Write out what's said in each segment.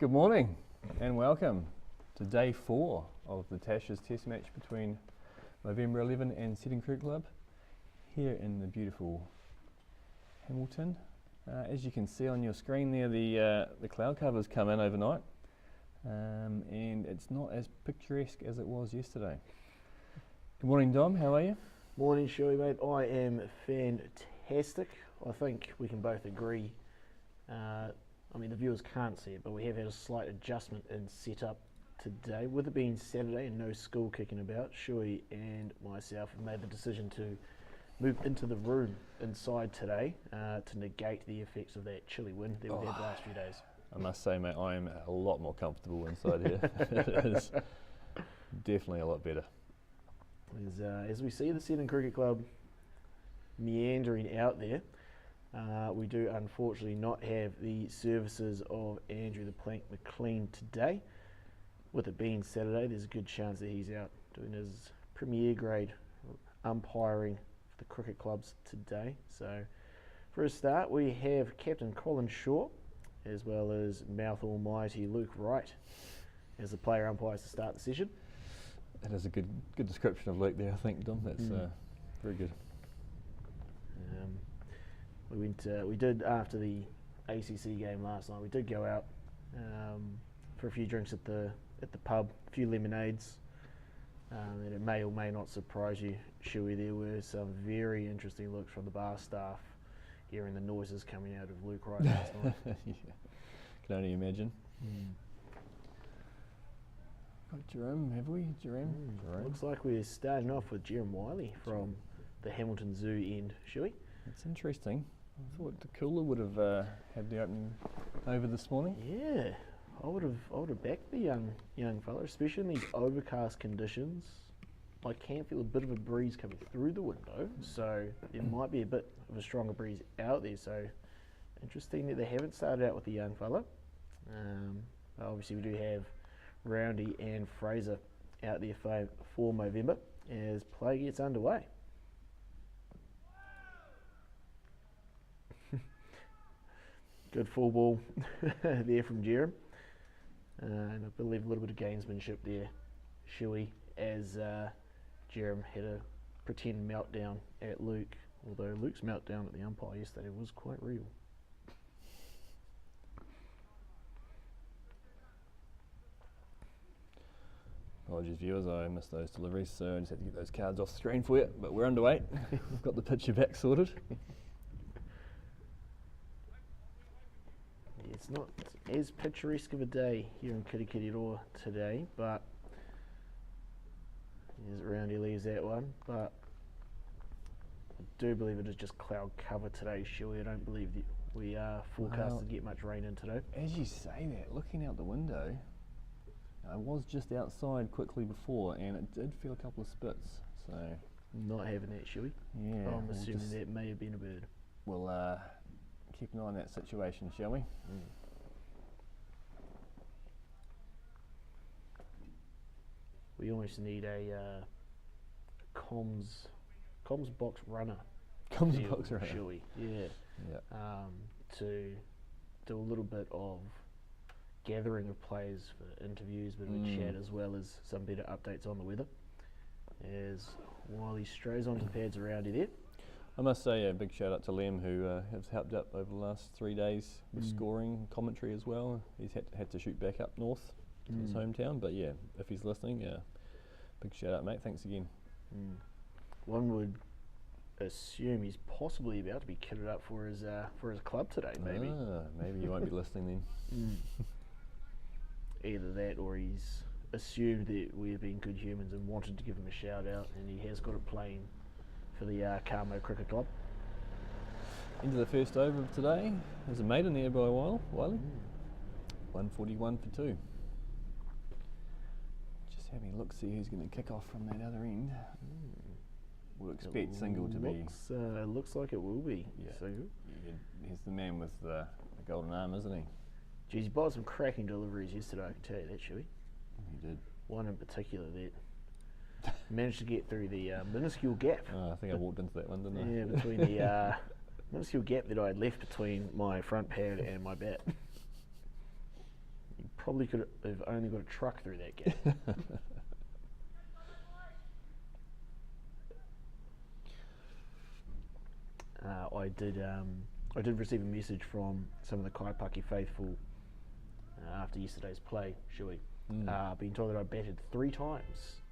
Good morning and welcome to day 4 of the Tasha's Test match between Movember 11 and Seddon Cricket Club here in the beautiful Hamilton. As you can see on your screen there, the cloud cover's come in overnight and it's not as picturesque as it was yesterday. Good morning, Dom, how are you? Morning, Shuey, mate. I am fantastic. I think we can both agree. I mean, the viewers can't see it, but we have had a slight adjustment in setup today. With it being Saturday and no school kicking about, Shuey and myself have made the decision to move into the room inside today to negate the effects of that chilly wind that we've had the last few days. I must say, mate, I am a lot more comfortable inside here. It is definitely a lot better. As we see the Seddon Cricket Club meandering out there, we do unfortunately not have the services of Andrew the Plank McLean today. With it being Saturday, there's a good chance that he's out doing his premier grade umpiring for the cricket clubs today. So for a start, we have Captain Colin Shaw as well as Mouth Almighty Luke Wright as the player umpires to start the session. That is a good description of Luke there, I think, Dom. That's very good. We did after the ACC game last night. We did go out for a few drinks at the pub, a few lemonades, and it may or may not surprise you, Shuey. There were some very interesting looks from the bar staff hearing the noises coming out of Luke Wright last night. Yeah. Can only imagine. Got Jerome, have we? Jerome? Looks like we're starting off with Jerome Wiley from the Hamilton Zoo end, Shuey. That's interesting. I thought the cooler would have had the opening over this morning. Yeah, I would have backed the young fella, especially in these overcast conditions. I can feel a bit of a breeze coming through the window, so there might be a bit of a stronger breeze out there. So interesting that they haven't started out with the young fella. Obviously, we do have Roundy and Fraser out there for Movember as play gets underway. Good full ball there from Jerem. And I believe a little bit of gamesmanship there, Shuey, as Jerem had a pretend meltdown at Luke, although Luke's meltdown at the umpire yesterday was quite real. Apologies, viewers, I missed those deliveries, so I just had to get those cards off the screen for you, but we're underway. We've got the picture back sorted. It's not as picturesque of a day here in Kirikiriroa today, but as Roundy leaves that one. But I do believe it is just cloud cover today, Shuey. I don't believe that we are forecast to get much rain in today. As you say that, looking out the window, I was just outside quickly before and it did feel a couple of spits, so... Not having that, Shuey. Yeah. I'm assuming that may have been a bird. We'll keep an eye on that situation, shall we? We almost need a comms box runner. Comms box runner. Shuey. Yeah. To do a little bit of gathering of players for interviews, but with chat as well as some better updates on the weather. As Wiley strays onto the pads around you there. I must say a big shout out to Liam, who has helped out over the last 3 days with scoring, commentary as well. He's had to shoot back up north to his hometown, but yeah, if he's listening, big shout out, mate. Thanks again. One would assume he's possibly about to be kitted up for his club today, maybe. Maybe you won't be listening then. Either that, or he's assumed that we have been good humans and wanted to give him a shout out, and he has got it playing for the Carmo Cricket Club. Into the first over of today. There's a maiden there by Wiley. 141 for 2. Just having a look, see who's going to kick off from that other end. We'll expect single to be. Looks like it will be. Yeah. Single. Yeah, he's the man with the golden arm, isn't he? Geez, he bought some cracking deliveries yesterday, I can tell you that, Shuey. He did. One in particular that managed to get through the minuscule gap. I think I walked into that one, didn't I? Yeah, between the minuscule gap that I had left between my front pad and my bat. He probably could have only got a truck through that gap. I did receive a message from some of the Kaipaki faithful after yesterday's play, Shui. Being told that I batted 3 times.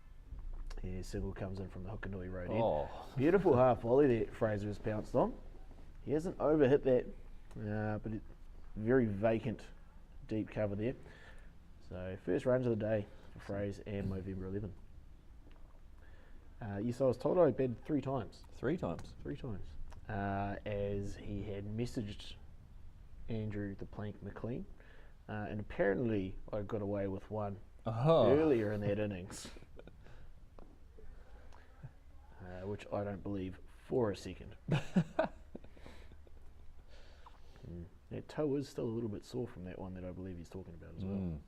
Yeah, single comes in from the Hukanui Road end. Beautiful half volley that Fraser has pounced on. He hasn't overhit that, but very vacant deep cover there. So first runs of the day for Fraser and Movember 11. Yes, I was told I batted 3 times. 3 times? 3 times. As he had messaged Andrew the Plank McLean, and apparently I got away with one earlier in that innings, which I don't believe for a second. That toe is still a little bit sore from that one that I believe he's talking about as well.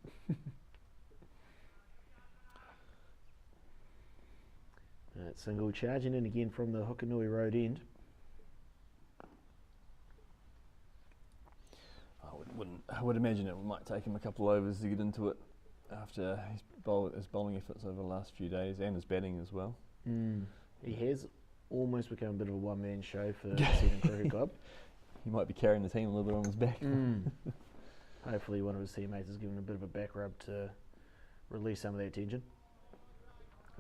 Single charging in again from the Hukanui Road end. I would imagine it might take him a couple of overs to get into it after his bowling efforts over the last few days and his batting as well. He has almost become a bit of a one-man show for the Seddon Cricket Club. He might be carrying the team a little bit on his back. Hopefully one of his teammates has given him a bit of a back rub to release some of that tension.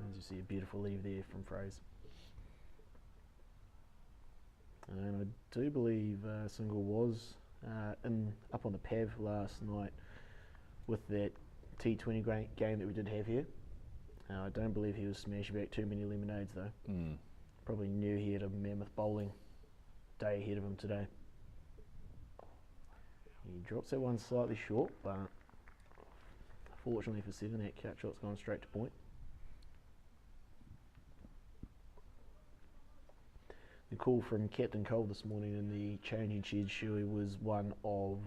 As you see, a beautiful leave there from Fraser. And I do believe Single was up on the PAV last night with that T20 game that we did have here. I don't believe he was smashing back too many lemonades though. Probably knew he had a mammoth bowling day ahead of him today. He drops that one slightly short, but fortunately for Seddon, that catch shot's gone straight to point. The call from Captain Cole this morning in the changing shed, Shuey, was one of,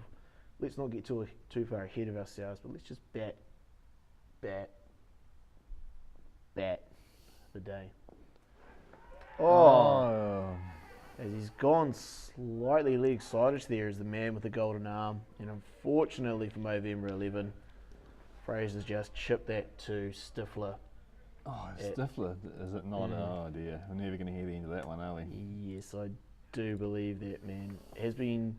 let's not get too far ahead of ourselves, but let's just bat the day. As he's gone slightly leg sidish there as the man with the golden arm, and unfortunately for Movember 11, Fraser's just chipped that to Stifler. Stifler, is it not? Oh dear, we're never going to hear the end of that one, are we? Yes, I do believe that man he's been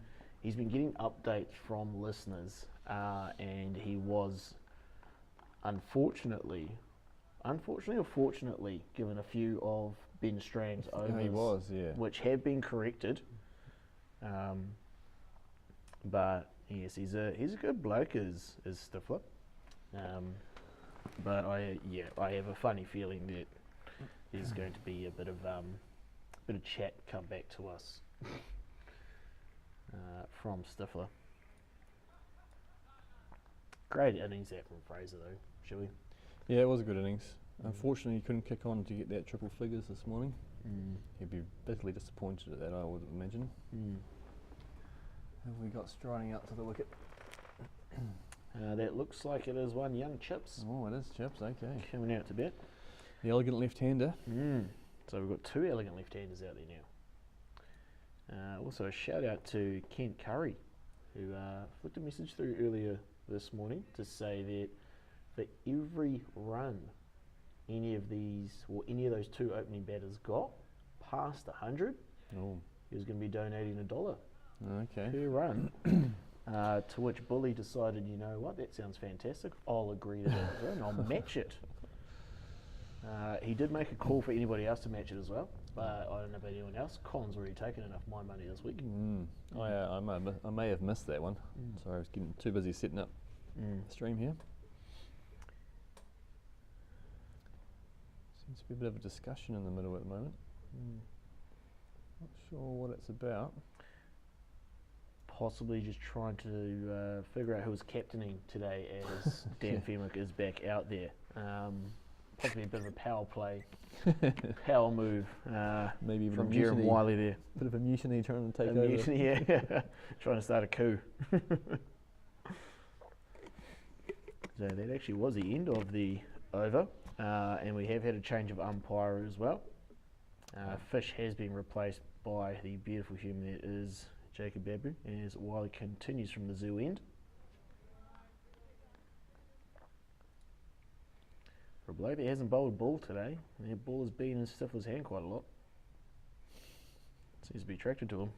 getting updates from listeners, and he was unfortunately or fortunately given a few of Ben Strand's overs. He was, yeah. Which have been corrected. But yes, he's a good bloke, is Stifler. But I have a funny feeling that there's going to be a bit of chat come back to us from Stifler. Great innings out from Fraser though, shall we? Yeah, it was a good innings. Unfortunately, he couldn't kick on to get that triple figures this morning. He'd be bitterly disappointed at that, I would imagine. Have we got striding out to the wicket? That looks like it is one young Chips. Oh, it is Chips, okay. Coming out to bat. The elegant left-hander. So we've got 2 elegant left-handers out there now. Also a shout out to Kent Curry, who flicked a message through earlier this morning to say that for every run any of those 2 opening batters got past 100, he was going to be donating $1 per run. To which Bully decided, you know what, that sounds fantastic, I'll agree to that as well, and I'll match it. He did make a call for anybody else to match it as well, but I don't know about anyone else. Colin's already taken enough of my money this week. I may have missed that one. Sorry, I was getting too busy setting up the stream here. Seems to be a bit of a discussion in the middle at the moment. Not sure what it's about. Possibly just trying to figure out who's captaining today as Dan Fenwick is back out there. Possibly a bit of a power play, power move maybe even from Jeremy Wiley there. Bit of a mutiny trying to take over. Mutiny, yeah. Trying to start a coup. So that actually was the end of the over, and we have had a change of umpire as well. Fish has been replaced by the beautiful human that is Jacob Babu, as Wiley continues from the zoo end. For a bloke that hasn't bowled ball today, their ball has been in Stifler's hand quite a lot. Seems to be attracted to him.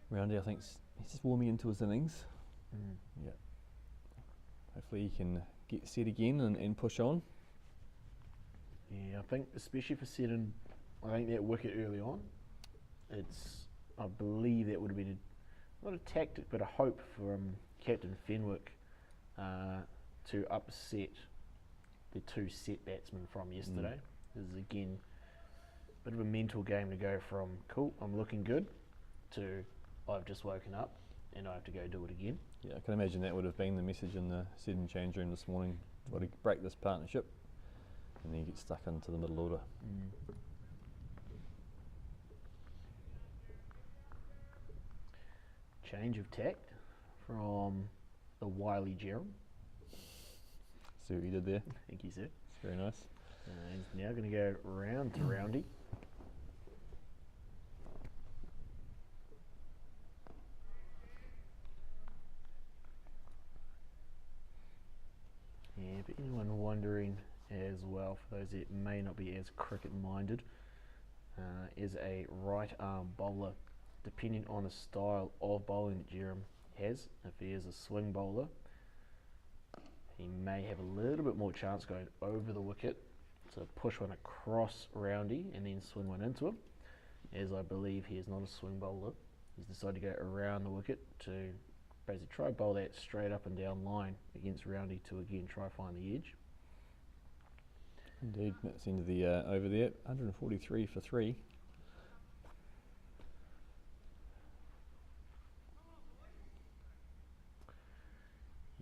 Roundy, I think he's just warming into his innings. Yeah. Hopefully he can get set again and push on. Yeah, I think especially for Seddon, I think that wicket early on, I believe that would have been not a tactic but a hope from Captain Fenwick to upset the two set batsmen from yesterday. This is again a bit of a mental game to go from cool, I'm looking good, to I've just woken up and I have to go do it again. Yeah, I can imagine that would have been the message in the Seddon change room this morning. Got to break this partnership, and then you get stuck into the middle order. Change of tact from the wily Jerem. See what you did there? Thank you, sir. It's very nice. He's now going to go round to Roundy. Yeah, for anyone wondering as well, for those that may not be as cricket minded, is a right arm bowler, depending on the style of bowling that Jerem has. If he is a swing bowler, he may have a little bit more chance going over the wicket, so push one across Roundy and then swing one into him. As I believe he is not a swing bowler, he's decided to go around the wicket to basically try to bowl that straight up and down line against Roundy to again try to find the edge. Indeed, that's the end of the over there. 143 for 3.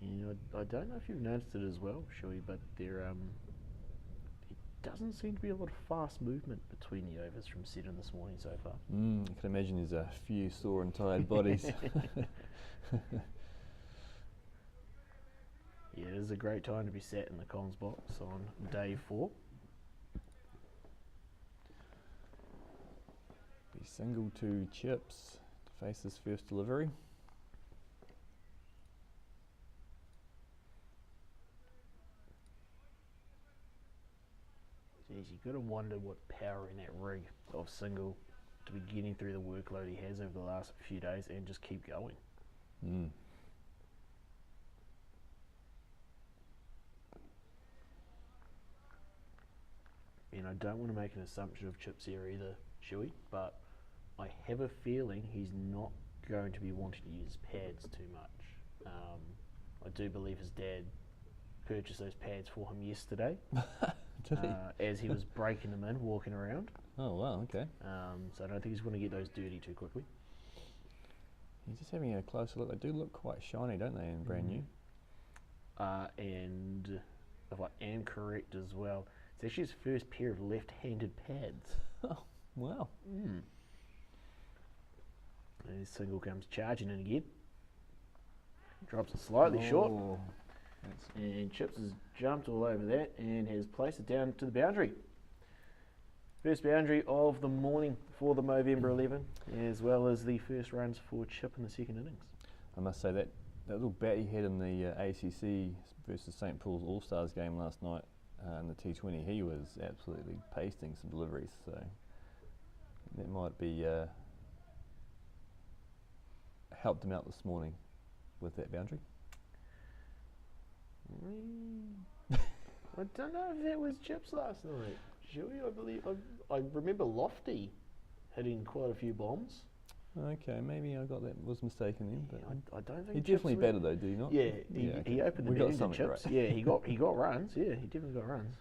Yeah, I don't know if you've noticed it as well, Shuey, but there doesn't seem to be a lot of fast movement between the overs from Seddon this morning so far. I can imagine there's a few sore and tired bodies. Yeah, it is a great time to be sat in the comms box on day 4. Be single to Chips to face his first delivery. Jeez, you've got to wonder what power in that rig of single to be getting through the workload he has over the last few days and just keep going. And I don't want to make an assumption of Chips here either, Shuey, but I have a feeling he's not going to be wanting to use pads too much. I do believe his dad purchased those pads for him yesterday. As he was breaking them in, walking around. Oh wow, okay. So I don't think he's going to get those dirty too quickly. He's just having a closer look. They do look quite shiny, don't they, and brand new. And if I am correct as well, it's actually his first pair of left-handed pads. Oh, wow. And his single comes charging in again. Drops it slightly short. And Chips has jumped all over that and has placed it down to the boundary. First boundary of the morning for the Movember 11, as well as the first runs for Chip in the second innings. I must say that little bat he had in the ACC versus St Paul's All-Stars game last night in the T20, he was absolutely pasting some deliveries, so that might be helped him out this morning with that boundary. I don't know if that was Chips last night. Shuey, I believe I remember Lofty hitting quite a few bombs. Okay, maybe I got that was mistaken then. But I don't think he definitely batted though, do you not? Yeah, he opened the batting to Chips. Right. Yeah, he got runs. Yeah, he definitely got runs.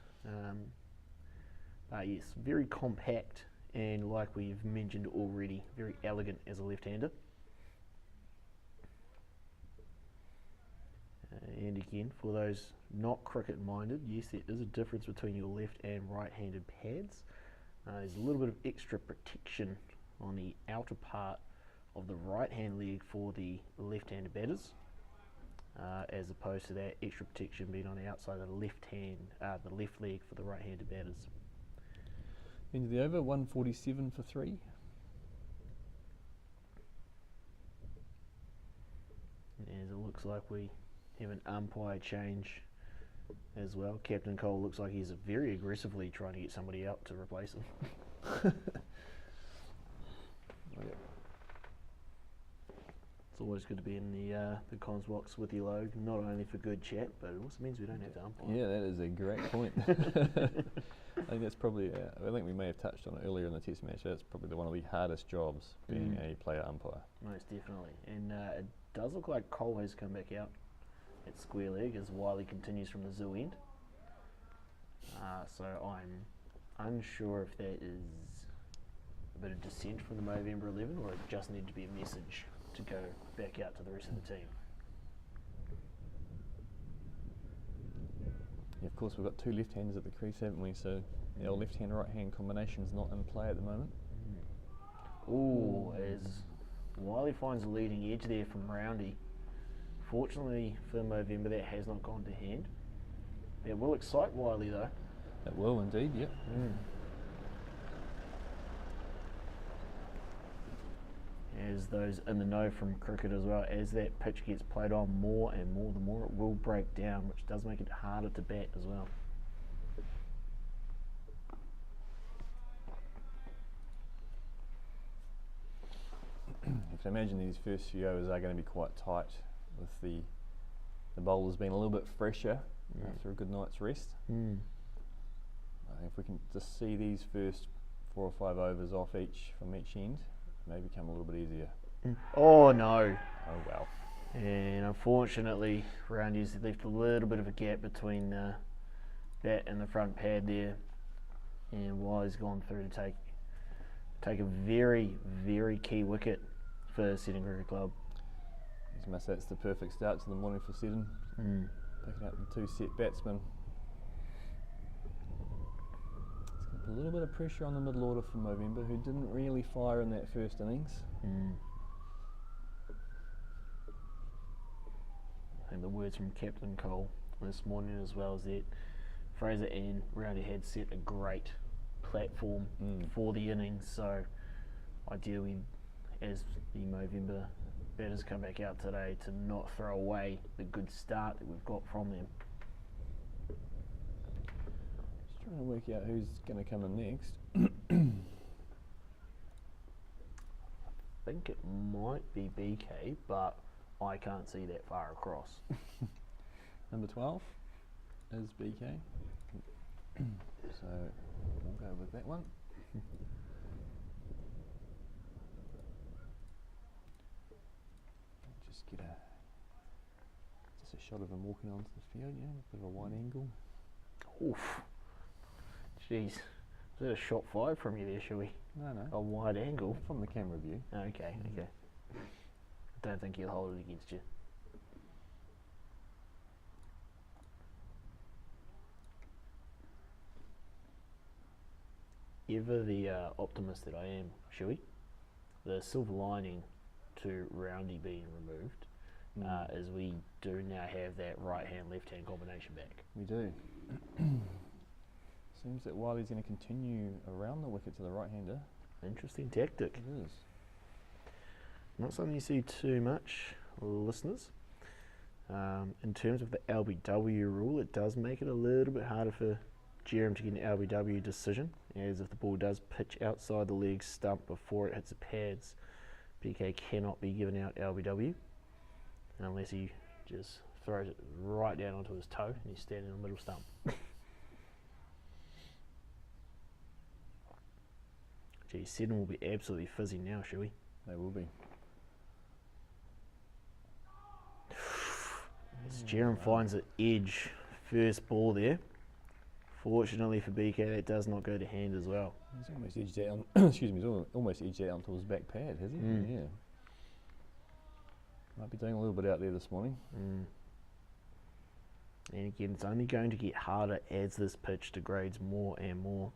But yes, very compact and, like we've mentioned already, very elegant as a left-hander. And again, for those not cricket-minded, yes, there is a difference between your left and right-handed pads. There's a little bit of extra protection on the outer part of the right-hand leg for the left-handed batters, as opposed to that extra protection being on the outside of the left leg for the right-handed batters. Into the over, 147 for 3. As it looks like we have an umpire change as well. Captain Cole looks like he's very aggressively trying to get somebody out to replace him. It's always good to be in the comms box with you, Logue, not only for good chat, but it also means we don't have to umpire. Yeah, that is a great point. I think that's probably, I think we may have touched on it earlier in the test match, that's probably one of the hardest jobs, being a player umpire. Most definitely. And it does look like Cole has come back out at square leg as Wiley continues from the zoo end. So I'm unsure if that is a bit of dissent from the Movember 11 or it just needed to be a message to go back out to the rest of the team. Yeah, of course, we've got 2 left-handers at the crease, haven't we? So our left-hand, right-hand combination's not in play at the moment. Ooh, as Wiley finds the leading edge there from Roundy. Fortunately for Movember, that has not gone to hand. It will excite Wiley though. It will indeed, yep. As those in the know from cricket as well, as that pitch gets played on more and more, the more it will break down, which does make it harder to bat as well. You can imagine these first few overs are going to be quite tight with the bowlers being a little bit fresher after a good night's rest. If we can just see these first 4 or 5 overs off each from each end, may become a little bit easier. Oh no. Oh well. And unfortunately, Roundy's left a little bit of a gap between that and the front pad there. And Wiley's gone through to take a very, very key wicket for Seddon Cricket Club. He must say it's the perfect start to the morning for Seddon. Picking up the 2 set batsmen. A little bit of pressure on the middle order from Movember, who didn't really fire in that first innings. I think the words from Captain Cole this morning as well is that Fraser and Roundy had set a great platform for the innings, so ideally as the Movember batters come back out today to not throw away the good start that we've got from them. Trying to work out who's going to come in next. I think it might be BK, but I can't see that far across. Number 12 is BK. So we'll go with that one. Just get a shot of him walking onto the field, yeah, a bit of a wide angle. Oof. Jeez, is that a shot fired from you there, shall we? No. A wide angle? From the camera view. Okay. I don't think he'll hold it against you. Ever the optimist that I am, shall we? The silver lining to Roundy being removed is we do now have that right-hand, left-hand combination back. We do. Seems that Wiley's going to continue around the wicket to the right-hander. Interesting tactic. It is. Not something you see too much, listeners. In terms of the LBW rule, it does make it a little bit harder for Jerem to get an LBW decision, as if the ball does pitch outside the leg stump before it hits the pads, PK cannot be given out LBW, unless he just throws it right down onto his toe and he's standing in the middle stump. Gee, Seddon will be absolutely fizzy now, shall we? They will be. As Jerem finds the edge, first ball there. Fortunately for BK, that does not go to hand as well. He's almost edged out. Excuse me. He's almost edged out onto his back pad, has he? Yeah. Might be doing a little bit out there this morning. And again, it's only going to get harder as this pitch degrades more and more.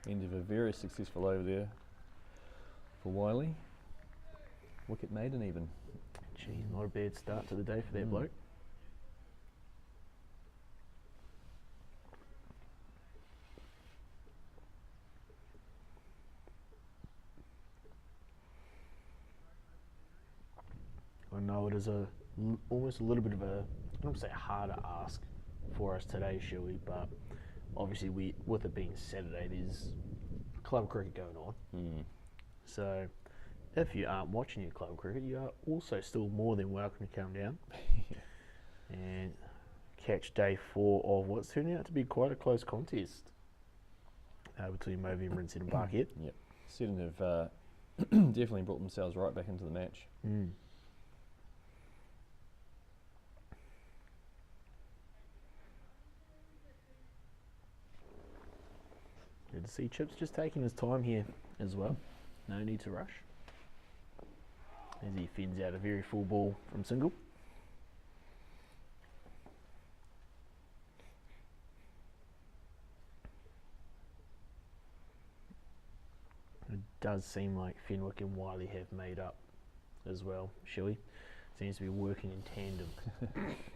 End of a very successful over there for Wiley. Wicket maiden even. Geez, not a bad start to the day for that bloke. I know it is almost a little bit of a, I don't say harder ask for us today, shall we? But obviously, with it being Saturday, there's club cricket going on. So if you aren't watching your club cricket, you are also still more than welcome to come down and catch day 4 of what's turning out to be quite a close contest between Movember and Seddon Parkhead. Yep. Seddon have definitely brought themselves right back into the match. Good to see Chip's just taking his time here as well. No need to rush. As he fends out a very full ball from single. It does seem like Fenwick and Wiley have made up as well, shall we? Seems to be working in tandem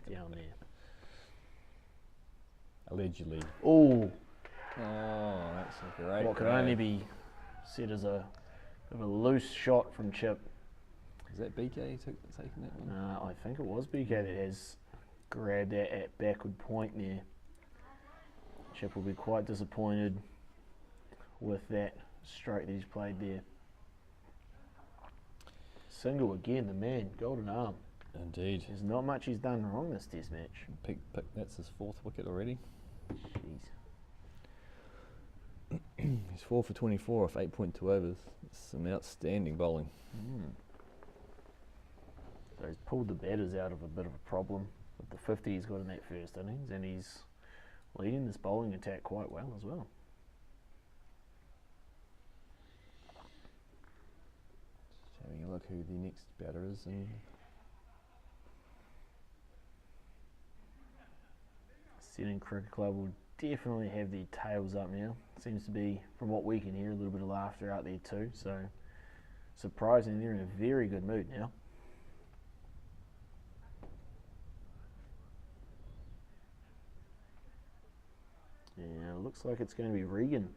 down there. Allegedly. Oh, that's a great. what could only be said as a bit of a loose shot from Chip. Is that BK taking that one? I think it was BK that has grabbed that at backward point there. Chip will be quite disappointed with that stroke that he's played there. Single again, the man, golden arm. Indeed. There's not much he's done wrong this test match. That's his 4th wicket already. Jeez. He's 4 for 24 off 8.2 overs. Some outstanding bowling. So he's pulled the batters out of a bit of a problem with the 50 he's got in that first innings, and he's leading this bowling attack quite well as well. Just having a look who the next batter is. Seddon Cricket Club will definitely have their tails up now. Seems to be, from what we can hear, a little bit of laughter out there too. So, surprisingly, they're in a very good mood now. Yeah, it looks like it's going to be Regan.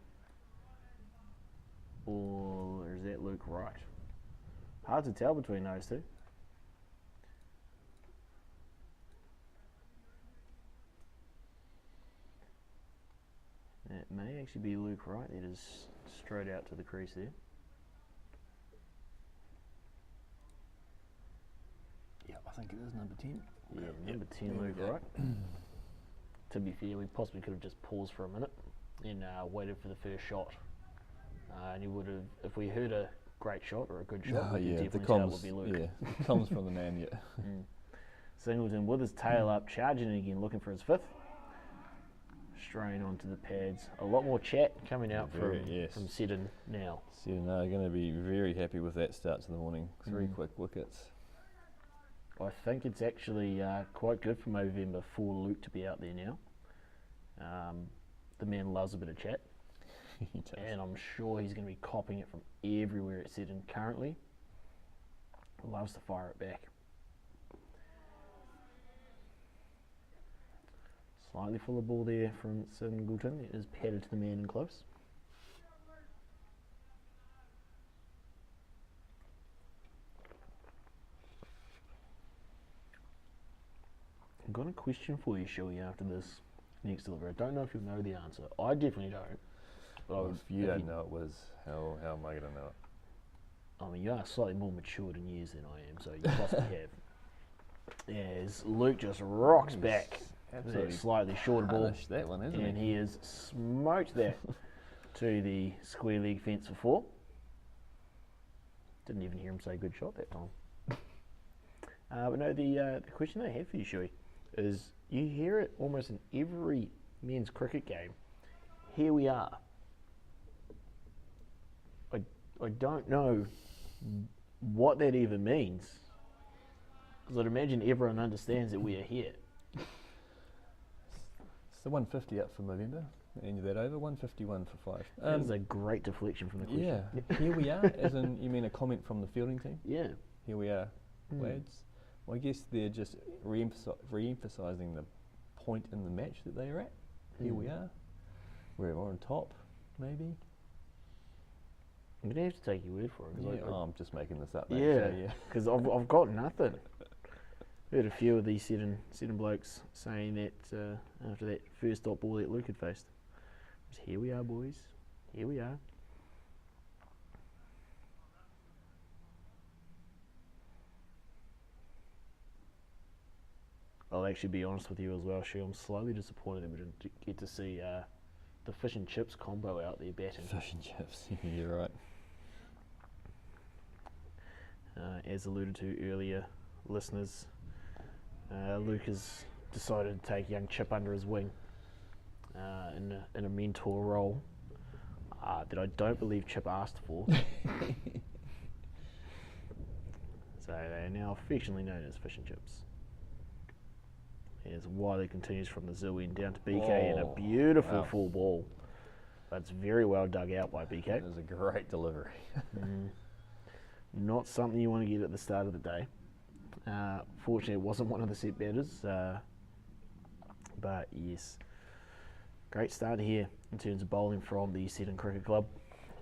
Or is that Luke Wright? Hard to tell between those two. It may actually be Luke Wright that is straight out to the crease there. Yeah, I think it is number 10. Yeah, number 10 Luke Wright. To be fair, we possibly could have just paused for a minute and waited for the first shot. And you would have, if we heard a great shot or a good shot, we could definitely tell it would be Luke. Yeah, the comms from the man, yeah. Singleton with his tail up, charging again, looking for his 5th. Straying onto the pads. A lot more chat coming out from Seddon now. Seddon are going to be very happy with that start to the morning. 3 quick wickets. I think it's actually quite good for Movember for Luke to be out there now. The man loves a bit of chat. He does. And I'm sure he's going to be copping it from everywhere at Seddon currently. Loves to fire it back. Slightly full of ball there from Singleton. It is padded to the man in close. I've got a question for you, Shelly, after this next delivery. I don't know if you'll know the answer. I definitely don't. But If you don't know it, Wiz, how am I going to know it? I mean, you are slightly more matured in years than I am, so you possibly have. As Luke just rocks back that slightly shorter ball. That one, hasn't and he has smoked that to the square leg fence for 4. Didn't even hear him say good shot that time. But no, the question I have for you, Shui, is you hear it almost in every men's cricket game. Here we are. I don't know what that even means, because I'd imagine everyone understands that we are here. It's the 150 up for Movember. End of that over. 151 for 5. That is a great deflection from the question. Yeah. Here we are, as in, you mean a comment from the fielding team? Yeah. Here we are, lads. Well, I guess they're just re-emphasising the point in the match that they are at. Here we are. We're on top, maybe. I'm going to have to take your word for it. Yeah, I'm just making this up, mate. Yeah, So, yeah. because I've got nothing. Heard a few of these Seddon blokes saying that after that first dot ball that Luke had faced. Here we are, boys. Here we are. I'll actually be honest with you as well, Shu. I'm slightly disappointed that we didn't get to see the fish and chips combo out there batting. Fish and chips, you're right. As alluded to earlier, listeners, Luke has decided to take young Chip under his wing in a mentor role that I don't believe Chip asked for. So they are now affectionately known as Fish and Chips. As Wiley continues from the zoo end down to BK in a beautiful full ball. But it's very well dug out by BK. It was a great delivery. Not something you want to get at the start of the day. Fortunately, it wasn't one of the set batters. But yes, great start here in terms of bowling from the Seddon Cricket Club,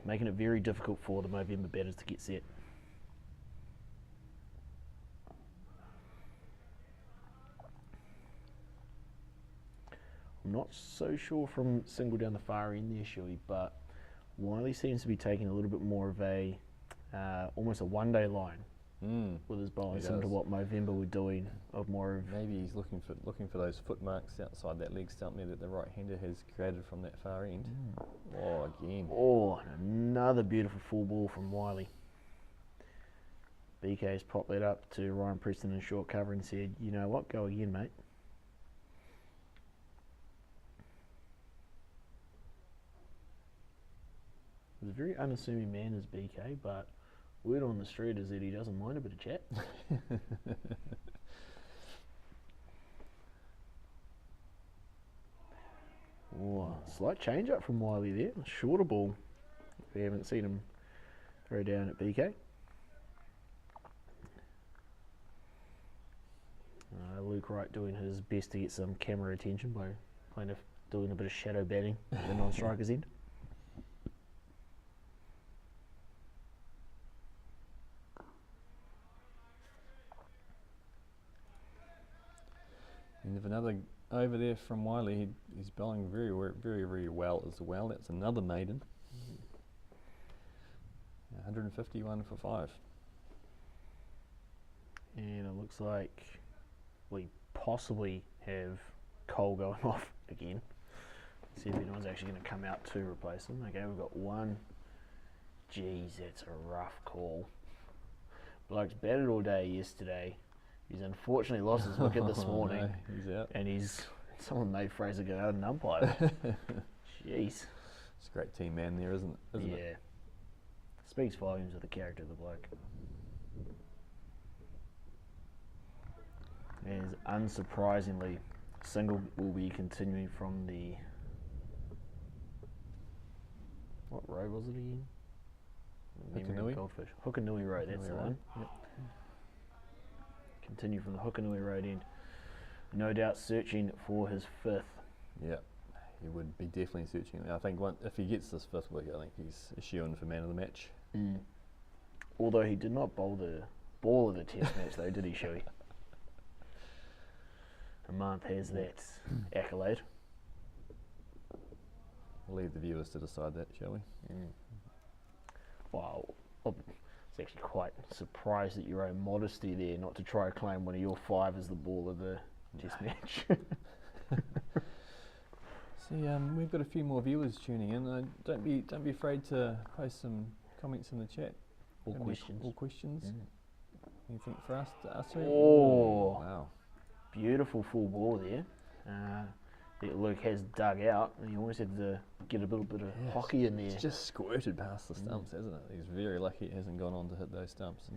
making it very difficult for the Movember batters to get set. I'm not so sure from single down the far end there, Shuey, but Wiley seems to be taking a little bit more of a almost a one-day line with his bowling, similar to what Movember were doing. Of more of maybe he's looking for those foot marks outside that leg stump there that the right-hander has created from that far end. Oh, again. Oh, and another beautiful full ball from Wiley. BK's popped that up to Ryan Preston in short cover and said, "You know what? Go again, mate." He's a very unassuming man as BK, but word on the street is that he doesn't mind a bit of chat. Oh, slight change up from Wiley there. Shorter ball. We haven't seen him throw down at BK. Luke Wright doing his best to get some camera attention by doing a bit of shadow batting at the non-striker's end. And if another over there from Wiley, he's bowling very, very well as well. That's another maiden. 151 for 5. And it looks like we possibly have Cole going off again. See if anyone's actually going to come out to replace him. Okay, we've got one. Jeez, that's a rough call. Bloke's batted all day yesterday. He's unfortunately lost his wicket this morning. No, he's out. And someone made Fraser go out and umpire. Jeez. It's a great team man there, isn't it? Yeah. Speaks volumes of the character of the bloke. And unsurprisingly, single will be continuing from the... What road was it again? Hukanui? Goldfish. Hukanui Road, that's the one. Yep. Continue from the Hukanui Road end. No doubt searching for his 5th. Yeah, he would be definitely searching. I think if he gets this 5th wicket, I think he's a shoe-in for man of the match. Although he did not bowl the ball of the test match though, did he, Shuey? Amanth has that accolade. We'll leave the viewers to decide that, shall we? Wow. It's actually quite surprised at your own modesty there, not to try to claim one of your 5 as the ball of the test match. See, we've got a few more viewers tuning in. Don't be afraid to post some comments in the chat. All questions. Anything for us to ask? Oh, wow! Beautiful full ball there. That Luke has dug out. He almost had to get a little bit of hockey in there. It's just squirted past the stumps, hasn't it? He's very lucky it hasn't gone on to hit those stumps.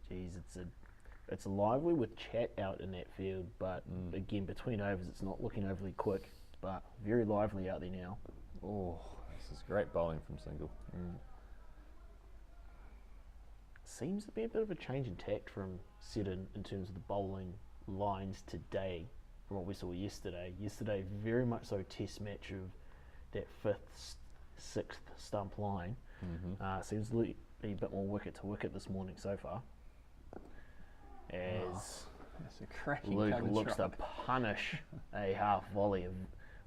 Jeez, it's lively with chat out in that field, but again, between overs, it's not looking overly quick, but very lively out there now. Oh, this is great bowling from single. Seems to be a bit of a change in tact from Seddon in terms of the bowling lines today from what we saw yesterday. Yesterday, very much so test match of that 5th, 6th stump line. Seems to be a bit more wicket to wicket this morning so far. As that's a cracking Luke looks to punish a half volley of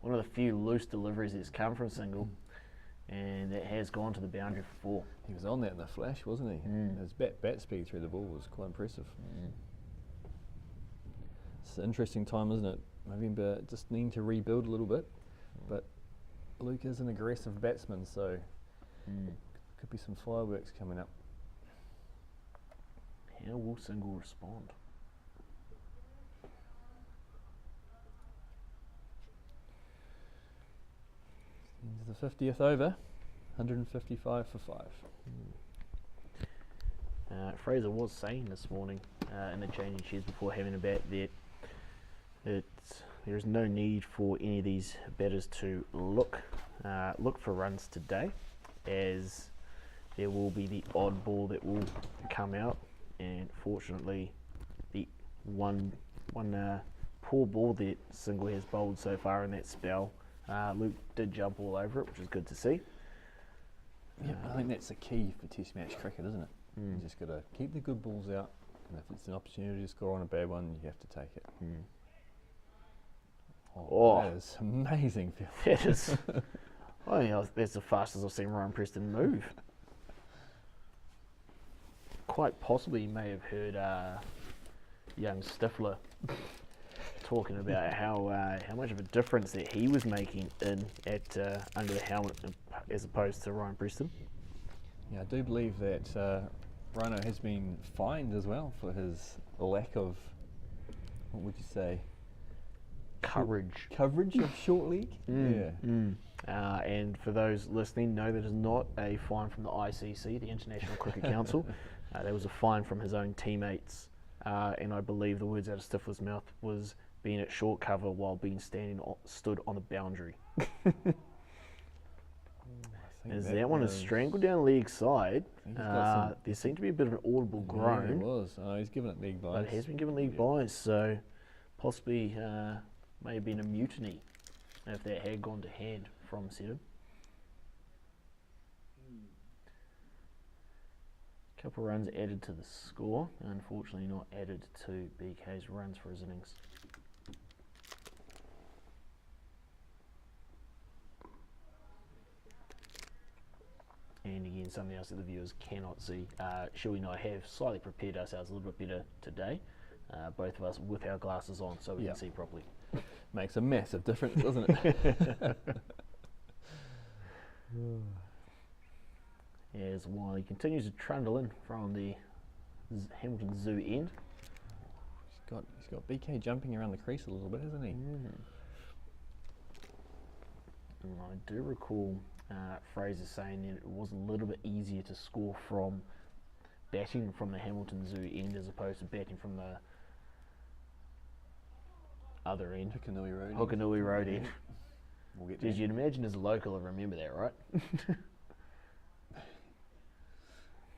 one of the few loose deliveries that's come from single, and that has gone to the boundary for 4. He was on that in the flash, wasn't he? His bat speed through the ball was quite impressive. It's an interesting time, isn't it? Movember just needing to rebuild a little bit, but Luke is an aggressive batsman, so could be some fireworks coming up. How will single respond? Into the 50th over, 155 for 5. Fraser was saying this morning in the changing sheds before having a bat that there is no need for any of these batters to look for runs today, as there will be the odd ball that will come out, and fortunately the one poor ball that single has bowled so far in that spell, Luke did jump all over it, which is good to see. Yeah, I think that's the key for Test match cricket, isn't it? You just got to keep the good balls out, and if it's an opportunity to score on a bad one, you have to take it. That is amazing, Phil. That is. I think that's the fastest I've seen Ryan Preston move. Quite possibly, you may have heard young Stifler talking about how much of a difference that he was making under the helmet as opposed to Ryan Preston. Yeah, I do believe that Rhino has been fined as well for his lack of, what would you say? Coverage of short leg. And for those listening, no, that is not a fine from the ICC, the International Cricket Council. That was a fine from his own teammates, and I believe the words out of Stifler's mouth was being at short cover while being stood on a boundary. As that one is strangled down leg side, there seemed to be a bit of an audible groan. Yeah, it was. He's given it leg buys. But it has been given leg buys, so possibly may have been a mutiny if that had gone to hand from Seddon. Couple runs added to the score, unfortunately not added to BK's runs for his innings. And again, something else that the viewers cannot see. Shelby and I have slightly prepared ourselves a little bit better today, both of us with our glasses on so we can see properly. Makes a massive difference, doesn't it? As Wiley continues to trundle in from the Hamilton Zoo end. He's got BK jumping around the crease a little bit, hasn't he? I do recall Fraser saying that it was a little bit easier to score from batting from the Hamilton Zoo end as opposed to batting from the other end. Hukanui Road end. We'll get Did you imagine as a local I remember that, right?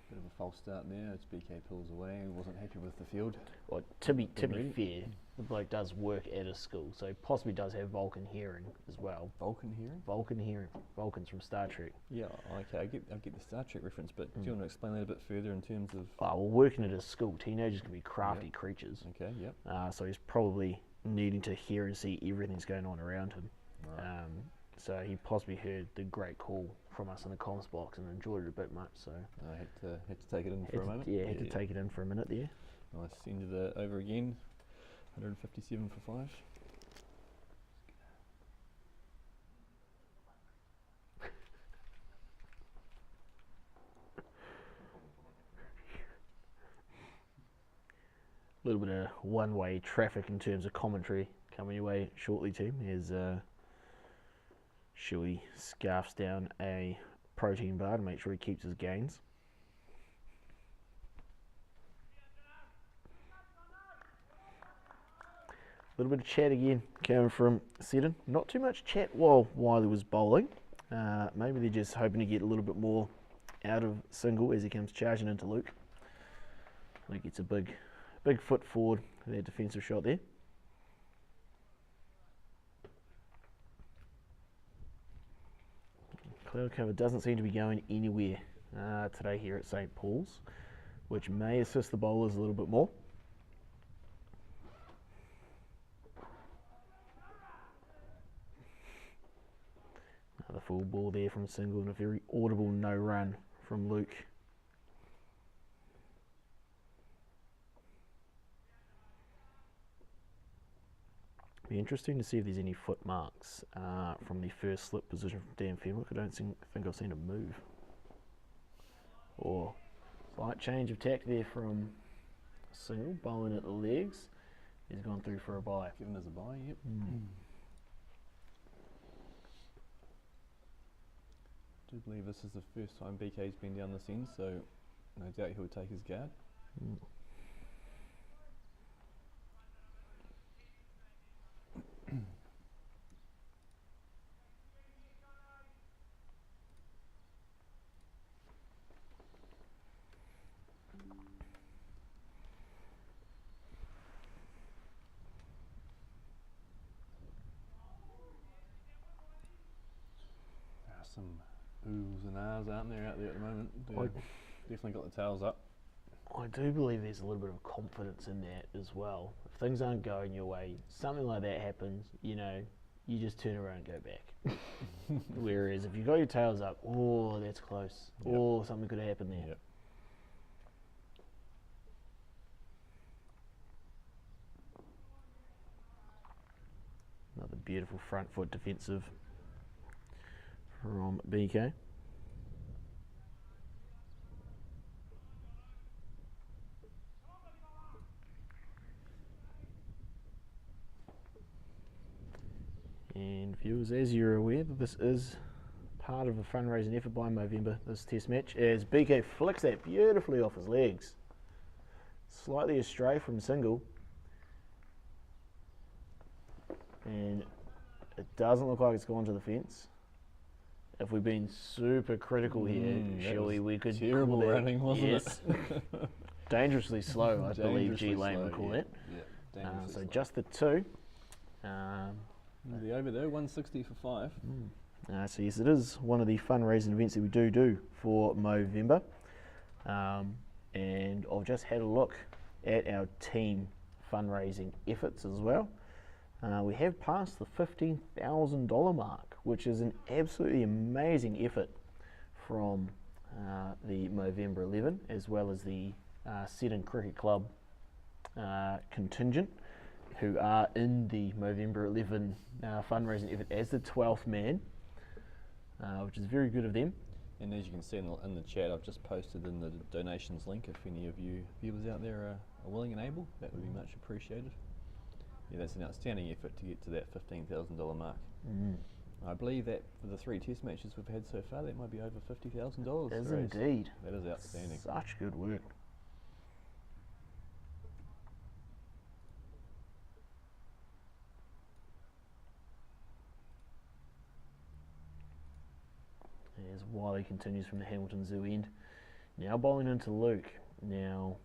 Bit of a false start there as BK pulls away. He wasn't happy with the field. Well, to be fair, the bloke does work at a school, so possibly does have Vulcan hearing as well. Vulcan hearing? Vulcan hearing. Vulcan's from Star Trek. Yeah, okay, I get the Star Trek reference, but do you want to explain that a bit further in terms of... Well, working at a school, teenagers can be crafty creatures. Okay, yep. So he's probably needing to hear and see everything that's going on around him. Right. So he possibly heard the great call from us in the comms box and enjoyed it a bit much. So I had to take it in for a moment. Had to take it in for a minute there. Nice. End of the over again. 157 for 5. A little bit of one-way traffic in terms of commentary coming your way shortly, team, as Shuey scarfs down a protein bar to make sure he keeps his gains. A little bit of chat again coming from Seddon. Not too much chat while Wiley was bowling. Maybe they're just hoping to get a little bit more out of single as he comes charging into Luke. Luke gets a big foot forward for that defensive shot there. Cloud cover doesn't seem to be going anywhere today here at St Paul's, which may assist the bowlers a little bit more. Another full ball there from single and a very audible no run from Luke. Be interesting to see if there's any foot marks from the first slip position from Dan Fenwick. I don't think I've seen him move. Or slight change of tack there from single, bowling at the legs. He's gone through for a bye. Given as a bye, yep. I do believe this is the first time BK's been down this end, so no doubt he'll take his guard. Some oohs and ahs, aren't there, out there at the moment? Definitely got the tails up. I do believe there's a little bit of confidence in that as well. If things aren't going your way, something like that happens, you know, you just turn around and go back. Whereas if you got your tails up, oh, that's close. Yep. Oh, something could have happened there. Yep. Another beautiful front foot defensive from BK. And viewers, as you're aware, that this is part of a fundraising effort by Movember, this test match, as BK flicks that beautifully off his legs. Slightly astray from single. And it doesn't look like it's gone to the fence. If we've been super critical here, surely we could terrible call that, running, wasn't it? Dangerously slow, I believe G Lane would call it. So slow. Just the two. The over though, 160 for 5. So yes, it is one of the fundraising events that we do for Movember. And I've just had a look at our team fundraising efforts as well. We have passed the $15,000 mark, which is an absolutely amazing effort from the Movember 11, as well as the Seddon Cricket Club contingent, who are in the Movember 11 fundraising effort as the 12th man, which is very good of them. And as you can see in the chat, I've just posted in the donations link. If any of you viewers out there are willing and able, that would be much appreciated. Yeah, that's an outstanding effort to get to that $15,000 mark. I believe that for the 3 test matches we've had so far, that might be over $50,000. It is indeed. That is outstanding. Such good work. As Wiley continues from the Hamilton Zoo end. Now bowling into Luke. Now,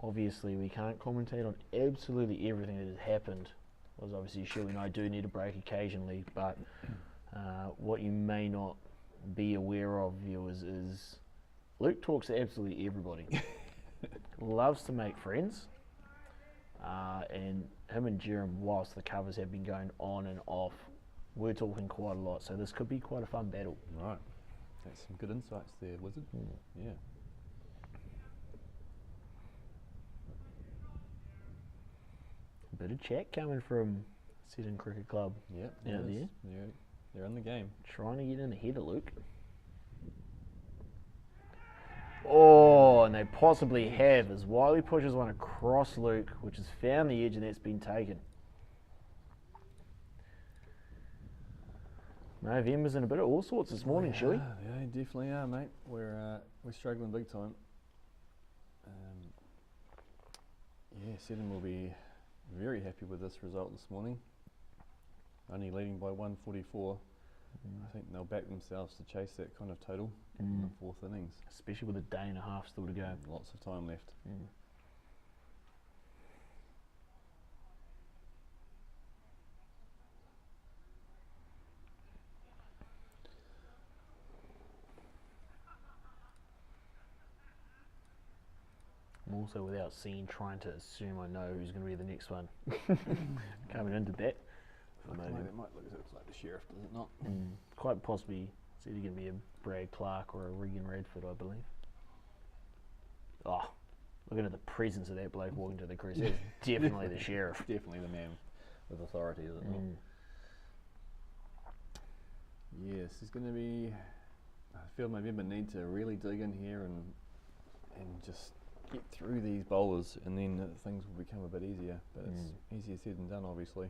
obviously we can't commentate on absolutely everything that has happened, because obviously Shelby and I do need a break occasionally, but what you may not be aware of, viewers, is Luke talks to absolutely everybody. Loves to make friends, and him and Jerem, whilst the covers have been going on and off, we're talking quite a lot, so this could be quite a fun battle. Right, that's some good insights there, Wizard. Yeah. A bit of chat coming from Seddon Cricket Club. Yep, out there. They're in the game. Trying to get in ahead of Luke. Oh, and they possibly have, as Wiley pushes one across Luke, which has found the edge and that's been taken. Movember's in a bit of all sorts this morning, shall we? Yeah, they definitely are, mate. We're struggling big time. Yeah, Seddon will be very happy with this result this morning. Only leading by 144. I think they'll back themselves to chase that kind of total in the 4th innings. Especially with a day and a half still to go. Lots of time left. also without seeing, trying to assume I know who's going to be the next one coming into bat. It might look like the Sheriff, does it not? Quite possibly, it's either going to be a Brad Clark or a Regan Radford, I believe. Oh, looking at the presence of that bloke walking to the crease, it's definitely the Sheriff. Definitely the man with authority, is it not? Yes, there's going to be. I feel Movember need to really dig in here and just get through these bowlers, and then things will become a bit easier. But it's easier said than done, obviously.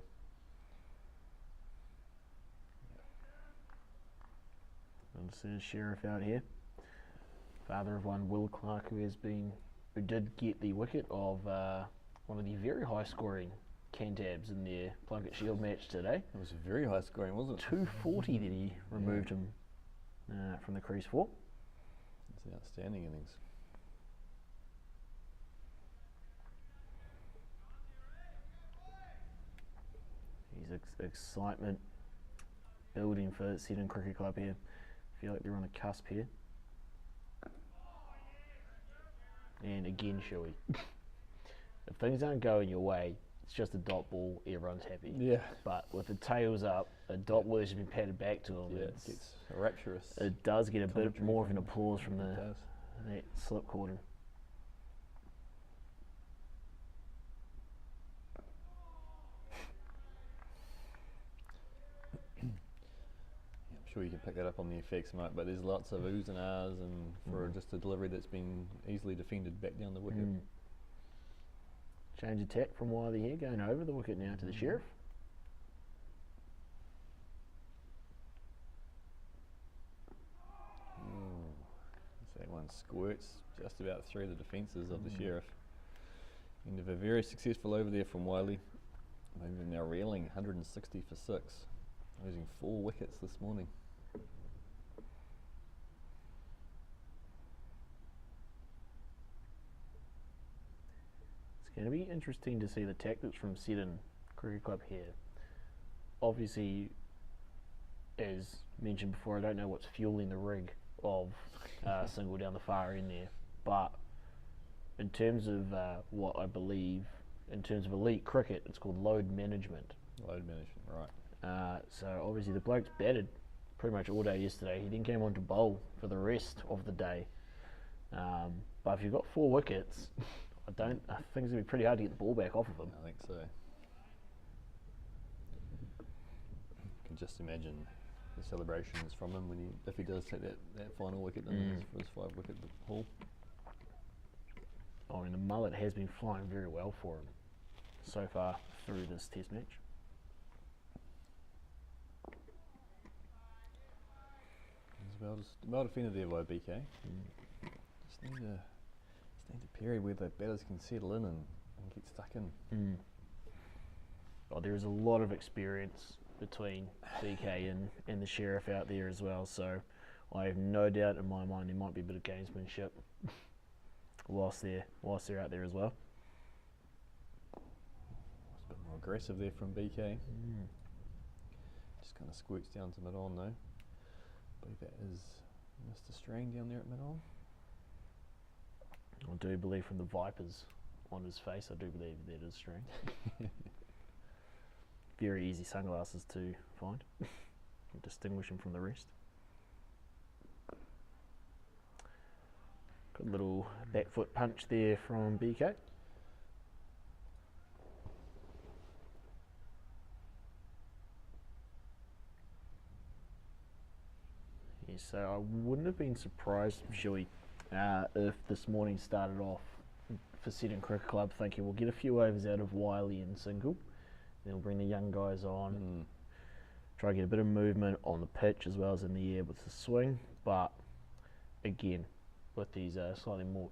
And see the Sheriff out here, father of one Will Clark, who did get the wicket of one of the very high scoring Cantabs in their Plunket Shield match today. It was very high scoring, wasn't it? 240 that he removed him from the crease for. It's an outstanding innings. His excitement building for Seddon Cricket Club here. Feel like they're on the cusp here. And again, Shuey, if things aren't going your way, it's just a dot ball, everyone's happy. Yeah. But with the tails up, a dot ball has been patted back to him. Yeah, it gets rapturous. It does get a bit more of an applause from that slip cordon. I'm sure you can pick that up on the effects, Mike, but there's lots of oohs and ahs and for just a delivery that's been easily defended back down the wicket. Change attack from Wiley here, going over the wicket now to the Sheriff. That one squirts just about through the defences of the Sheriff. End of a very successful over there from Wiley. Moving now reeling 160 for 6, losing 4 wickets this morning. It's going to be interesting to see the tactics from Seddon Cricket Club here. Obviously, as mentioned before, I don't know what's fueling the rig of single down the far end there, but in terms of what I believe, in terms of elite cricket, it's called load management. Load management, right. So obviously the bloke's batted pretty much all day yesterday. He then came on to bowl for the rest of the day. But if you've got 4 wickets, I think it's going to be pretty hard to get the ball back off of him. I think so. You can just imagine the celebrations from him if he does take that final wicket in his 5-wicket haul. Oh, and the mullet has been flying very well for him so far through this test match. Well defended there by BK. Just need a period where the batters can settle in and get stuck in. Oh, there is a lot of experience between BK and the Sheriff out there as well, so I have no doubt in my mind there might be a bit of gamesmanship whilst they're out there as well. It's a bit more aggressive there from BK. Just kind of squirts down to mid-on though. I believe that is Mr. Strain down there at mid-on. I do believe from the Vipers on his face, I do believe that is Strain. Very easy sunglasses to find. Distinguish him from the rest. Got a little back foot punch there from BK. Yeah, so I wouldn't have been surprised, Shuey, if this morning started off for Seddon Cricket Club thinking we'll get a few overs out of Wiley and single. Then we'll bring the young guys on, try to get a bit of movement on the pitch as well as in the air with the swing. But again, with these slightly more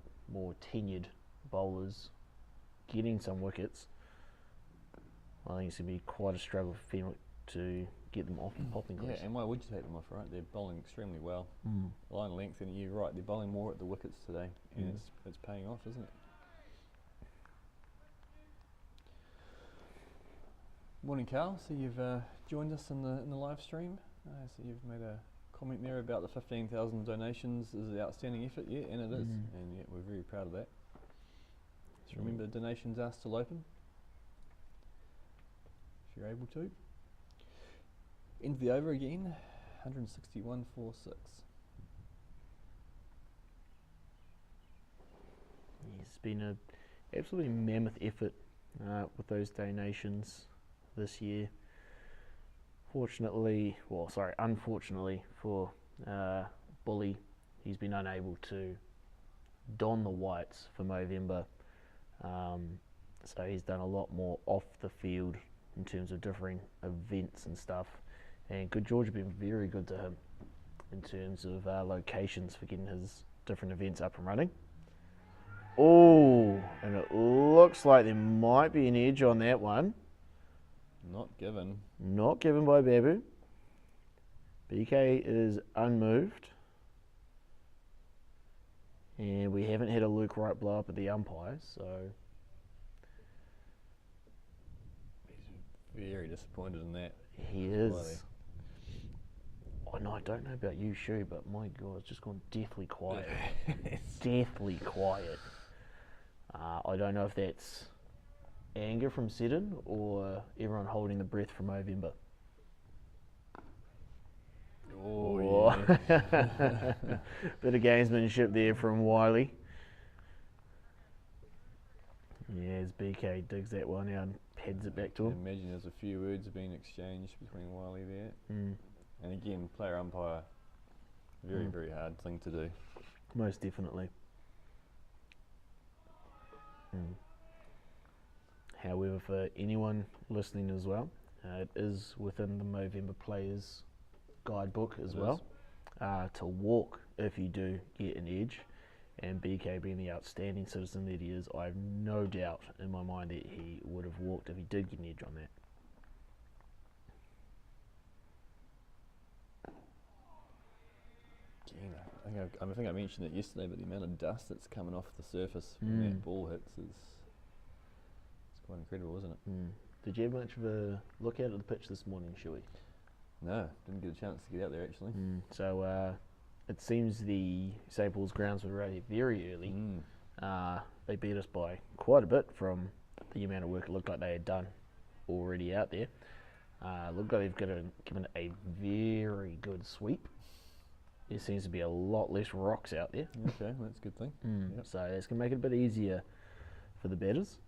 tenured bowlers getting some wickets, I think it's going to be quite a struggle for Fenwick to get them off the popping crease. Yeah, and why would you take them off, right? They're bowling extremely well. Line length, and you're right, they're bowling more at the wickets today, and it's paying off, isn't it? Morning, Carl. So you've joined us in the live stream. So you've made a comment there about the 15,000 donations is an outstanding effort, yeah, and it is, and yeah, we're very proud of that. Just remember, donations are still open, if you're able to. End the over again, 161.46. It's been an absolutely mammoth effort with those donations this year. Unfortunately for Bully, he's been unable to don the whites for Movember. So he's done a lot more off the field in terms of differing events and stuff. And Good George have been very good to him in terms of locations for getting his different events up and running. Oh, and it looks like there might be an edge on that one. Not given. Not given by Babu. BK is unmoved. And we haven't had a Luke Wright blow up at the umpires, so... He's very disappointed in that. He is. Oh no, I don't know about you, Shu, but my God, it's just gone deathly quiet. Deathly quiet. I don't know if that's anger from Seddon or everyone holding the breath from Movember. Oh, yeah. Bit of gamesmanship there from Wiley. Yeah, as BK digs that one out and heads it back to him. I imagine there's a few words being exchanged between Wiley there. And again, player umpire, very hard thing to do. Most definitely. However, for anyone listening as well, it is within the Movember Players guidebook as well to walk if you do get an edge. And BK being the outstanding citizen that he is, I have no doubt in my mind that he would have walked if he did get an edge on that. I think I mentioned it yesterday, but the amount of dust that's coming off the surface when that ball hits is quite incredible, isn't it? Did you have much of a look out at the pitch this morning, Shuey? No, didn't get a chance to get out there actually. So it seems the St. Paul's grounds were ready very early. They beat us by quite a bit from the amount of work it looked like they had done already out there. Looked like they've given a very good sweep. There seems to be a lot less rocks out there. Okay, that's a good thing. Yep. So that's going to make it a bit easier for the batters.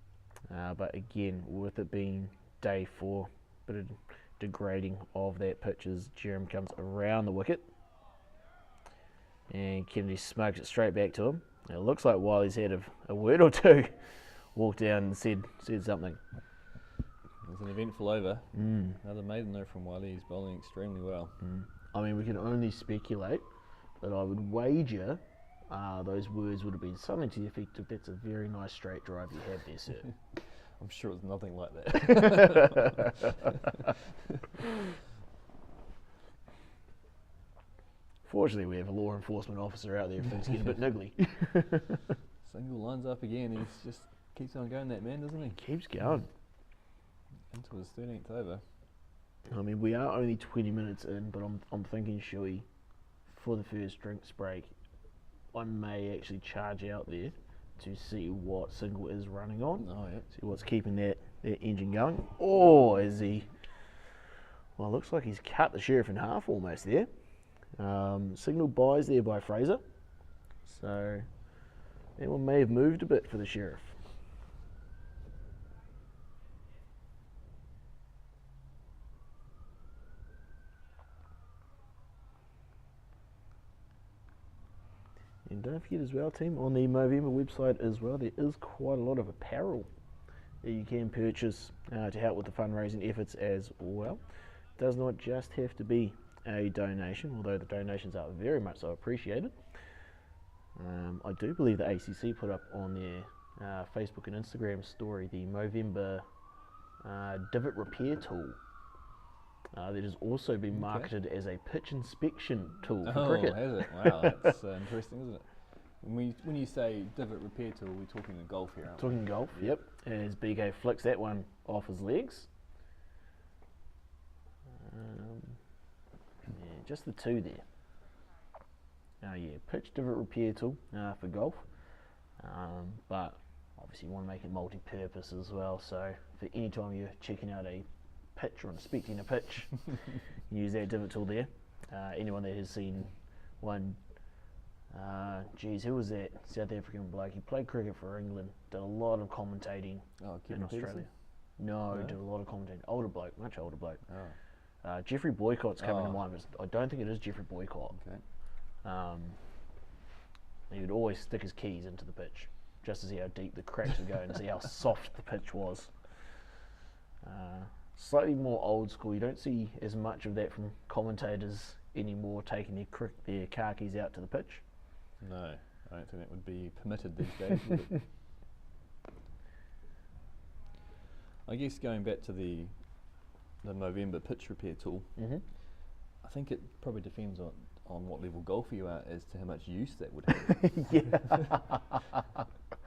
But again, with it being day 4, bit of degrading of that pitch as Jerem comes around the wicket. And Kennedy smokes it straight back to him. It looks like Wiley's had a word or two. Walked down and said something. It's an eventful over. Another maiden though from Wiley. He's bowling extremely well. I mean, we can only speculate, but I would wager those words would have been something to the effect of, "That's a very nice straight drive you have there, sir." I'm sure it's nothing like that. Fortunately, we have a law enforcement officer out there if things get a bit niggly. Single lines up again. He just keeps on going, that man, doesn't he? Keeps going. Into his 13th over. I mean, we are only 20 minutes in, but I'm thinking, Shuey, for the first drinks break, I may actually charge out there to see what single is running on. Oh, yeah. See what's keeping that engine going. Oh, is he? Well, looks like he's cut the Sheriff in half almost there. Signal buys there by Fraser. So that one may have moved a bit for the Sheriff. And don't forget as well, team, on the Movember website as well, there is quite a lot of apparel that you can purchase to help with the fundraising efforts as well. It does not just have to be a donation, although the donations are very much so appreciated. I do believe the ACC put up on their Facebook and Instagram story the Movember divot repair tool that has also been marketed as a pitch inspection tool for cricket. Oh, has it? Wow, that's interesting, isn't it? When you say divot repair tool, we're talking the golf here, aren't we? Talking golf, yep. As BK flicks that one off his legs. Yeah, just the two there. Oh yeah, pitch divot repair tool for golf. But obviously you want to make it multi-purpose as well. So for any time you're checking out a pitch or inspecting a pitch, you use that divot tool there. Anyone that has seen one, who was that South African bloke? He played cricket for England, did a lot of commentating in Australia. No, did a lot of commentating. Older bloke, much older bloke. Jeffrey Boycott's coming to mind, but I don't think it is Jeffrey Boycott. Okay. He would always stick his keys into the pitch, just to see how deep the cracks would go and see how soft the pitch was. Slightly more old school. You don't see as much of that from commentators anymore, taking their car keys out to the pitch. No, I don't think that would be permitted these days, would it? I guess going back to the Movember pitch repair tool, I think it probably depends on what level golfer you are as to how much use that would have. Yeah.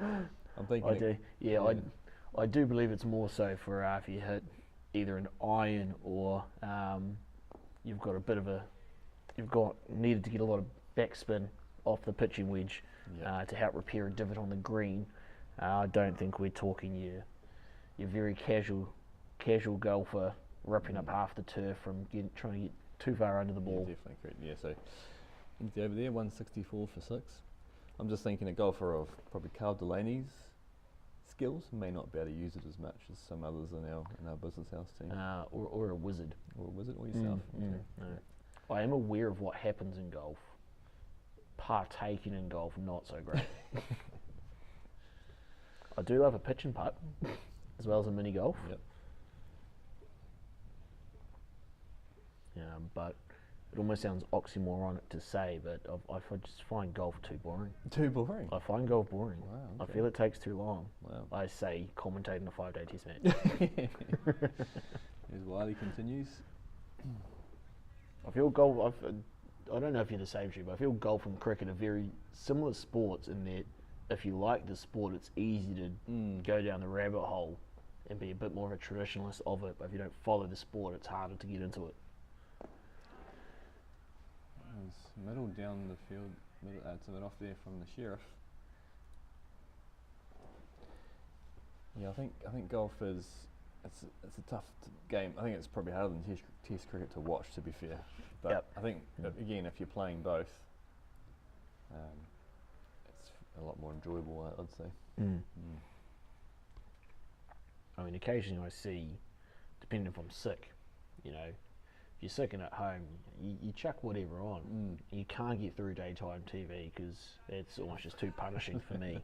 I'm thinking I do. Yeah, I do believe it's more so for if you hit either an iron or you've needed to get a lot of backspin off the pitching wedge to help repair a divot on the green. I don't think we're talking your very casual golfer ripping up half the turf from trying to get too far under the ball. Yeah, definitely correct. Yeah, so over there, 164 for 6. I'm just thinking a golfer of probably Carl Delaney's skills may not be able to use it as much as some others in our business house team. Or a wizard. Or a wizard, or yourself. Okay. No. I am aware of what happens in golf. Partaking in golf, not so great. I do love a pitch and putt, as well as a mini golf. Yep. But it almost sounds oxymoronic to say, but I just find golf too boring. Too boring? I find golf boring. Wow, okay. I feel it takes too long. Wow. I say commentating a 5-day test match. As Wiley continues. I feel golf, I don't know if you're the same, but I feel golf and cricket are very similar sports in that if you like the sport, it's easy to go down the rabbit hole and be a bit more of a traditionalist of it, but if you don't follow the sport, it's harder to get into it. It's middle down the field, it's a bit off there from the Sheriff. Yeah, I think golf is it's a tough game. I think it's probably harder than test cricket to watch, to be fair. But I think again, if you're playing both, it's a lot more enjoyable, I'd say. I mean, occasionally I see, depending if I'm sick, if you're sick and at home, you chuck whatever on. You can't get through daytime TV because it's almost just too punishing for me.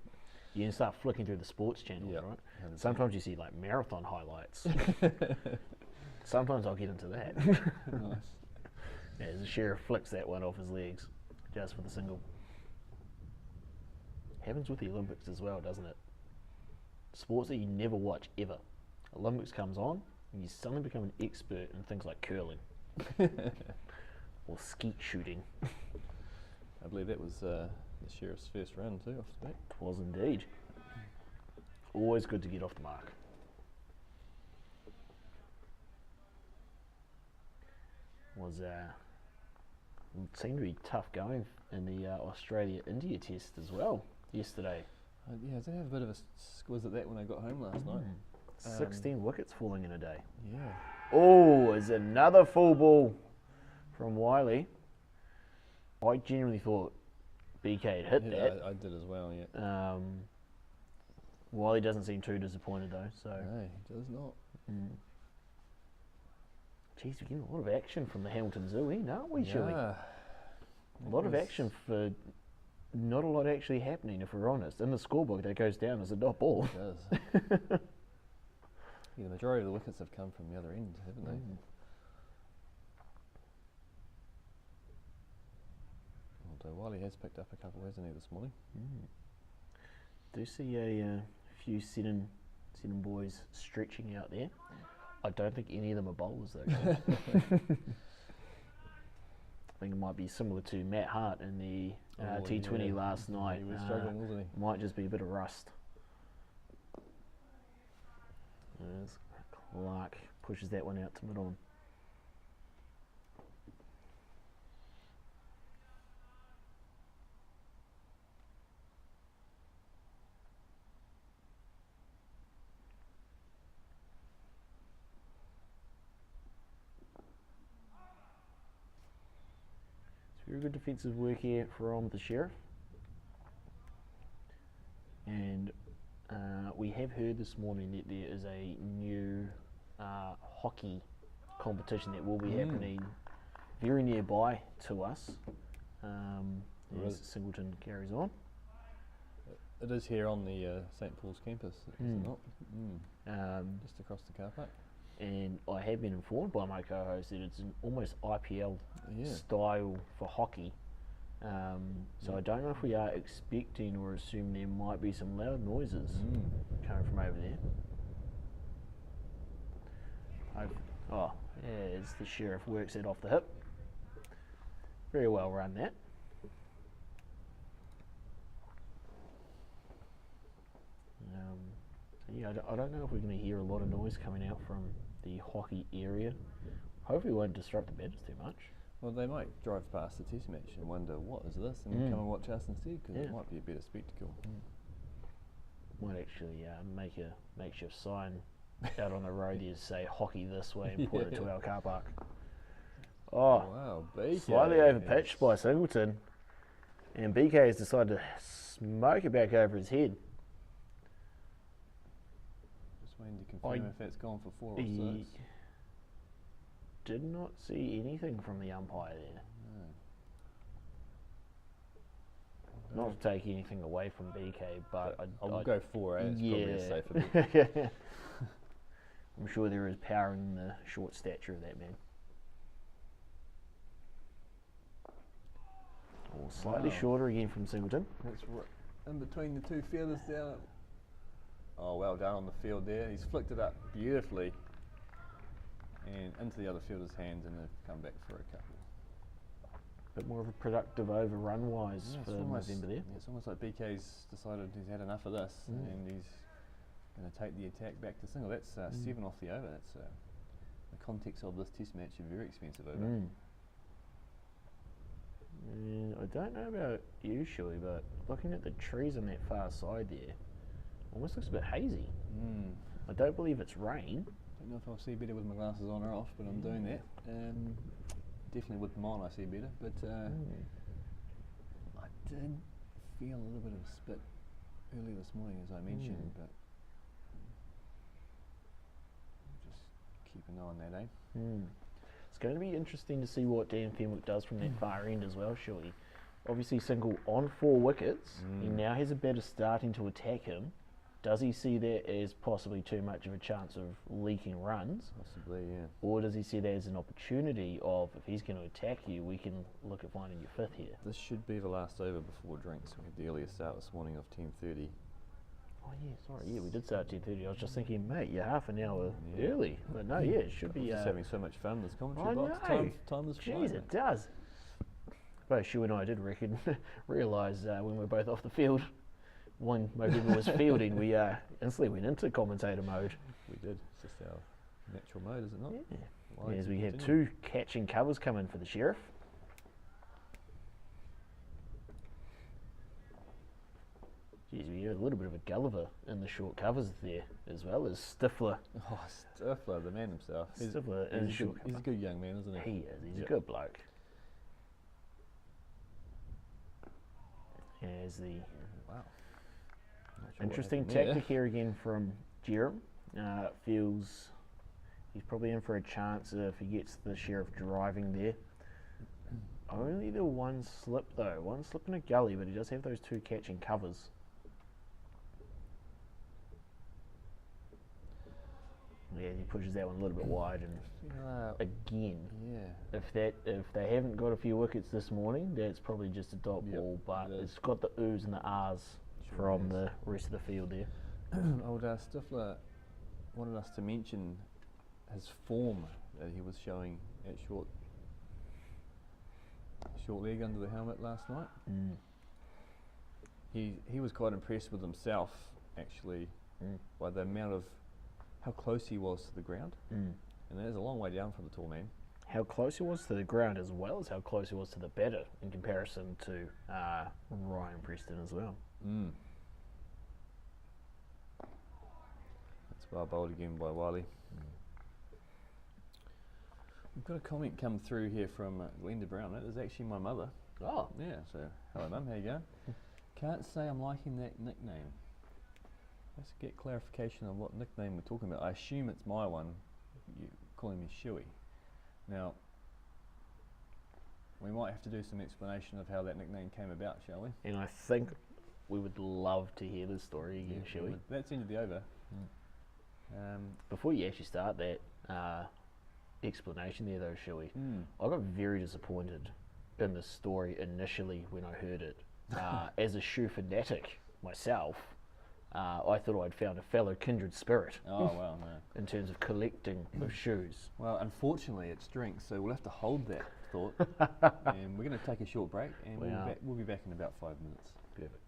You can start flicking through the sports channels, right? Sometimes you see like marathon highlights. Sometimes I'll get into that. Nice. Yeah, the Sheriff flicks that one off his legs just for the single. Happens with the Olympics as well, doesn't it? Sports that you never watch ever. Olympics comes on, and you suddenly become an expert in things like curling or skeet shooting. I believe that was the Sheriff's first run too, off the bat. It was indeed. Always good to get off the mark. It seemed to be tough going in the Australia-India test as well yesterday. Yeah, I did have a bit of a squiz at that when I got home last night. 16 wickets falling in a day. Yeah. Oh, is another full ball from Wiley. I genuinely thought BK had hit that. I did as well, yeah. Wiley doesn't seem too disappointed though. So. No, he does not. Geez, we're getting a lot of action from the Hamilton Zoo, aren't we, Shirley? Yeah. A lot of action for not a lot actually happening, if we're honest. In the scorebook, that goes down as a dot ball. It does. Yeah, the majority of the wickets have come from the other end, haven't they? Although Wiley has picked up a couple, hasn't he, this morning? Do see a few Seddon boys stretching out there. I don't think any of them are bowlers though. I think it might be similar to Matt Hart in the T20 last night. He was struggling, wasn't he? Might just be a bit of rust. As Clark pushes that one out to mid-on. Very good defensive work here from the Sheriff. And we have heard this morning that there is a new hockey competition that will be happening very nearby to us as Singleton carries on. It is here on the St Paul's campus, is it not? Just across the car park. And I have been informed by my co-host that it's an almost IPL style for hockey. So I don't know if we are expecting or assuming there might be some loud noises coming from over there. As the Sheriff works it off the hip. Very well run that. I don't know if we're going to hear a lot of noise coming out from the hockey area. Hopefully it won't disrupt the batters too much. Well, they might drive past the test match and wonder, what is this? And come and watch us instead, because it might be a better spectacle. Might actually make a makeshift sign out on the road here to say hockey this way and point it to our car park. Oh, wow, BK. Slightly overpitched by Singleton. And BK has decided to smoke it back over his head. Just waiting to confirm if that's gone for 4 or 6. Did not see anything from the umpire there. No. Not to take anything away from BK, but I'll go 4. It's probably a safer bet. I'm sure there is power in the short stature of that man. Slightly shorter again from Singleton. That's in between the two fielders down. Oh, well done on the field there. He's flicked it up beautifully and into the other fielder's hands, and they've come back for a couple. Bit more of a productive over run-wise for Movember there. It's almost like BK's decided he's had enough of this and he's going to take the attack back to single. That's 7 off the over. That's the context of this test match, a very expensive over. And I don't know about you, Shuey, but looking at the trees on that far side there, almost looks a bit hazy. I don't believe it's rain. I don't know if I'll see better with my glasses on or off, but I'm doing that. Definitely with them on I see better, but I did feel a little bit of a spit earlier this morning, as I mentioned, but just keep an eye on that, It's going to be interesting to see what Dan Fenwick does from that far end as well, surely. Obviously single on 4 wickets. He now has a batter starting to attack him. Does he see that as possibly too much of a chance of leaking runs? Possibly, yeah. Or does he see that as an opportunity of, if he's going to attack you, we can look at finding your 5th here? This should be the last over before drinks. We had the earlier start this morning of 10:30. Oh yeah, sorry, we did start at 10:30. I was just thinking, mate, you're half an hour early. But no, it should be... just having so much fun, this commentary I box. know. Time is flying. Jeez, it does. Both Shu and I did realise when we were both off the field, when Movember was fielding, we instantly went into commentator mode. We did. It's just our natural mode, is it not? Yeah. As we have 2 catching covers coming for the Sheriff. Geez, we have a little bit of a Gulliver in the short covers there, as well as Stifler. Oh, Stifler, the man himself. Stifler in the short cover. He's a good young man, isn't he? He is. He's a good bloke. As the interesting tactic here again from Jerem. Feels he's probably in for a chance if he gets the Sheriff driving there. Only the one slip though. One slip in a gully, but he does have those 2 catching covers. Yeah, he pushes that one a little bit wide, and again, if they haven't got a few wickets this morning, that's probably just a dot ball, but it's got the oohs and the ahs from the rest of the field there. Old Stifler wanted us to mention his form that he was showing at short leg under the helmet last night. He was quite impressed with himself, actually, by the amount of how close he was to the ground. And there's a long way down from the tall man. How close he was to the ground, as well as how close he was to the batter in comparison to Ryan Preston as well. That's well bowled again by Wiley. We've got a comment come through here from Linda Brown. That is actually my mother. Oh. Yeah, so hello Mum, how you going? Can't say I'm liking that nickname. Let's get clarification on what nickname we're talking about. I assume it's my one. You're calling me Shuey. Now, we might have to do some explanation of how that nickname came about, shall we? And I think we would love to hear this story again, Shuey. That's the end of the over. Before you actually start that explanation there though, Shuey, I got very disappointed in the story initially when I heard it. As a shoe fanatic myself, I thought I'd found a fellow kindred spirit. Oh, well, no. In terms of collecting of shoes. Well, unfortunately it's drinks, so we'll have to hold that thought. And we're going to take a short break, and we'll be back in about 5 minutes. Perfect.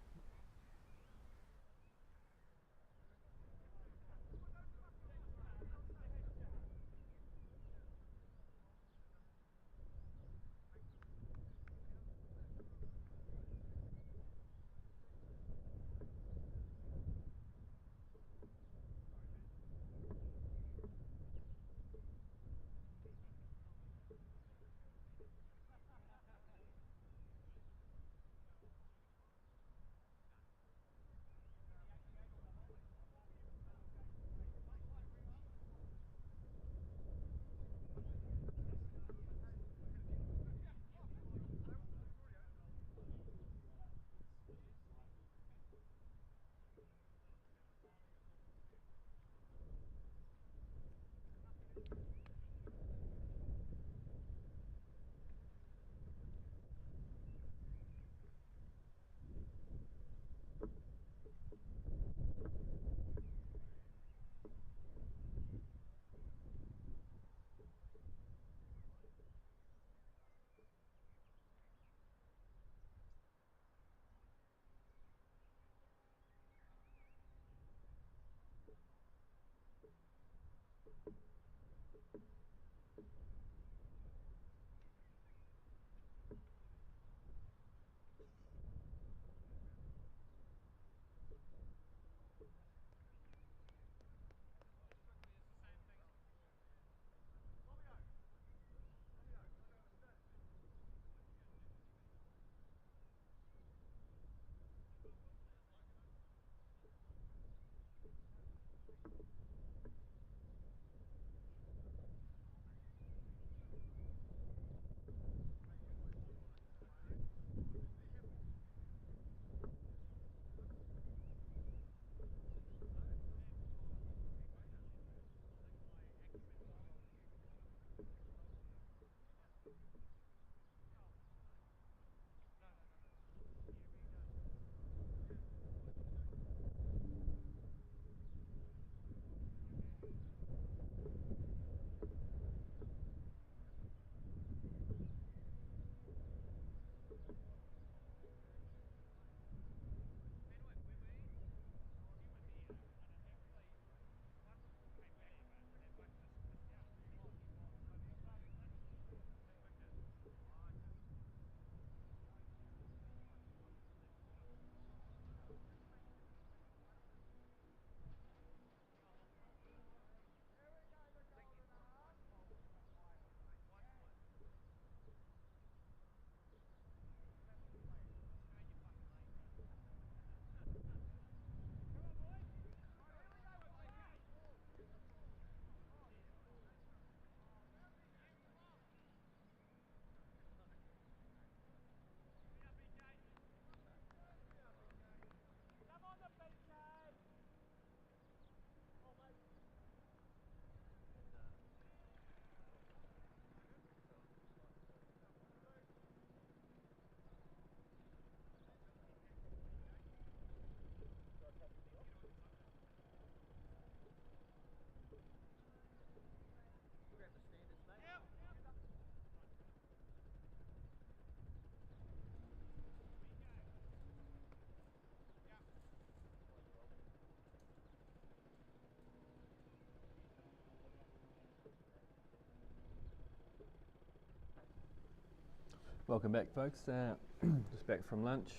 Welcome back, folks. Just back from lunch.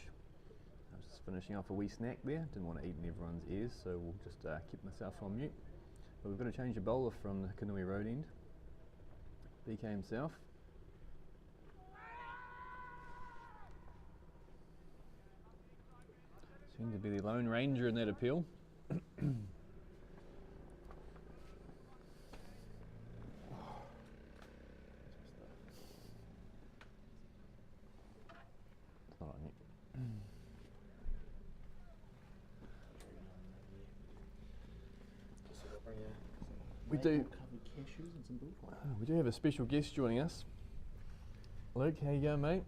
I was just finishing off a wee snack there. Didn't want to eat in everyone's ears, so we'll just keep myself on mute. But we've got to change a bowler from the Kanui Road end. BK himself. Seemed to be the Lone Ranger in that appeal. We do have a special guest joining us. Luke, how you going, mate?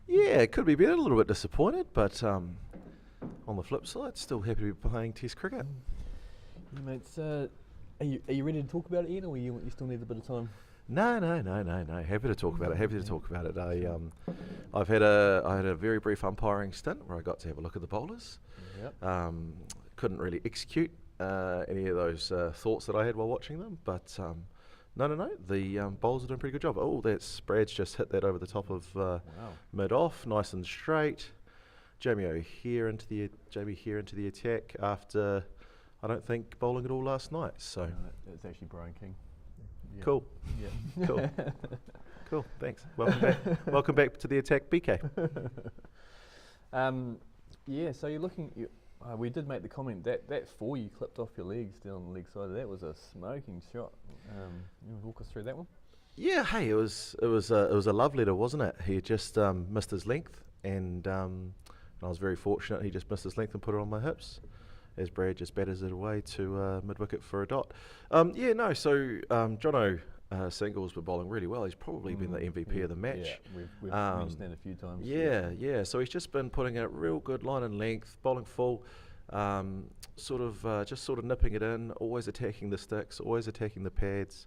Yeah, it could be better, a little bit disappointed, but on the flip side, still happy to be playing Test cricket. Yeah, mates, are you ready to talk about it, Ian, or you still need a bit of time? No. Happy to talk about it. I had a very brief umpiring stint where I got to have a look at the bowlers. Yep. Couldn't really execute any of those thoughts that I had while watching them, but no. The bowlers are doing a pretty good job. Oh, that's Brad's just hit that over the top of mid-off, nice and straight. Jamie here into the attack after, I don't think, bowling at all last night. So it's actually Brian King. Yeah. Cool. Yeah. Cool. Cool. Thanks. Welcome back. Welcome back to the attack, BK. Yeah. So you're looking. We did make the comment that 4 you clipped off your legs down the leg side. That was a smoking shot. You want to walk us through that one? Yeah. Hey, it was a love letter, wasn't it? He just missed his length, and I was very fortunate. He just missed his length and put it on my hips, as Brad just batters it away to mid-wicket for a dot. So Jono Singles were bowling really well. He's probably been the MVP of the match. Yeah, we've mentioned that a few times. Yeah. So he's just been putting out real good line and length, bowling full, sort of nipping it in, always attacking the sticks, always attacking the pads.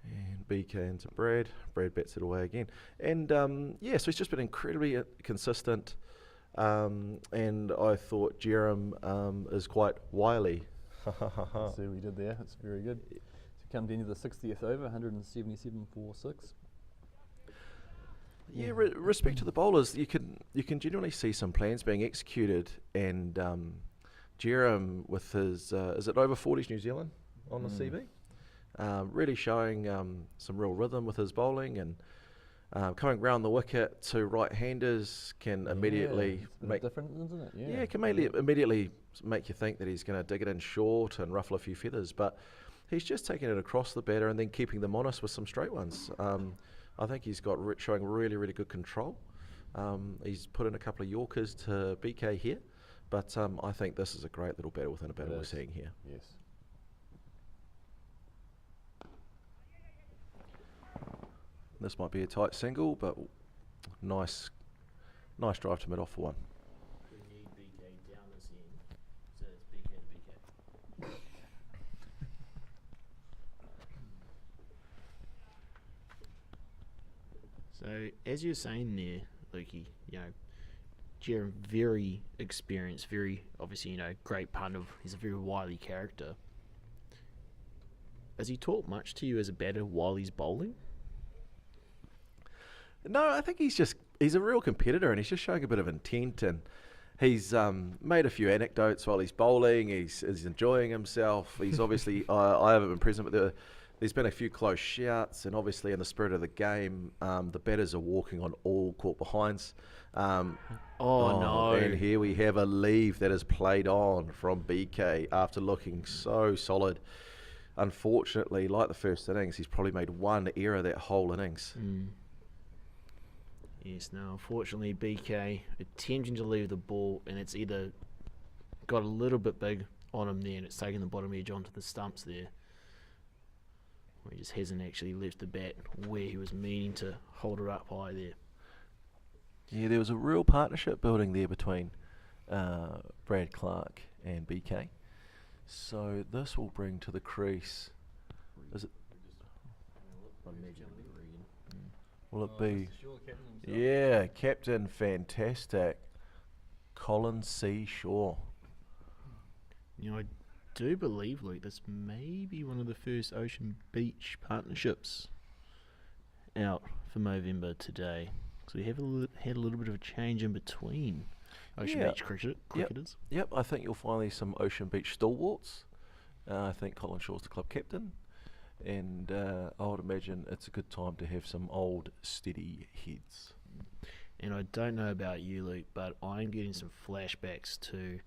And BK into Brad. Brad bats it away again. And so he's just been incredibly consistent. And I thought Jerem is quite wily. See what we did there. That's very good. So come to the end of the 60th over, 177 for 6. Yeah, respect to the bowlers, you can genuinely see some plans being executed, and Jerem with his is it over 40s New Zealand on the CV, really showing some real rhythm with his bowling, and coming round the wicket to right-handers can immediately make different, isn't it? Yeah, it can immediately make you think that he's going to dig it in short and ruffle a few feathers, but he's just taking it across the batter and then keeping them honest with some straight ones. I think he's got showing really, really good control. He's put in a couple of Yorkers to BK here, but I think this is a great little batter within a batter we're seeing here. Yes. This might be a tight single, but nice drive to mid-off for one. We need BK down this end, so it's BK to BK. So, as you were saying there, Lukey, Jerem, very experienced, very, obviously, great partner. He's a very wily character. Has he talked much to you as a batter while he's bowling? No, I think he's a real competitor, and he's just showing a bit of intent, and he's made a few anecdotes while he's bowling. He's enjoying himself. He's obviously, I haven't been present, but there's been a few close shouts, and obviously in the spirit of the game, the batters are walking on all caught behinds. No. And here we have a leave that is played on from BK after looking so solid. Unfortunately, like the first innings, he's probably made one error that whole innings. Yes, no, unfortunately BK attempting to leave the ball, and it's either got a little bit big on him there and it's taken the bottom edge onto the stumps there, or he just hasn't actually left the bat where he was meaning to hold her up high there. Yeah, there was a real partnership building there between Brad Clark and BK. So this will bring to the crease. Is it? Will it be? Yeah, captain, fantastic. Colin C. Shaw. I do believe, Luke, this may be one of the first Ocean Beach partnerships out for Movember today. So we have had a little bit of a change in between Ocean Beach cricketers. Yep, I think you'll find some Ocean Beach stalwarts. I think Colin Shaw's the club captain. and I would imagine it's a good time to have some old steady heads. And I don't know about you, Luke, but I'm getting some flashbacks to,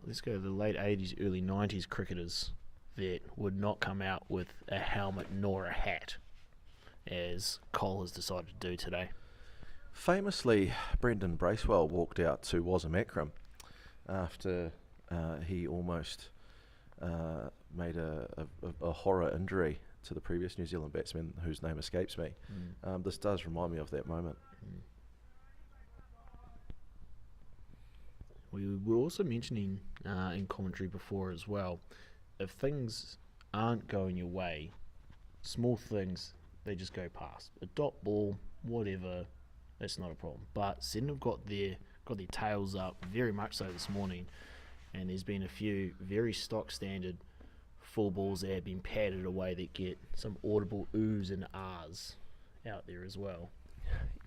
let's go to the late 80s, early 90s cricketers that would not come out with a helmet nor a hat, as Cole has decided to do today. Famously, Brendan Bracewell walked out to Wasm Akram after he almost made a horror injury to the previous New Zealand batsman whose name escapes me. This does remind me of that moment. We were also mentioning in commentary before as well, if things aren't going your way, small things, they just go past. A dot ball, whatever, that's not a problem. But Seddon have got their tails up very much so this morning, and there's been a few very stock standard full balls that have been padded away that get some audible oohs and ahs out there as well.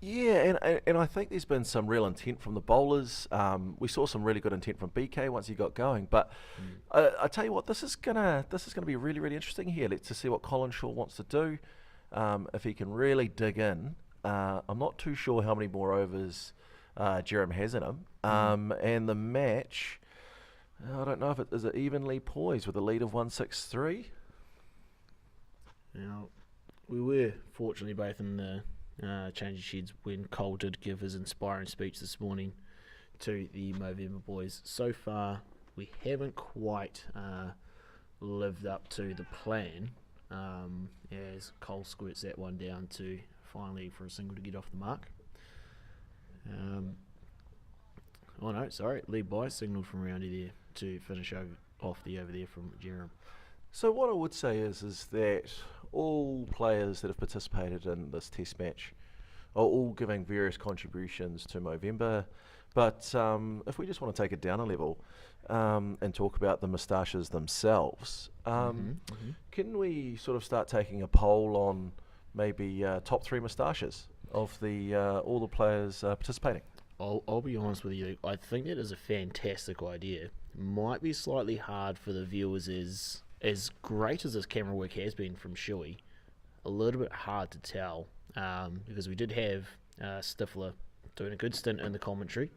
Yeah, and I think there's been some real intent from the bowlers. We saw some really good intent from BK once he got going. But I tell you what, this is gonna be really, really interesting here. Let's just see what Colin Shaw wants to do. If he can really dig in. I'm not too sure how many more overs Jerem has in him. And the match, I don't know if it is evenly poised with a lead of 163. Now, we were fortunately both in the changing sheds when Cole did give his inspiring speech this morning to the Movember boys. So far, we haven't quite lived up to the plan as Cole squirts that one down to finally for a single to get off the mark. Lead by signalled from Roundy there to finish off the over there from Jerem. So what I would say is that all players that have participated in this test match are all giving various contributions to Movember. But if we just want to take it down a level and talk about the moustaches themselves, can we sort of start taking a poll on maybe top 3 moustaches of the all the players participating? I'll be honest with you, I think that is a fantastic idea. Might be slightly hard for the viewers as great as this camera work has been from Shuey, a little bit hard to tell because we did have Stifler doing a good stint in the commentary,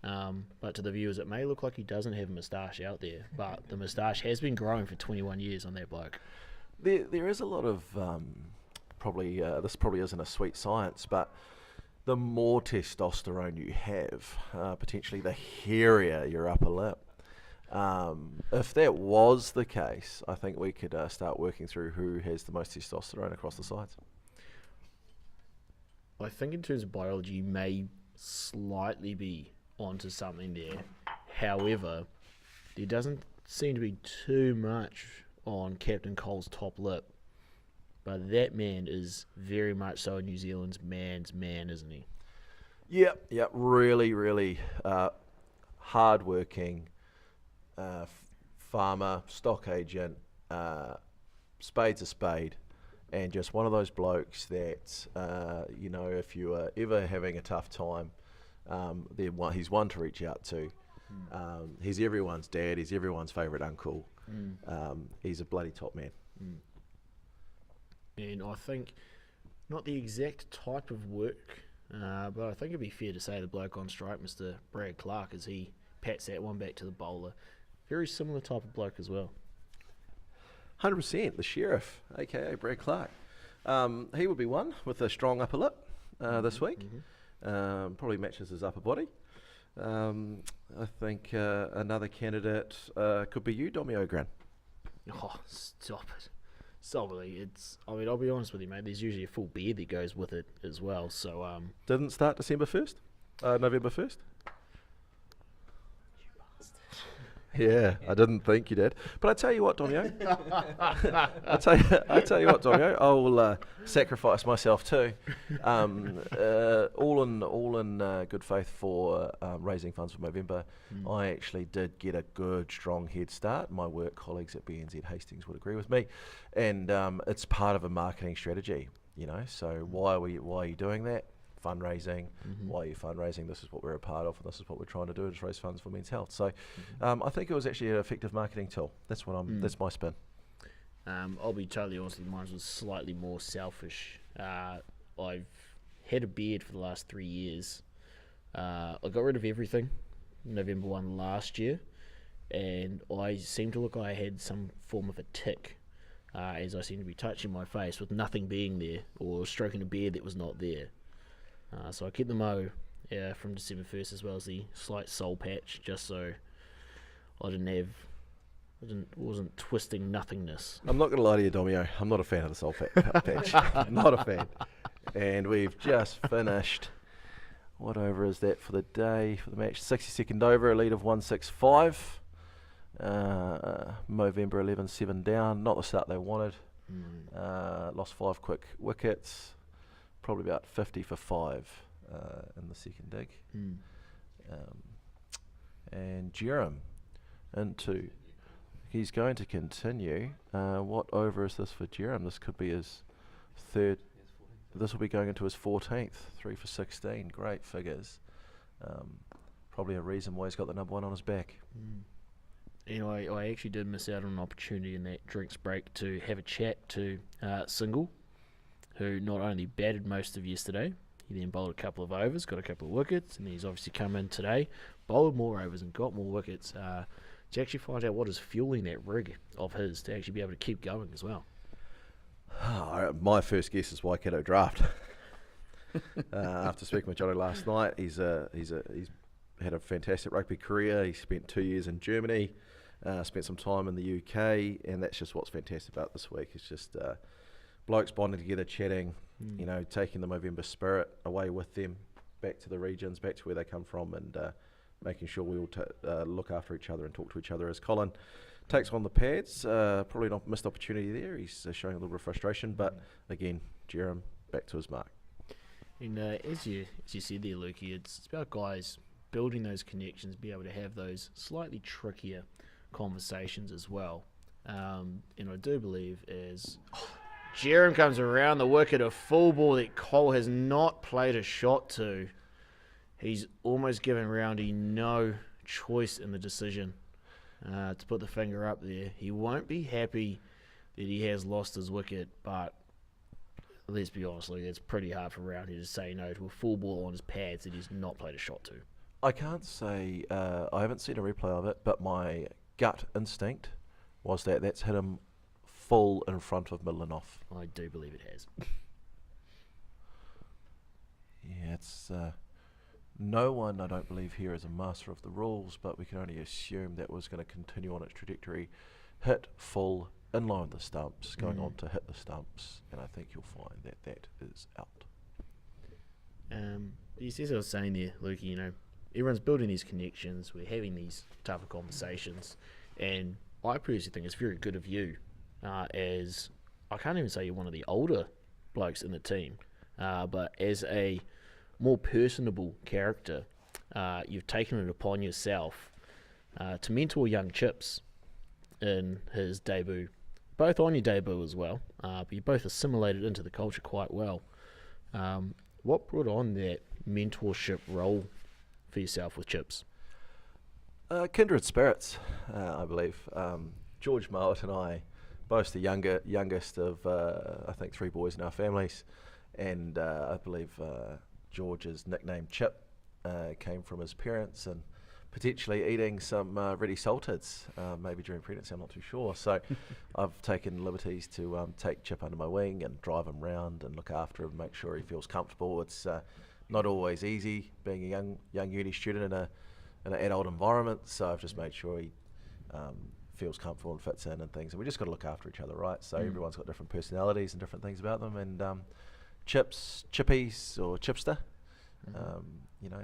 but to the viewers it may look like he doesn't have a moustache out there, but the moustache has been growing for 21 years on that bloke. There is a lot of this probably isn't a sweet science, but the more testosterone you have, potentially the hairier your upper lip. If that was the case, I think we could start working through who has the most testosterone across the sides. I think in terms of biology, you may slightly be onto something there. However, there doesn't seem to be too much on Captain Cole's top lip. But that man is very much so New Zealand's man's man, isn't he? Yep, really, really hard-working farmer, stock agent, spade's a spade, and just one of those blokes that, if you are ever having a tough time, he's one to reach out to. He's everyone's dad, he's everyone's favourite uncle. He's a bloody top man. And I think, not the exact type of work, but I think it'd be fair to say the bloke on strike, Mr. Brad Clark, as he pats that one back to the bowler. Very similar type of bloke as well. 100%, the sheriff, a.k.a. Brad Clark. He would be one with a strong upper lip this week. Probably matches his upper body. I think another candidate could be you, Domi Ogran. Oh, stop it. Solidly, I'll be honest with you, mate. There's usually a full beard that goes with it as well. So, didn't start December 1st, November 1st. Yeah, I didn't think you did. But I tell you what, Domio. I tell you what, Domio. I'll sacrifice myself too. All in good faith for raising funds for Movember. I actually did get a good, strong head start. My work colleagues at BNZ Hastings would agree with me, and it's part of a marketing strategy. So why are you doing that? Fundraising. Why are you fundraising? This is what we're a part of, and this is what we're trying to do, is raise funds for men's health. So I think it was actually an effective marketing tool. That's my spin. I'll be totally honest with you, mine was slightly more selfish. I've had a beard for the last 3 years. I got rid of everything November 1 last year, and I seem to look like I had some form of a tick, as I seem to be touching my face with nothing being there, or stroking a beard that was not there. So I kept the mow from December 1st, as well as the slight soul patch, just so I wasn't twisting nothingness. I'm not going to lie to you, Domio. I'm not a fan of the soul patch. Not a fan. And we've just finished. What over is that for the day, for the match? 62nd over, a lead of 165. Movember 11, 7 down. Not the start they wanted. Lost 5 quick wickets. Probably about 50 for 5 in the second dig. And Jerem into. He's going to continue. What over is this for Jerem? This could be his third. This will be going into his 14th. 3 for 16. Great figures. Probably a reason why he's got the number 1 on his back. I actually did miss out on an opportunity in that drinks break to have a chat to Single, who not only batted most of yesterday, he then bowled a couple of overs, got a couple of wickets, and he's obviously come in today, bowled more overs and got more wickets to actually find out what is fueling that rig of his to actually be able to keep going as well. My first guess is Waikato draft. After speaking with Johnny last night, he's had a fantastic rugby career. He spent 2 years in Germany, spent some time in the UK, and that's just what's fantastic about this week. It's just blokes bonding together, chatting, taking the Movember spirit away with them, back to the regions, back to where they come from, and making sure we all look after each other and talk to each other. As Colin takes on the pads, probably not missed opportunity there. He's showing a little bit of frustration, but again, Jerem back to his mark. And as you said there, Lukey, it's about guys building those connections, be able to have those slightly trickier conversations as well. And I do believe as Jerem comes around the wicket, a full ball that Cole has not played a shot to, he's almost given Roundy no choice in the decision to put the finger up there. He won't be happy that he has lost his wicket, but let's be honest, it's pretty hard for Roundy to say no to a full ball on his pads that he's not played a shot to. I can't say, I haven't seen a replay of it, but my gut instinct was that that's hit him full in front of middle and off. I do believe it has. Yeah, it's no one, I don't believe, here is a master of the rules, but we can only assume that was going to continue on its trajectory. Hit full, in line with the stumps, going on to hit the stumps, and I think you'll find that that is out. As I was saying there, Lukey, everyone's building these connections, we're having these tougher conversations, and I personally think it's very good of you, as I can't even say you're one of the older blokes in the team, but as a more personable character, you've taken it upon yourself to mentor young Chips in his debut, both on your debut as well, but you both assimilated into the culture quite well. What brought on that mentorship role for yourself with Chips? Kindred spirits, I believe. George Mowat and I, both the youngest of, I think, 3 boys in our families, and I believe George's nickname Chip came from his parents and potentially eating some ready salteds, maybe during pregnancy, I'm not too sure. So I've taken liberties to take Chip under my wing and drive him round and look after him, make sure he feels comfortable. It's not always easy being a young uni student in an adult environment, so I've just made sure he feels comfortable and fits in and things. And we just got to look after each other, right? So everyone's got different personalities and different things about them. And Chippies or Chipster,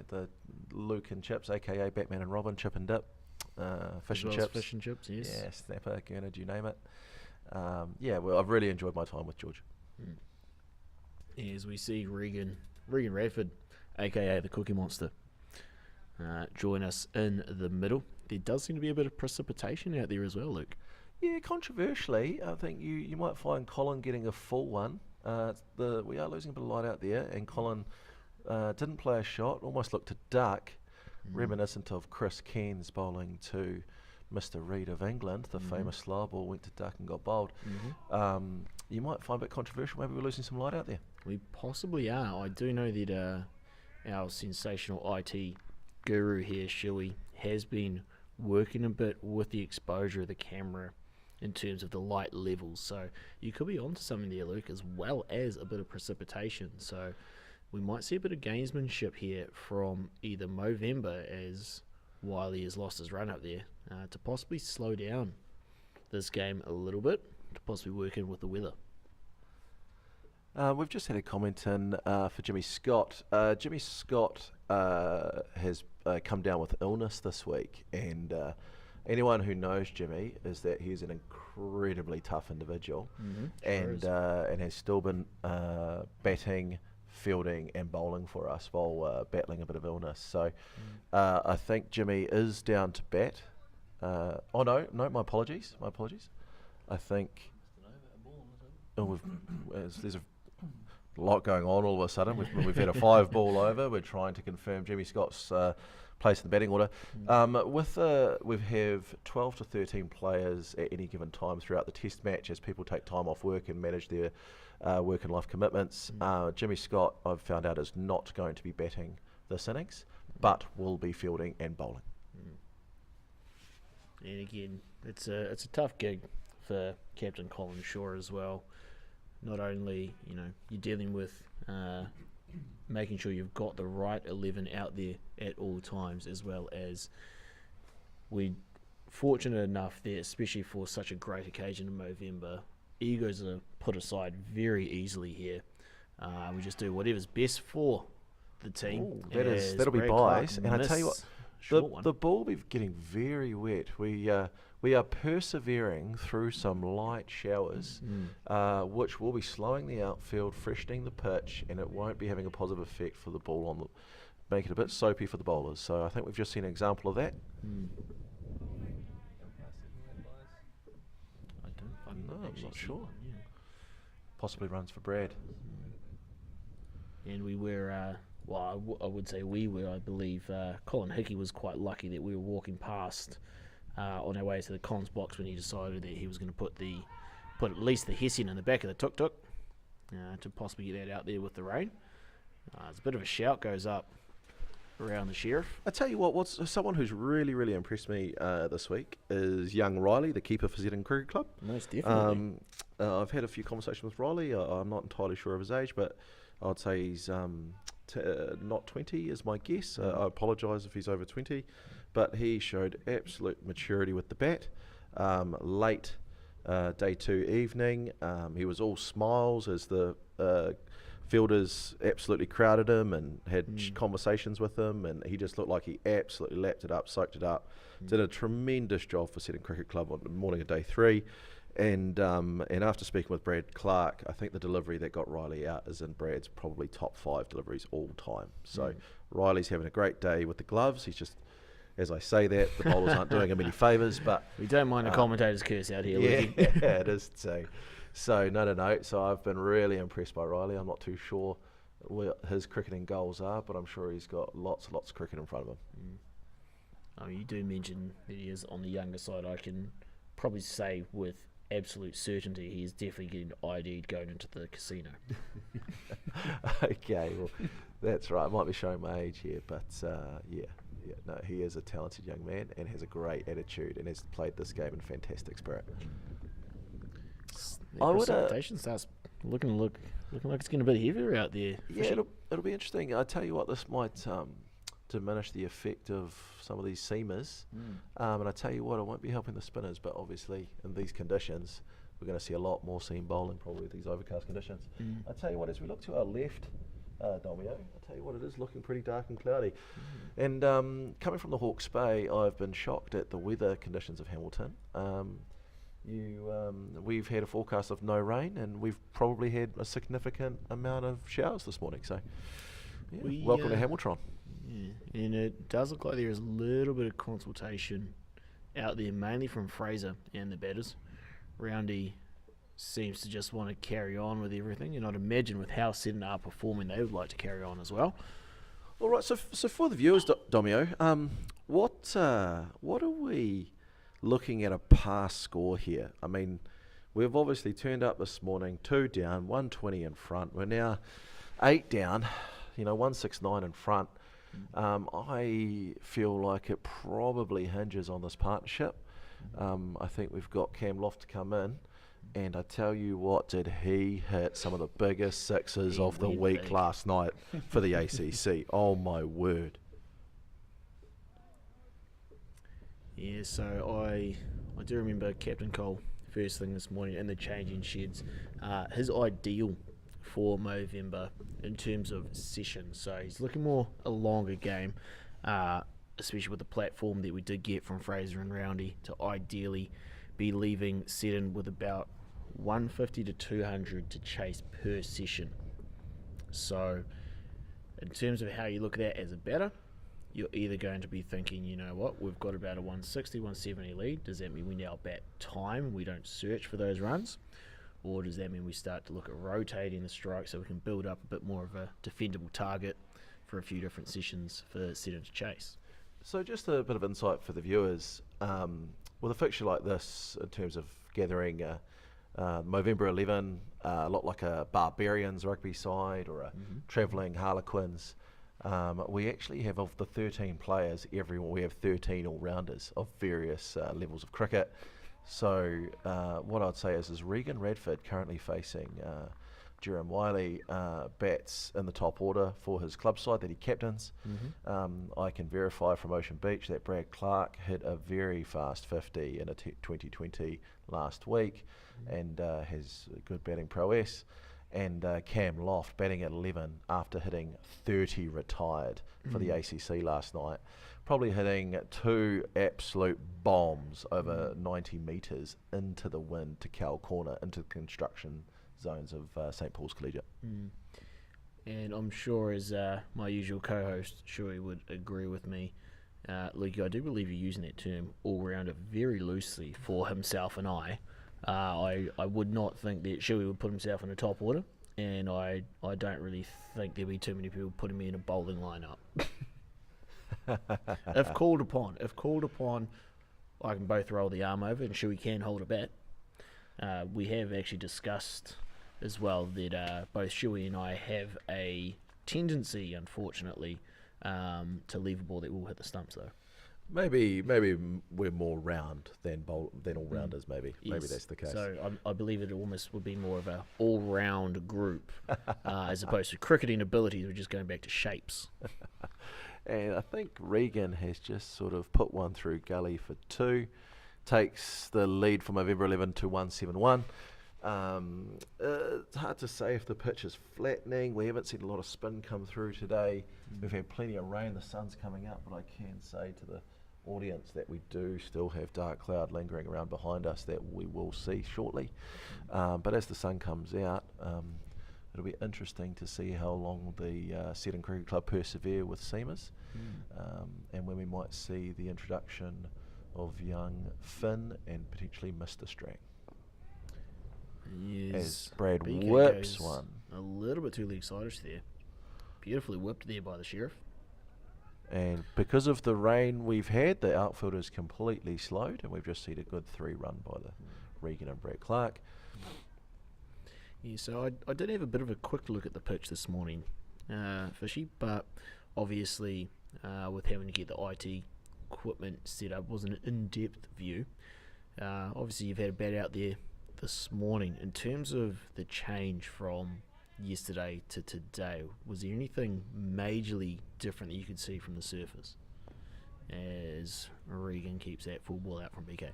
the Luke and Chips, aka Batman and Robin, Chip and Dip, fish and chips. Fish and chips, yes. Yeah, snapper, gurnard, you name it. Well, I've really enjoyed my time with George. As we see Regan Radford, aka the Cookie Monster, join us in the middle. There does seem to be a bit of precipitation out there as well, Luke. Yeah, controversially, I think you might find Colin getting a full one. We are losing a bit of light out there, and Colin didn't play a shot, almost looked to duck, reminiscent of Chris Cairns bowling to Mr. Reid of England, the famous slow ball, went to duck and got bowled. You might find it a bit controversial. Maybe we're losing some light out there. We possibly are. I do know that our sensational IT guru here, Shuey, has been working a bit with the exposure of the camera in terms of the light levels. So you could be onto something there, Luke, as well as a bit of precipitation. So we might see a bit of gamesmanship here from either Movember, as Wiley has lost his run up there, to possibly slow down this game a little bit, to possibly work in with the weather. We've just had a comment in for Jimmy Scott. Jimmy Scott has come down with illness this week, and anyone who knows Jimmy is that he's an incredibly tough individual, and has still been batting, fielding and bowling for us while battling a bit of illness. So I think Jimmy is down to bat. No, my apologies. I think there's a lot going on all of a sudden. We've had a 5 ball over. We're trying to confirm Jimmy Scott's place in the batting order. We have 12 to 13 players at any given time throughout the test match as people take time off work and manage their work and life commitments. Jimmy Scott, I've found out, is not going to be batting this innings, but will be fielding and bowling. And again, it's a tough gig for Captain Colin Shaw as well. Not only, you're dealing with making sure you've got the right 11 out there at all times, as well as we're fortunate enough there, especially for such a great occasion in Movember, egos are put aside very easily here. We just do whatever's best for the team. That'll be biased. And I tell you what, the ball will be getting very wet. We are persevering through some light showers, which will be slowing the outfield, freshening the pitch, and it won't be having a positive effect for the ball make it a bit soapy for the bowlers. So I think we've just seen an example of that. I'm not sure. Possibly runs for Brad. And we were, I would say we were, I believe, Colin Hickey was quite lucky that we were walking past on our way to the comms box when he decided that he was going to put at least the Hessian in the back of the tuk-tuk to possibly get that out there with the rain. There's a bit of a shout goes up around the sheriff. I tell you what's someone who's really, really impressed me this week is young Riley, the keeper for Seddon Cricket Club. Most definitely. I've had a few conversations with Riley. I'm not entirely sure of his age, but I'd say he's not 20 is my guess. I apologise if he's over 20, but he showed absolute maturity with the bat. Late day 2 evening, he was all smiles as the fielders absolutely crowded him and had conversations with him, and he just looked like he absolutely lapped it up, soaked it up. Did a tremendous job for Seddon Cricket Club on the morning of day 3. And after speaking with Brad Clark, I think the delivery that got Riley out is in Brad's probably top 5 deliveries all time. So Riley's having a great day with the gloves. He's just, as I say that, the bowlers aren't doing him any favours, but we don't mind the commentators' curse out here. Yeah, it is too. So no. So I've been really impressed by Riley. I'm not too sure what his cricketing goals are, but I'm sure he's got lots of cricket in front of him. Oh, you do mention that he is on the younger side. I can probably say with absolute certainty he is definitely getting ID'd going into the casino. Okay, well, that's right. I might be showing my age here, but no, he is a talented young man and has a great attitude and has played this game in fantastic spirit. Precipitation starts looking like it's getting a bit heavier out there. Yeah, it'll be interesting. I tell you what, this might diminish the effect of some of these seamers, and I tell you what, it won't be helping the spinners. But obviously, in these conditions, we're going to see a lot more seam bowling probably with these overcast conditions. I tell you what, as we look to our left, Domio, I tell you what, it is looking pretty dark and cloudy. And coming from the Hawke's Bay, I've been shocked at the weather conditions of Hamilton. We've had a forecast of no rain, and we've probably had a significant amount of showers this morning. So, welcome to Hamilton. Yeah, and it does look like there is a little bit of consultation out there, mainly from Fraser and the batters. Roundy seems to just want to carry on with everything, and I'd imagine with how Seddon are performing, they would like to carry on as well. All right, so for the viewers, Domio, what are we looking at a past score here. I mean, we've obviously turned up this morning, 2 down, 120 in front. We're now 8 down, 169 in front. I feel like it probably hinges on this partnership. I think we've got Cam Loft to come in, and I tell you what, did he hit some of the biggest sixes of the week last night for the ACC. Oh my word. Yeah, so I do remember Captain Cole first thing this morning in the changing sheds. His ideal for Movember in terms of sessions, so he's looking more a longer game, especially with the platform that we did get from Fraser and Roundy, to ideally be leaving Seddon with about 150 to 200 to chase per session. So in terms of how you look at that as a batter, you're either going to be thinking, you know what, we've got about a 160, 170 lead. Does that mean we now bat time, we don't search for those runs? Or does that mean we start to look at rotating the strike so we can build up a bit more of a defendable target for a few different sessions for Seddon to chase? So just a bit of insight for the viewers. With a fixture like this, in terms of gathering Movember 11, a lot like a Barbarians rugby side or a travelling Harlequins, we actually have, of the 13 players, we have 13 all-rounders of various levels of cricket. So what I'd say is Regan Radford, currently facing Jerem Wiley, bats in the top order for his club side that he captains. I can verify from Ocean Beach that Brad Clark hit a very fast 50 in a 2020 last week and has good batting prowess. And Cam Loft batting at 11 after hitting 30 retired for the ACC last night. Probably hitting 2 absolute bombs over 90 metres into the wind to Cal Corner, into the construction zones of St Paul's Collegiate. And I'm sure, as my usual co-host, Shui would agree with me, Luke, I do believe you're using that term all-rounder very loosely for himself and I. I would not think that Shui would put himself in the top order, and I don't really think there'll be too many people putting me in a bowling lineup. If called upon, I can both roll the arm over and Shui can hold a bat. We have actually discussed as well that both Shui and I have a tendency, unfortunately, to leave a ball that will hit the stumps, though. Maybe we're more round than all-rounders, maybe. Yes. Maybe that's the case. So I believe it almost would be more of a all-round group as opposed to cricketing abilities. We're just going back to shapes. And I think Regan has just sort of put one through gully for 2, takes the lead from Movember 11 to 171. It's hard to say if the pitch is flattening. We haven't seen a lot of spin come through today. We've had plenty of rain. The sun's coming up, but I can say to the audience that we do still have dark cloud lingering around behind us that we will see shortly. But as the sun comes out, it'll be interesting to see how long the Seddon Cricket Club persevere with seamers, and when we might see the introduction of young Finn and potentially Mr. Strang. Yes. As Brad BK whips goes one. A little bit too leg-sided there. Beautifully whipped there by the Sheriff. And because of the rain we've had, the outfield is completely slowed, and we've just seen a good 3 run by the Regan and Brad Clark. Yeah, so I did have a bit of a quick look at the pitch this morning, Fishy, but obviously with having to get the IT equipment set up wasn't an in-depth view. Obviously you've had a bat out there this morning. In terms of the change from yesterday to today, was there anything majorly different that you could see from the surface as Regan keeps that full ball out from BK?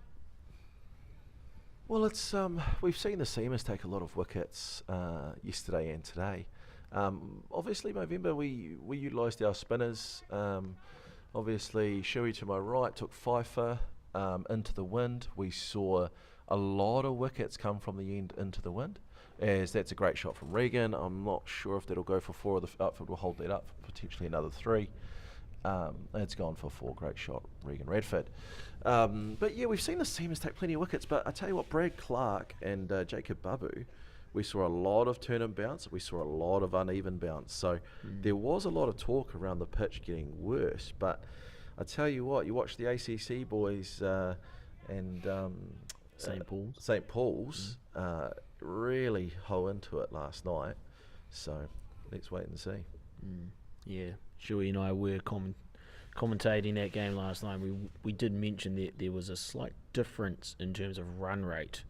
Well, it's we've seen the seamers take a lot of wickets yesterday and today. Obviously, Movember we utilised our spinners. Obviously, Shui to my right took Pfeiffer into the wind. We saw a lot of wickets come from the end into the wind, as that's a great shot from Regan. I'm not sure if that'll go for 4, or the outfield will hold that up for potentially another 3. It's gone for 4. Great shot, Regan Radford. But yeah, we've seen the seamers take plenty of wickets, but I tell you what, Brad Clark and Jacob Babu, we saw a lot of turn and bounce, we saw a lot of uneven bounce, so there was a lot of talk around the pitch getting worse. But I tell you what, you watch the ACC boys and St Paul's. St Paul's really hoe into it last night. So let's wait and see. Yeah, Shuey and I were commentating that game last night. We did mention that there was a slight difference in terms of run rate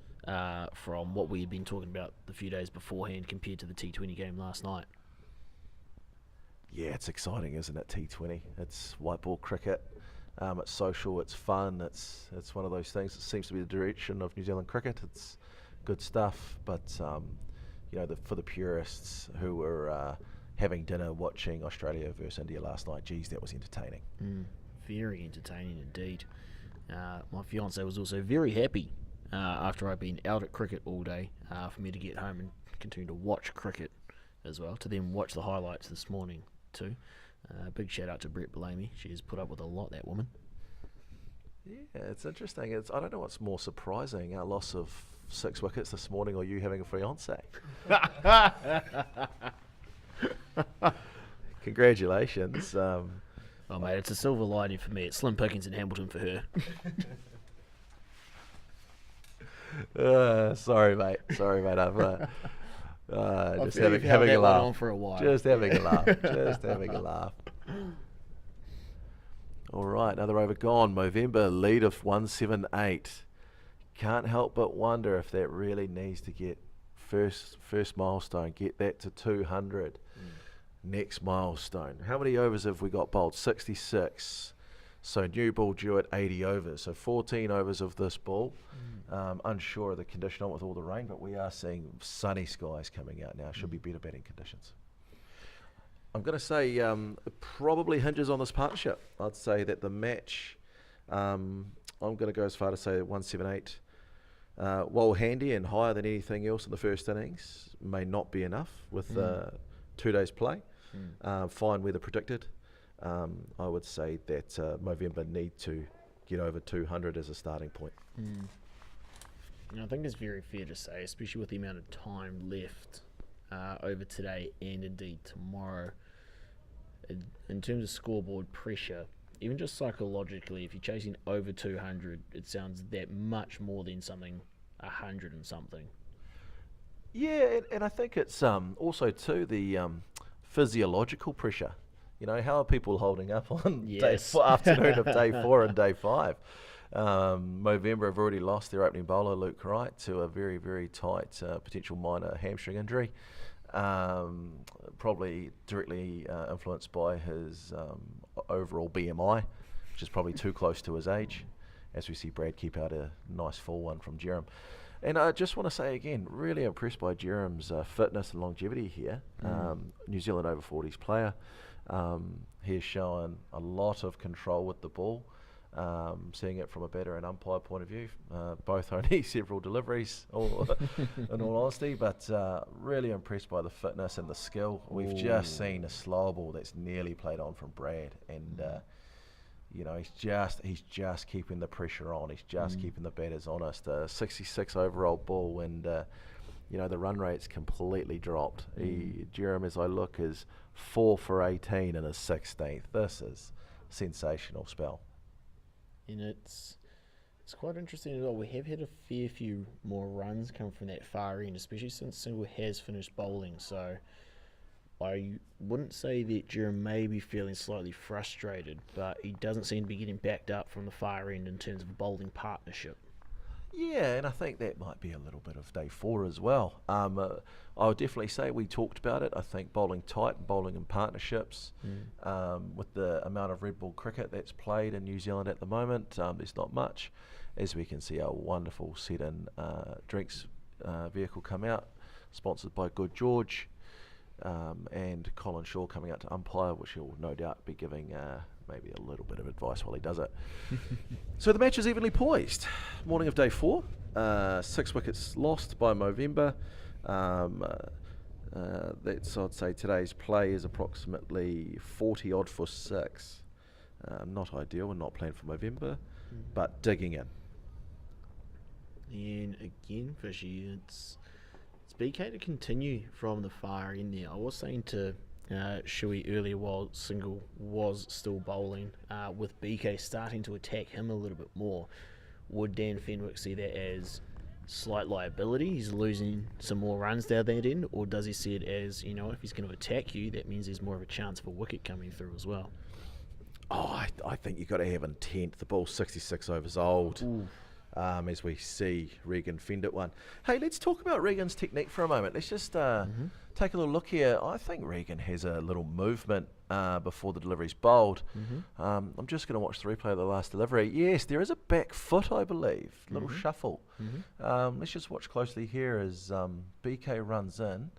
from what we had been talking about the few days beforehand compared to the T20 game last night. Yeah, it's exciting, isn't it? T20. It's white ball cricket. It's social. It's fun. It's one of those things that seems to be the direction of New Zealand cricket. It's good stuff, but for the purists who were having dinner watching Australia versus India last night, geez, that was entertaining. Very entertaining indeed. My fiance was also very happy after I'd been out at cricket all day for me to get home and continue to watch cricket as well, to then watch the highlights this morning too. Big shout out to Brett Bellamy. She's put up with a lot, that woman. Yeah, it's interesting. I don't know what's more surprising, our loss of 6 wickets this morning or you having a fiance. Congratulations. Oh, mate, it's a silver lining for me. It's slim pickings in Hamilton for her. Sorry, mate. Just having a laugh. On for a while. Just having a laugh. Just having a laugh. All right, another over gone. Movember lead of 178. Can't help but wonder if that really needs to get first milestone, get that to 200. Next milestone. How many overs have we got bowled? 66. So new ball due at 80 overs. So 14 overs of this ball. Unsure of the condition on with all the rain, but we are seeing sunny skies coming out now. Should be better batting conditions. I'm going to say it probably hinges on this partnership. I'd say that the match, I'm going to go as far to say 178, while handy and higher than anything else in the first innings, may not be enough with 2 days play. Fine weather predicted. I would say that Movember need to get over 200 as a starting point. I think it's very fair to say, especially with the amount of time left over today and indeed tomorrow, in terms of scoreboard pressure, even just psychologically, if you're chasing over 200, it sounds that much more than something 100 and something. Yeah, and I think it's also too the physiological pressure. How are people holding up on afternoon of day 4 and day 5? Movember have already lost their opening bowler, Luke Wright, to a very, very tight potential minor hamstring injury. Probably directly influenced by his overall BMI, which is probably too close to his age, as we see Brad keep out a nice full one from Jerem. And I just want to say again, really impressed by Jerem's fitness and longevity here. New Zealand over 40s player. He has shown a lot of control with the ball, seeing it from a batter and umpire point of view. Both only several deliveries, in all honesty, but really impressed by the fitness and the skill. We've just seen a slow ball that's nearly played on from Brad, and he's just keeping the pressure on. He's just keeping the batters honest. 66 overall ball, and the run rate's completely dropped. Jerem, as I look, is 4 for 18 in his 16th. This is a sensational spell. And it's quite interesting as well. We have had a fair few more runs come from that far end, especially since Single has finished bowling. So I wouldn't say that Jerem may be feeling slightly frustrated, but he doesn't seem to be getting backed up from the far end in terms of bowling partnership. Yeah, and I think that might be a little bit of day 4 as well. I would definitely say we talked about it. I think bowling tight, bowling in partnerships, with the amount of red ball cricket that's played in New Zealand at the moment, there's not much. As we can see, our wonderful Seddon drinks vehicle come out, sponsored by Good George, and Colin Shaw coming out to umpire, which he'll no doubt be giving maybe a little bit of advice while he does it. So the match is evenly poised. Morning of day 4, 6 wickets lost by Movember. That's, I'd say, today's play is approximately 40 odd for 6. Not ideal and not planned for Movember, but digging in. And again, Fishy, it's BK to continue from the far end there. I was saying to Shuey earlier while Single was still bowling, with BK starting to attack him a little bit more. would Dan Fenwick see that as slight liability? He's losing some more runs down that end, or does he see it as, if he's going to attack you, that means there's more of a chance of a wicket coming through as well? Oh, I think you've got to have intent. The ball's 66 overs old. As we see Regan fend at one. Hey, let's talk about Regan's technique for a moment. Let's just take a little look here. I think Regan has a little movement before the delivery's bowled. I'm just going to watch the replay of the last delivery. Yes, there is a back foot, I believe. Little shuffle. Let's just watch closely here as BK runs in.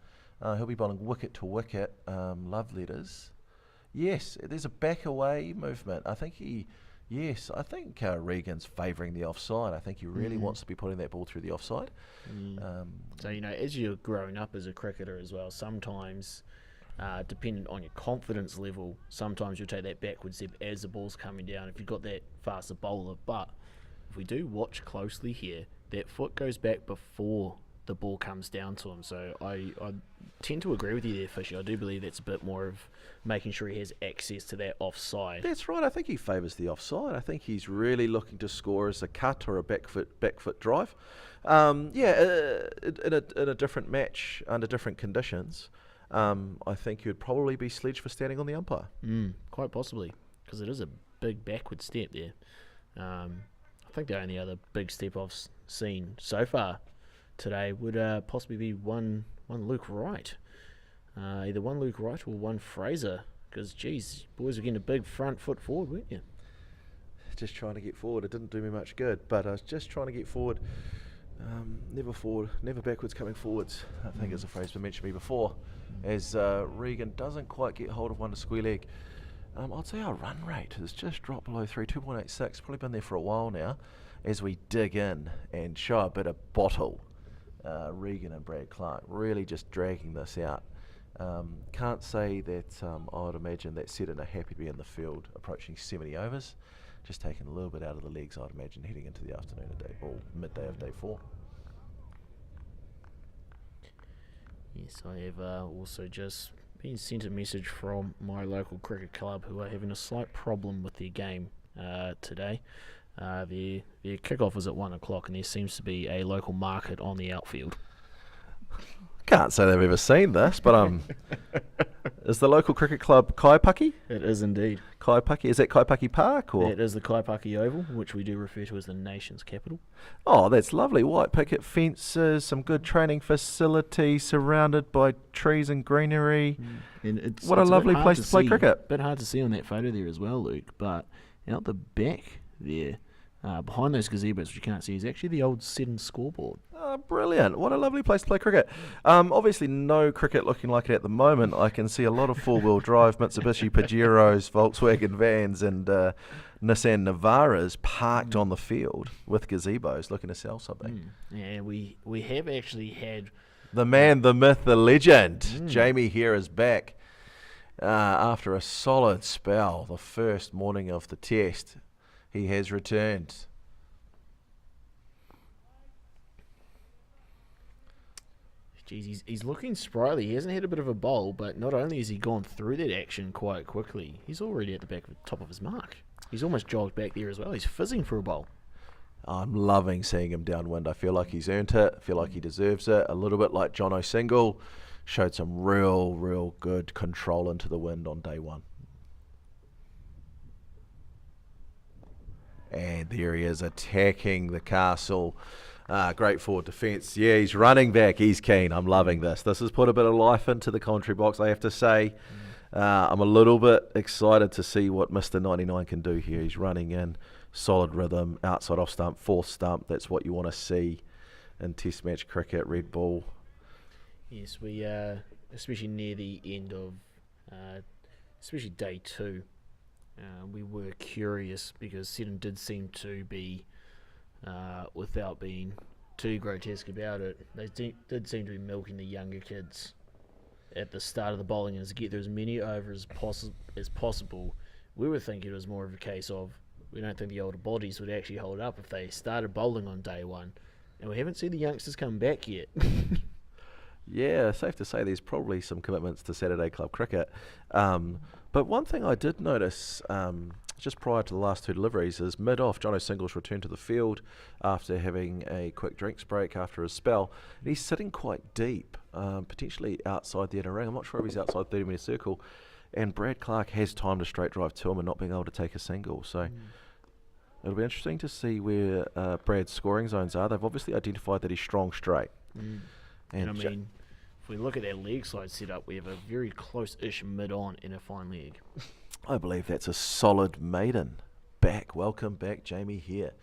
He'll be bowling wicket to wicket. Love letters. Yes, there's a back away movement. I think Regan's favouring the offside. I think he really wants to be putting that ball through the offside. So, as you're growing up as a cricketer as well, sometimes, depending on your confidence level, sometimes you'll take that backward step as the ball's coming down if you've got that faster bowler. But if we do watch closely here, that foot goes back before the ball comes down to him. So I tend to agree with you there, Fishy. I do believe that's a bit more of making sure he has access to that offside. That's right. I think he favours the offside. I think he's really looking to score as a cut or a back foot drive. In a different match under different conditions, I think he would probably be sledged for standing on the umpire. Quite possibly, because it is a big backward step there. I think the only other big step I've seen so far today would possibly be one Luke Wright. Either one Luke Wright or one Fraser. Because, geez, boys were getting a big front foot forward, weren't you? Just trying to get forward. It didn't do me much good, but I was just trying to get forward. Never forward, never backwards, coming forwards. I think as a phrase been mentioned to me before. As Regan doesn't quite get hold of one to square leg. I'd say our run rate has just dropped below 3, 2.86. Probably been there for a while now. As we dig in and show a bit of bottle. Regan and Brad Clark really just dragging this out. Can't say that I would imagine that Seddon are happy to be in the field approaching 70 overs. Just taking a little bit out of the legs, I'd imagine, heading into the afternoon of day, or midday of day 4. Yes, I have also just been sent a message from my local cricket club who are having a slight problem with their game today. Their kickoff is at 1 o'clock and there seems to be a local market on the outfield. Can't say they've ever seen this, but is the local cricket club Kaipaki? It is indeed. Kaipaki, is that Kaipaki Park? Or? It is the Kaipaki Oval, which we do refer to as the nation's capital. Oh, that's lovely. White picket fences, some good training facilities surrounded by trees and greenery. And it's a lovely place to play cricket. A bit hard to see on that photo there as well, Luke, but out the back there, behind those gazebos, which you can't see, is actually the old Seddon scoreboard. Oh, brilliant. What a lovely place to play cricket. Obviously no cricket looking like it at the moment. I can see a lot of four-wheel drive Mitsubishi Pajeros, Volkswagen vans and Nissan Navaras parked on the field with gazebos looking to sell something. Yeah, we have actually had... The man, the myth, the legend. Jamie here is back after a solid spell the first morning of the test. He has returned. Jeez, he's looking sprightly. He hasn't had a bit of a bowl, but not only has he gone through that action quite quickly, he's already at the top of his mark. He's almost jogged back there as well. He's fizzing for a bowl. I'm loving seeing him downwind. I feel like he's earned it. I feel like he deserves it. A little bit like John O'Single. Showed some real good control into the wind on day 1. And there he is attacking the castle. Great forward defence. Yeah, he's running back. He's keen. I'm loving this. This has put a bit of life into the commentary box, I have to say. I'm a little bit excited to see what Mr. 99 can do here. He's running in. Solid rhythm. Outside off stump. Fourth stump. That's what you want to see in Test match cricket. Red ball. Yes, we especially near the end of especially day 2. We were curious because Seddon did seem to be, without being too grotesque about it, they did seem to be milking the younger kids at the start of the bowling and to get through as many overs as possible. We were thinking it was more of a case of we don't think the older bodies would actually hold up if they started bowling on day 1. And we haven't seen the youngsters come back yet. Yeah, safe to say there's probably some commitments to Saturday club cricket. But one thing I did notice just prior to the last two deliveries, is mid-off. Jono Singles returned to the field after having a quick drinks break after his spell. And he's sitting quite deep, potentially outside the inner ring. I'm not sure if he's outside 30-metre circle. And Brad Clark has timed a straight drive to him and not being able to take a single. So it'll be interesting to see where Brad's scoring zones are. They've obviously identified that he's strong straight. And I mean, if we look at that leg side setup, we have a very close-ish mid-on and a fine leg. I believe that's a solid maiden. Welcome back, Jamie here.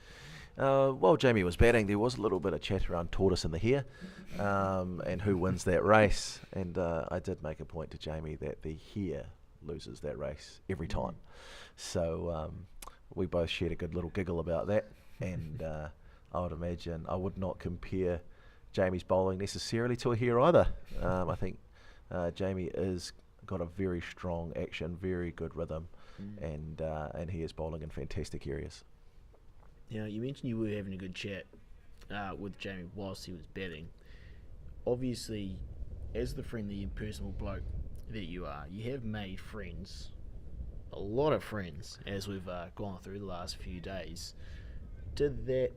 While Jamie was batting, there was a little bit of chat around tortoise in the hare and who wins that race. And I did make a point to Jamie that the hare loses that race every time. So we both shared a good little giggle about that. And I would imagine I would not compare Jamie's bowling necessarily to a hare either. I think Jamie is got a very strong action, very good rhythm, and he is bowling in fantastic areas. Now, you mentioned you were having a good chat with Jamie whilst he was batting. Obviously, as the friendly and personable bloke that you are, you have made friends, a lot of friends, as we've gone through the last few days. Did that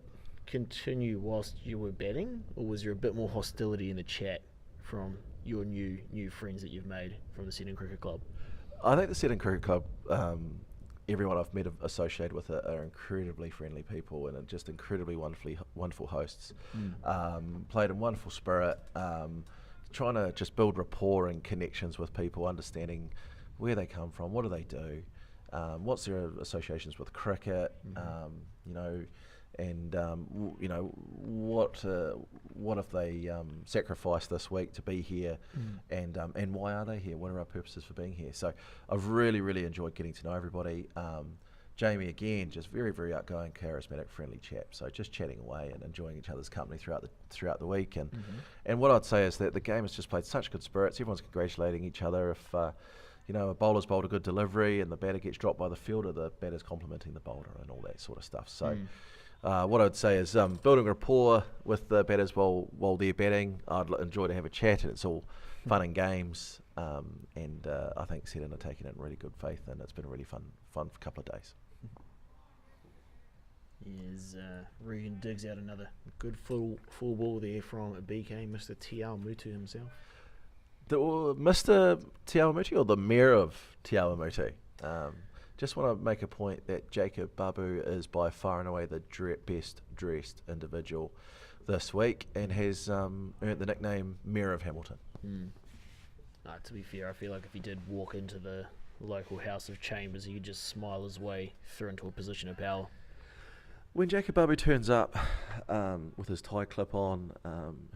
continue whilst you were batting, or was there a bit more hostility in the chat from your new friends that you've made from the Seddon Cricket Club? I think the Seddon Cricket Club, everyone I've met associated with it are incredibly friendly people and are just incredibly wonderful hosts. Played in wonderful spirit, trying to just build rapport and connections with people, understanding where they come from, what do they do, what's their associations with cricket, and what if they sacrifice this week to be here, and why are they here? What are our purposes for being here? So I've really enjoyed getting to know everybody. Jamie, again, just very outgoing, charismatic, friendly chap. So just chatting away and enjoying each other's company throughout the week. And what I'd say is that the game has just played such good spirits. Everyone's congratulating each other. If a bowler's bowled a good delivery and the batter gets dropped by the fielder, the batter's complimenting the bowler and all that sort of stuff. So. What I'd say is building rapport with the batters while they're batting. I'd enjoy to have a chat, and it's all fun and games. And I think Seddon are taking it in really good faith, and it's been a really fun couple of days. As Regan digs out another good full ball there from a BK, Mr. Te Mutu himself. Mr. Te Mutu or the Mayor of Te Mutu? Just want to make a point that Jacob Babu is by far and away the best dressed individual this week and has earned the nickname Mayor of Hamilton. To be fair, I feel like if he did walk into the local House of Chambers, he could just smile his way through into a position of power. When Jacob Babu turns up with his tie clip on,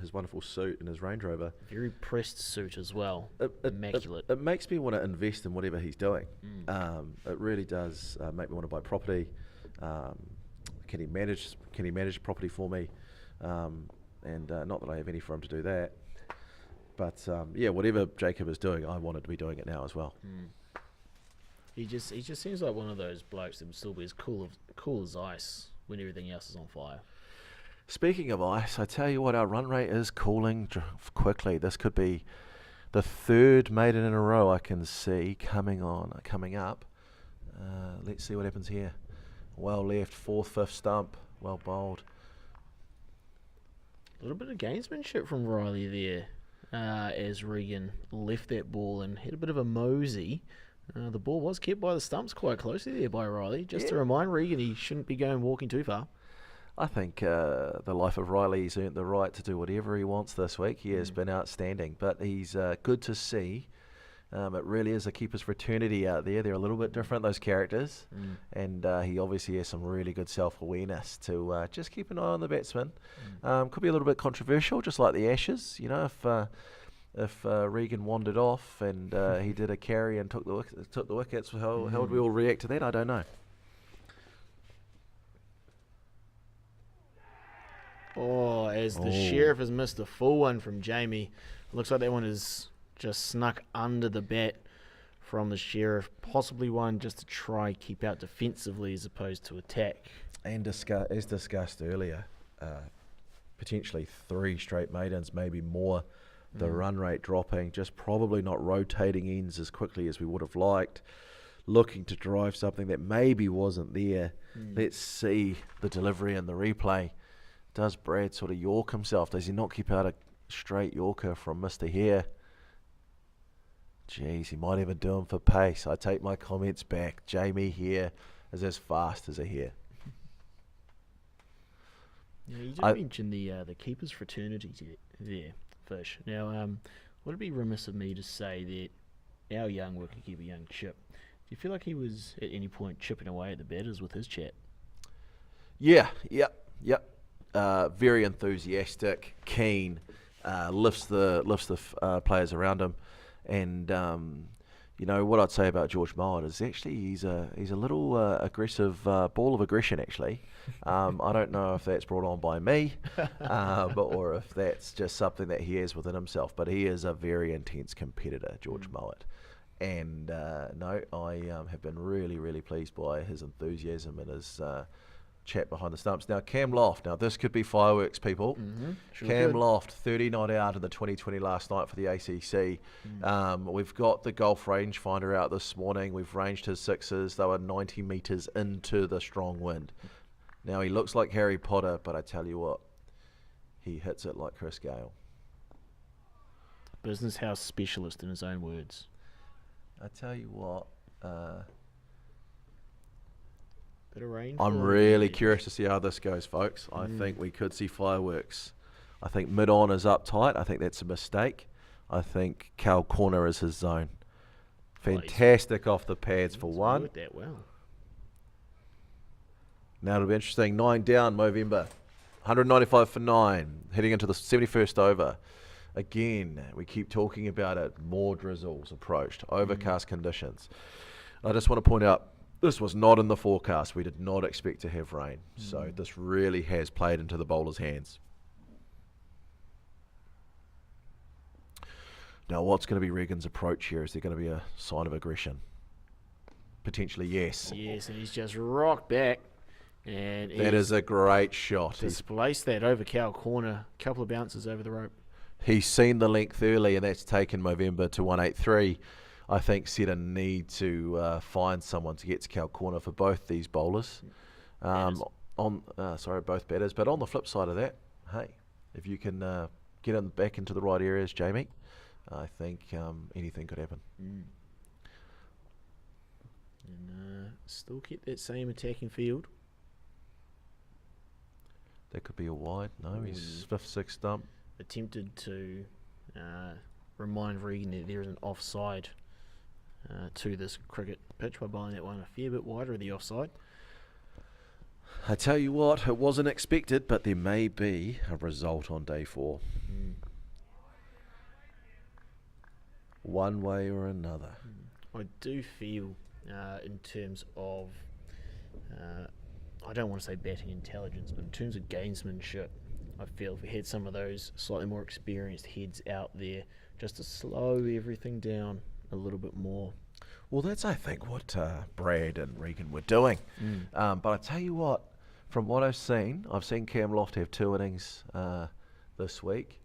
his wonderful suit and his Range Rover. Very pressed suit as well. Immaculate. It makes me want to invest in whatever he's doing. It really does make me want to buy property. Can he manage property for me? And not that I have any for him to do that. But whatever Jacob is doing, I wanted to be doing it now as well. He just seems like one of those blokes that would still be as cool as ice when everything else is on fire. Speaking of ice, I tell you what, our run rate is cooling quickly. This could be the third maiden in a row I can see coming up. Let's see what happens here. Well left, fourth, fifth stump, well bowled. A little bit of gamesmanship from Riley there as Regan left that ball and had a bit of a mosey. The ball was kept by the stumps quite closely there by Riley. Just to remind Regan, he shouldn't be walking too far. I think the life of Riley's earned the right to do whatever he wants this week. He has been outstanding, but he's good to see. It really is a keeper's fraternity out there. They're a little bit different, those characters, and he obviously has some really good self-awareness to just keep an eye on the batsman. Could be a little bit controversial, just like the Ashes. If Regan wandered off and he did a carry and took the wickets, how would we all react to that? I don't know. As the Sheriff has missed a full one from Jamie. Looks like that one is just snuck under the bat from the Sheriff. Possibly one just to try keep out defensively as opposed to attack. And as discussed earlier, potentially 3 straight maidens, maybe more. The run rate dropping, just probably not rotating ends as quickly as we would have liked. looking to drive something that maybe wasn't there. Let's see the delivery and the replay. Does Brad sort of York himself? Does he not keep out a straight Yorker from Mr. Hare? Jeez, he might even do him for pace. I take my comments back. Jamie Hare is as fast as a hare. Yeah, you did mention the keepers fraternity there, Fish. Now, would it be remiss of me to say that our young wicketkeeper, young Chip, do you feel like he was at any point chipping away at the batters with his chat? Yeah, yep. Very enthusiastic, keen, lifts the players around him, and you know what I'd say about George Mowat is actually he's a little aggressive ball of aggression actually. I don't know if that's brought on by me, or if that's just something that he has within himself. But he is a very intense competitor, George Mowat. And I have been really, really pleased by his enthusiasm and his chat behind the stumps. Now, Cam Loft. Now, this could be fireworks, people. Sure Cam could. Loft, 30 not out in the 2020 last night for the ACC. We've got the golf rangefinder out this morning. We've ranged his sixes. They were 90 metres into the strong wind. Now, he looks like Harry Potter, but I tell you what, he hits it like Chris Gale. Business house specialist in his own words. I tell you what, Bit of rain. I'm really curious to see how this goes, folks. I think we could see fireworks. I think mid-on is up tight. I think that's a mistake. I think Cal Corner is his zone. Fantastic off the pads for one. Worked that well. Now it'll be interesting. 9 down, Movember. 195 for 9. Heading into the 71st over. Again, we keep talking about it. More drizzles approached. Overcast conditions. I just want to point out, this was not in the forecast. We did not expect to have rain. So this really has played into the bowler's hands. Now, what's going to be Regan's approach here? Is there going to be a sign of aggression? Potentially, yes. Yes, and he's just rocked back. And That is a great shot. Displaced that over Cal Corner. A couple of bounces over the rope. He's seen the length early, and that's taken Movember to 183. I think Seddon need to find someone to get to Cal Corner for both these bowlers. Both batters. But on the flip side of that, hey, if you can get him back into the right areas, Jamie, I think anything could happen. And still keep that same attacking field. That could be a wide. No, he's 5th, 6th stump. Attempted to remind Regan that there is an offside to this cricket pitch by bowling that one a fair bit wider of the offside. I tell you what, it wasn't expected, but there may be a result on day 4. One way or another. I do feel in terms of, I don't want to say batting intelligence, but in terms of gamesmanship, I feel if we had some of those slightly more experienced heads out there just to slow everything down a little bit more. Well, that's, I think, what Brad and Regan were doing. But I tell you what, from what I've seen Cam Loft have 2 innings this week,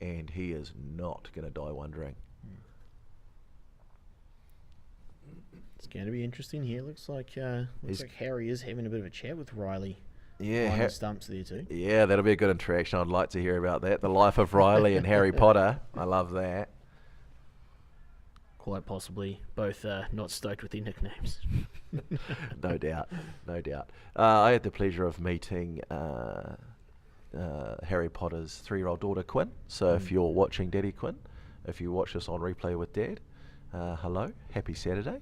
and he is not going to die wondering. It's going to be interesting here. Looks like Harry is having a bit of a chat with Riley. Yeah, stumps there too. Yeah, that'll be a good interaction. I'd like to hear about that. The life of Riley and Harry Potter. I love that. Quite possibly both not stoked with their nicknames. No doubt. I had the pleasure of meeting Harry Potter's 3-year-old daughter, Quinn. So if you're watching Daddy Quinn, if you watch this on replay with Dad, hello, happy Saturday.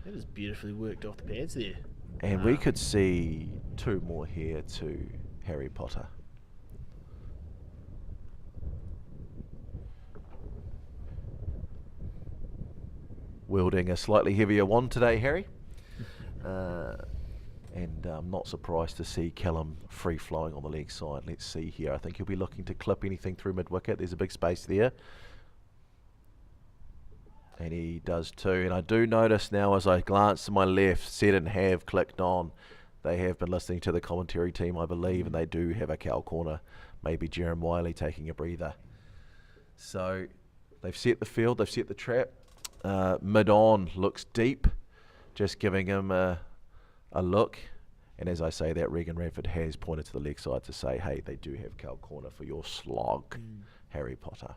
That is beautifully worked off the pads there. And we could see 2 more here to Harry Potter. Wielding a slightly heavier wand today, Harry. And I'm not surprised to see Callum free-flowing on the leg side. Let's see here. I think he'll be looking to clip anything through mid-wicket. There's a big space there. And he does too. And I do notice now as I glance to my left, Seddon have clicked on. They have been listening to the commentary team, I believe, and they do have a Cal Corner. Maybe Jerem Wiley taking a breather. So they've set the field, they've set the trap. Mid-on looks deep, just giving him a look. And as I say that, Regan Radford has pointed to the leg side to say, hey, they do have Cal corner for your slog, Harry Potter.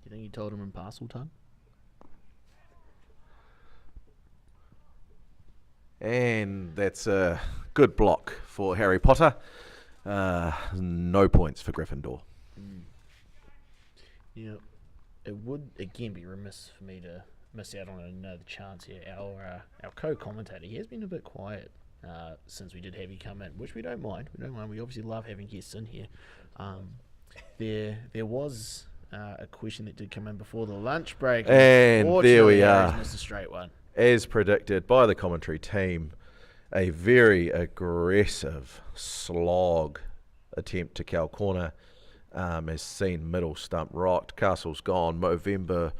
Do you think he told him in parcel tongue? And that's a good block for Harry Potter. No points for Gryffindor. Yeah, it would again be remiss for me to miss out on another chance here. Our co-commentator, he has been a bit quiet since we did have you come in, which we don't mind. We obviously love having guests in here. There was a question that did come in before the lunch break, and there we are. Harry's missed a straight one. As predicted by the commentary team, a very aggressive slog attempt to Cal corner has seen middle stump rocked. Castle's gone. Movember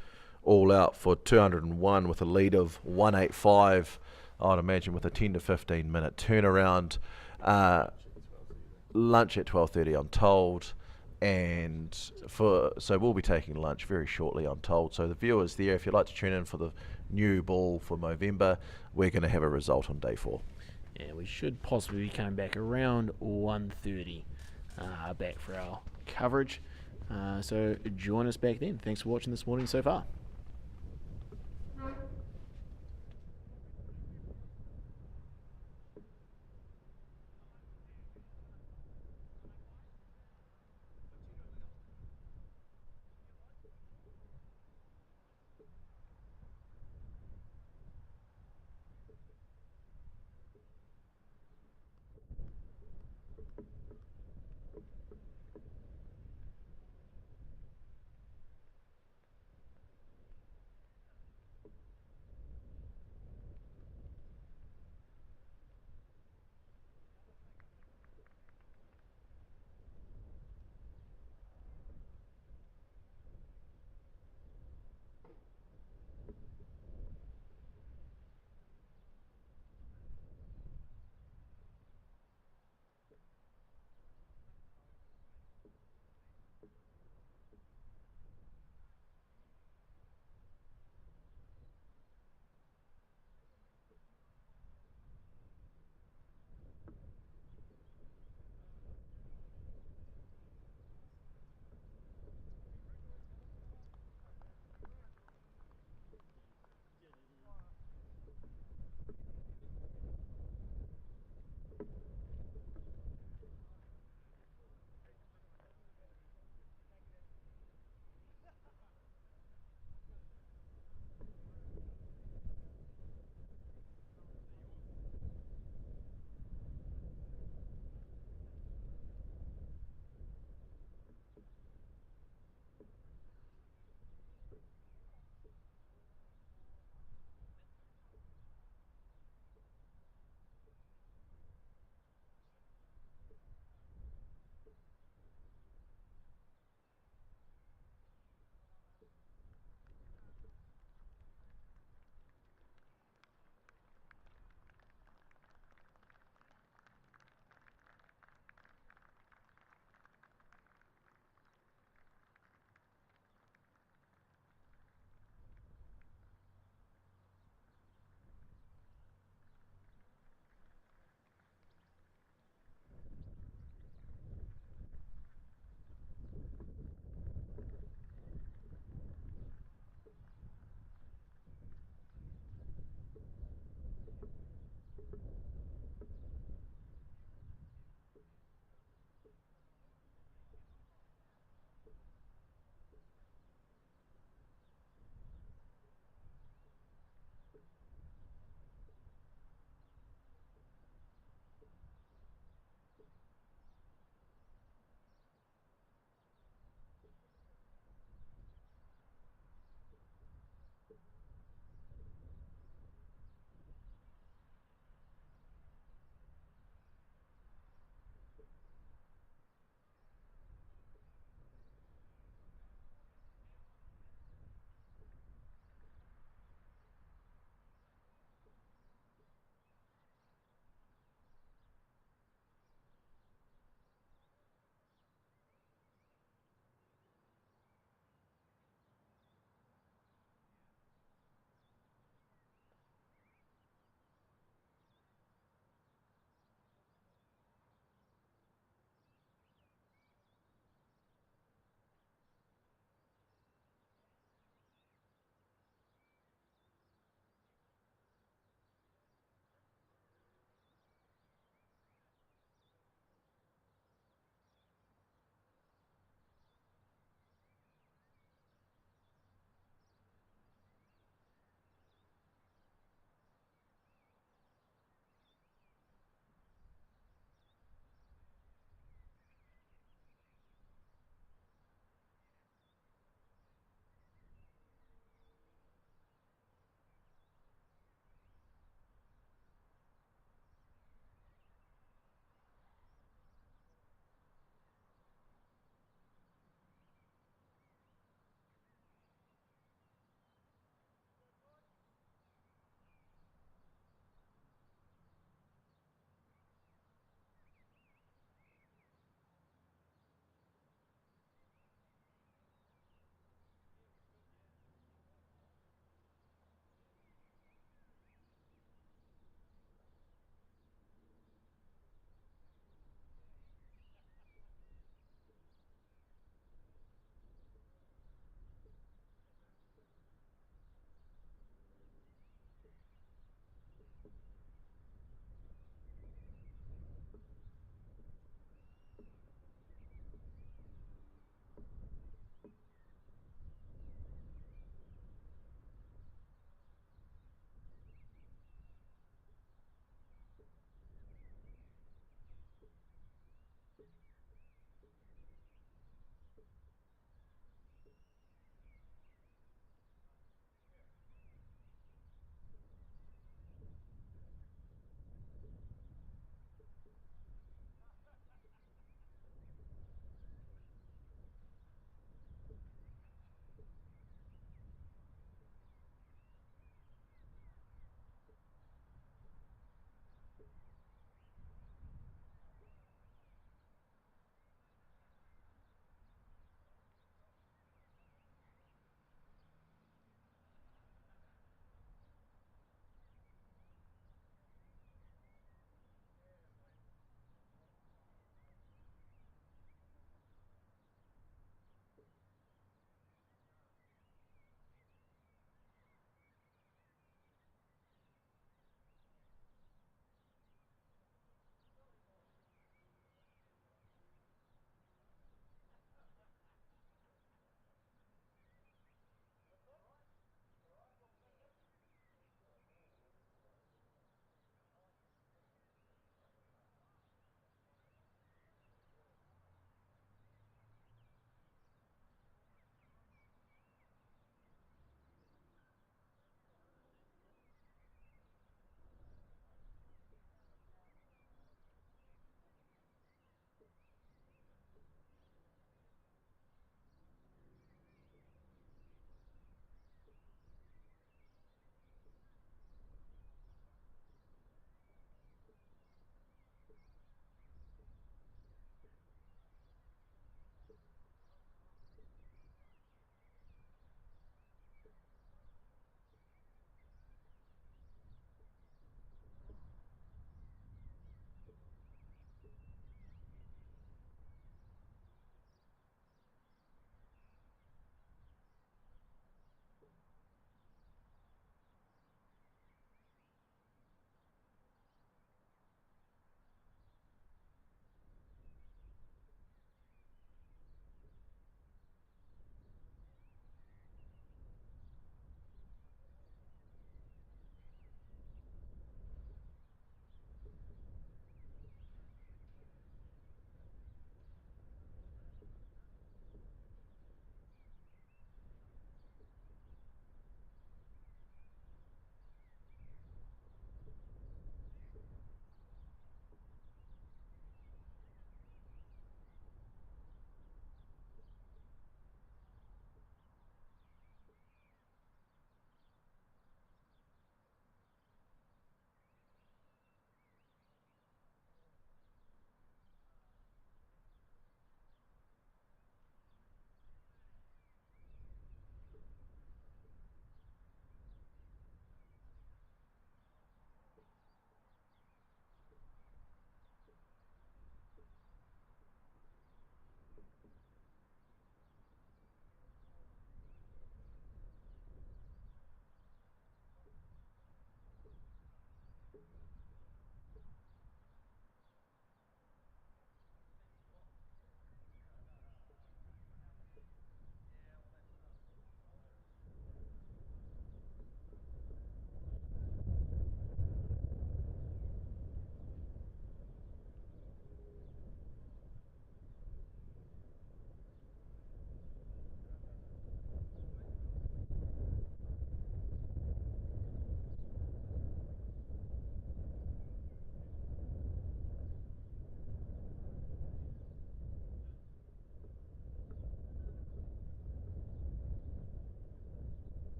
all out for 201 with a lead of 185. I'd imagine with a 10 to 15 minute turnaround. Lunch at 12:30, I'm told. And so we'll be taking lunch very shortly, I'm told. So the viewers there, if you'd like to tune in for the new ball for Movember, we're going to have a result on day 4. Yeah, we should possibly be coming back around 1:30 back for our coverage. So join us back then. Thanks for watching this morning so far.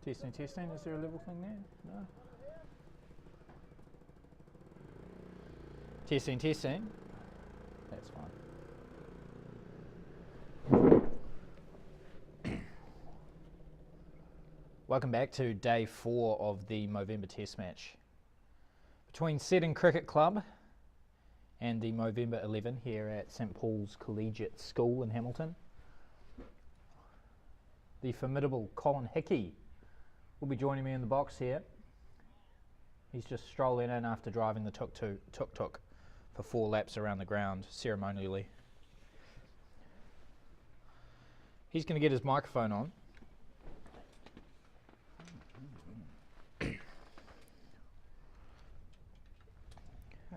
Testing, testing. Is there a level thing there? No. Testing, testing. That's fine. Welcome back to day 4 of the Movember Test match between Seddon Cricket Club and the Movember 11 here at St Paul's Collegiate School in Hamilton. The formidable Colin Hickey will be joining me in the box here. He's just strolling in after driving the tuk-tuk for 4 laps around the ground ceremonially. He's going to get his microphone on. Hey,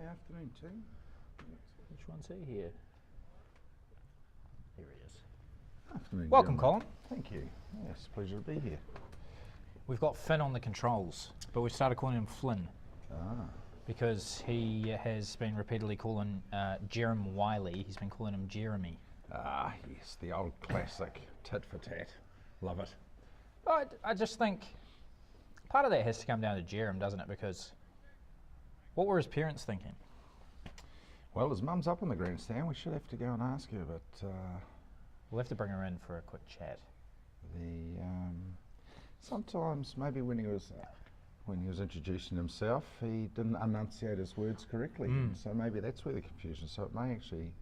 afternoon, team. Which one's he here? Here he is. Afternoon, Welcome, gentlemen. Colin. Thank you. Yes, pleasure to be here. We've got Finn on the controls, but we've started calling him Flynn Ah, because he has been repeatedly calling Jeremy Wiley. He's been calling him Jeremy. yes, the old classic tit for tat. Love it. I just think part of that has to come down to Jerem, doesn't it? Because what were his parents thinking? Well, his mum's up in the grandstand. We should have to go and ask her, but We'll have to bring her in for a quick chat. sometimes maybe when he was introducing himself, he didn't enunciate his words correctly, and so maybe that's where the confusion. So it may actually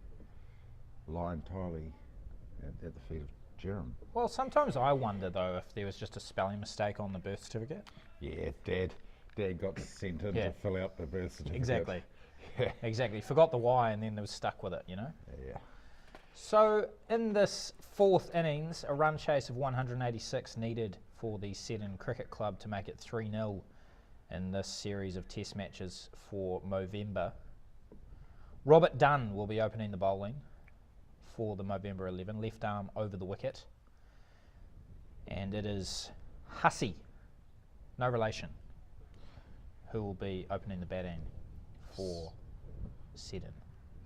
lie entirely at the feet of Jerem. Well, sometimes I wonder though if there was just a spelling mistake on the birth certificate. Yeah, Dad got sent in Yeah. to fill out the birth certificate. Exactly. Yeah. Exactly. Forgot the Y and then they was stuck with it, you know? Yeah. So in this 4th innings, a run chase of 186 needed for the Seddon Cricket Club to make it 3-0 in this series of test matches for Movember. Robert Dunn will be opening the bowling for the Movember 11, left arm over the wicket. And it is Hussey, no relation, who will be opening the batting for Seddon.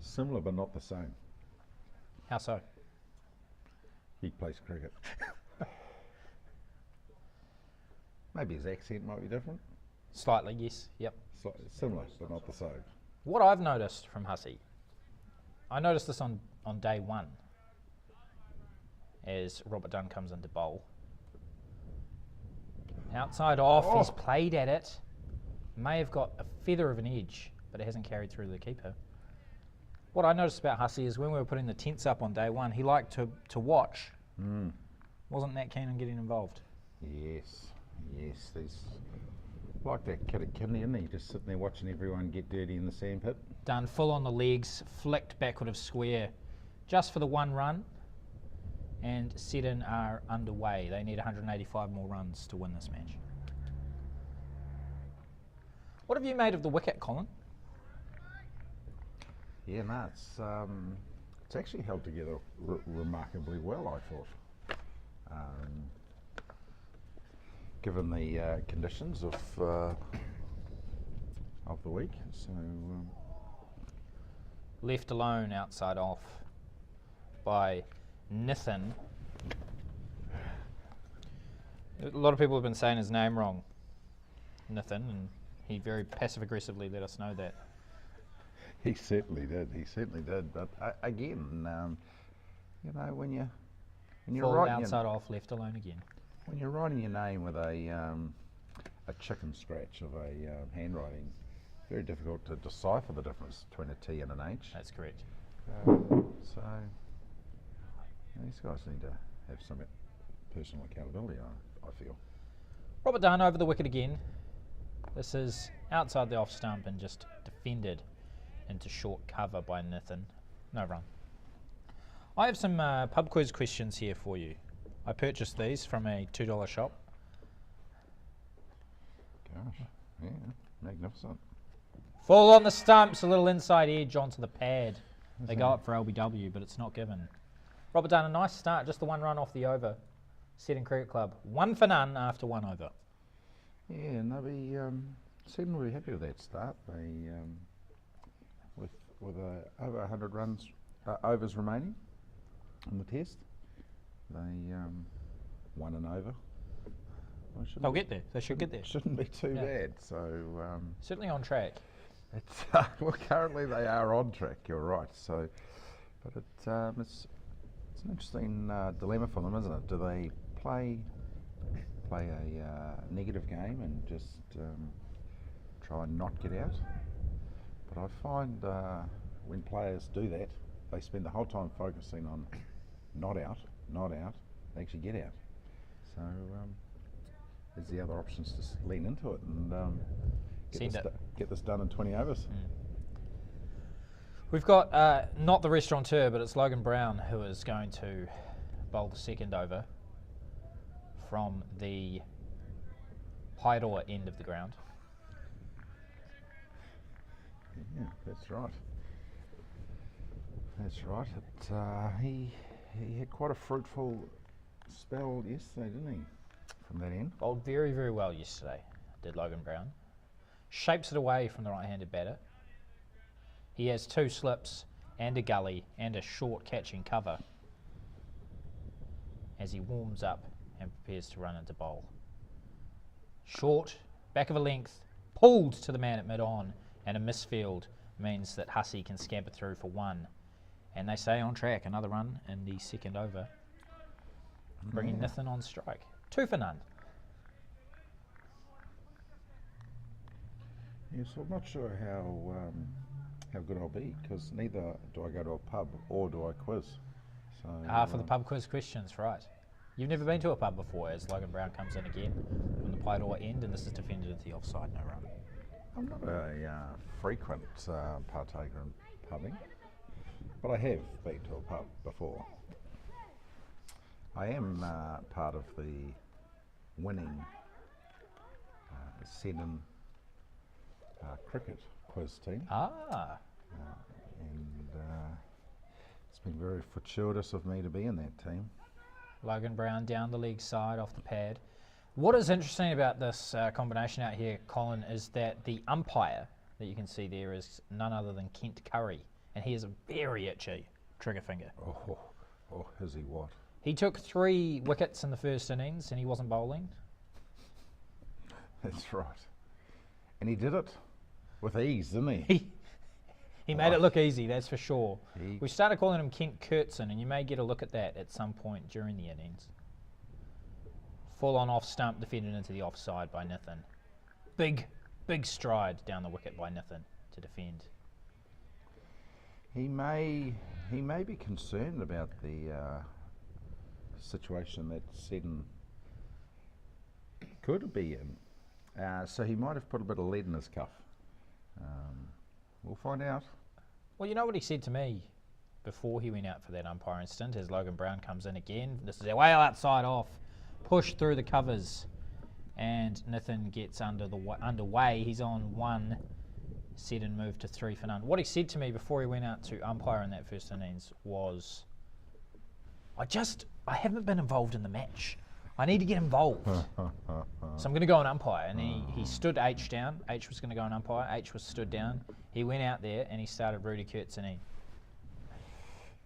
Similar but not the same. How so? He plays cricket. Maybe his accent might be different. Slightly, yes, yep. Similar but not the same. What I've noticed from Hussey, I noticed this on day 1 as Robert Dunn comes in to bowl. Outside off, he's played at it, may have got a feather of an edge, but it hasn't carried through the keeper. What I noticed about Hussey is when we were putting the tents up on day 1, he liked to watch. Wasn't that keen on getting involved. Yes. He's like that kid at Kidney, isn't he? Just sitting there watching everyone get dirty in the sandpit. Dunn full on the legs, flicked backward of square, just for the 1 run. And Seddon are underway. They need 185 more runs to win this match. What have you made of the wicket, Colin? Yeah, no, it's actually held together remarkably well, I thought. Given the conditions of the week, so Left alone outside off by Nathan. A lot of people have been saying his name wrong, Nathan, and he very passive-aggressively let us know that. he certainly did. But again, when you're Full writing outside off, left alone again. when you're writing your name with a chicken scratch of a handwriting, very difficult to decipher the difference between a T and an H. That's correct. So these guys need to have some personal accountability, I feel. Robert Dunn over the wicket again. This is outside the off stump and just defended into short cover by Nathan. No run. I have some pub quiz questions here for you. I purchased these from a $2 shop. Gosh, yeah, magnificent. Full on the stumps, a little inside edge onto the pad. They go up for LBW, but it's not given. Robert Dunn, a nice start, just the 1 run off the over. Seddon Cricket Club, 1 for none after 1 over. Yeah, and they'll be Seddon will be happy with that start. They with over 100 runs overs remaining in the test. They won an over Well, shouldn't They'll be- get there. They should get there. Shouldn't be too Yeah. bad. So Certainly on track. it's well, currently they are on track. You're right. So, but it's an interesting dilemma for them, isn't it? Do they play a negative game and just try and not get out? But I find when players do that, they spend the whole time focusing on not out. They actually get out. So there's the other options to lean into it and get this done in 20 overs. We've got not the restaurateur, but it's Logan Brown who is going to bowl the second over from the Paeroa end of the ground. Yeah, that's right. That's right. He had quite a fruitful spell yesterday, didn't he? From that end. Bowled very, very well yesterday, did Logan Brown. Shapes it away from the right-handed batter. He has 2 slips and a gully and a short catching cover as he warms up and prepares to run into bowl. Short, back of a length, pulled to the man at mid-on, and a misfield means that Hussey can scamper through for 1. And they stay on track, another run in the second over, bringing Nathan on strike. 2 for none. Yes, I'm not sure how good I'll be because neither do I go to a pub or do I quiz. So For the pub quiz questions, right. You've never been to a pub before as Logan Brown comes in again from the Paeroa end, and this is defended at the offside, no run. I'm not a frequent partaker in pubbing, but I have been to a pub before. I am part of the winning Seddon cricket quiz team. And it's been very fortuitous of me to be in that team. Logan Brown down the leg side off the pad. What is interesting about this combination out here, Colin, is that the umpire that you can see there is none other than Kent Curry, and he has a very itchy trigger finger. Oh, is he what? He took 3 wickets in the first innings and he wasn't bowling. That's right. And he did it with ease, didn't he? He made it look easy, that's for sure. He- We started calling him Kent Kurtzen, and you may get a look at that at some point during the innings. Full on off stump, defended into the offside by Nathan. Big stride down the wicket by Nathan to defend. He may be concerned about the situation that Seddon could be in. So he might have put a bit of lead in his cuff. We'll find out. Well, you know what he said to me before he went out for that umpiring stint as Logan Brown comes in again. This is way outside off, push through the covers, and Nathan gets underway. He's on 1. Seddon moved to 3 for none. What he said to me before he went out to umpire in that first innings was, I haven't been involved in the match. I need to get involved. So I'm going to go and umpire. And he stood H down. H was going to go and umpire. H was stood down. He went out there and he started Rudy Kurtzeni.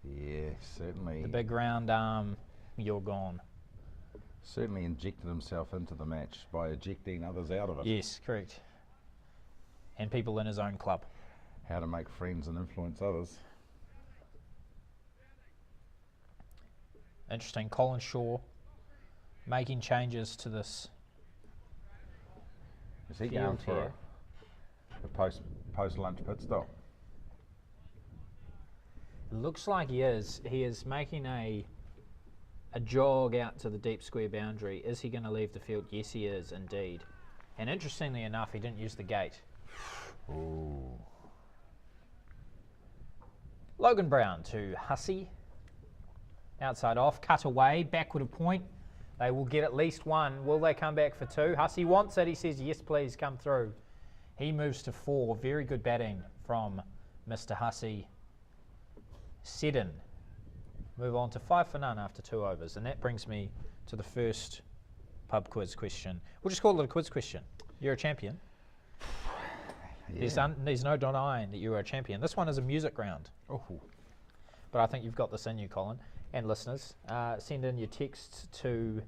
Yeah, certainly. The big round arm, you're gone. Certainly injected himself into the match by ejecting others out of it. Yes, correct. And people in his own club. How to make friends and influence others. Interesting. Colin Shaw making changes to this. Is he field going for here. a post-lunch pit stop? Looks like he is. He is making a jog out to the deep square boundary. Is he going to leave the field? Yes, he is indeed. And interestingly enough, he didn't use the gate. Ooh. Logan Brown to Hussey. Outside off, cut away, backward a point. They will get at least 1. Will they come back for 2? Hussey wants it. He says, yes, please, come through. He moves to 4. Very good batting from Mr. Hussey. Seddon move on to 5 for none after 2 overs. And that brings me to the first pub quiz question. We'll just call it a quiz question. You're a champion. Yeah. There's no denying that you are a champion. This one is a music round. Oh. But I think you've got this in you, Colin. And listeners, send in your texts to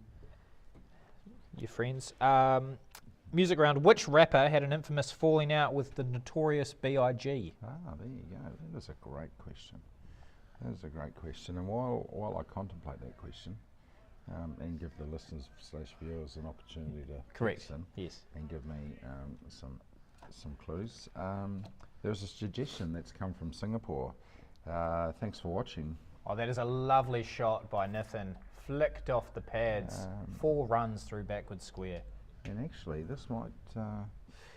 your friends. Music round. Which rapper had an infamous falling out with the notorious B.I.G.? Ah, there you go. That is a great question. That is a great question. And while I contemplate that question, and give the listeners / viewers an opportunity to Correct. text in Yes. and give me some clues. There's a suggestion that's come from Singapore. Thanks for watching. Oh, that is a lovely shot by Nathan. Flicked off the pads. 4 runs through backward square. And actually, this might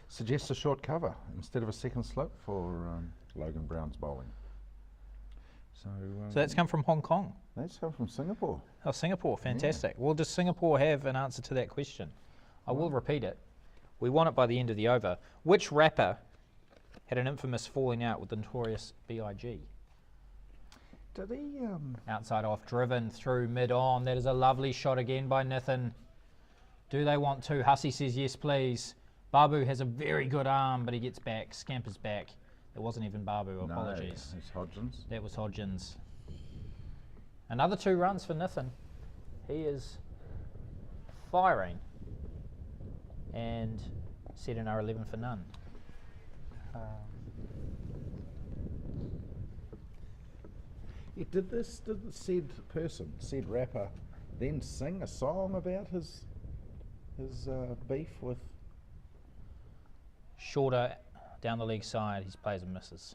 suggest a short cover instead of a second slip for Logan Brown's bowling. So that's come from Hong Kong. That's come from Singapore. Oh, Singapore, fantastic. Well, does Singapore have an answer to that question? I will repeat it. We want it by the end of the over. Which rapper had an infamous falling out with the notorious B.I.G.? Did he? Outside off, driven through mid-on. That is a lovely shot again by Nathan. Do they want to? Hussey says yes, please. Babu has a very good arm, but he gets back, scampers back. It wasn't even Babu, apologies. No, it's Hodgins. That was Hodgins. Another 2 runs for Nathan. He is firing. And Seddon are 11 for none. Did the said rapper, then sing a song about his beef with? Shorter down the leg side, his plays and misses.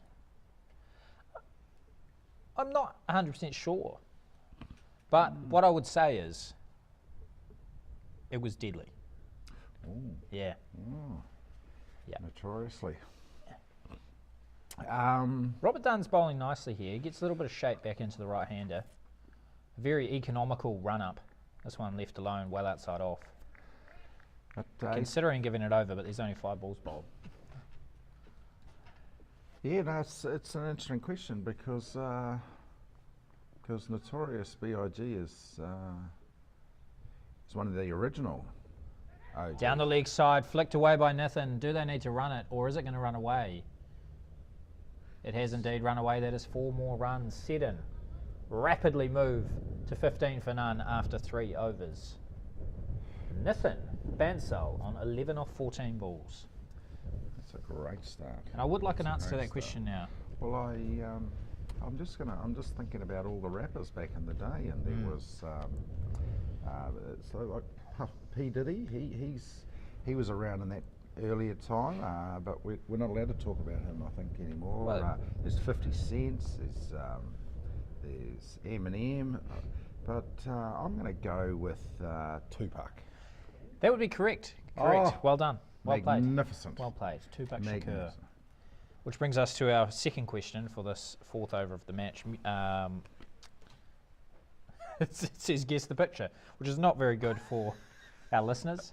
I'm not 100% sure. But what I would say is, it was deadly. Ooh. Yeah. Oh. Yeah. Notoriously. Robert Dunn's bowling nicely here. He gets a little bit of shape back into the right-hander. A very economical run-up. This one left alone, well outside off. But, Considering giving it over, but there's only 5 balls bowled. yeah, no, it's an interesting question because Notorious B.I.G. is one of the original. OGs. Down the leg side, flicked away by Nathan. Do they need to run it, or is it going to run away? It has indeed run away. That is 4 more runs. Seddon rapidly move to 15 for none after 3 overs. Nathan Bansal on 11 off 14 balls. That's a great start. And I would like an That's a answer to great that question now. Well, I'm just thinking about all the rappers back in the day, and there was so like Puff P Diddy. He was around in that earlier time, but we're not allowed to talk about him, I think, anymore. Well, there's 50 Cent, there's Eminem, but I'm going to go with Tupac. That would be correct. Correct. Oh, well done. Well played. Magnificent. Well played. Tupac Shakur. Magnificent. Which brings us to our second question for this 4th over of the match. It says guess the picture, which is not very good for our listeners.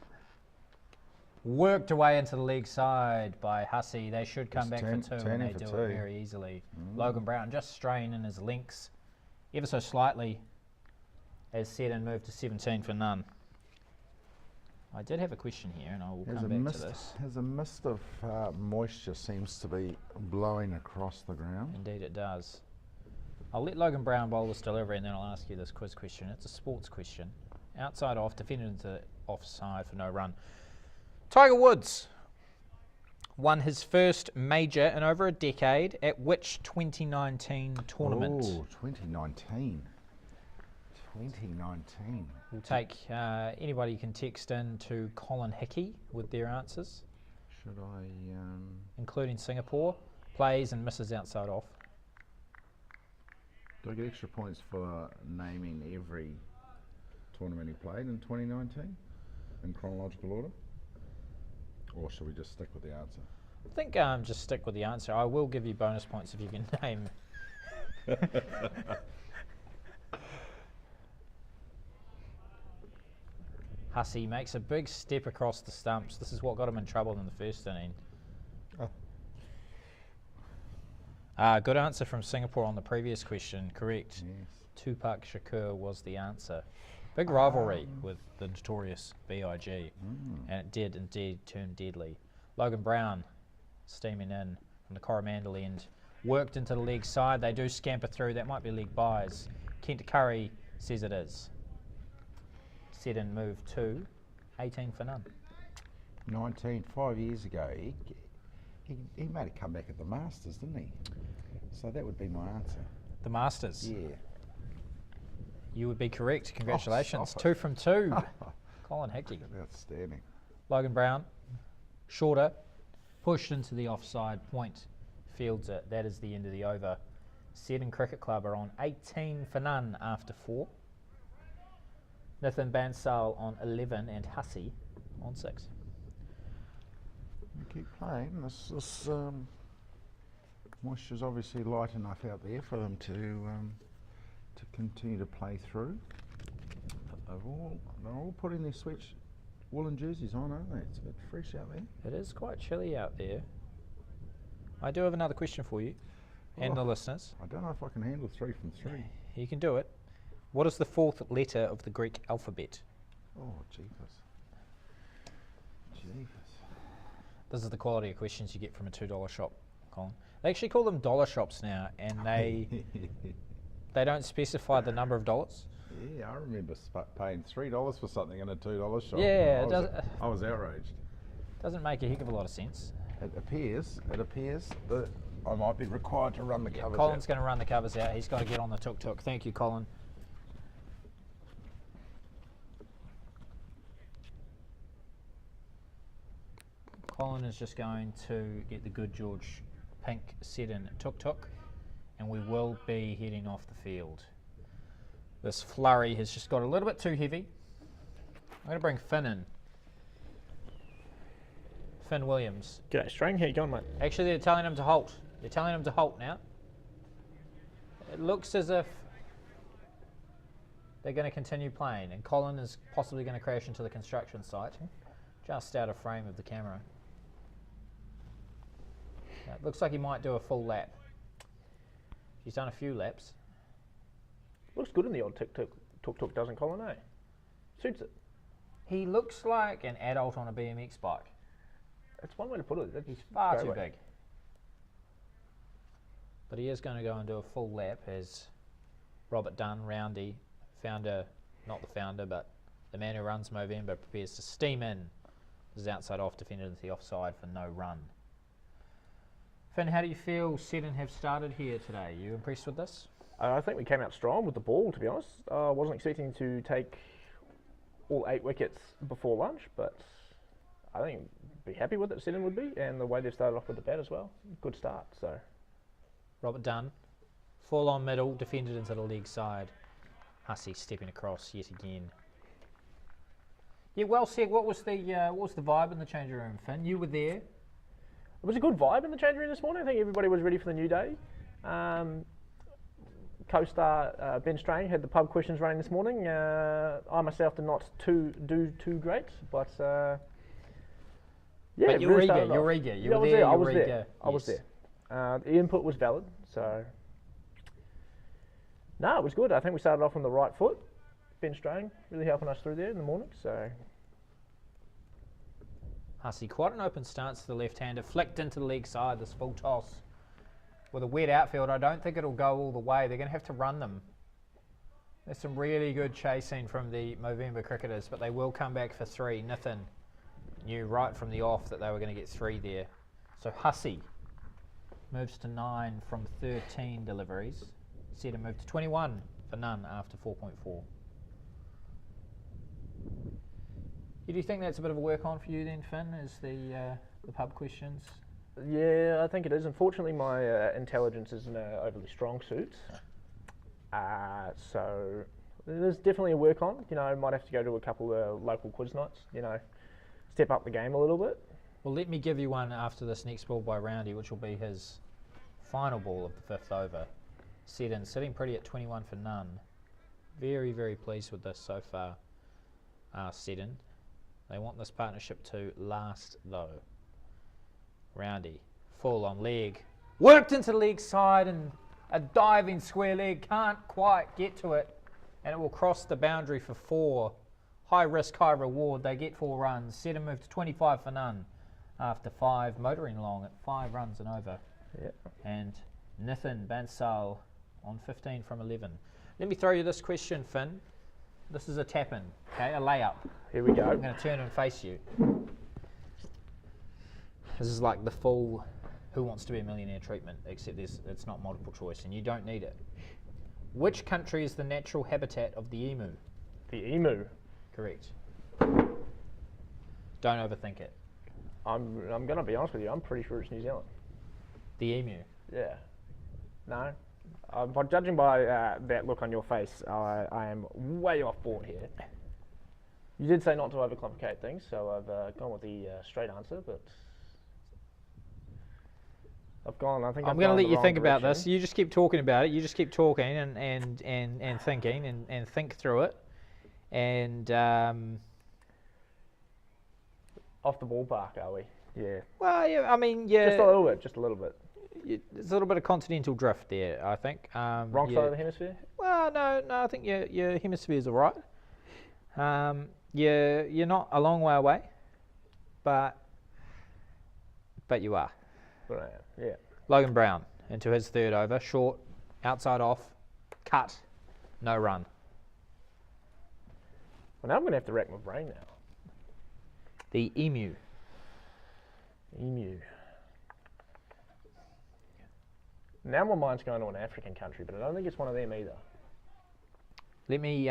Worked away into the leg side by Hussey. They should come back for 2, and they do it very easily. Logan Brown just straying in his links ever so slightly as Seddon moved to 17 for none. I did have a question here, and I will come back to this. As a mist of moisture seems to be blowing across the ground. Indeed it does. I'll let Logan Brown bowl this delivery, and then I'll ask you this quiz question. It's a sports question. Outside off, defended into offside for no run. Tiger Woods won his first major in over a decade at which 2019 tournament? Oh, 2019. 2019. We'll take anybody you can text in to Colin Hickey with their answers, Should I? including Singapore, plays and misses outside off. Do I get extra points for naming every tournament he played in 2019 in chronological order? Or should we just stick with the answer? I think just stick with the answer. I will give you bonus points if you can name. Hussey makes a big step across the stumps. This is what got him in trouble in the first inning. Good answer from Singapore on the previous question. Correct. Yes. Tupac Shakur was the answer. Big rivalry with the notorious B.I.G. And it did indeed turn deadly. Logan Brown steaming in from the Coromandel end. Worked into the leg side. They do scamper through. That might be leg buys. Kent Curry says it is. Seddon move 2. 18 for none. 5 years ago, he made a comeback at the Masters, didn't he? So that would be my answer. The Masters. Yeah. You would be correct. Congratulations. stop it. 2 from 2. Colin Hickey. Outstanding. Logan Brown, shorter, pushed into the offside point, fields it. That is the end of the over. Seddon Cricket Club are on 18 for none after 4. Nathan Bansal on 11 and Hussey on 6. We keep playing. This moisture's obviously light enough out there for them to continue to play through. They're all putting their woolen jerseys on, aren't they? It's a bit fresh out there. It is quite chilly out there. I do have another question for you and the listeners. I don't know if I can handle 3 from 3. You can do it. What is the 4th letter of the Greek alphabet? Oh, jeepers. This is the quality of questions you get from a $2 shop, Colin. They actually call them dollar shops now, and they don't specify the number of dollars. Yeah, I remember paying $3 for something in a $2 shop. Yeah, I was outraged. Doesn't make a heck of a lot of sense. It appears that I might be required to run the covers Colin's going to run the covers out. He's got to get on the tuk-tuk. Thank you, Colin. Colin is just going to get the good George pink Seddon tuk-tuk, and we will be heading off the field. This flurry has just got a little bit too heavy. I'm going to bring Finn in. Finn Williams. G'day, Strang. How you going, mate? Actually, they're telling him to halt. They're telling him to halt now. It looks as if they're going to continue playing, and Colin is possibly going to crash into the construction site, just out of frame of the camera. It looks like he might do a full lap. He's done a few laps. Looks good in the old tuk-tuk, doesn't Colin, eh? Suits it. He looks like an adult on a BMX bike. That's one way to put it. That's He's far great too way. big. But he is going to go and do a full lap as Robert Dunn, Roundy, founder, not the founder, but the man who runs Movember, prepares to steam in. This is outside off, defended into the offside for no run. Finn, how do you feel Seddon have started here today? You impressed with this? I think we came out strong with the ball, to be honest. I wasn't expecting to take all 8 wickets before lunch, but I think be happy with it, Seddon would be, and the way they've started off with the bat as well. Good start, so. Robert Dunn, full on middle, defended into the leg side. Hussey stepping across yet again. Yeah, well said. What was the vibe in the changing room, Finn? You were there. It was a good vibe in the change room this morning. I think everybody was ready for the new day. Co-star Ben Strang had the pub questions running this morning. I myself did not do too great, but yeah. But you were really eager. You were eager. You I were was there. there. I You was were there. eager. I was there. The input was valid, so no, it was good. I think we started off on the right foot. Ben Strang really helping us through there in the morning. So Hussey, quite an open stance to the left-hander, flicked into the leg side, this full toss. With a wet outfield, I don't think it'll go all the way. They're going to have to run them. There's some really good chasing from the Movember cricketers, but they will come back for 3. Nathan knew right from the off that they were going to get 3 there. So Hussey moves to 9 from 13 deliveries. Seddon moved to 21 for none after 4.4. Do you think that's a bit of a work on for you then, Finn, as the pub questions? yeah, I think it is. Unfortunately, my intelligence isn't an overly strong suit. So there's definitely a work on. You know, I might have to go to a couple of local quiz nights. You know, step up the game a little bit. Well, let me give you one after this next ball by Roundy, which will be his final ball of the 5th over. Seddon sitting pretty at 21 for none. Very, very pleased with this so far. Seddon. They want this partnership to last though. Roundy, full on leg. Worked into the leg side and a diving square leg. Can't quite get to it. And it will cross the boundary for 4. High risk, high reward. They get 4 runs. Seddon moved to 25 for none after 5. Motoring along at 5 runs and over. Yeah. And Nathan Bansal on 15 from 11. Let me throw you this question, Finn. This is a tap-in, okay, a layup. Here we I'm go. going to turn and face you. This is like the full Who Wants to Be a Millionaire treatment, except it's not multiple choice, and you don't need it. Which country is the natural habitat of the emu? The emu. Correct. Don't overthink it. I'm going to be honest with you. I'm pretty sure it's New Zealand. The emu. Yeah. No. But judging by that look on your face, I am way off board here. You did say not to overcomplicate things, so I've gone with the straight answer, but I think I'm going to let you think about this. You just keep talking about it. You just keep talking and thinking and think through it. And Off the ballpark, are we? Yeah. well, yeah, I mean, yeah, Just a little bit. Just a little bit. there's a little bit of continental drift there, I think. Wrong yeah. side of the hemisphere. Well, no, I think your hemisphere's all right. You're not a long way away, but you are. Right. Yeah. Logan Brown into his third over, short, outside off, cut, no run. Well, now I'm going to have to rack my brain now. The emu. Emu. Now my mind's going to an African country, but I don't think it's one of them either. Let me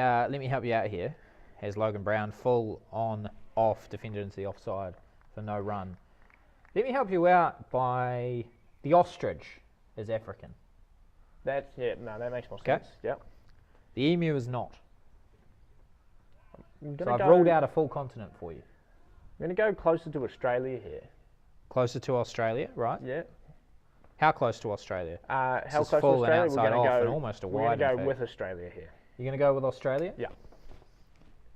help you out here. Has Logan Brown full on off defended into the offside for no run. Let me help you out by the ostrich is African. That makes more Okay. sense. Yep. The emu is not. I'm So gonna I've ruled out a full continent for you. I'm going to go closer to Australia here. Closer to Australia, right? Yeah. How close to Australia? How is close to full and Australia? outside We're going off to and go. almost a We're wide, going in to go fact. with Australia here. You're going to go with Australia? Yeah.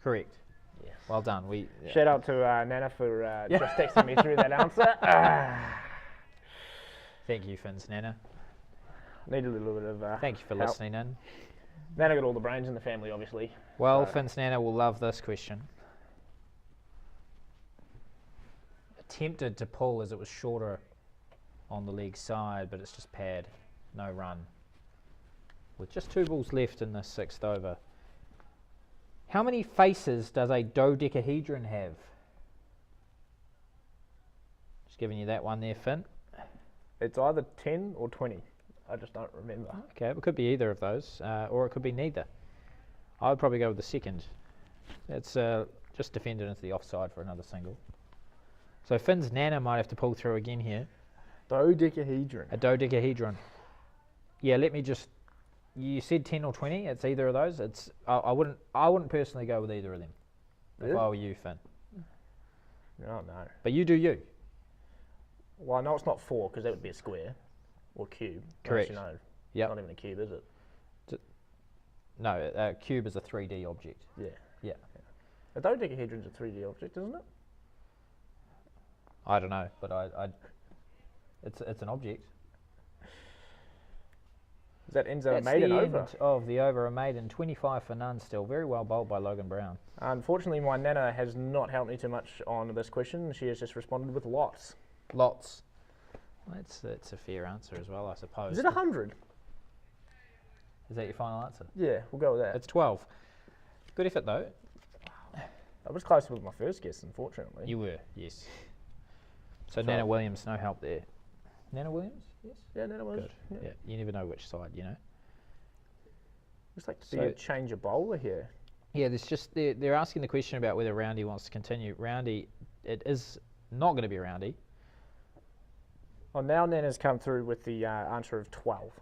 Correct. Yes. Well done. Shout out to Nana for just texting me through that answer. Thank you, Finn's Nana. Need a little bit of. Thank you for help. listening in. Nana got all the brains in the family, obviously. Well, So- Finn's Nana will love this question. Attempted to pull as it was shorter on the leg side, but it's just pad, no run. With just 2 balls left in the 6th over. How many faces does a dodecahedron have? Just giving you that one there, Finn. It's either 10 or 20. I just don't remember. Okay, it could be either of those, or it could be neither. I would probably go with the second. It's just defended into the offside for another single. So Finn's Nana might have to pull through again here. Dodecahedron. A dodecahedron. Yeah, let me just. You said 10 or 20. It's either of those. It's. I wouldn't personally go with either of them. If I were you, Finn. Oh no. But you do you. Well, no, it's not 4 because that would be a square or cube. Correct. Actually, no. Yep. It's not even a cube, is it? No, a cube is a 3D object. Yeah. Yeah. A dodecahedron's a 3D object, isn't it? I don't know, but it's an object. Is that ends at a That's maiden the over? end of the over, a maiden, 25 for none still. Very well bowled by Logan Brown. Unfortunately, my Nana has not helped me too much on this question. She has just responded with lots. Lots. Well, that's a fair answer as well, I suppose. Is it 100? Is that your final answer? Yeah, we'll go with that. It's 12. Good effort though. I was close with my first guess, unfortunately. You were, yes. So Nana Williams, no help there. Nana Williams? Yes. Yeah, Nana was. Good. Yeah. You never know which side, you know. Just like to see So- you change a bowler here. Yeah, there's just they're asking the question about whether Roundy wants to continue. Roundy, it is not going to be Roundy. Oh, now Nana's come through with the answer of 12.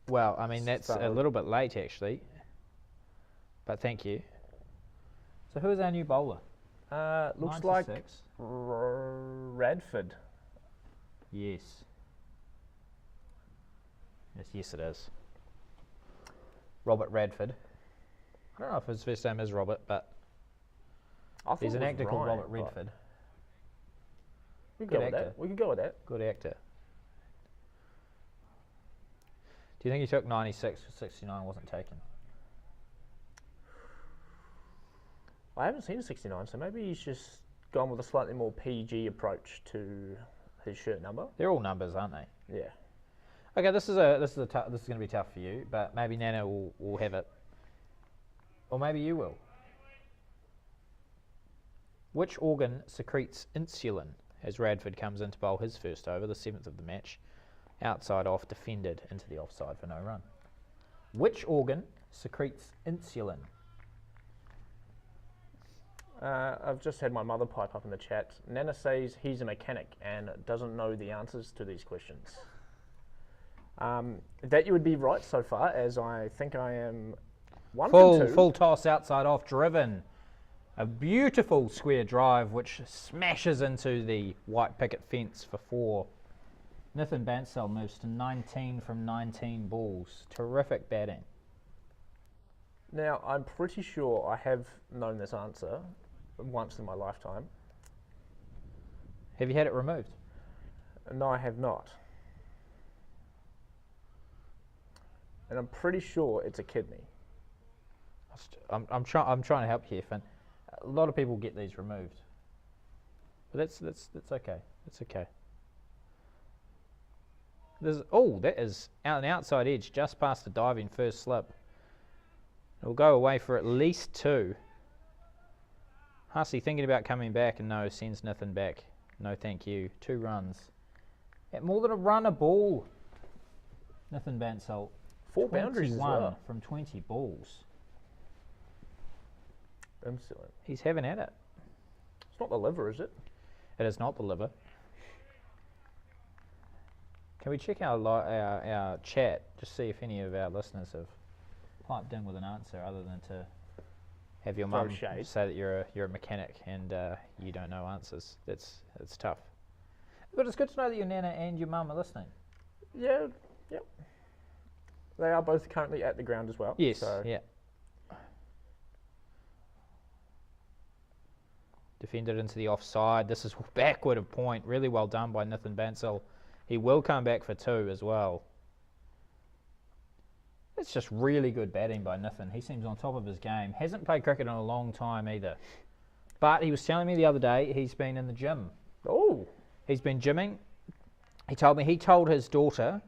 Well, I mean that's a So- little bit late actually. But thank you. So who is our new bowler? Looks like 96. Radford. Yes. Yes, it is. Robert Radford. I don't know if his first name is Robert, but I thought there's it an was actor called Ryan, Robert but Redford. We could Good go with actor. that. We could go with that. Good actor. Do you think he took 96 for 69 wasn't taken? I haven't seen a 69, so maybe he's just gone with a slightly more PG approach to his shirt number. They're all numbers, aren't they? Yeah. Okay, this is going to be tough for you, but maybe Nana will have it, or maybe you will. Which organ secretes insulin as Radford comes in to bowl his first over, the 7th of the match? Outside off, defended into the offside for no run. Which organ secretes insulin? I've just had my mother pipe up in the chat. Nana says he's a mechanic and doesn't know the answers to these questions. That you would be right so far, as I think I am one from two. Full toss outside off, driven. A beautiful square drive which smashes into the white picket fence for 4. Nathan Bansell moves to 19 from 19 balls. Terrific batting. Now, I'm pretty sure I have known this answer once in my lifetime. Have you had it removed? No, I have not. And I'm pretty sure it's a kidney. I'm trying to help you here, Finn. A lot of people get these removed, but that's okay. That's okay. That is an outside edge just past the diving first slip. It'll go away for at least 2. Hussey thinking about coming back, and no, sends Nathan back. No, thank you. 2 runs. At more than a run a ball. Nathan Bansell. 4 boundaries as well. From 20 balls. Insulin. He's having at it. It's not the liver, is it? It is not the liver. Can we check our chat, just see if any of our listeners have piped in with an answer other than to have your mum say that you're a mechanic and you don't know answers. It's tough. But it's good to know that your nana and your mum are listening. Yeah, yep. They are both currently at the ground as well. Yes, so. yeah. Defended into the offside. This is backward of point. Really well done by Nathan Bansell. He will come back for 2 as well. It's just really good batting by Nathan. He seems on top of his game. Hasn't played cricket in a long time either. But he was telling me the other day he's been in the gym. Oh. He's been gymming. He told me he told his daughter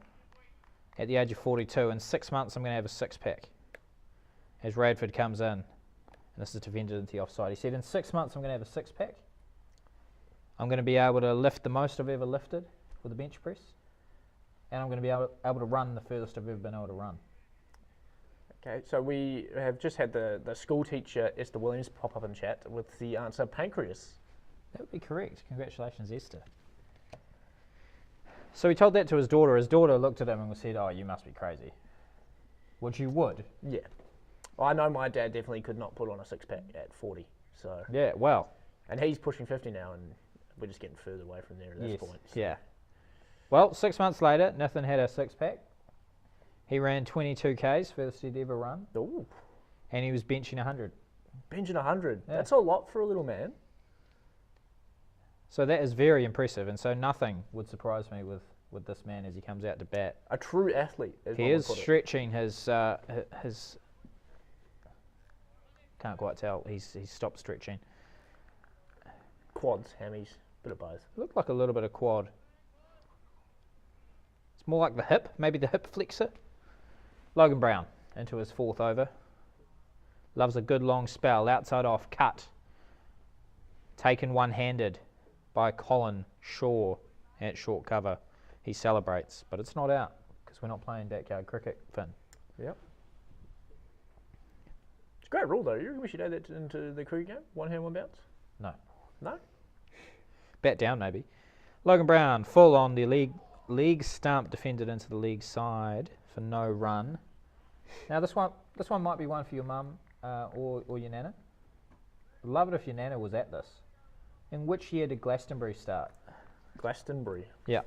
at the age of 42, in 6 months I'm going to have a 6-pack. As Radford comes in. And this is defended into the offside. He said, in 6 months I'm going to have a 6-pack. I'm going to be able to lift the most I've ever lifted with a bench press. And I'm going to be able to run the furthest I've ever been able to run. Okay, so we have just had the school teacher, Esther Williams, pop up in chat with the answer pancreas. That would be correct. Congratulations, Esther. So he told that to his daughter. His daughter looked at him and said, oh, you must be crazy. Which you would. Yeah. I know my dad definitely could not put on a 6-pack at 40. So. Yeah, well. And he's pushing 50 now, and we're just getting further away from there at this point. So. Yeah. Well, 6 months later, Nathan had a 6-pack. He ran 22 Ks, furthest he'd ever run. Ooh. And he was benching 100. Benching 100. Yeah. That's a lot for a little man. So that is very impressive, and so nothing would surprise me with this man as he comes out to bat. A true athlete. He is stretching his can't quite tell. He's stopped stretching. Quads, hammies, bit of both. Looked like a little bit of quad. It's more like the hip, maybe the hip flexor. Logan Brown into his 4th over. Loves a good long spell, outside off, cut. Taken one-handed by Colin Shaw at short cover. He celebrates, but it's not out because we're not playing backyard cricket, Finn. Yep. It's a great rule though. You reckon we should add that into the cricket game? 1 hand, 1 bounce? No. No? Bat down maybe. Logan Brown full on the league stump, defended into the league side for no run. Now this one might be one for your mum or your nana. I'd love it if your nana was at this. In which year did Glastonbury start? Glastonbury. Yeah.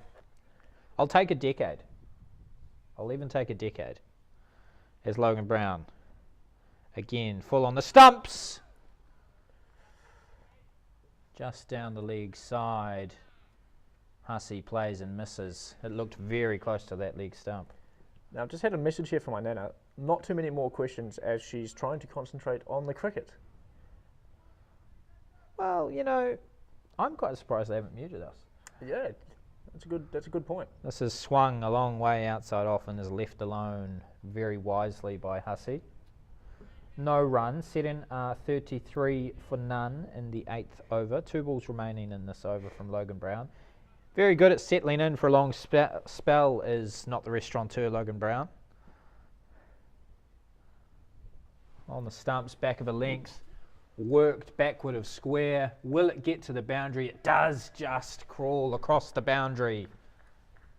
I'll take a decade. I'll even take a decade. As Logan Brown. Again, full on the stumps. Just down the league side. Hussey plays and misses. It looked very close to that league stump. Now, I've just had a message here from my nana. Not too many more questions as she's trying to concentrate on the cricket. Well, you know, I'm quite surprised they haven't muted us. Yeah, that's a good point. This is swung a long way outside off and is left alone very wisely by Hussey. no run. Seddon 33 for none in the 8th over. 2 balls remaining in this over from Logan Brown. Very good at settling in for a long spell is not the restaurateur, Logan Brown. On the stumps, back of a length. Worked backward of square. Will it get to the boundary? It does just crawl across the boundary.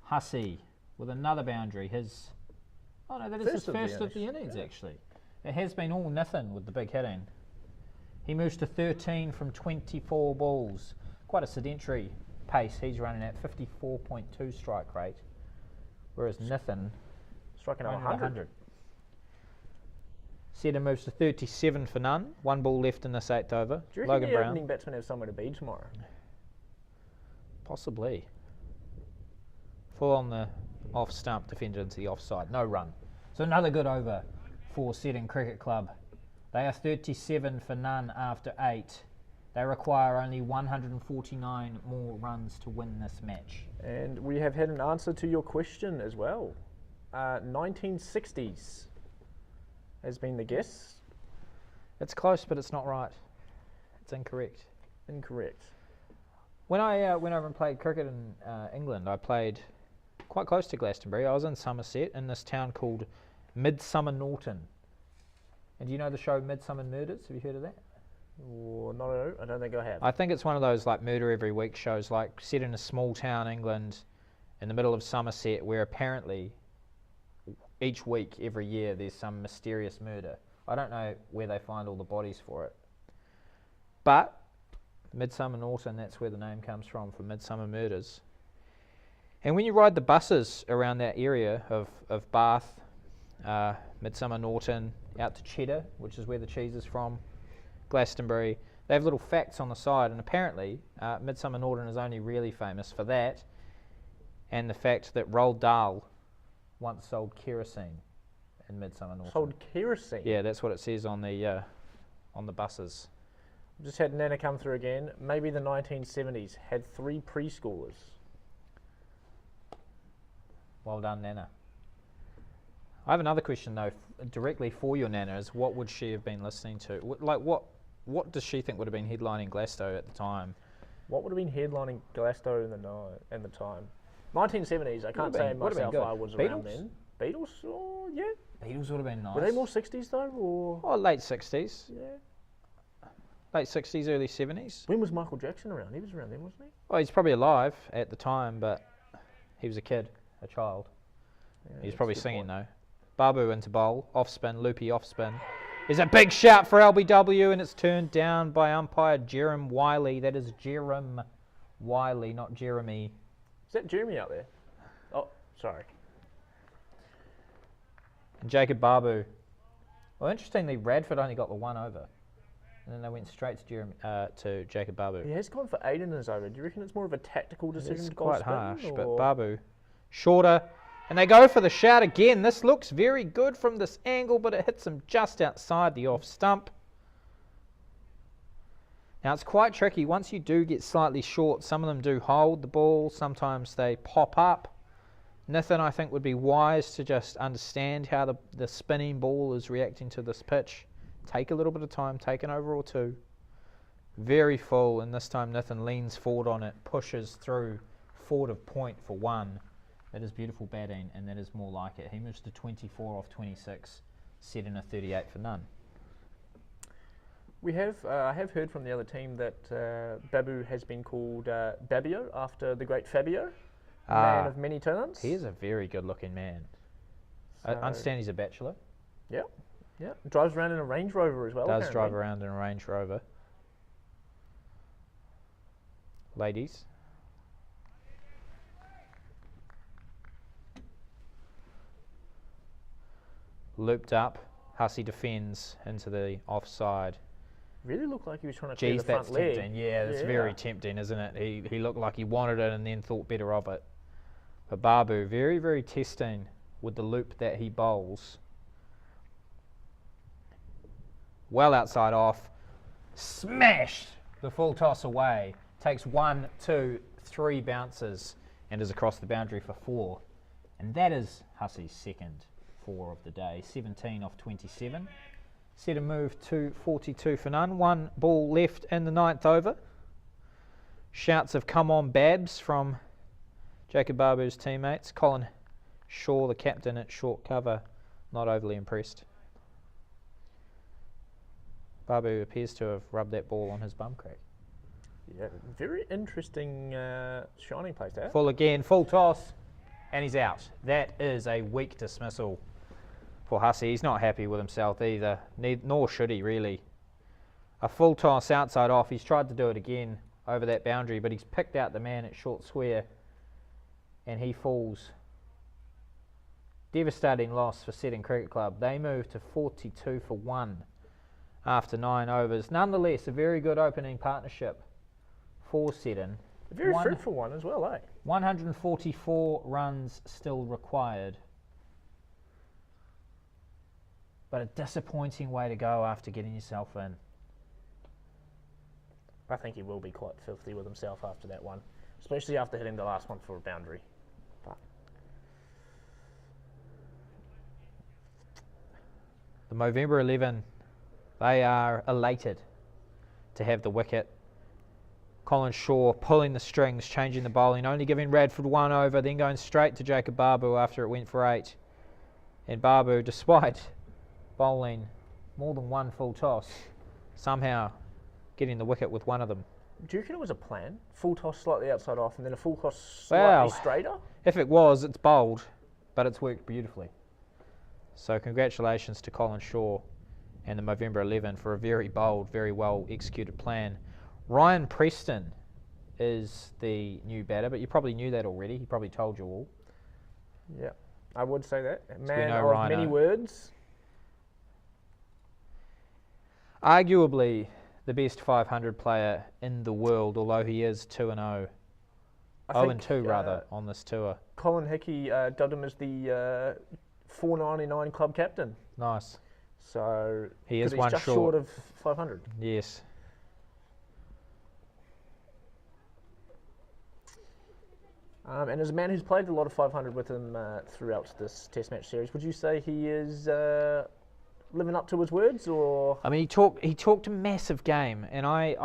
Hussey with another boundary. His, oh no, that is his first of the innings actually. It has been all nothing with the big hitting. He moves to 13 from 24 balls. Quite a sedentary pace he's running at, 54.2 strike rate. Whereas Nathan Striking out running 100. Seddon moves to 37 for none. 1 ball left in this 8th over. Do you reckon Logan the Brown. opening batsman have somewhere to be tomorrow? Possibly. Full on the off stump, defended into the offside. No run. So another good over for Seddon Cricket Club. They are 37 for none after 8. They require only 149 more runs to win this match. And we have had an answer to your question as well. 1960s has been the guess. It's close, but it's not right. It's incorrect. Incorrect. When I went over and played cricket in England, I played quite close to Glastonbury. I was in Somerset in this town called Midsummer Norton. And do you know the show Midsummer Murders? Have you heard of that? Oh, no, I don't think I have. I think it's one of those like Murder Every Week shows, like set in a small town, England, in the middle of Somerset, where apparently each week, every year, there's some mysterious murder. I don't know where they find all the bodies for it. But Midsummer Norton, that's where the name comes from, for Midsummer Murders. And when you ride the buses around that area of Bath, Midsummer Norton, out to Cheddar, which is where the cheese is from, Glastonbury, they have little facts on the side, and apparently Midsummer Norton is only really famous for that and the fact that Roald Dahl once sold kerosene in Midsummer Norton. Sold kerosene? Yeah, that's what it says on the buses. Just had Nana come through again. Maybe the 1970s had 3 preschoolers. Well done, Nana. I have another question though, directly for your Nana, is what would she have been listening to? What does she think would have been headlining Glasto at the time? What would have been headlining Glasto in the time? 1970s, I can't say myself I was around then. Beatles? Oh, yeah. Beatles would have been nice. Were they more 60s though? Or? Oh, late 60s. Yeah. Late 60s, early 70s. When was Michael Jackson around? He was around then, wasn't he? Oh, he's probably alive at the time, but he was a kid, a child. Yeah, He's that's probably a good singing point. though. Babu into bowl, off spin, loopy off spin. There's a big shout for LBW, and it's turned down by umpire Jerem Wiley. That is Jerem Wiley, not Jeremy. Is that Jeremy out there? Oh, sorry. And Jacob Babu. Well, interestingly, Radford only got the 1 over, and then they went straight to Jacob Babu. He has gone for 8 in his over. Do you reckon it's more of a tactical decision? It's to go quite spin, harsh, or? but Babu shorter. And they go for the shout again. This looks very good from this angle, but it hits him just outside the off stump. Now it's quite tricky. Once you do get slightly short, some of them do hold the ball. Sometimes they pop up. Nathan, I think, would be wise to just understand how the spinning ball is reacting to this pitch. Take a little bit of time, take an over or two. Very full, and this time Nathan leans forward on it, pushes through forward of point for 1. That is beautiful batting, and that is more like it. He moves to 24 off 26, set in a 38 for none. We have, I have heard from the other team that Babu has been called Babio after the great Fabio, man of many talents. He is a very good-looking man. I So- understand he's a bachelor. Yeah, yeah. Drives around in a Range Rover as well. Does drive apparently. around in a Range Rover. Ladies. Looped up. Hussey defends into the offside. Really looked like he was trying to clear Geez, the front that's leg. tempting. Yeah, that's Yeah. very tempting, isn't it? He looked like he wanted it and then thought better of it. But Babu, very, very testing with the loop that he bowls. Well outside off. Smashed the full toss away. Takes 1, 2, 3 bounces and is across the boundary for 4. And that is Hussey's second 4 of the day. 17 off 27. Seddon move to 42 for none. 1 ball left in the 9th over. Shouts of "come on Babs" from Jacob Barbu's teammates. Colin Shaw, the captain at short cover, not overly impressed. Barbu appears to have rubbed that ball on his bum crack. Yeah, very interesting shining place there. Full again, full toss, and he's out. That is a weak dismissal for Hussey. He's not happy with himself either, nor should he really. A full toss outside off. He's tried to do it again over that boundary, but he's picked out the man at short square, and he falls. Devastating loss for Seddon Cricket Club. They move to 42 for 1 after 9 overs. Nonetheless, a very good opening partnership for Seddon. A very fruitful one as well, eh? 144 runs still required. But a disappointing way to go after getting yourself in. I think he will be quite filthy with himself after that one, especially after hitting the last one for a boundary. But the Movember 11, they are elated to have the wicket. Colin Shaw pulling the strings, changing the bowling, only giving Radford 1 over, then going straight to Jacob Barbu after it went for 8. And Barbu, despite bowling more than 1 full toss, somehow getting the wicket with 1 of them. do you reckon it was a plan? Full toss slightly outside off and then a full toss slightly straighter? If it was, it's bold, but it's worked beautifully. So congratulations to Colin Shaw and the Movember 11 for a very bold, very well executed plan. Ryan Preston is the new batter, but you probably knew that already. He probably told you all. Yeah, I would say that. A we man know of Rhino. many words. Arguably the best 500 player in the world, although he is 2-0. I 0-2 think, rather on this tour. Colin Hickey dubbed him as the 499 club captain. Nice. So He is he's one just short. of 500. Yes. And as a man who's played a lot of 500 with him throughout this Test match series, would you say he is living up to his words, or? I mean, he talked a massive game, and I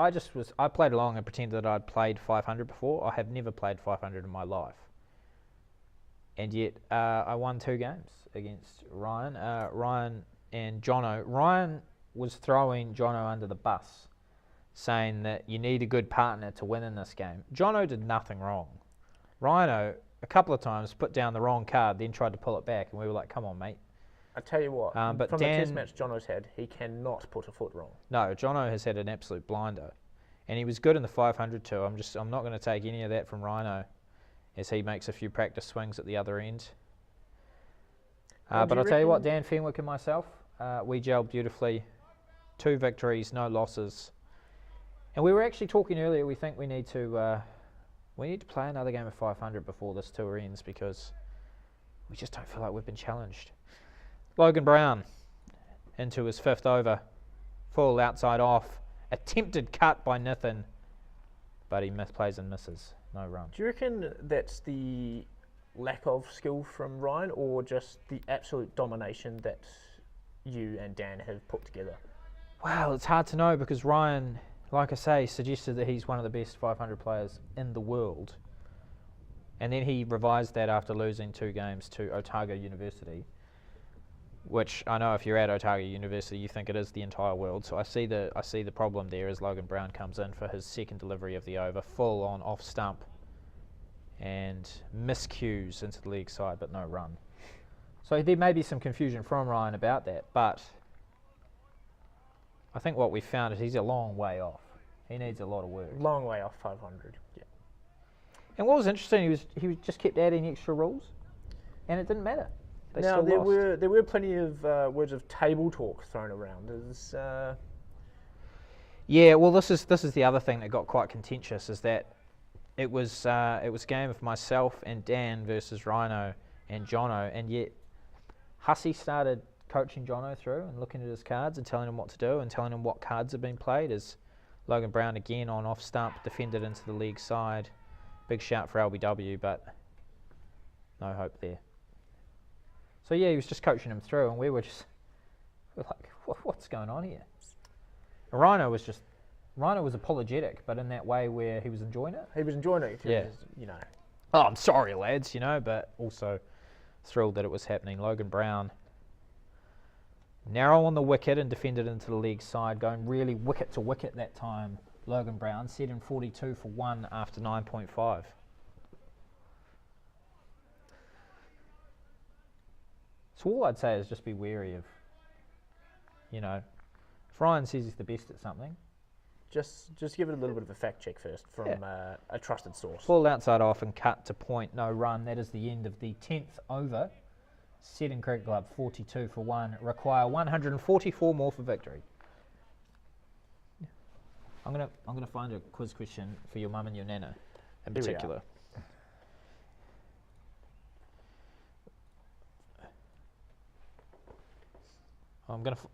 played along and pretended that I'd played 500 before. I have never played 500 in my life, and yet I won 2 games against Ryan. Ryan and Jono. Ryan was throwing Jono under the bus, saying that you need a good partner to win in this game. Jono did nothing wrong. Rhino, a couple of times, put down the wrong card, then tried to pull it back, and we were like, come on, mate. I tell you what, But from Dan, the Test match Jono's had, he cannot put a foot wrong. No, Jono has had an absolute blinder, and he was good in the 500 too. I'm not going to take any of that from Rhino, as he makes a few practice swings at the other end. But I'll tell you what, Dan Fenwick and myself, we gelled beautifully. 2 victories, no losses, and we were actually talking earlier. We think we need to play another game of 500 before this tour ends, because we just don't feel like we've been challenged. Logan Brown into his 5th over, full outside off, attempted cut by Nithin, but he plays and misses, no run. Do you reckon that's the lack of skill from Ryan, or just the absolute domination that you and Dan have put together? Well, it's hard to know, because Ryan, like I say, suggested that he's one of the best 500 players in the world, and then he revised that after losing 2 games to Otago University, which I know if you're at Otago University you think it is the entire world. So I see the problem there as Logan Brown comes in for his 2nd delivery of the over, full on off stump, and miscues into the leg side, but no run. So there may be some confusion from Ryan about that, but I think what we found is he's a long way off. He needs a lot of work. Long way off 500. Yeah. And what was interesting, he just kept adding extra rules, and it didn't matter. Now there were plenty of words of table talk thrown around. Yeah, well, this is the other thing that got quite contentious, is that it was a game of myself and Dan versus Rhino and Jono, and yet Hussey started coaching Jono through and looking at his cards and telling him what to do and telling him what cards have been played, as Logan Brown again on off stump defended into the leg side. Big shout for LBW, but no hope there. So yeah, he was just coaching him through, and we were just, We're like, what's going on here? Rhino was apologetic, but in that way where he was enjoying it. He was enjoying it. Yeah. You know. Oh, I'm sorry, lads, but also thrilled that it was happening. Logan Brown, narrow on the wicket and defended into the leg side, going really wicket to wicket that time. Logan Brown set in 42 for 1 after 9.5. So all I'd say is just be wary of, if Ryan says he's the best at something, Just give it a little bit of a fact check first from a trusted source. full outside off and cut to point, no run. That is the end of the 10th over. Seddon Cricket Club 42 for 1. Require 144 more for victory. I'm gonna find a quiz question for your mum and your nana in Here we are. particular.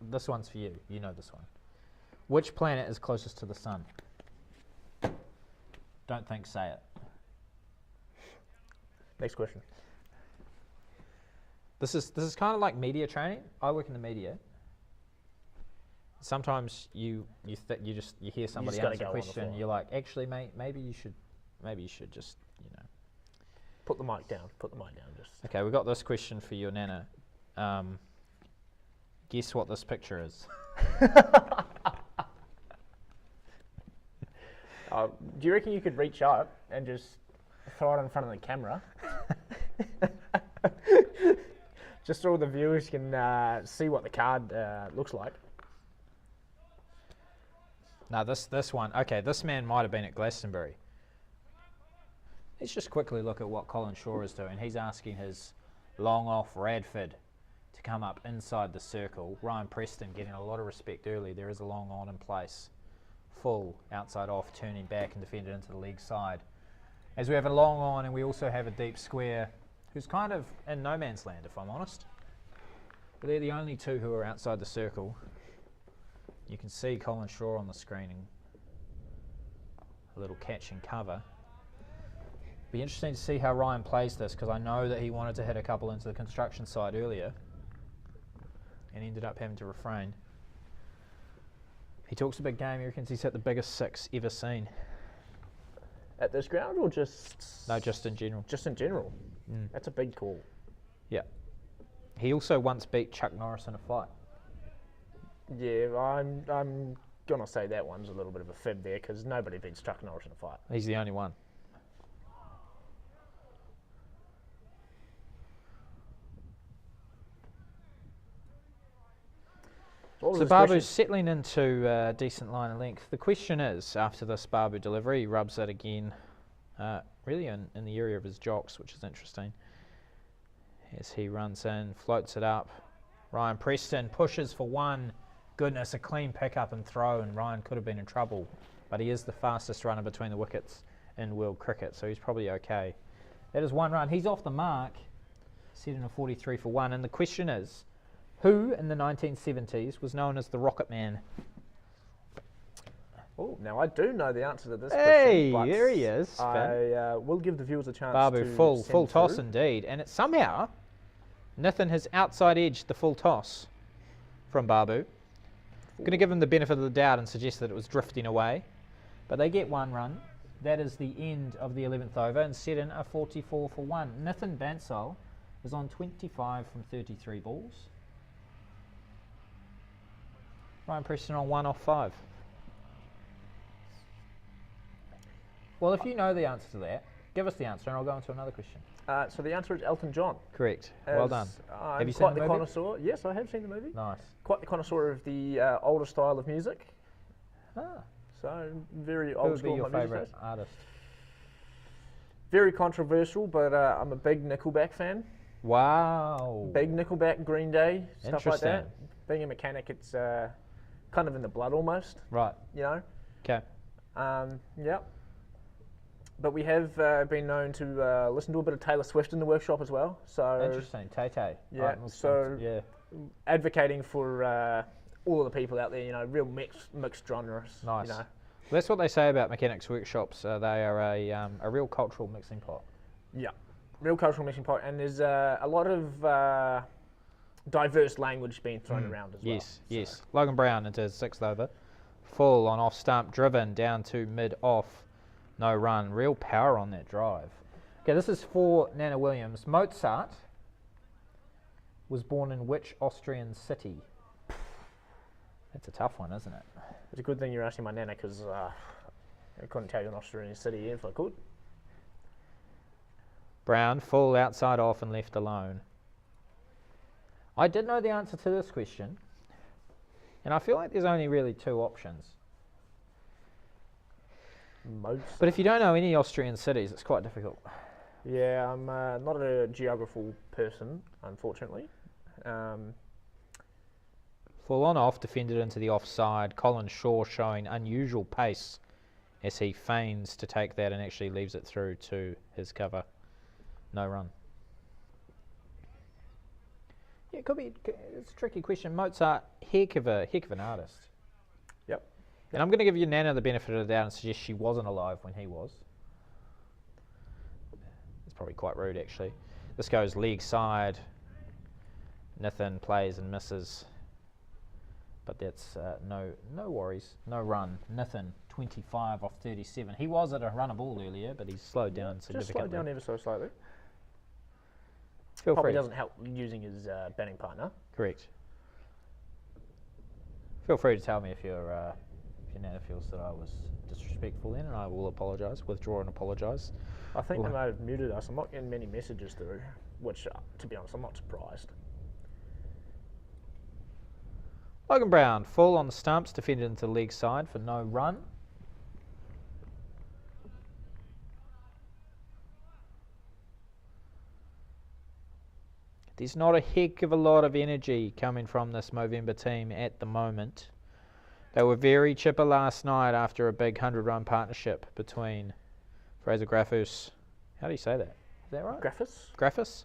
This one's for you. You know this one. Which planet is closest to the sun? Don't think, say it. Next question. This is kind of like media training. I work in the media. Sometimes you hear somebody just gotta answer a go on the question. fly. You're like, actually, mate, maybe you should just. Put the mic down. Just. Okay, we got this question for your nana. Guess what this picture is? Do you reckon you could reach up and just throw it in front of the camera? Just so all the viewers can see what the card looks like. No, this one. Okay, this man might have been at Glastonbury. Let's just quickly look at what Colin Shaw is doing. He's asking his long off Radford to come up inside the circle. Ryan Preston getting a lot of respect early. There is a long on in place. Full outside off, turning back and defended into the leg side. As we have a long on and we also have a deep square who's kind of in no man's land, if I'm honest. But they're the only two who are outside the circle. You can see Colin Shaw on the screen and a little catch and cover. Be interesting to see how Ryan plays this, because I know that he wanted to hit a couple into the construction side earlier and ended up having to refrain. He talks a big game. He reckons he's hit the biggest 6 ever seen. At this ground or just? No, just in general. Just in general. Mm. That's a big call. Yeah. He also once beat Chuck Norris in a fight. Yeah, I'm gonna say that one's a little bit of a fib there because nobody beats Chuck Norris in a fight. He's the only one. So Babu's settling into a decent line of length. The question is, after this Babu delivery, he rubs it again, really in the area of his jocks, which is interesting. As he runs in, floats it up. Ryan Preston pushes for 1. Goodness, a clean pick up and throw, and Ryan could have been in trouble. But he is the fastest runner between the wickets in world cricket, so he's probably okay. That is 1 run. He's off the mark, set in a 43 for 1. And the question is, who in the 1970s was known as the Rocket Man? Oh, now I do know the answer to this Hey, question. there he is. Finn. I will give the viewers a chance Babu, to full send toss through. indeed. And it somehow, Nathan has outside edged the full toss from Babu. Going to give him the benefit of the doubt and suggest that it was drifting away. But they get 1 run. That is the end of the 11th over and set in a 44 for 1. Nathan Bansal is on 25 from 33 balls. Ryan Preston on 1 off 5. Well, if you know the answer to that, give us the answer and I'll go on to another question. So the answer is Elton John. Correct. Well As done. I'm Have you quite seen the the movie? connoisseur. Yes, I have seen the movie. Nice. Quite the connoisseur of the older style of music. Ah, So very who old would be school. your my music favourite taste. artist? Very controversial, but I'm a big Nickelback fan. Wow. Big Nickelback, Green Day, stuff like that. Interesting. Being a mechanic, it's kind of in the blood almost, Right. you know. Okay. Yeah. But we have been known to listen to a bit of Taylor Swift in the workshop as well. So Interesting. Tay-Tay. Yeah, Right, so- yeah. advocating for all of the people out there, you know, real mixed genres. Nice. You know. That's what they say about mechanics workshops. They are a real cultural mixing pot. Yeah, real cultural mixing pot, and there's a lot of diverse language being thrown around as well. Yes, yes. Logan Brown into his 6th over. Full on off stump, driven down to mid-off. No run. Real power on that drive. Okay, this is for Nana Williams. Mozart was born in which Austrian city? That's a tough one, isn't it? It's a good thing you're asking my nana, because I couldn't tell you an Australian city if I could. Brown, full outside off and left alone. I did know the answer to this question, and I feel like there's only really 2 options. But if you don't know any Austrian cities, it's quite difficult. Yeah, I'm not a geographical person, unfortunately. Full on off, defended into the offside. Colin Shaw showing unusual pace as he feigns to take that and actually leaves it through to his cover. No run. Yeah, it could be. It's a tricky question. Mozart, heck of an artist. Yep. And I'm going to give you Nana the benefit of the doubt and suggest she wasn't alive when he was. It's probably quite rude, actually. This goes leg side. Nathan plays and misses. But that's no worries. No run. Nathan, 25 off 37. He was at a runner ball earlier, but he's slowed down significantly. Just slowed down ever so slightly. Feel Probably free. doesn't help using his batting partner. Correct. Feel free to tell me if your Nana feels that I was disrespectful then, and I will apologise, withdraw and apologise. I think they might have muted us. I'm not getting many messages through, which, to be honest, I'm not surprised. Logan Brown, full on the stumps, defended into the leg side for no run. There's not a heck of a lot of energy coming from this Movember team at the moment. They were very chipper last night after a big 100-run partnership between Fraser Graffus, how do you say that? Is that right? Graffus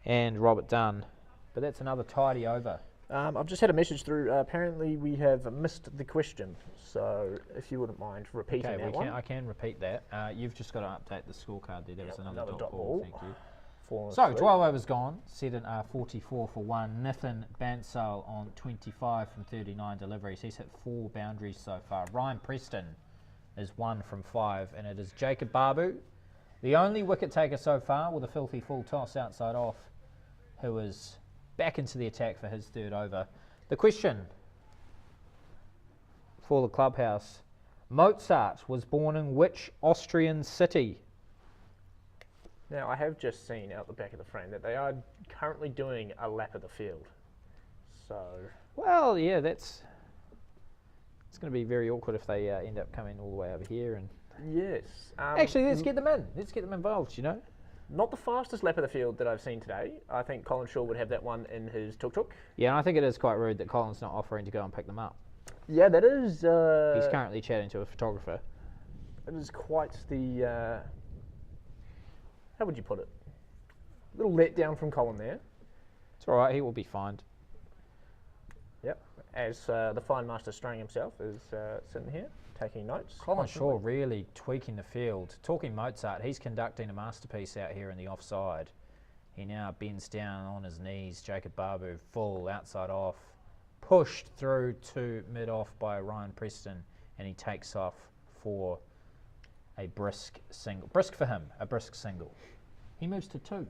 and Robert Dunn. But that's another tidy over. I've just had a message through. Apparently, we have missed the question. So, if you wouldn't mind repeating that one. I can repeat that. You've just got to update the scorecard there. That was another dot ball. Thank you. So, 12 overs gone. Seddon 44 for 1. Nathan Bansal on 25 from 39 deliveries. He's hit 4 boundaries so far. Ryan Preston is 1 from 5. And it is Jacob Babu, the only wicket taker so far with a filthy full toss outside off, who is back into the attack for his 3rd over. The question for the clubhouse: Mozart was born in which Austrian city? Now, I have just seen out the back of the frame that they are currently doing a lap of the field. So, well, yeah, it's going to be very awkward if they end up coming all the way over here. And yes. Actually, let's get them in. Let's get them involved, you know. Not the fastest lap of the field that I've seen today. I think Colin Shaw would have that one in his tuk-tuk. Yeah, and I think it is quite rude that Colin's not offering to go and pick them up. Yeah, that is... He's currently chatting to a photographer. It is quite the... how would you put it? A little letdown from Colin there. It's all right, he will be fined. Yep, as the fine master Strang himself is sitting here, taking notes. Colin Shaw really tweaking the field. Talking Mozart, he's conducting a masterpiece out here in the offside. He now bends down on his knees. Jacob Babu full outside off, pushed through to mid-off by Ryan Preston, and he takes off for a brisk single. Brisk for him, a brisk single. He moves to 2.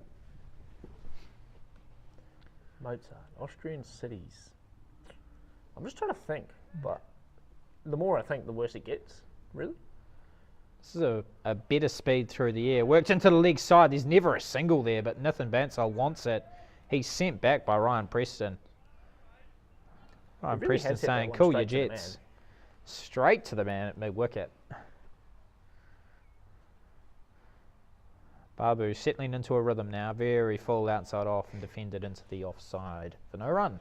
Mozart, Austrian cities. I'm just trying to think, but the more I think, the worse it gets. Really? This is a better speed through the air. Worked into the leg side. There's never a single there, but Nathan Bansal wants it. He's sent back by Ryan Preston. Ryan Preston saying, cool your jets. Straight to the man at mid-wicket. Babu settling into a rhythm now. Very full outside off and defended into the offside for no run.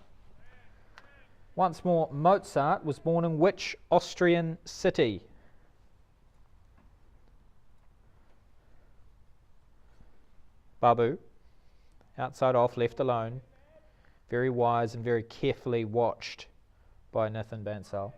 Once more, Mozart was born in which Austrian city? Babu, outside off, left alone. Very wise and very carefully watched by Nathan Bansal.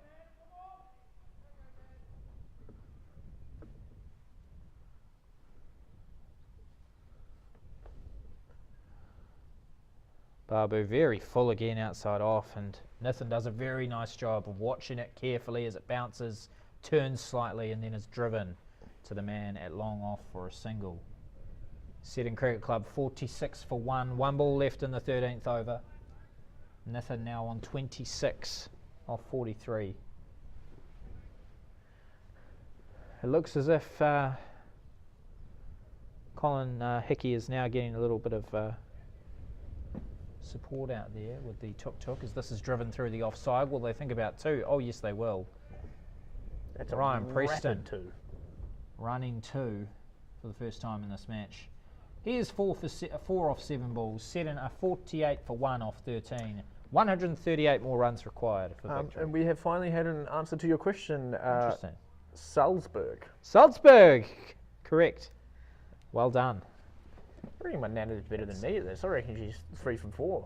Babu very full again outside off, and Nathan does a very nice job of watching it carefully as it bounces, turns slightly, and then is driven to the man at long off for a single. Seddon Cricket Club 46 for 1, 1 ball left in the 13th over. Nathan now on 26 off 43. It looks as if Colin Hickey is now getting a little bit of support out there with the tuk-tuk as this is driven through the offside. Will they think about 2? Oh yes, they will. That's Ryan a Preston rapid 2. running 2 for the first time in this match. He is 4 off 7 balls. Seddon are 48 for 1 off 13. 138 more runs required for victory. And we have finally had an answer to your question. Interesting. Salzburg. Correct. Well done. I reckon my Nana is better than me at this. I reckon she's 3 from 4.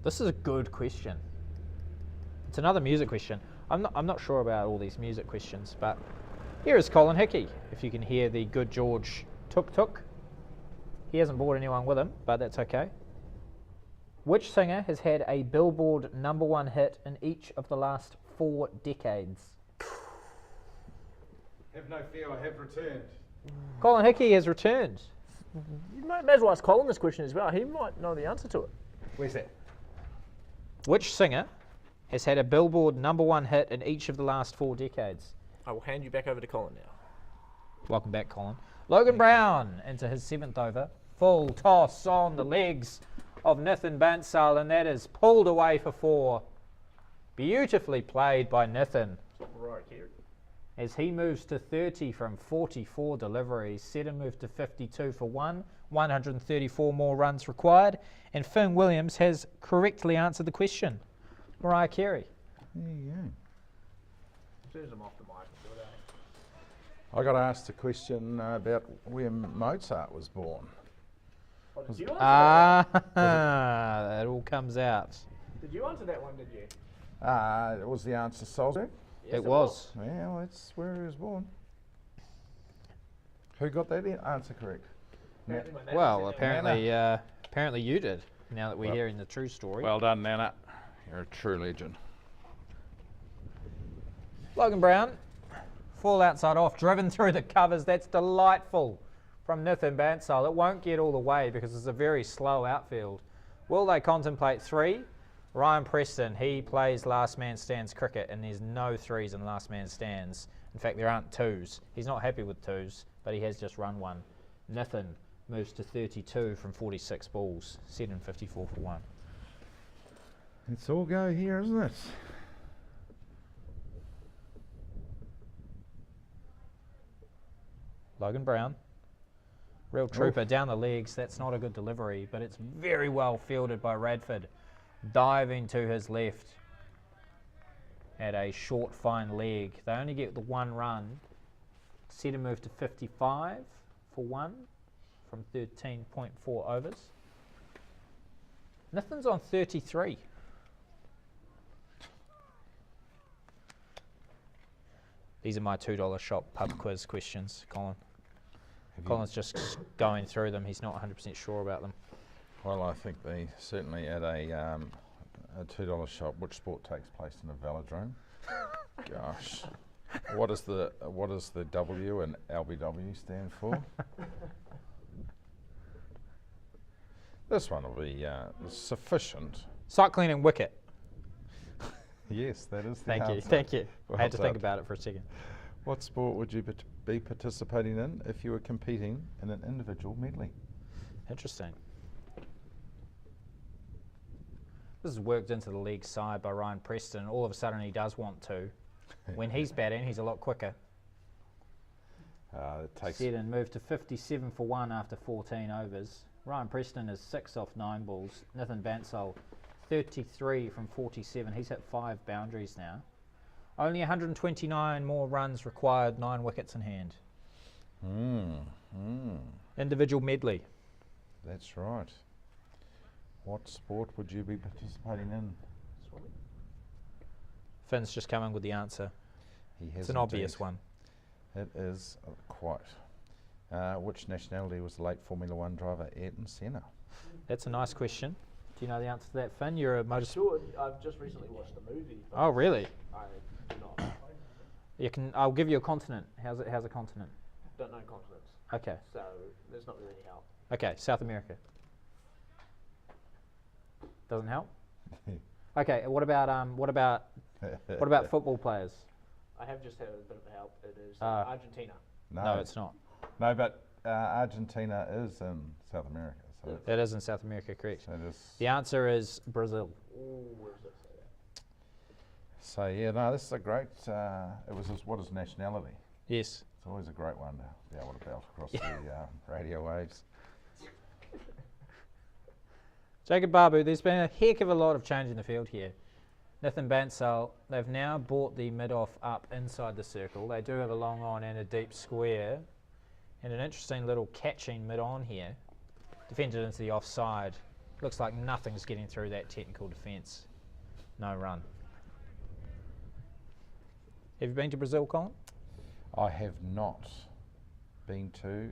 This is a good question. It's another music question. I'm not sure about all these music questions, but here is Colin Hickey. If you can hear the Good George tuk-tuk. He hasn't brought anyone with him, but that's okay. Which singer has had a Billboard #1 hit in each of the last 4 decades? Have no fear, I have returned. Colin Hickey has returned. You may as well ask Colin this question as well. He might know the answer to it. Where's that? Which singer has had a Billboard #1 hit in each of the last 4 decades? I will hand you back over to Colin now. Welcome back, Colin. Logan Brown into his 7th over. Full toss on the legs of Nathan Bansal, and that is pulled away for 4. Beautifully played by Nathan. Right here. As he moves to 30 from 44 deliveries. Seddon moved to 52 for 1. 134 more runs required. And Finn Williams has correctly answered the question. Mariah Carey. There you go. As soon as I'm off the mic, I'll do it. I got asked a question about where Mozart was born. Oh, did you answer that That all comes out. one? Did you answer that one, did you? It was the answer Salzburg. Yes, It was. Yeah, well, that's where he was born. Who got that answer correct? Apparently my Nana Well, said that. apparently you did, now that we're Well- hearing the true story. Well done, Nana. You're a true legend. Logan Brown, full outside off, driven through the covers. That's delightful from Nathan Bansal. It won't get all the way because it's a very slow outfield. Will they contemplate 3? Ryan Preston, he plays last man stands cricket, and there's no 3s in last man stands. In fact, there aren't 2s. He's not happy with 2s, but he has just run 1. Nathan moves to 32 from 46 balls. Seddon 54 for 1. It's all go here, isn't it? Logan Brown, real trooper down the legs. That's not a good delivery, but it's very well fielded by Radford. Diving to his left at a short, fine leg. They only get the 1 run. Seddon moved to 55 for 1 from 13.4 overs. Nathan's on 33. These are my $2 shop pub quiz questions, Colin. Colin's just going through them. He's not 100% sure about them. Well, I think they certainly at a $2 shop. Which sport takes place in a velodrome? Gosh, what does the W and LBW stand for? This one will be sufficient. Cycling and wicket. Yes, that is the Thank you, answer. thank you. Well I had to think done. about it for a second. What sport would you be participating in if you were competing in an individual medley? Interesting. This is worked into the league side by Ryan Preston. All of a sudden he does want to. When he's batting, he's a lot quicker. It takes Seddon moved to 57 for 1 after 14 overs. Ryan Preston is 6 off 9 balls. Nathan Bansal 33 from 47. He's hit 5 boundaries now. Only 129 more runs required, 9 wickets in hand. Individual medley. That's right. What sport would you be participating in? Finn's just coming with the answer. He has It's an obvious indeed. one. It is quite. Which nationality was the late Formula One driver Ayrton Senna? That's a nice question. Do you know the answer to that, Finn? You're a Sure, I've just recently watched the movie. But Oh, really? I do not. I'll give you a continent. How's a continent? Don't know continents, Okay. so there's not really any help. Okay, South America. Doesn't help. Okay, what about football players? I have just had a bit of help. It is Ah. Argentina. No, it's not. No, but Argentina is in South America. So, It is in South America, correct. so, The answer is Brazil. Ooh, where does it say that? so yeah, no, this is a great. It was what is nationality? Yes. It's always a great one to be able to belt across the radio waves. Jacob Babu, there's been a heck of a lot of change in the field here. Nathan Bansal, they've now brought the mid-off up inside the circle. They do have a long on and a deep square. And an interesting little catching mid-on here. Defended into the offside. Looks like nothing's getting through that technical defence. No run. Have you been to Brazil, Colin? I have not been to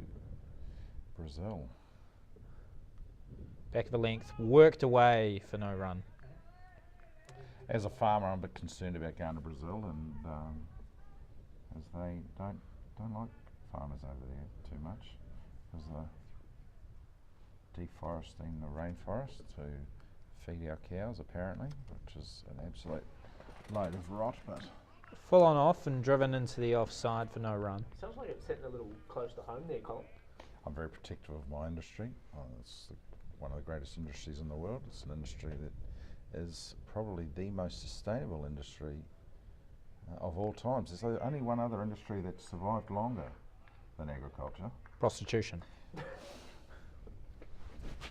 Brazil. Back of the length, worked away for no run. As a farmer, I'm a bit concerned about going to Brazil, and as they don't like farmers over there too much, because they're deforesting the rainforest to feed our cows, apparently, which is an absolute load of rot. But Full on off and driven into the offside for no run. Sounds like it's hitting a little close to home there, Colin. I'm very protective of my industry. It's one of the greatest industries in the world. It's an industry that is probably the most sustainable industry of all times. There's only one other industry that's survived longer than agriculture, Prostitution.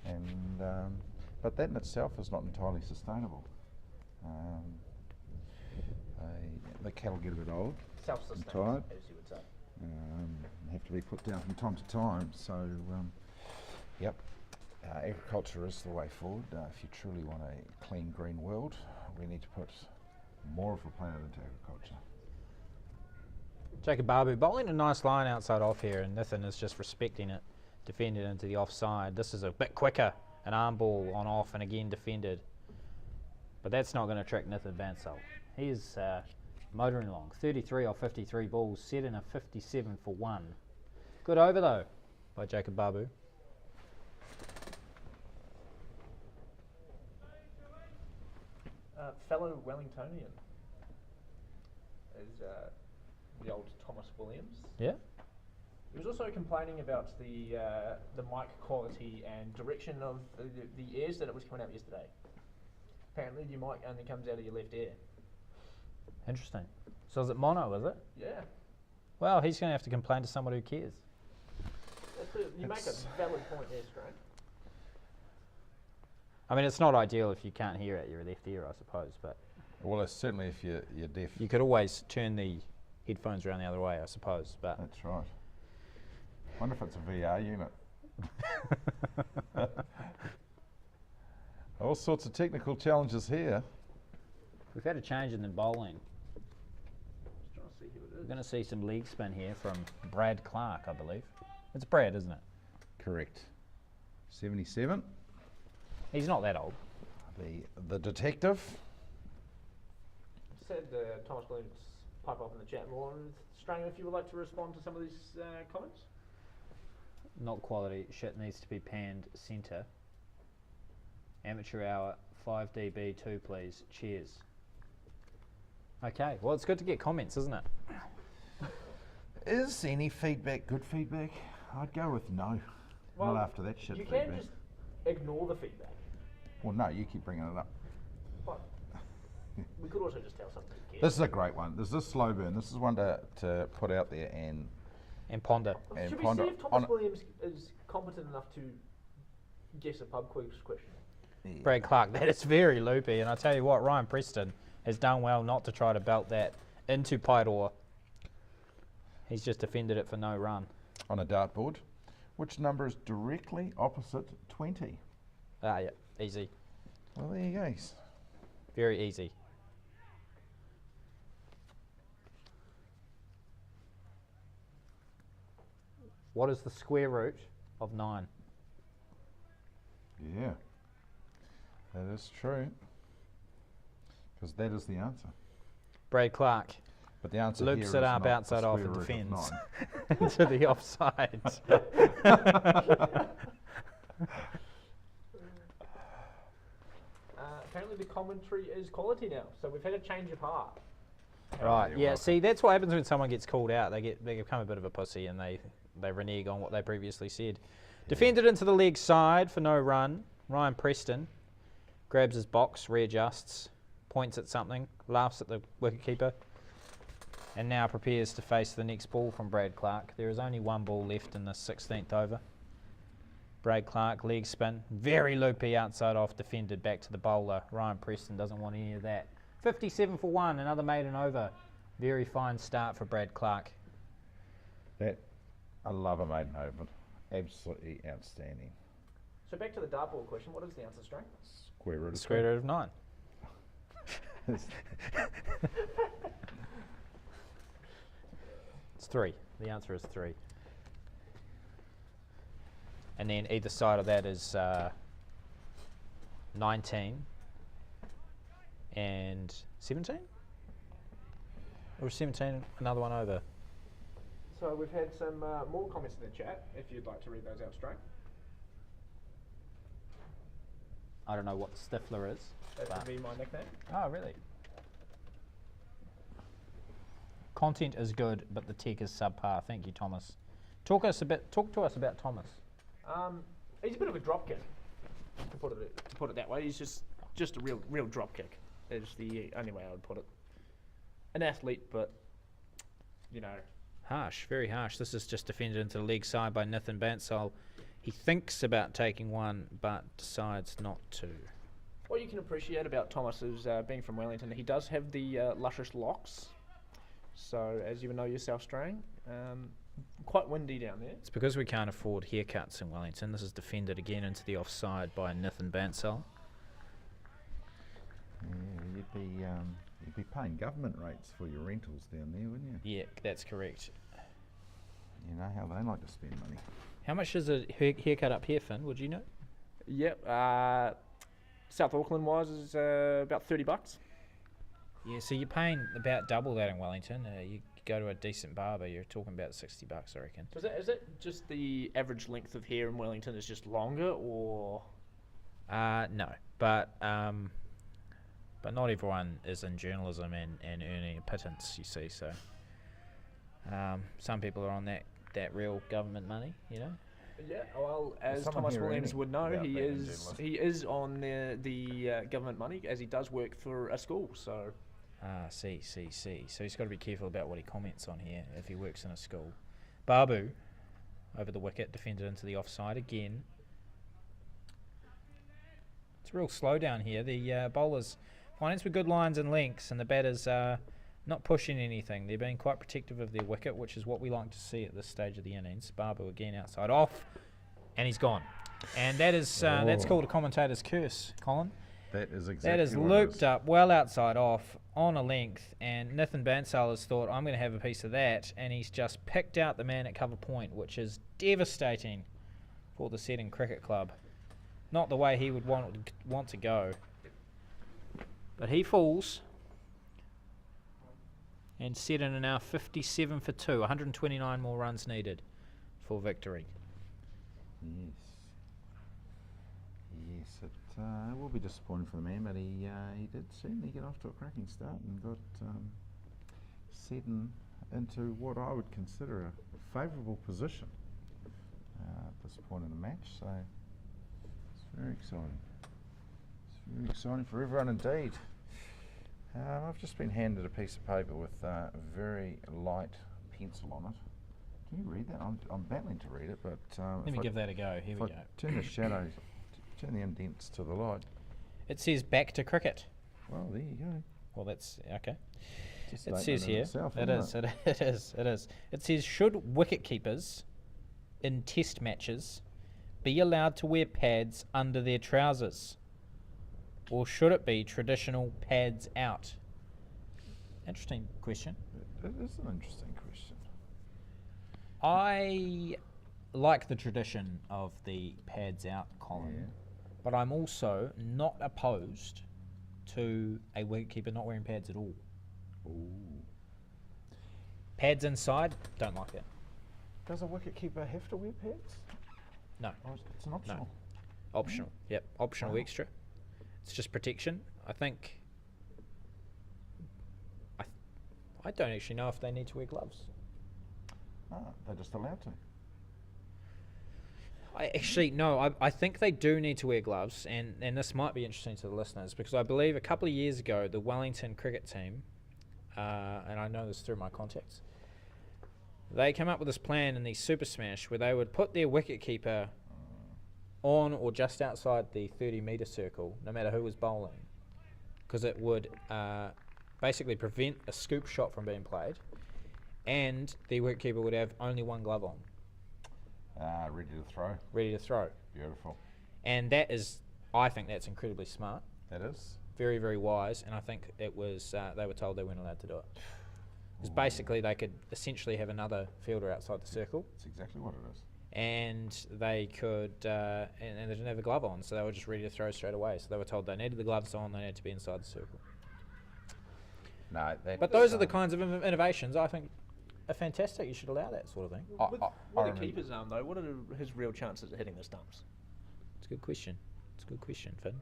and but that in itself is not entirely sustainable. The cattle get a bit old, Self-sustained, tired. as you would say. Have to be put down from time to time. So, yep, agriculture is the way forward. If you truly want a clean, green world, we need to put more of the planet into agriculture. Jacob Babu bowling a nice line outside off here, and Nathan is just respecting it. Defended into the offside. This is a bit quicker. An arm ball on off and again defended. But that's not going to trick Nathan Bansal. He is motoring along. 33 off 53 balls, set in a 57 for 1. Good over though by Jacob Babu. Fellow Wellingtonian is the old Thomas Williams. Yeah. He was also complaining about the mic quality and direction of the ears that it was coming out yesterday. Apparently your mic only comes out of your left ear. Interesting. So is it mono, is it? Yeah. Well, he's going to have to complain to someone who cares. You make a valid point there, Strang. I mean, it's not ideal if you can't hear out your left ear, I suppose, but Well, it's certainly if you're deaf. you could always turn the headphones around the other way, I suppose. But That's right. Wonder if it's a VR unit. All sorts of technical challenges here. we've had a change in the bowling. Just trying to see who it We're is. going to see some leg spin here from Brad Clark, I believe. It's Brad, isn't it? Correct. 77. He's not that old. The detective. Said Thomas Williams pipe up in the chat more. Strang, if you would like to respond to some of these comments. Not quality. Shit needs to be panned centre. Amateur hour, 5 dB, 2 please. Cheers. Okay, well, it's good to get comments, isn't it? Is any feedback good feedback? I'd go with no. Well, Not after that shit You feedback. can just ignore the feedback. Well, no, you keep bringing it up. But we could also just tell something to kids. This is a great one. This is a slow burn. This is one to put out there and Ponder. and Should we ponder see if on Thomas it. Williams is competent enough to guess a pub quiz question? Yeah. Brad Clark, that is very loopy, and I tell you what, Ryan Preston has done well not to try to belt that into Paidor. He's just defended it for no run. On a dartboard. Which number is directly opposite 20? Ah, yeah, easy. Well, there you go. Very easy. What is the square root of 9? Yeah, that is true. Because that is the answer. Brad Clark But the answer loops here it is up not outside the off square and root of defends 9. into the offside. Apparently the commentary is quality now, so we've had a change of heart. Right. you're Yeah. welcome. See, that's what happens when someone gets called out. They become a bit of a pussy and they renege on what they previously said. Defended into the leg side for no run. Ryan Preston grabs his box, readjusts, points at something, laughs at the wicketkeeper, and now prepares to face the next ball from Brad Clark. There is only one ball left in the 16th over. Brad Clark, leg spin, very loopy outside off, defended back to the bowler. Ryan Preston doesn't want any of that. 57 for 1, another maiden over. Very fine start for Brad Clark. I love a maiden over. Absolutely outstanding. So back to the dartboard question, what is the answer, String? Square root of Square root of 9. It's 3. The answer is 3. And then either side of that is 19 and 17? Or is 17 another one over? So we've had some more comments in the chat, if you'd like to read those out, String. I don't know what Stifler is. That but- would be my nickname. Oh, really? Content is good, but the tech is subpar. Thank you, Thomas. Talk to us about Thomas. He's a bit of a drop kick, to put it that way. He's just a real drop kick. Is the only way I would put it. An athlete, but you know. Harsh, very harsh. This is just defended into the leg side by Nathan Bansal. He thinks about taking one, but decides not to. What you can appreciate about Thomas is being from Wellington, he does have the luscious locks. So, as you know yourself, Strang, quite windy down there. It's because we can't afford haircuts in Wellington. This is defended again into the offside by Nathan Bansal. Yeah, you'd be paying government rates for your rentals down there, wouldn't you? Yeah, that's correct. You know how they like to spend money. How much is a haircut up here, Finn? Would you know? Yep. South Auckland wise is about $30. Yeah, so you're paying about double that in Wellington. You go to a decent barber, you're talking about $60, I reckon. Is it just the average length of hair in Wellington is just longer, or? No, but not everyone is in journalism and earning a pittance, you see. So some people are on that real government money, you know. Yeah, well, as someone Thomas here Williams earning would know, about he being a is journalist? on the government money, as he does work for a school. So See. So he's got to be careful about what he comments on here if he works in a school. Babu, over the wicket, defended into the offside again. It's a real slow down here. The bowlers finance with good lines and lengths, and the batters are not pushing anything. They're being quite protective of their wicket, which is what we like to see at this stage of the innings. Babu again outside off, and he's gone. And that is that's called a commentator's curse, Colin. That is exactly That is what it looped is. up well outside off on a length, and Nathan Bansal has thought, I'm going to have a piece of that, and he's just picked out the man at cover point, which is devastating for the Seddon Cricket Club. Not the way he would want to go. But he falls, and Seddon are now 57 for 2, 129 more runs needed for victory. Yes. Yes, it will be disappointing for the man, but he did certainly get off to a cracking start and got Seddon into what I would consider a favourable position at this point in the match. So it's very exciting. It's very exciting for everyone indeed. I've just been handed a piece of paper with a very light pencil on it. Can you read that? I'm battling to read it, but Let me give that a go. Here if we I go. turn the shadows, turn the indents to the light. It says back to cricket. Well, there you go. Well, that's okay. It's a It statement says in here, itself, it isn't is. It says, should wicket keepers in test matches be allowed to wear pads under their trousers? Or should it be traditional pads out? Interesting question. It is an interesting question. I like the tradition of the pads out column, Yeah. but I'm also not opposed to a wicketkeeper not wearing pads at all. Ooh. Pads inside, don't like that. Does a wicketkeeper have to wear pads? No, Oh, it's an optional. optional. Yep, optional Wow. extra. It's just protection. I think. I don't actually know if they need to wear gloves. They're just allowed to. I think they do need to wear gloves, and this might be interesting to the listeners because I believe a couple of years ago the Wellington cricket team, and I know this through my contacts, they came up with this plan in the Super Smash where they would put their wicketkeeper on or just outside the 30-metre circle, no matter who was bowling, because it would basically prevent a scoop shot from being played, and the wicketkeeper would have only one glove on, Ready to throw. ready to throw. Beautiful. And that is, I think that's incredibly smart, That is. very, very wise, and I think it was, they were told they weren't allowed to do it. Because basically they could essentially have another fielder outside the circle, That's exactly what it is. and they could, and they didn't have a glove on, so they were just ready to throw straight away. So they were told they needed the gloves on, they needed to be inside the circle. No, that. But those are the kinds of innovations I think are fantastic. You should allow that sort of thing. With I the remember- keeper's arm, though, what are his real chances of hitting the stumps? It's a good question. It's a good question, Finn.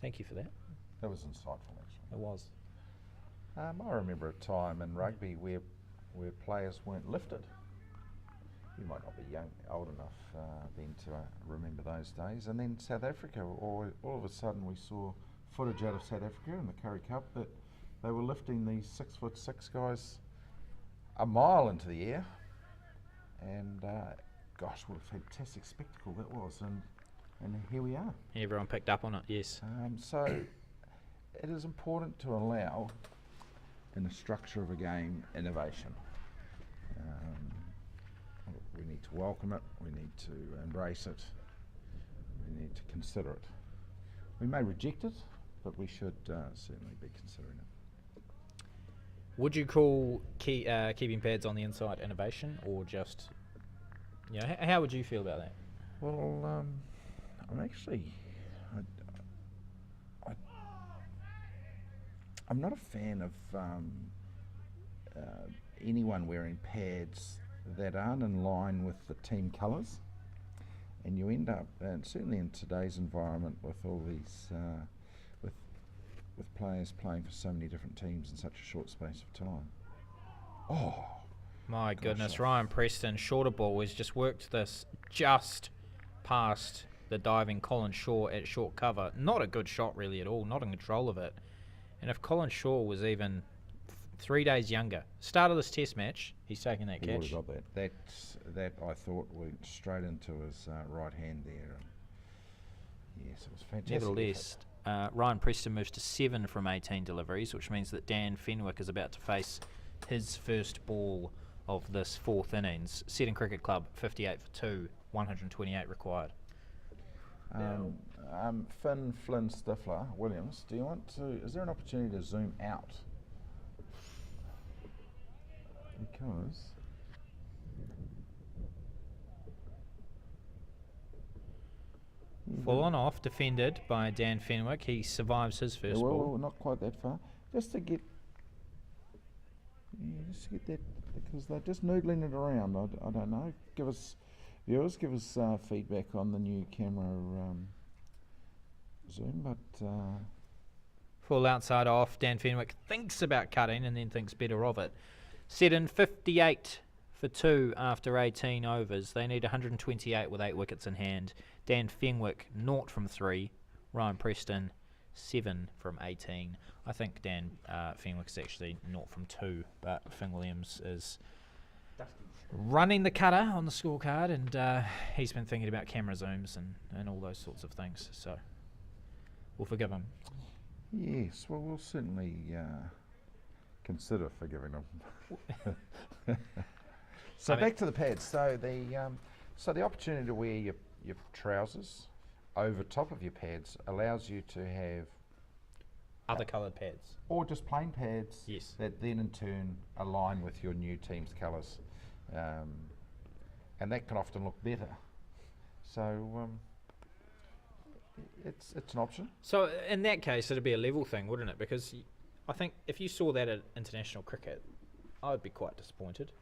Thank you for that. That was insightful, actually. It was. I remember a time in rugby where players weren't lifted. You might not be old enough then to remember those days. And then South Africa, all of a sudden we saw footage out of South Africa in the Curry Cup that they were lifting these 6'6" guys a mile into the air. And gosh, what a fantastic spectacle that was. And here we are. Everyone picked up on it, yes. So it is important to allow, in the structure of a game, innovation. We need to welcome it, we need to embrace it, we need to consider it. We may reject it, but we should certainly be considering it. Would you call keeping pads on the inside innovation, or just, you know, how would you feel about that? Well, I'm actually, I'm not a fan of anyone wearing pads that aren't in line with the team colours, and you end up, and certainly in today's environment with all these, with players playing for so many different teams in such a short space of time. Oh, My Gosh, goodness, I- Ryan Preston, shorter ball, has just worked this just past the diving Colin Shaw at short cover. Not a good shot really at all, not in control of it. And if Colin Shaw was even 3 days younger, start of this test match, he's taking that he would catch. have got that. That I thought went straight into his right hand there. And yes, it was fantastic. Nevertheless, Ryan Preston moves to 7 from 18 deliveries, which means that Dan Fenwick is about to face his first ball of this fourth innings. Seddon Cricket Club, 58 for 2, 128 required. Finn, Flynn, Stifler, Williams, do you want to, is there an opportunity to zoom out? Because Full on off, defended by Dan Fenwick. He survives his first ball. not quite that far. Just to get that, because they're just noodling it around. I don't know. Give us, viewers, give us feedback on the new camera zoom, but Full outside off. Dan Fenwick thinks about cutting and then thinks better of it. Seddon 58 for 2 after 18 overs. They need 128 with 8 wickets in hand. Dan Fenwick 0 from 3. Ryan Preston 7 from 18. I think Dan Fenwick's actually 0 from 2, but Finn Williams is running the cutter on the scorecard, and he's been thinking about camera zooms and all those sorts of things, so we'll forgive him. yes, well, we'll certainly consider forgiving them. So I mean- back to the pads. So the opportunity to wear your trousers over top of your pads allows you to have, Other coloured pads. or just plain pads Yes. that then in turn align with your new team's colours. and that can often look better. So it's an option. So in that case, it'd be a level thing, wouldn't it? Because I think if you saw that at international cricket, I would be quite disappointed.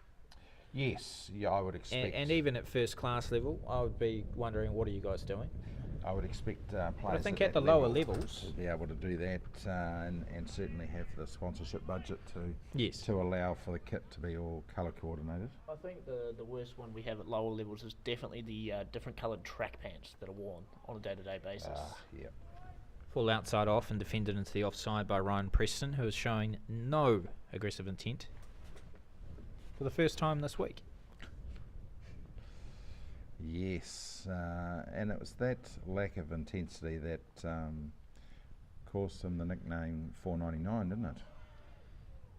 Yes, yeah, I would expect. And even at first class level, I would be wondering, what are you guys doing? I would expect players. But I think at at the that lower level levels to be able to do that, and certainly have the sponsorship budget yes. to allow for the kit to be all colour coordinated. I think the worst one we have at lower levels is definitely the different coloured track pants that are worn on a day-to-day basis. Yeah. Full outside off and defended into the offside by Ryan Preston, who is showing no aggressive intent for the first time this week. Yes, and it was that lack of intensity that caused him the nickname 499, didn't it?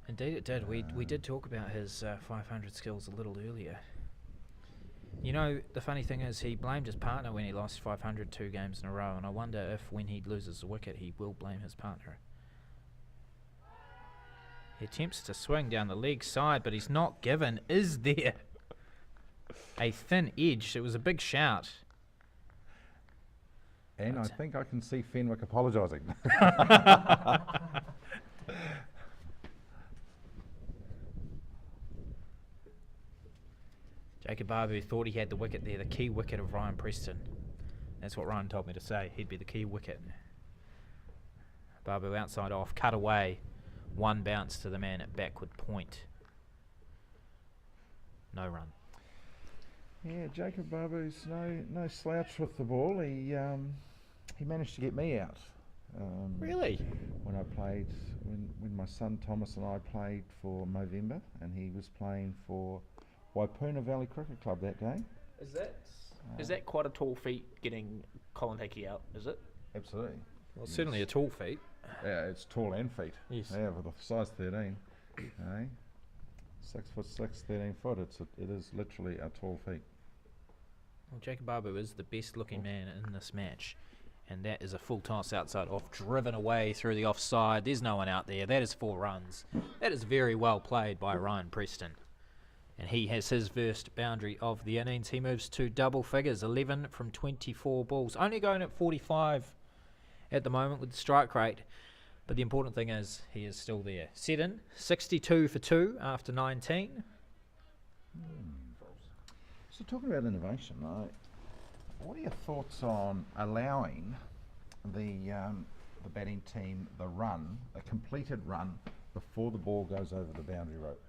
Indeed it did. We did talk about his 500 skills a little earlier. You know, the funny thing is he blamed his partner when he lost 500 2 games in a row, and I wonder if when he loses a wicket he will blame his partner. He attempts to swing down the leg side, but he's not given. Is there a thin edge? It was a big shout. And I think I can see Fenwick apologising. Jacob Babu thought he had the wicket there, the key wicket of Ryan Preston. That's what Ryan told me to say. He'd be the key wicket. Babu outside off, cut away. One bounce to the man at backward point. No run. Yeah, Jacob Babu's no slouch with the ball. He managed to get me out. Really? When I played, when my son Thomas and I played for Movember, and he was playing for Waipuna Valley Cricket Club that day. Is that quite a tall feat getting Colin Hickey out, is it? Absolutely. Well, certainly a tall feat. Yeah, it's tall and feet. Yes. Yeah, with a size 13. 6'6", 13 foot. It is literally a tall feat. Well, Jacob Babu is the best looking man in this match. And that is a full toss outside off, driven away through the offside. There's no one out there. That is 4 runs. That is very well played by Ryan Preston. And he has his first boundary of the innings. He moves to double figures, 11 from 24 balls. Only going at 45 at the moment with the strike rate. But the important thing is he is still there. Seddon, 62 for 2 after 19. So talking about innovation, what are your thoughts on allowing the batting team a completed run before the ball goes over the boundary rope?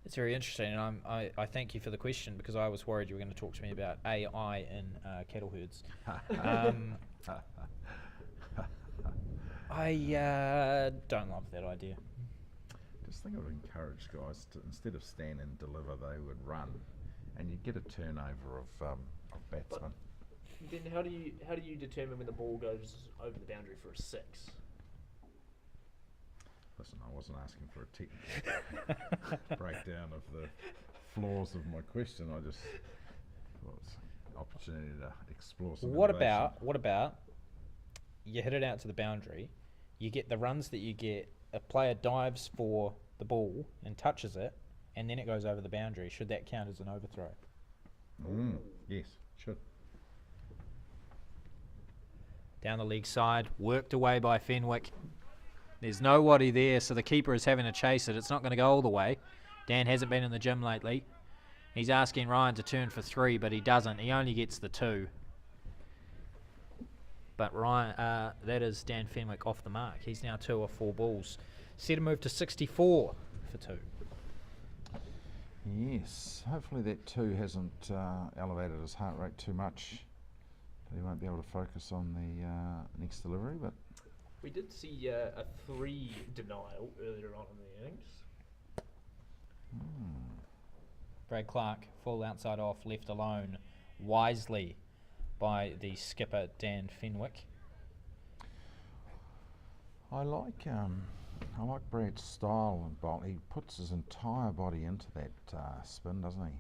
It's very interesting, and I thank you for the question, because I was worried you were going to talk to me about AI in cattle herds. I don't love that idea. Just think I would encourage guys to, instead of stand and deliver, they would run, and you'd get a turnover of batsmen. Then how do you determine when the ball goes over the boundary for a 6? Listen, I wasn't asking for a technical breakdown of the flaws of my question. I just thought it was an opportunity to explore some innovation. What about you hit it out to the boundary, you get the runs that you get, a player dives for the ball and touches it, and then it goes over the boundary. Should that count as an overthrow? Yes, should. Down the leg side, worked away by Fenwick. There's nobody there, so the keeper is having to chase it. It's not going to go all the way. Dan hasn't been in the gym lately. He's asking Ryan to turn for 3, but he doesn't. He only gets the 2. But Ryan, that is Dan Fenwick off the mark. He's now 2 of 4 balls. Seddon moved to 64 for 2. Yes, hopefully that 2 hasn't elevated his heart rate too much. He won't be able to focus on the next delivery, but we did see a 3 denial earlier on in the innings. Brad Clark, full outside off, left alone wisely by the skipper Dan Fenwick. I like Brad's style and bowl. He puts his entire body into that spin, doesn't he?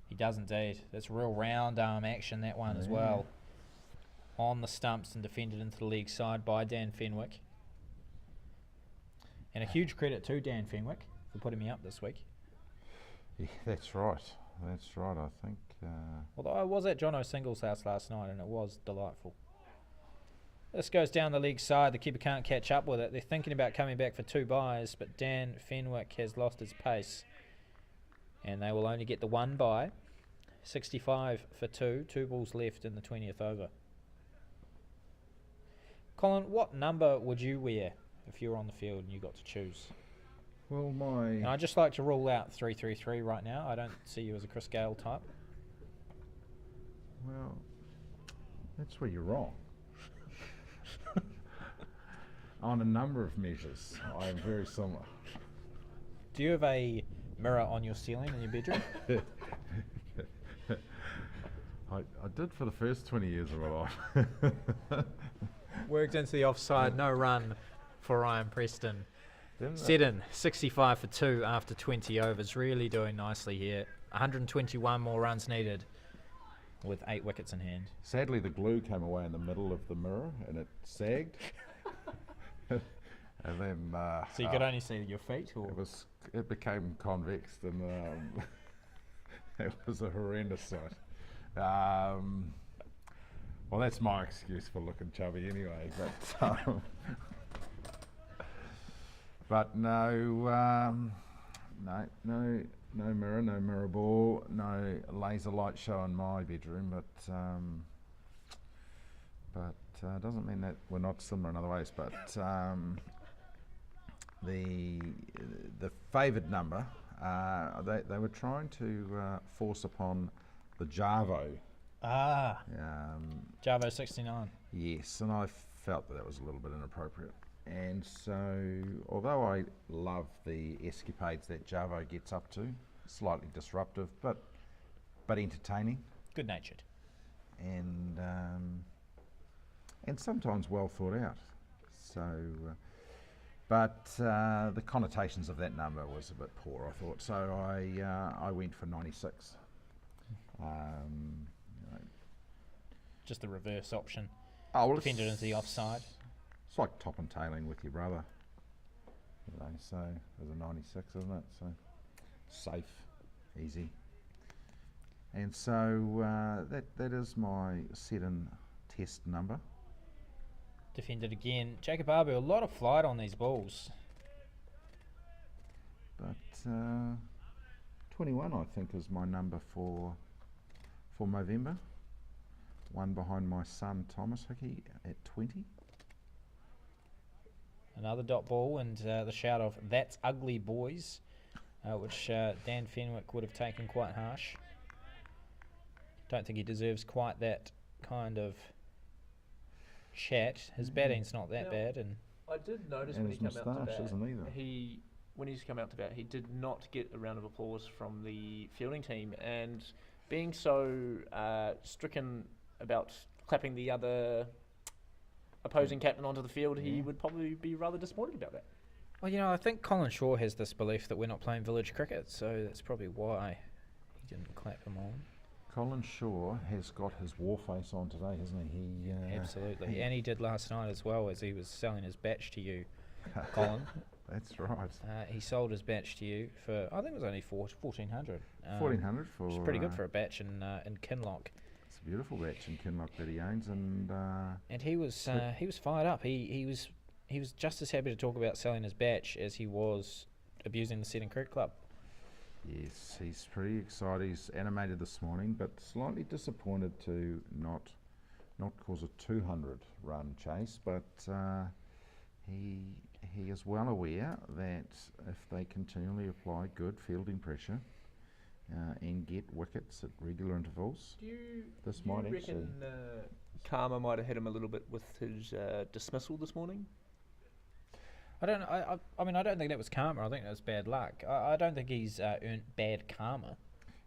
He does indeed. That's real round arm action, that one as well. On the stumps and defended into the leg side by Dan Fenwick. And a huge credit to Dan Fenwick for putting me up this week. Yeah, that's right. That's right, I think. Although I was at Jono Single's house last night and it was delightful. This goes down the leg side. The keeper can't catch up with it. They're thinking about coming back for 2 byes, but Dan Fenwick has lost his pace. And they will only get the 1 bye. 65 for 2. 2 balls left in the 20th over. Colin, what number would you wear if you were on the field and you got to choose? Well, And I'd just like to rule out 3-3-3 right now. I don't see you as a Chris Gale type. Well, that's where you're wrong. On a number of measures, I am very similar. Do you have a mirror on your ceiling in your bedroom? I did for the first 20 years of my life. Worked into the offside, no run for Ryan Preston. Seddon, 65 for 2 after 20 overs, really doing nicely here. 121 more runs needed with 8 wickets in hand. Sadly, the glue came away in the middle of the mirror and it sagged. And then So you could only see your feet? Or? it became convex and it was a horrendous sight. Well, that's my excuse for looking chubby anyway. But no mirror, no mirror ball, no laser light show in my bedroom. But doesn't mean that we're not similar in other ways. But the favoured number, they were trying to force upon the Javo. Javo 69. Yes, and I felt that was a little bit inappropriate. And so, although I love the escapades that Javo gets up to, slightly disruptive, but entertaining. Good-natured. And sometimes well thought out. So, but the connotations of that number was a bit poor, I thought. So I went for 96. Just the reverse option. Oh, well, defended into the offside. It's like top and tailing with your brother. So there's a 96, isn't it? So safe, easy. And so that is my Seddon test number. Defended again. Jacob Arbu, a lot of flight on these balls. But 21, I think, is my number for Movember. One behind my son Thomas Hickey at 20. Another dot ball and the shout of "That's ugly, boys," which Dan Fenwick would have taken quite harsh. Don't think he deserves quite that kind of chat. His batting's not that bad, and I did notice and when his he came out to moustache bat, isn't either. when he's come out to bat, he did not get a round of applause from the fielding team, and being so stricken about clapping the other opposing captain onto the field, he would probably be rather disappointed about that. well, you know, I think Colin Shaw has this belief that we're not playing village cricket, so that's probably why he didn't clap him on. Colin Shaw has got his war face on today, hasn't he? Absolutely, and he did last night as well, as he was selling his batch to you, Colin. That's right. He sold his batch to you for, I think it was only 1,400. 1,400 for. Which is pretty good for a batch in Kinloch. It's a beautiful batch in Kinloch that he owns, and he was fired up. He was just as happy to talk about selling his batch as he was abusing the Seddon Cricket Club. yes, he's pretty excited. He's animated this morning, but slightly disappointed to not cause a 200-run chase. But he is well aware that if they continually apply good fielding pressure and get wickets at regular intervals, this might actually. Karma might have hit him a little bit with his dismissal this morning? I don't know. I mean, I don't think that was karma. I think that was bad luck. I don't think he's earned bad karma.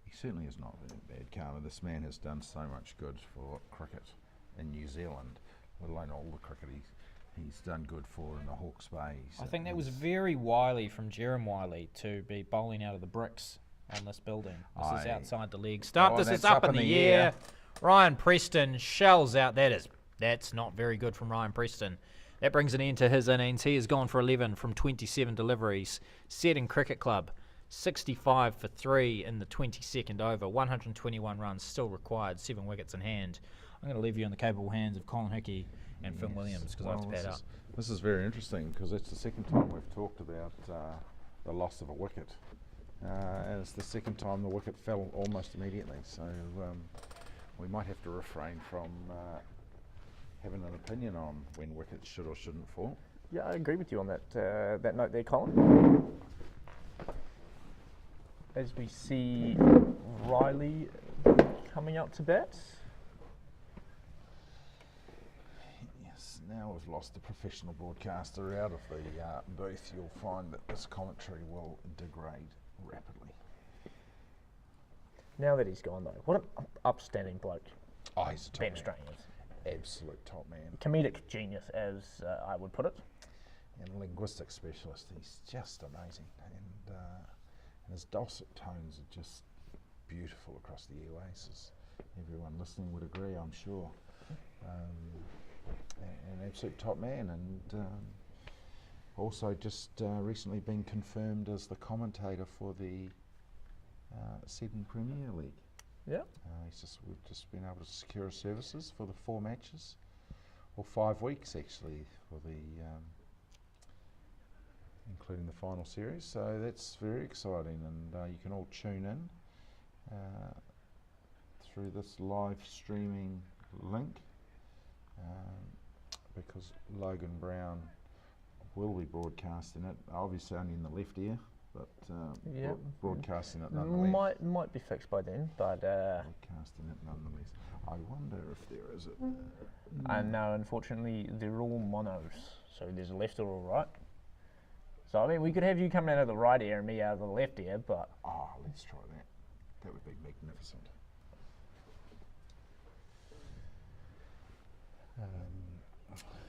He certainly is not bad karma. This man has done so much good for cricket in New Zealand, let alone all the cricket he's done good for in the Hawke's Bay. I think that was very wily from Jerem Wiley to be bowling out of the bricks on this building. This is outside the leg stump. This is up in the air. Ryan Preston shells out. That's not very good from Ryan Preston. That brings an end to his innings. He has gone for 11 from 27 deliveries. Seddon Cricket Club 65 for 3 in the 22nd over. 121 runs still required, 7 wickets in hand. I'm going to leave you in the capable hands of Colin Hickey and Finn Williams because I have to pad up. This is very interesting because it's the second time we've talked about the loss of a wicket. And it's the second time the wicket fell almost immediately. So we might have to refrain from having an opinion on when wickets should or shouldn't fall. Yeah, I agree with you on that note there, Colin. As we see Riley coming up to bat. Yes, now we've lost the professional broadcaster out of the booth. You'll find that this commentary will degrade rapidly. Now that he's gone, though, what an upstanding bloke. Oh, he's a top Ben man. Strang is. Absolute top man. Comedic genius, as I would put it. And linguistic specialist. He's just amazing. And his dulcet tones are just beautiful across the airways, as everyone listening would agree, I'm sure. An absolute top man, and also just recently been confirmed as the commentator for the Seddon Premier League. Yeah. We've just been able to secure his services for the 4 matches, or 5 weeks actually, for the including the final series. So that's very exciting, and you can all tune in through this live streaming link because Logan Brown will be broadcasting it, obviously only in the left ear, but broadcasting it nonetheless. Might be fixed by then, but Broadcasting it nonetheless. I wonder if there is a... no, unfortunately, they're all monos, so there's a left or a right. So, I mean, we could have you coming out of the right ear and me out of the left ear, but... Oh, let's try that. That would be magnificent.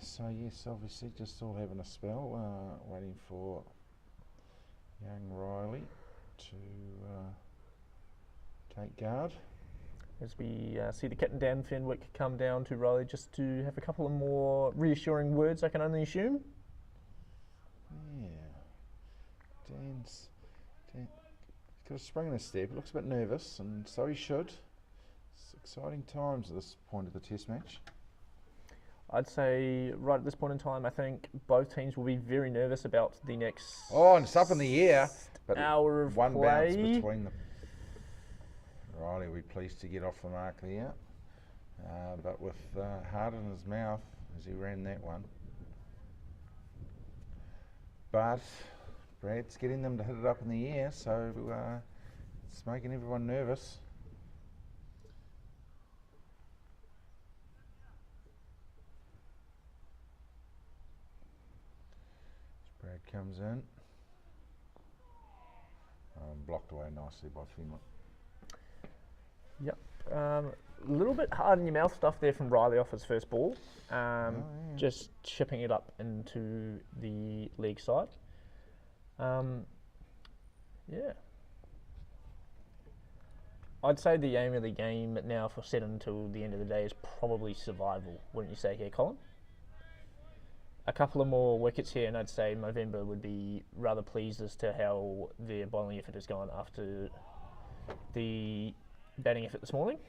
So, yes, obviously, just all having a spell, waiting for young Riley to take guard. As we see the captain Dan Fenwick come down to Riley just to have a couple of more reassuring words, I can only assume. Yeah. Dan's got a spring in his step. He looks a bit nervous, and so he should. It's exciting times at this point of the Test match. I'd say right at this point in time, I think both teams will be very nervous about the next and it's up in the air. But hour of one play. bounce between them. Riley will be pleased to get off the mark there. But with heart in his mouth as he ran that one. But Brad's getting them to hit it up in the air, so it's making everyone nervous. Brad comes in. Blocked away nicely by Fenwick. Yep. A little bit hard in your mouth stuff there from Riley off his first ball. Just chipping it up into the leg side. Yeah. I'd say the aim of the game now for Seddon until the end of the day is probably survival, wouldn't you say here, Colin? A couple of more wickets here, and I'd say Movember would be rather pleased as to how their bowling effort has gone after the batting effort this morning.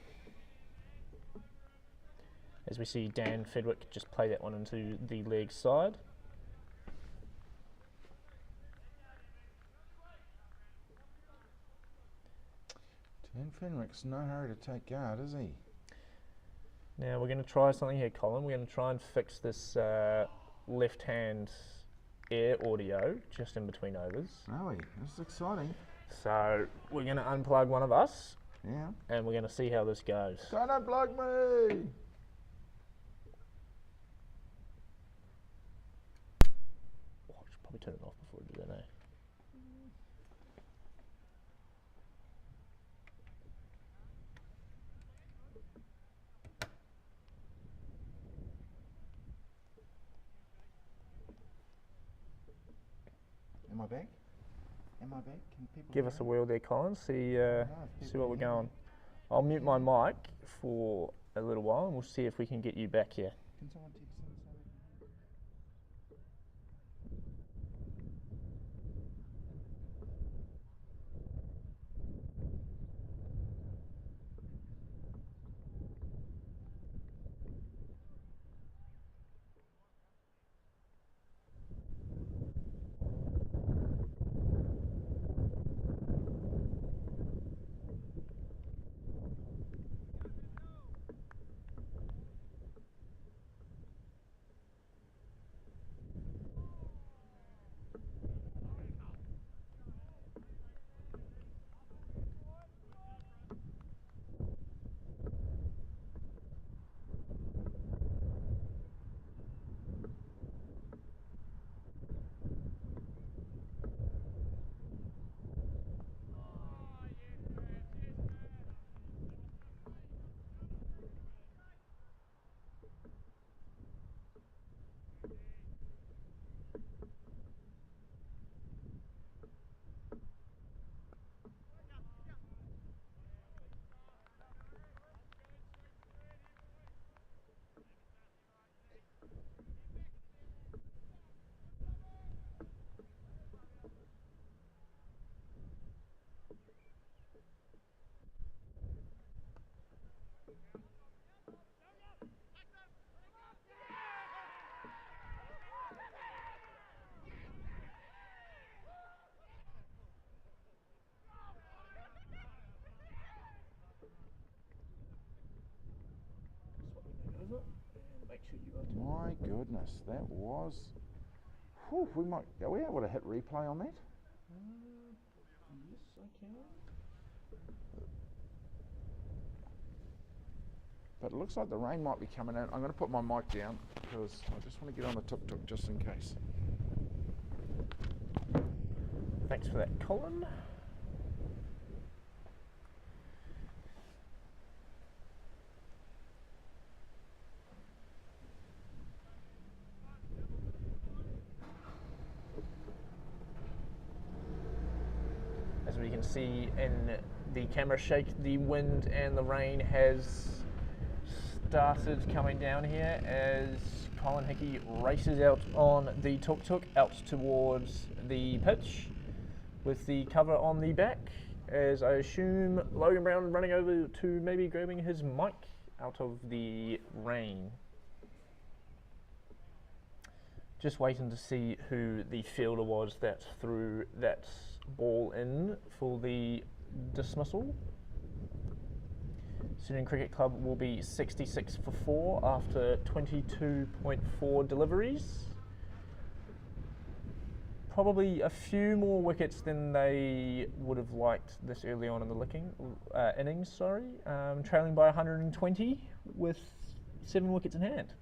As we see Dan Fenwick just play that one into the leg side. Dan Fenwick's no hurry to take guard, is he? Now we're going to try something here, Colin. We're going to try and fix this left-hand air audio just in between overs. Really? This is exciting. So we're going to unplug one of us. Yeah. And we're going to see how this goes. Don't unplug me! Oh, I should probably turn it off before we do that, eh? Am I back? Am I back? Can people Give us a wheel there, Colin. See what we're going. I'll mute my mic for a little while and we'll see if we can get you back here. Can someone text him something? goodness, that was. Whew, are we able to hit replay on that? Yes, I can. But it looks like the rain might be coming in. I'm going to put my mic down because I just want to get on the tuk-tuk just in case. Thanks for that, Colin. As we can see in the camera shake, the wind and the rain has started coming down here as Colin Hickey races out on the tuk-tuk out towards the pitch with the cover on the back, as I assume Logan Brown running over to maybe grabbing his mic out of the rain. Just waiting to see who the fielder was that threw that ball in for the dismissal. Seddon Cricket Club will be 66 for 4 after 22.4 deliveries. Probably a few more wickets than they would have liked this early on in the innings. Trailing by 120 with 7 wickets in hand.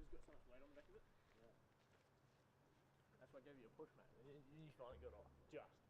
just got so much weight on the back of it. Yeah. That's why I gave you a push, mate. You finally got off. Just.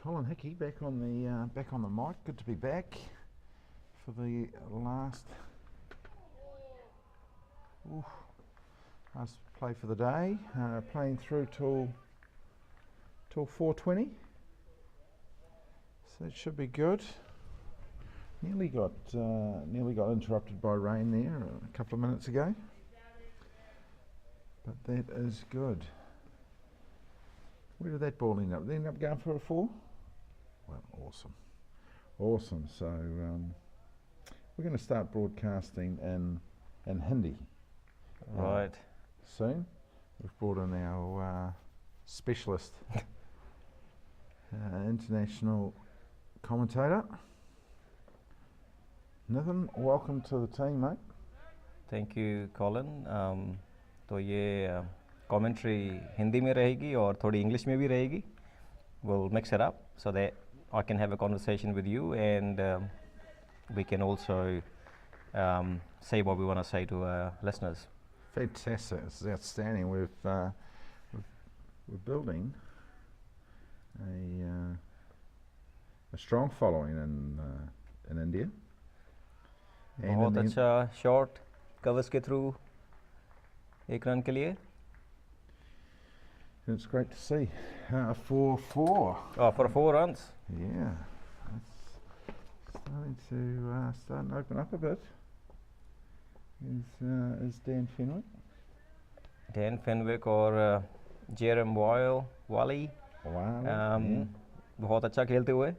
Colin Hickey back on the mic. Good to be back for the last play for the day. Playing through till 4:20. So it should be good. Nearly got interrupted by rain there a couple of minutes ago, but that is good. Where did that ball end up? Did it end up going for a 4? Well, awesome. So we're going to start broadcasting in Hindi. Right. Soon. We've brought in our specialist international commentator. Nathan, welcome to the team, mate. Thank you, Colin. तो ये commentary Hindi में रहेगी और थोड़ी English में भी रहेगी. We'll mix it up so that I can have a conversation with you, and we can also say what we want to say to our listeners. Fantastic! This is outstanding. We're building a strong following in India. बहुत अच्छा short covers के through एक run के लिए. It's great to see. 4-4. Oh, for 4 runs. Yeah, it's starting to open up a bit. Is Dan Fenwick? Dan Fenwick और Jerem Wally बहुत अच्छा खेलते हुए.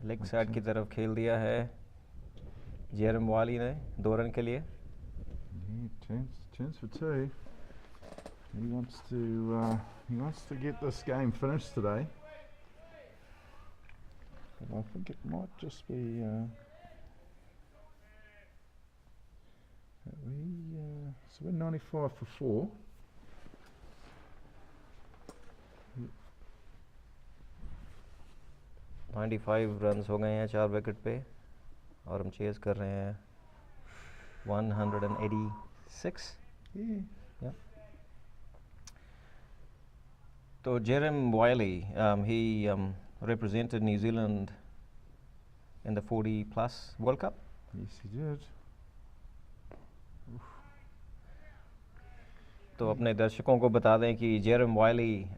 लेग साइड की तरफ खेल दिया है जेरम वाली ने 2 रन के लिए. Chance for 2. He wants to get this game finished today. But I think it might just be so we're 95 for 4. 95 runs हो गए हैं 4 विकेट पे और हम चेस कर रहे हैं 186. Yeah. So Jerem Wiley, he represented New Zealand in the 40 plus World Cup. Yes, he did. तो अपने दर्शकों को बता दें कि जेरम वाइली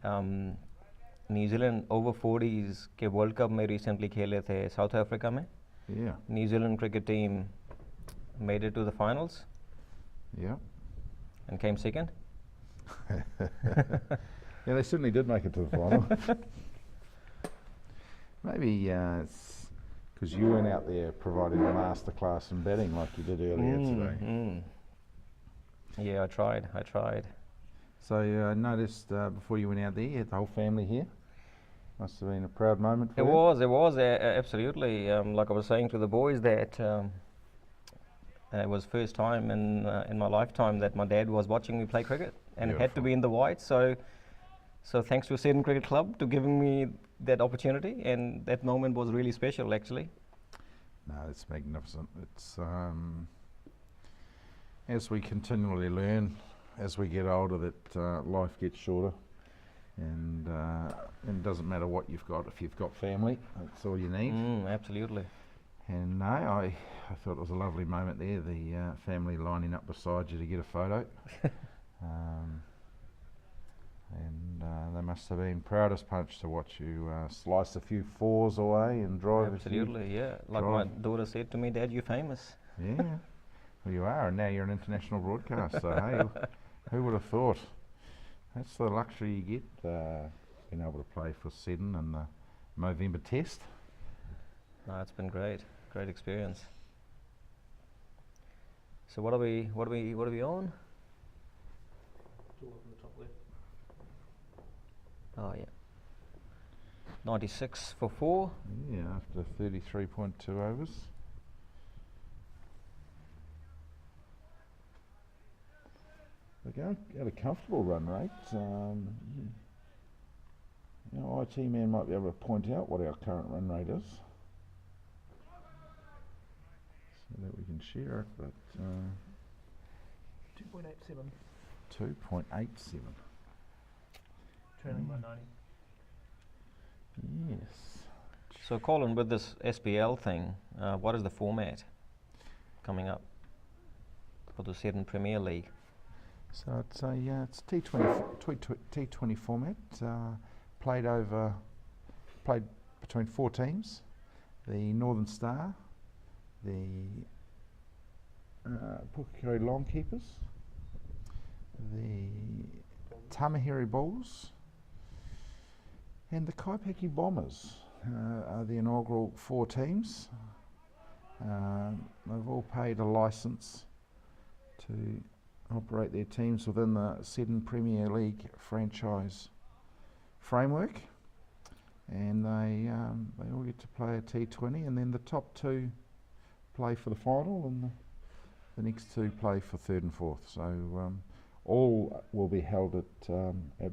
न्यूजीलैंड ओवर 40s के वर्ल्ड कप में रिसेंटली खेले थे साउथ अफ्रीका में. Yeah. New Zealand cricket team made it to the finals. Yeah. And came second. Yeah, they certainly did make it to the final. Maybe it's because you went out there providing a masterclass in batting like you did earlier today. Yeah, I tried. So I noticed before you went out there, you had the whole family here. Must have been a proud moment for you. It was absolutely. Like I was saying to the boys that it was first time in my lifetime that my dad was watching me play cricket, and it had to be in the white. So thanks to Seddon Cricket Club to giving me that opportunity, and that moment was really special actually. No, it's magnificent. It's as we continually learn, as we get older, that life gets shorter, and it doesn't matter what you've got. If you've got family, that's all you need. Absolutely. And no, I thought it was a lovely moment there, the family lining up beside you to get a photo. And they must have been proud as punch to watch you slice a few 4s away and drive. Absolutely, yeah. Like my daughter said to me, Dad, you're famous. Yeah, well you are, and now you're an international broadcaster. So hey, who would have thought? That's the luxury you get, being able to play for Seddon and the Movember Test. No, it's been great experience. So what are we on? Oh yeah, 96 for 4. Yeah, after 33.2 overs. They're going at a comfortable run rate. You know, IT man might be able to point out what our current run rate is. so that we can share it, but 2.87. 2.87. Trailing by 90. Yes. So, Colin, with this SPL thing, what is the format coming up for the Seddon Premier League? So it's T20 format, played between 4 teams: the Northern Star, the Pukekohe Longkeepers, the Tamahiri Bulls, and the Kaipeki Bombers are the inaugural 4 teams. They've all paid a licence to operate their teams within the Seddon Premier League franchise framework, and they all get to play a T20, and then the top 2 play for the final, and the next 2 play for 3rd and 4th. So all will be held at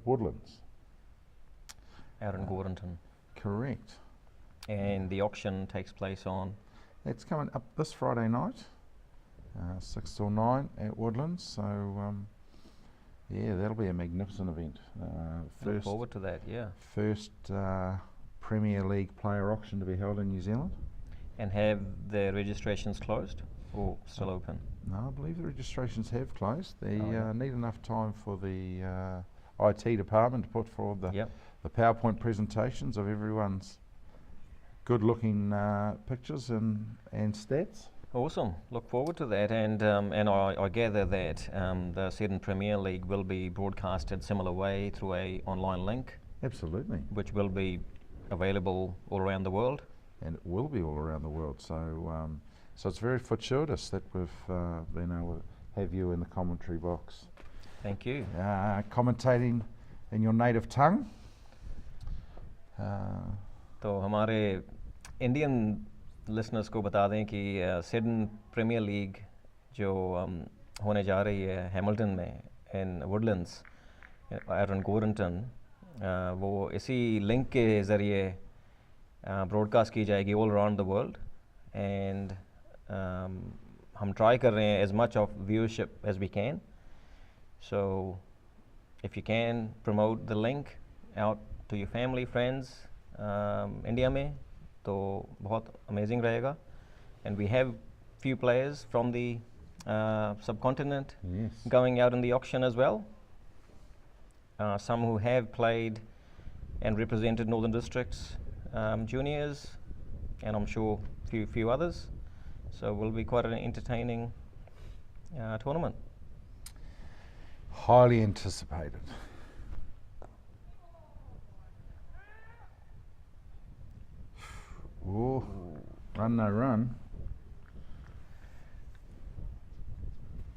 Woodlands. Out in Gordenton. Correct. And the auction takes place on? That's coming up this Friday night, 6 till 9 at Woodlands. So yeah, that'll be a magnificent event. Look forward to that, yeah. First Premier League player auction to be held in New Zealand. And have the registrations closed or still open? No, I believe the registrations have closed. They yeah. need enough time for the IT department to put forward the PowerPoint presentations of everyone's good-looking pictures and stats. Awesome. Look forward to that. And I gather that the Seddon Premier League will be broadcasted similar way through a online link. Absolutely. Which will be available all around the world. And it will be all around the world. So so it's very fortuitous that we've been able to have you in the commentary box. Thank you. Commentating in your native tongue. तो हमारे Indian listeners को बता दें कि sedan premiere league जो होने जा रही है हैमिल्टन में इन वुडलैंड्स एरन गोरंटन वो इसी लिंक के ज़रिए ब्रॉडकास्ट की जाएगी all around the world and हम ट्राई कर रहे हैं as much of viewership as we can so if you can promote the link out to your family friends India में तो बहुत अमेजिंग रहेगा and we have few players from the subcontinent going out in the auction as well. Some who have played and represented Northern Districts juniors, and I'm sure few others. So it will be quite an entertaining tournament. Highly anticipated. Oh, run no run.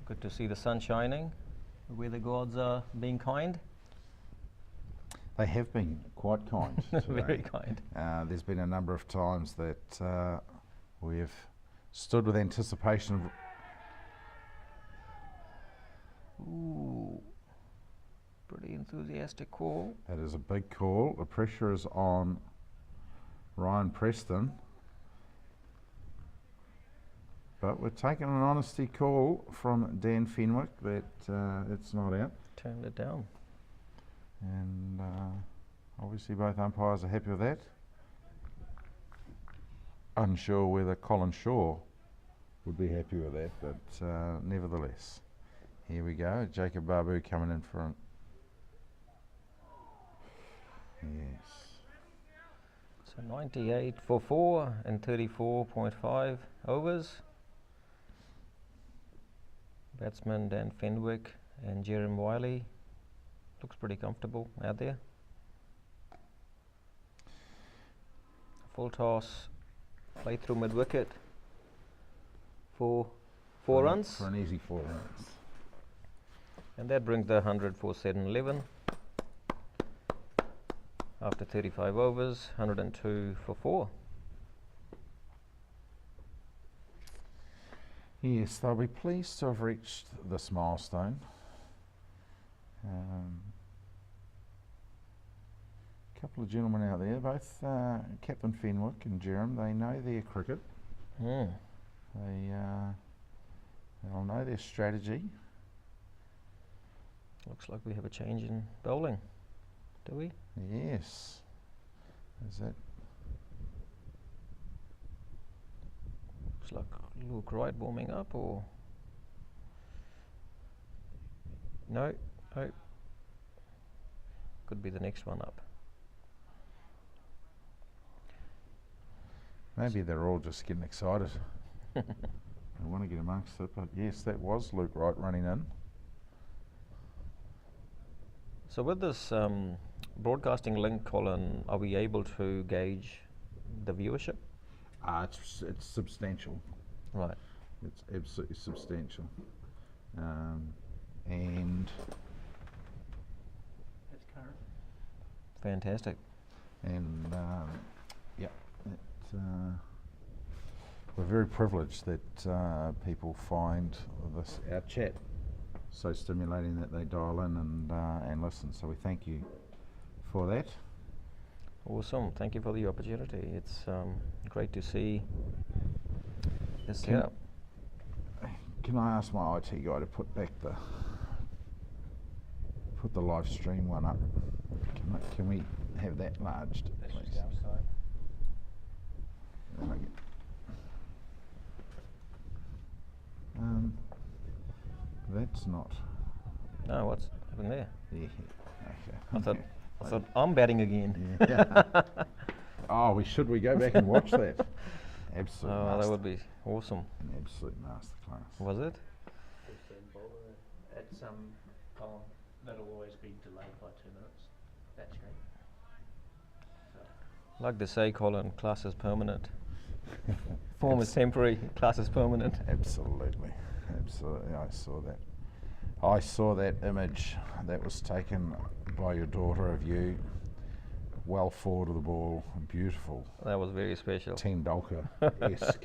Good to see the sun shining. The weather gods are being kind. They have been quite kind today. Very kind. There's been a number of times that we have stood with anticipation. Ooh, pretty enthusiastic call. That is a big call. The pressure is on Ryan Preston. But we're taking an honesty call from Dan Fenwick that it's not out. Turned it down. And obviously both umpires are happy with that. Unsure whether Colin Shaw would be happy with that, but nevertheless. Here we go, Jacob Babu coming in front. Yes. So 98 for 4 and 34.5 overs. Batsman Dan Fenwick and Jeremy Wiley. Looks pretty comfortable out there. Full toss, play through mid wicket for 4 runs. For an easy 4 runs. And that brings the 100 for Seddon 11. After 35 overs, 102 for 4. Yes, they'll be pleased to have reached this milestone. A couple of gentlemen out there, both Captain Fenwick and Jerem, they know their cricket. they'll know their strategy. Looks like we have a change in bowling. Do we? Yes. Is that? Looks like Luke Wright warming up, or no? No. Could be the next one up. Maybe they're all just getting excited. They want to get amongst it, but yes, that was Luke Wright running in. So with this broadcasting link, Colin, are we able to gauge the viewership? It's substantial. Right. It's absolutely substantial. And That's current. Fantastic. And yeah, we're very privileged that people find this our chat so stimulating that they dial in and listen. So we thank you for that. Awesome. Thank you for the opportunity. It's great to see this Can- setup. Can I ask my IT guy to put the live stream one up? Can we have that enlarged? That's just please? outside. Then I get- that's not. No, what's happened there? Yeah. Okay. I thought I'm batting again. Yeah. Oh, we go back and watch that? Absolute. Oh, that would be awesome. An absolute masterclass. Was it? It's Colin. That'll always be delayed by 2 minutes. That screen. So. Like they say, Colin, class is permanent. Form is temporary, class is permanent. Absolutely. I saw that image that was taken by your daughter of you, well forward of the ball, beautiful. That was very special. Tendulkar-esque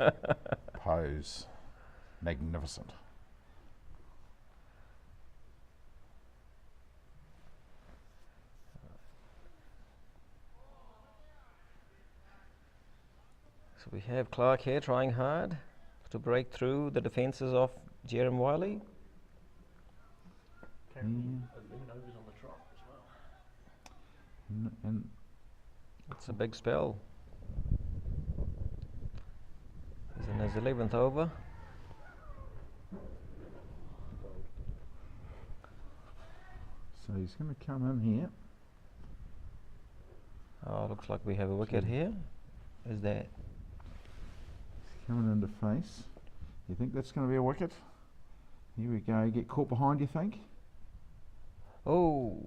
pose, magnificent. So we have Clark here trying hard to break through the defences of Jerem Wiley. Apparently 11 overs on the trot as well. And It's a big spell. He's in his 11th over. so he's going to come in here. Oh, looks like we have a wicket here. Is that? He's coming into face. You think that's going to be a wicket? Here we go. Get caught behind, you think? Oh,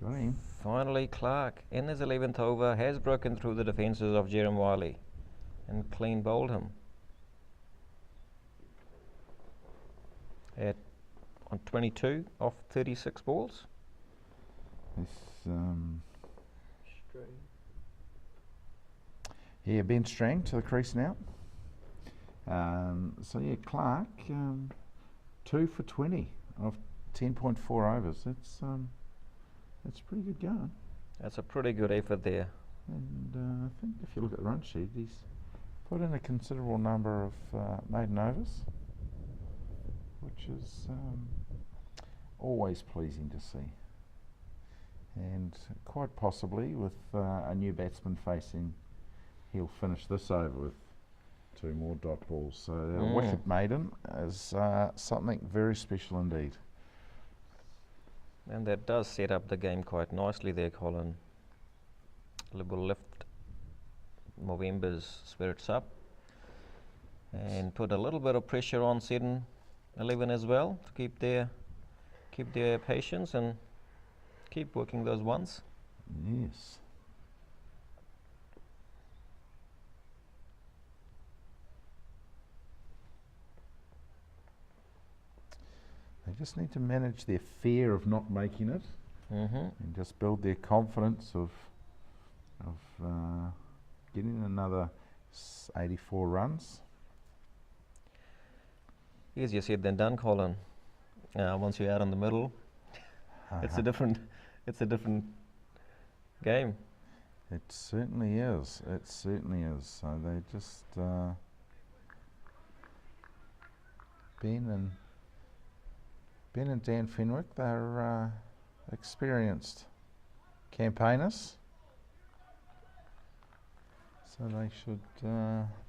Got him. finally Clark in his 11th over has broken through the defences of Jerem Wiley and clean bowled him. At on 22 off 36 balls. This, Straight. yeah, Ben Strang to the crease now. So yeah, Clark, 2 for 20 of 10.4 overs. That's pretty good going. That's a pretty good effort there. And I think if you look at the run sheet, he's put in a considerable number of maiden overs, which is always pleasing to see. And quite possibly with a new batsman facing, he'll finish this over with 2 more dot balls. So a wicket maiden is something very special indeed. And that does set up the game quite nicely there, Colin. Will lift Movember's spirits up and put a little bit of pressure on Seddon 11 as well to keep their patience and keep working those ones. Yes. They just need to manage their fear of not making it and just build their confidence of getting another 84 runs. Easier said than done, Colin. Once you're out in the middle, it's a different game. It certainly is. It certainly is. So they just Ben and Dan Fenwick, they're experienced campaigners, so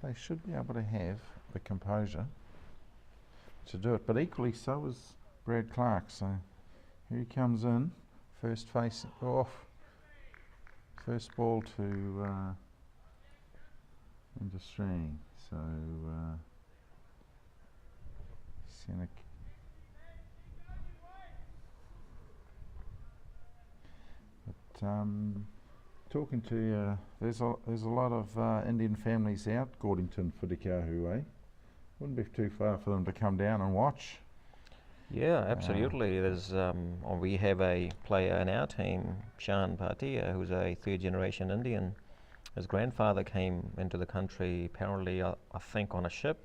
they should be able to have the composure to do it. But equally so is Brad Clark. So here he comes in, first face off, first ball to into Strang. So Seneca. But talking to you, there's a lot of Indian families out Gordington, Whakakahu way. Wouldn't be too far for them to come down and watch. Yeah, absolutely. We have a player in our team, Shan Bhatia, who's a third-generation Indian. His grandfather came into the country apparently, I think, on a ship.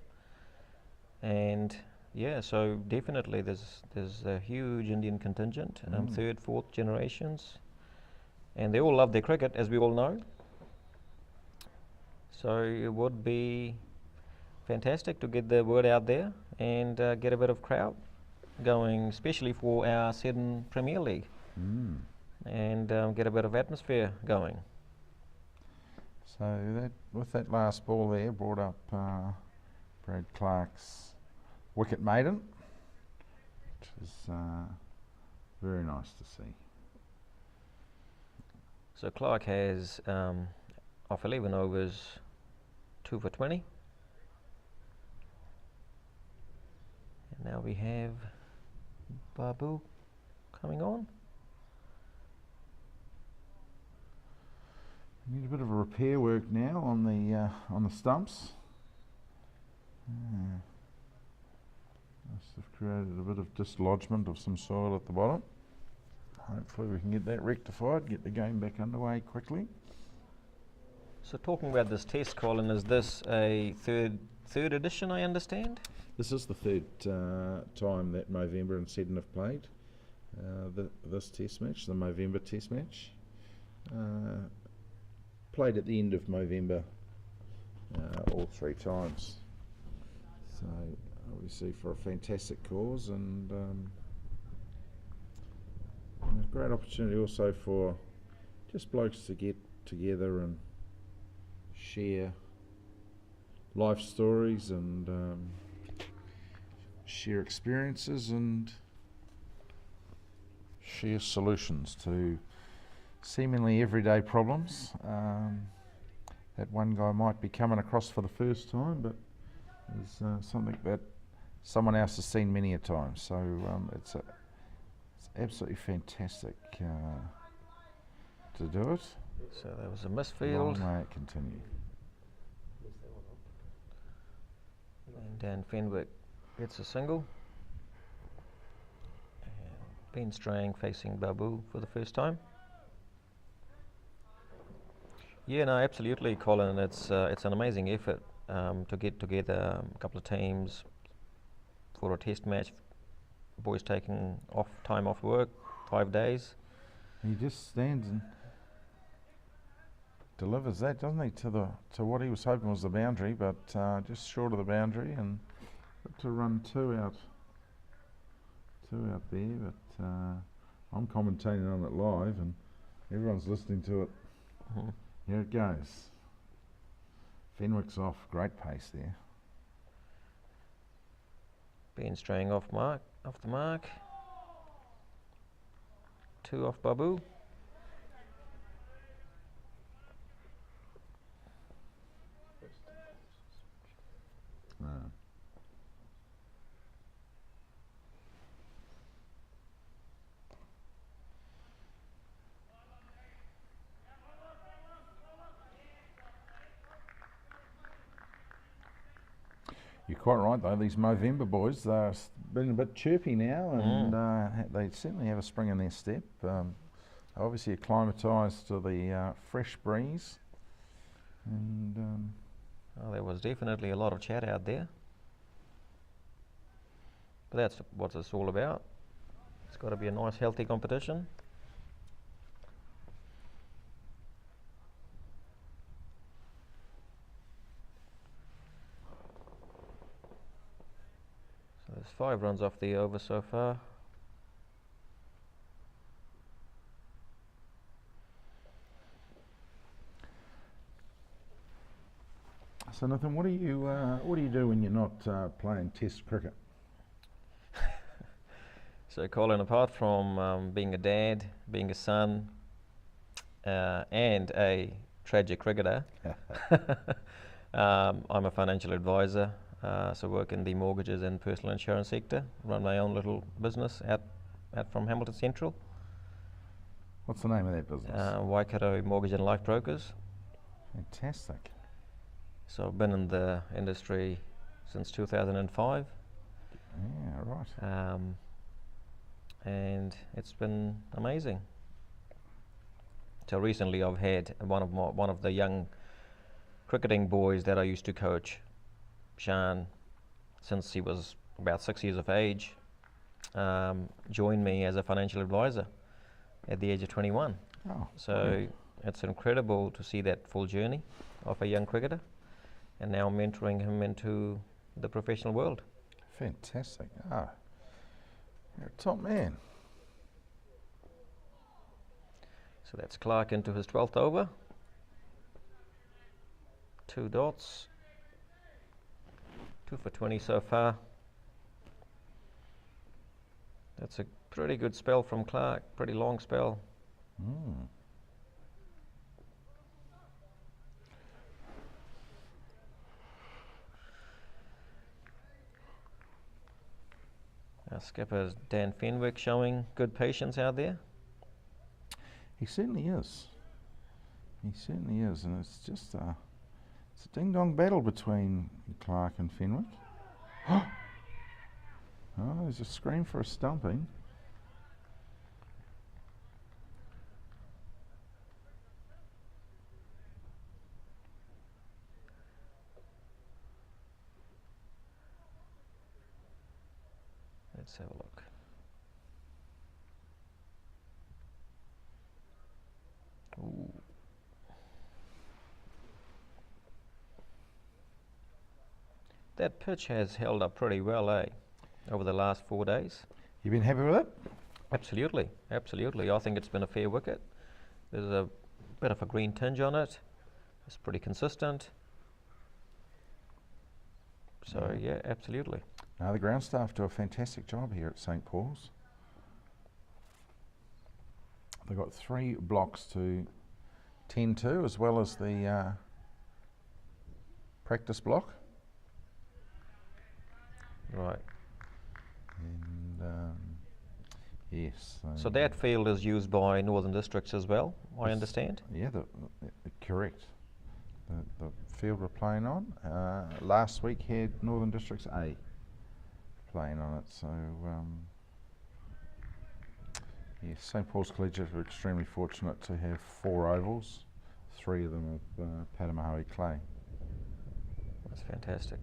And yeah, so definitely there's a huge Indian contingent, third, fourth generations, and they all love their cricket, as we all know. So it would be fantastic to get the word out there and get a bit of crowd going, especially for our Seddon Premier League, and get a bit of atmosphere going. So with that last ball there, brought up Brad Clark's wicket maiden, which is very nice to see. So Clark has, off 11 overs, 2 for 20. And now we have Babu coming on. We need a bit of a repair work now on the stumps. Must have created a bit of dislodgement of some soil at the bottom. Hopefully we can get that rectified, get the game back underway quickly. So talking about this test, Colin, is this a third edition, I understand? This is the third time that Movember and Seddon have played this test match, the Movember test match. Played at the end of Movember all 3 times. So obviously for a fantastic cause, and a great opportunity also for just blokes to get together and share life stories and share experiences and share solutions to seemingly everyday problems that one guy might be coming across for the first time, but is something that someone else has seen many a time. So it's absolutely fantastic to do it. So there was a misfield. Long may it continue. And Dan Fenwick gets a single. And Ben Strang facing Babu for the first time. Yeah, no, absolutely, Colin. It's an amazing effort to get together a couple of teams for a test match. Boys taking time off work, 5 days. He just stands and delivers that, doesn't he, to what he was hoping was the boundary, but just short of the boundary, and got to run two out there. But I'm commentating on it live, and everyone's listening to it. Here it goes. Fenwick's off, great pace there. Ben Strang off the mark. 2 off Babu. You're quite right though, these Movember boys, they're been a bit chirpy now, and they certainly have a spring in their step. Obviously acclimatised to the fresh breeze, and there was definitely a lot of chat out there. But that's what it's all about. It's got to be a nice healthy competition. 5 runs off the over so far. So Nathan, what do you do when you're not playing Test cricket? So Colin, apart from being a dad, being a son, and a tragic cricketer, I'm a financial advisor. So work in the mortgages and personal insurance sector. Run my own little business out from Hamilton Central. What's the name of that business? Waikato Mortgage and Life Brokers. Fantastic. So I've been in the industry since 2005. Yeah, right. And it's been amazing. So recently I've had one of the young cricketing boys that I used to coach, Sean, since he was about 6 years of age, joined me as a financial advisor at the age of 21. Oh, So brilliant. it's incredible to see that full journey of a young cricketer, and now mentoring him into the professional world. Fantastic. Ah, you're a top man. So that's Clark into his 12th over. 2 dots. 2 for 20 so far. That's a pretty good spell from Clark, pretty long spell. Mm. Our skipper Dan Fenwick showing good patience out there. He certainly is. He certainly is, and it's just it's a ding-dong battle between Clark and Fenwick. Oh, there's a scream for a stumping. Let's have a look. Ooh. That pitch has held up pretty well, over the last 4 days. You been happy with it? Absolutely, absolutely. I think it's been a fair wicket. There's a bit of a green tinge on it. It's pretty consistent. So yeah, absolutely. Now the ground staff do a fantastic job here at St Paul's. They've got 3 blocks to tend to, as well as the practice block. Right. And yes. So that field is used by Northern Districts as well, I understand. Yeah, correct. The field we're playing on last week had Northern Districts A playing on it. So yes, St Paul's Collegiate are extremely fortunate to have 4 ovals, 3 of them of Patamahoe clay. That's fantastic.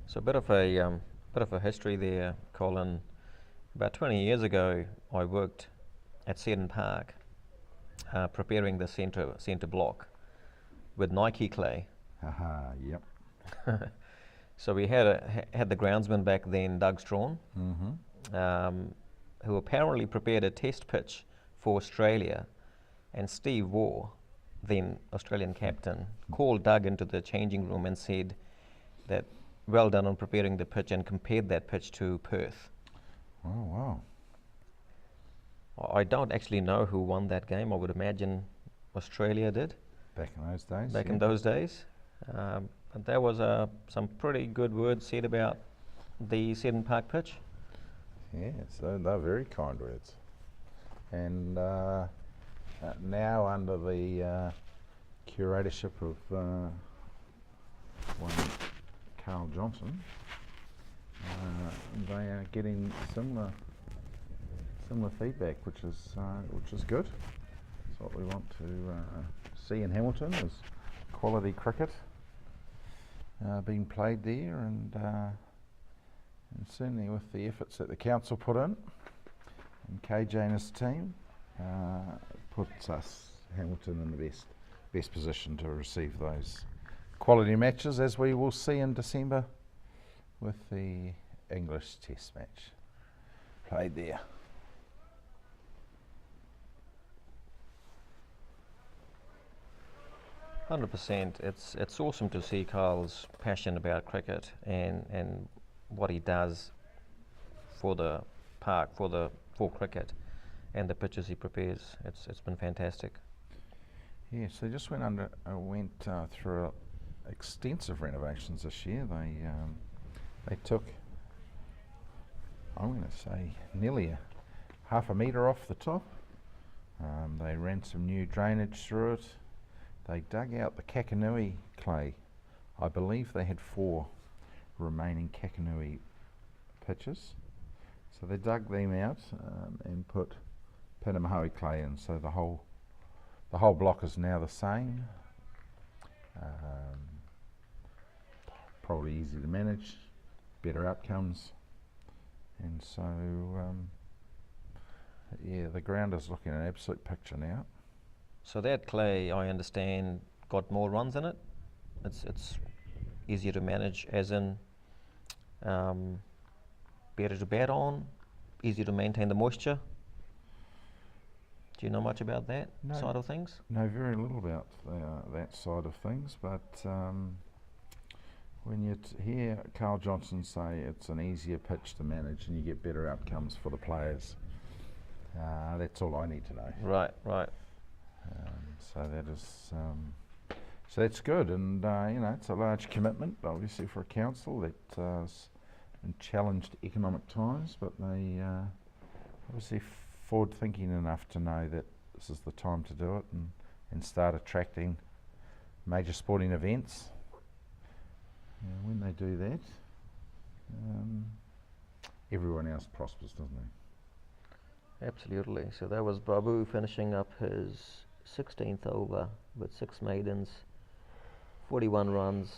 So a bit of a history there, Colin. About 20 years ago, I worked at Seddon Park, preparing the centre block with Nike clay. Haha, yep. So we had the groundsman back then, Doug Strawn, who apparently prepared a test pitch for Australia, and Steve Waugh, then Australian captain, called Doug into the changing room and said that well done on preparing the pitch, and compared that pitch to Perth. Oh wow. I don't actually know who won that game. I would imagine Australia did. Back in those days. Back in those days. But there was some pretty good words said about the Seddon Park pitch. Yeah, so they're very kind words. And now under the curatorship of one Carl Johnson, they are getting similar feedback, which is good. That's what we want to see in Hamilton, is quality cricket being played there, and certainly with the efforts that the council put in, and KJ and his team, puts us, Hamilton, in the best position to receive those quality matches, as we will see in December with the English Test match played there. It's awesome to see Carl's passion about cricket and what he does for the park, for cricket, and the pitches he prepares. It's been fantastic. Yes, they just went through extensive renovations this year. They took, I'm going to say, nearly half a metre off the top. They ran some new drainage through it. They dug out the Kakanui clay. I believe they had 4 remaining Kakanui pitches. So they dug them out and put Panamahoe clay in. So the whole block is now the same. Probably easy to manage, better outcomes, and so yeah, the ground is looking an absolute picture now. So that clay, I understand, got more runs in it. It's easier to manage, as in better to bat on, easier to maintain the moisture. Do you know much about that side of things? No, very little about that side of things, but when you hear Carl Johnson say it's an easier pitch to manage and you get better outcomes for the players, that's all I need to know. Right. So that is, so that's good, and it's a large commitment, obviously, for a council that is in challenged economic times, but they obviously forward-thinking enough to know that this is the time to do it and start attracting major sporting events. When they do that, everyone else prospers, doesn't it? Absolutely. So that was Babu finishing up his 16th over with 6 maidens, 41 runs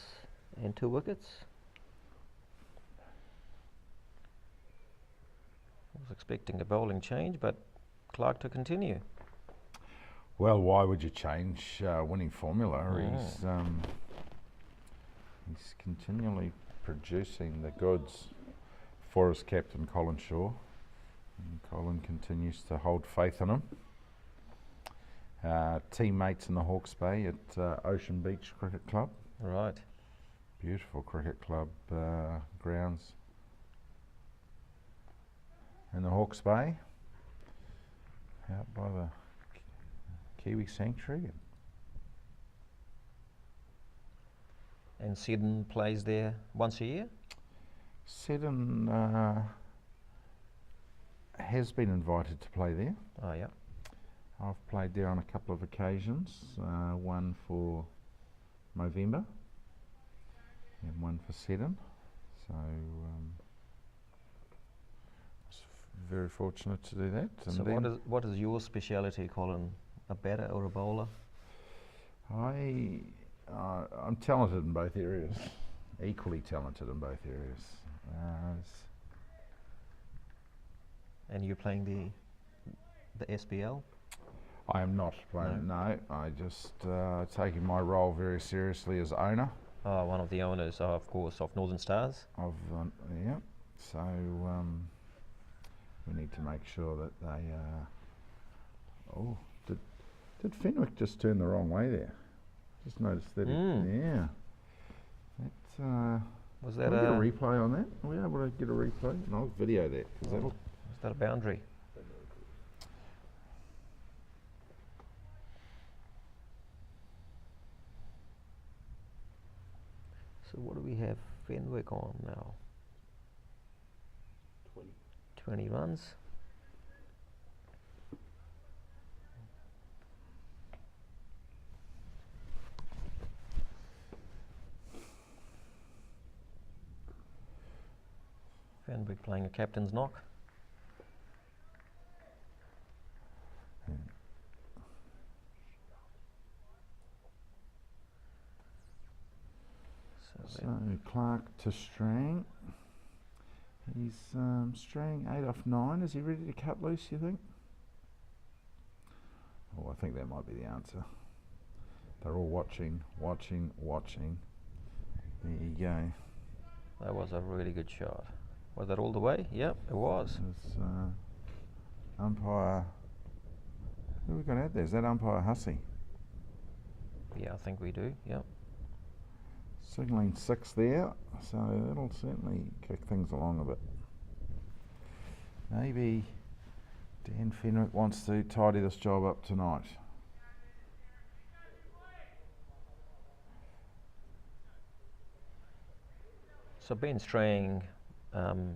and 2 wickets. I was expecting a bowling change, but Clark to continue. Well, why would you change winning formula? He's continually producing the goods for his captain, Colin Shaw. And Colin continues to hold faith in him. Teammates in the Hawke's Bay at Ocean Beach Cricket Club. Right. Beautiful cricket club grounds in the Hawke's Bay, out by the Kiwi Sanctuary. And Seddon plays there once a year? Seddon has been invited to play there. Oh, yeah. I've played there on a couple of occasions, one for Movember and one for Seddon. So very fortunate to do that. And so what is your speciality, Colin? A batter or a bowler? I'm talented in both areas, equally talented in both areas. And you're playing the SPL? I am not playing, no. I just taking my role very seriously as owner. Oh, one of the owners, of course, of Northern Stars. Yeah. So we need to make sure that they. Did Fenwick just turn the wrong way there? Just noticed that. Yeah. Was that can we get a replay on that? Are we able to get a replay? And I'll video that because is that a boundary? So what do we have Fenwick on now? 20 runs. Fenwick playing a captain's knock. So Clark to Strang. He's Strang 8 off 9. Is he ready to cut loose, you think? Oh, I think that might be the answer. They're all watching. There you go. That was a really good shot. Was that all the way? Yep, it was. There's umpire. Who we got out there? Is that umpire Hussey? Yeah, I think we do. Yep. Signalling 6 there, so that'll certainly kick things along a bit. Maybe Dan Fenwick wants to tidy this job up tonight. So Ben Strang,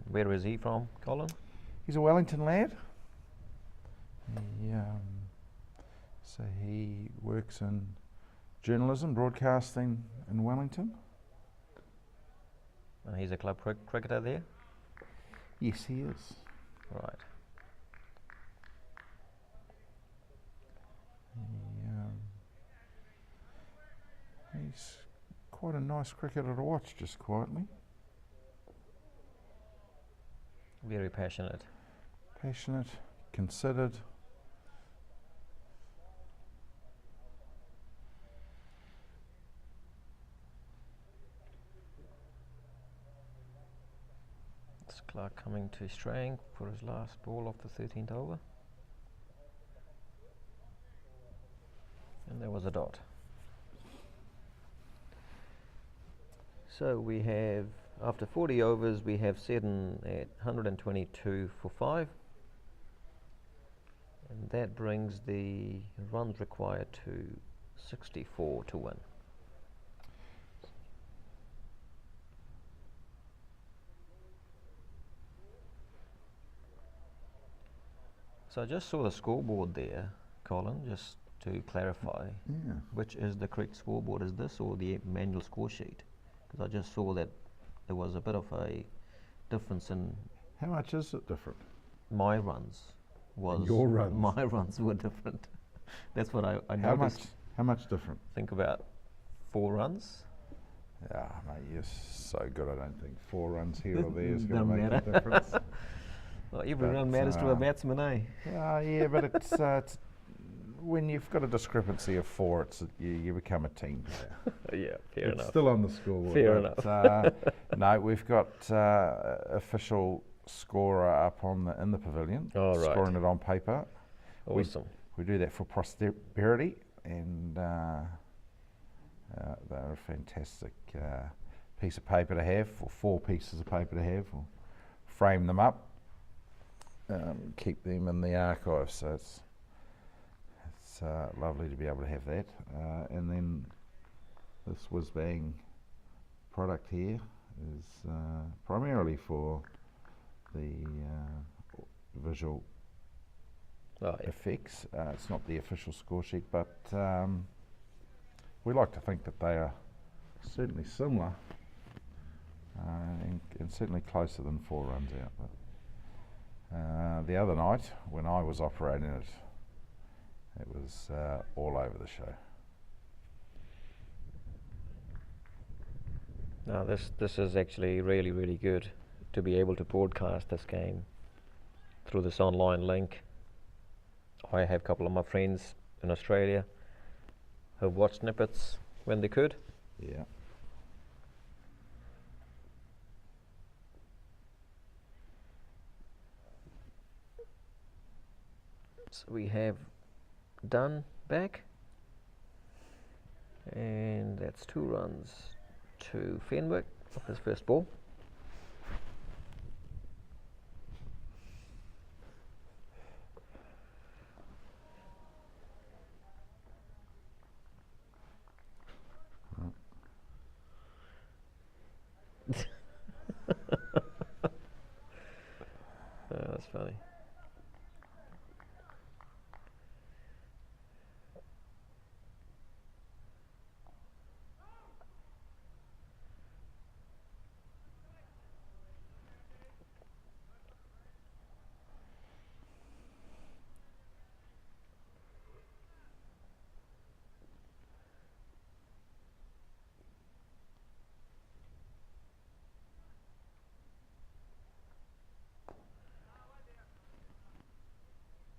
where is he from, Colin? He's a Wellington lad. So he works in journalism, broadcasting in Wellington. And he's a club cricketer there? Yes, he is. Right. He's quite a nice cricketer to watch, just quietly. Very passionate. Passionate, considered. It's Clark coming to Strang for his last ball of the 13th over. And there was a dot. So we have, after 40 overs, we have Seddon at 122 for 5. And that brings the runs required to 64 to win. So I just saw the scoreboard there, Colin, just to clarify. Yeah. Which is the correct scoreboard? Is this or the manual score sheet? Because I just saw that there was a bit of a difference in How much is it different? my runs. Your runs? My runs were different. That's what I How noticed. much? How much different? Think about 4 runs. Yeah, mate, you're so good. I don't think 4 runs here or there is going to Don't make matter. a difference. Well, every But, run matters to a batsman, eh? Yeah, but it's when you've got a discrepancy of 4, you become a team player. Yeah, fair It's enough. still on the scoreboard. Fair but, no, we've got official scorer up in the pavilion, Oh, right. scoring it on paper. Awesome. We do that for prosperity, and they're a fantastic piece of paper to have, or 4 pieces of paper to have. We'll frame them up, keep them in the archive. So it's lovely to be able to have that. And then this whiz-bang product here is primarily for the visual effects. It's not the official score sheet, but we like to think that they are certainly similar and certainly closer than 4 runs out. But the other night, when I was operating it, it was all over the show. No, this is actually really, really good to be able to broadcast this game through this online link. I have a couple of my friends in Australia who've watched snippets when they could. Yeah. So we have Dunn back, and that's 2 runs to Fenwick of his first ball. That's funny.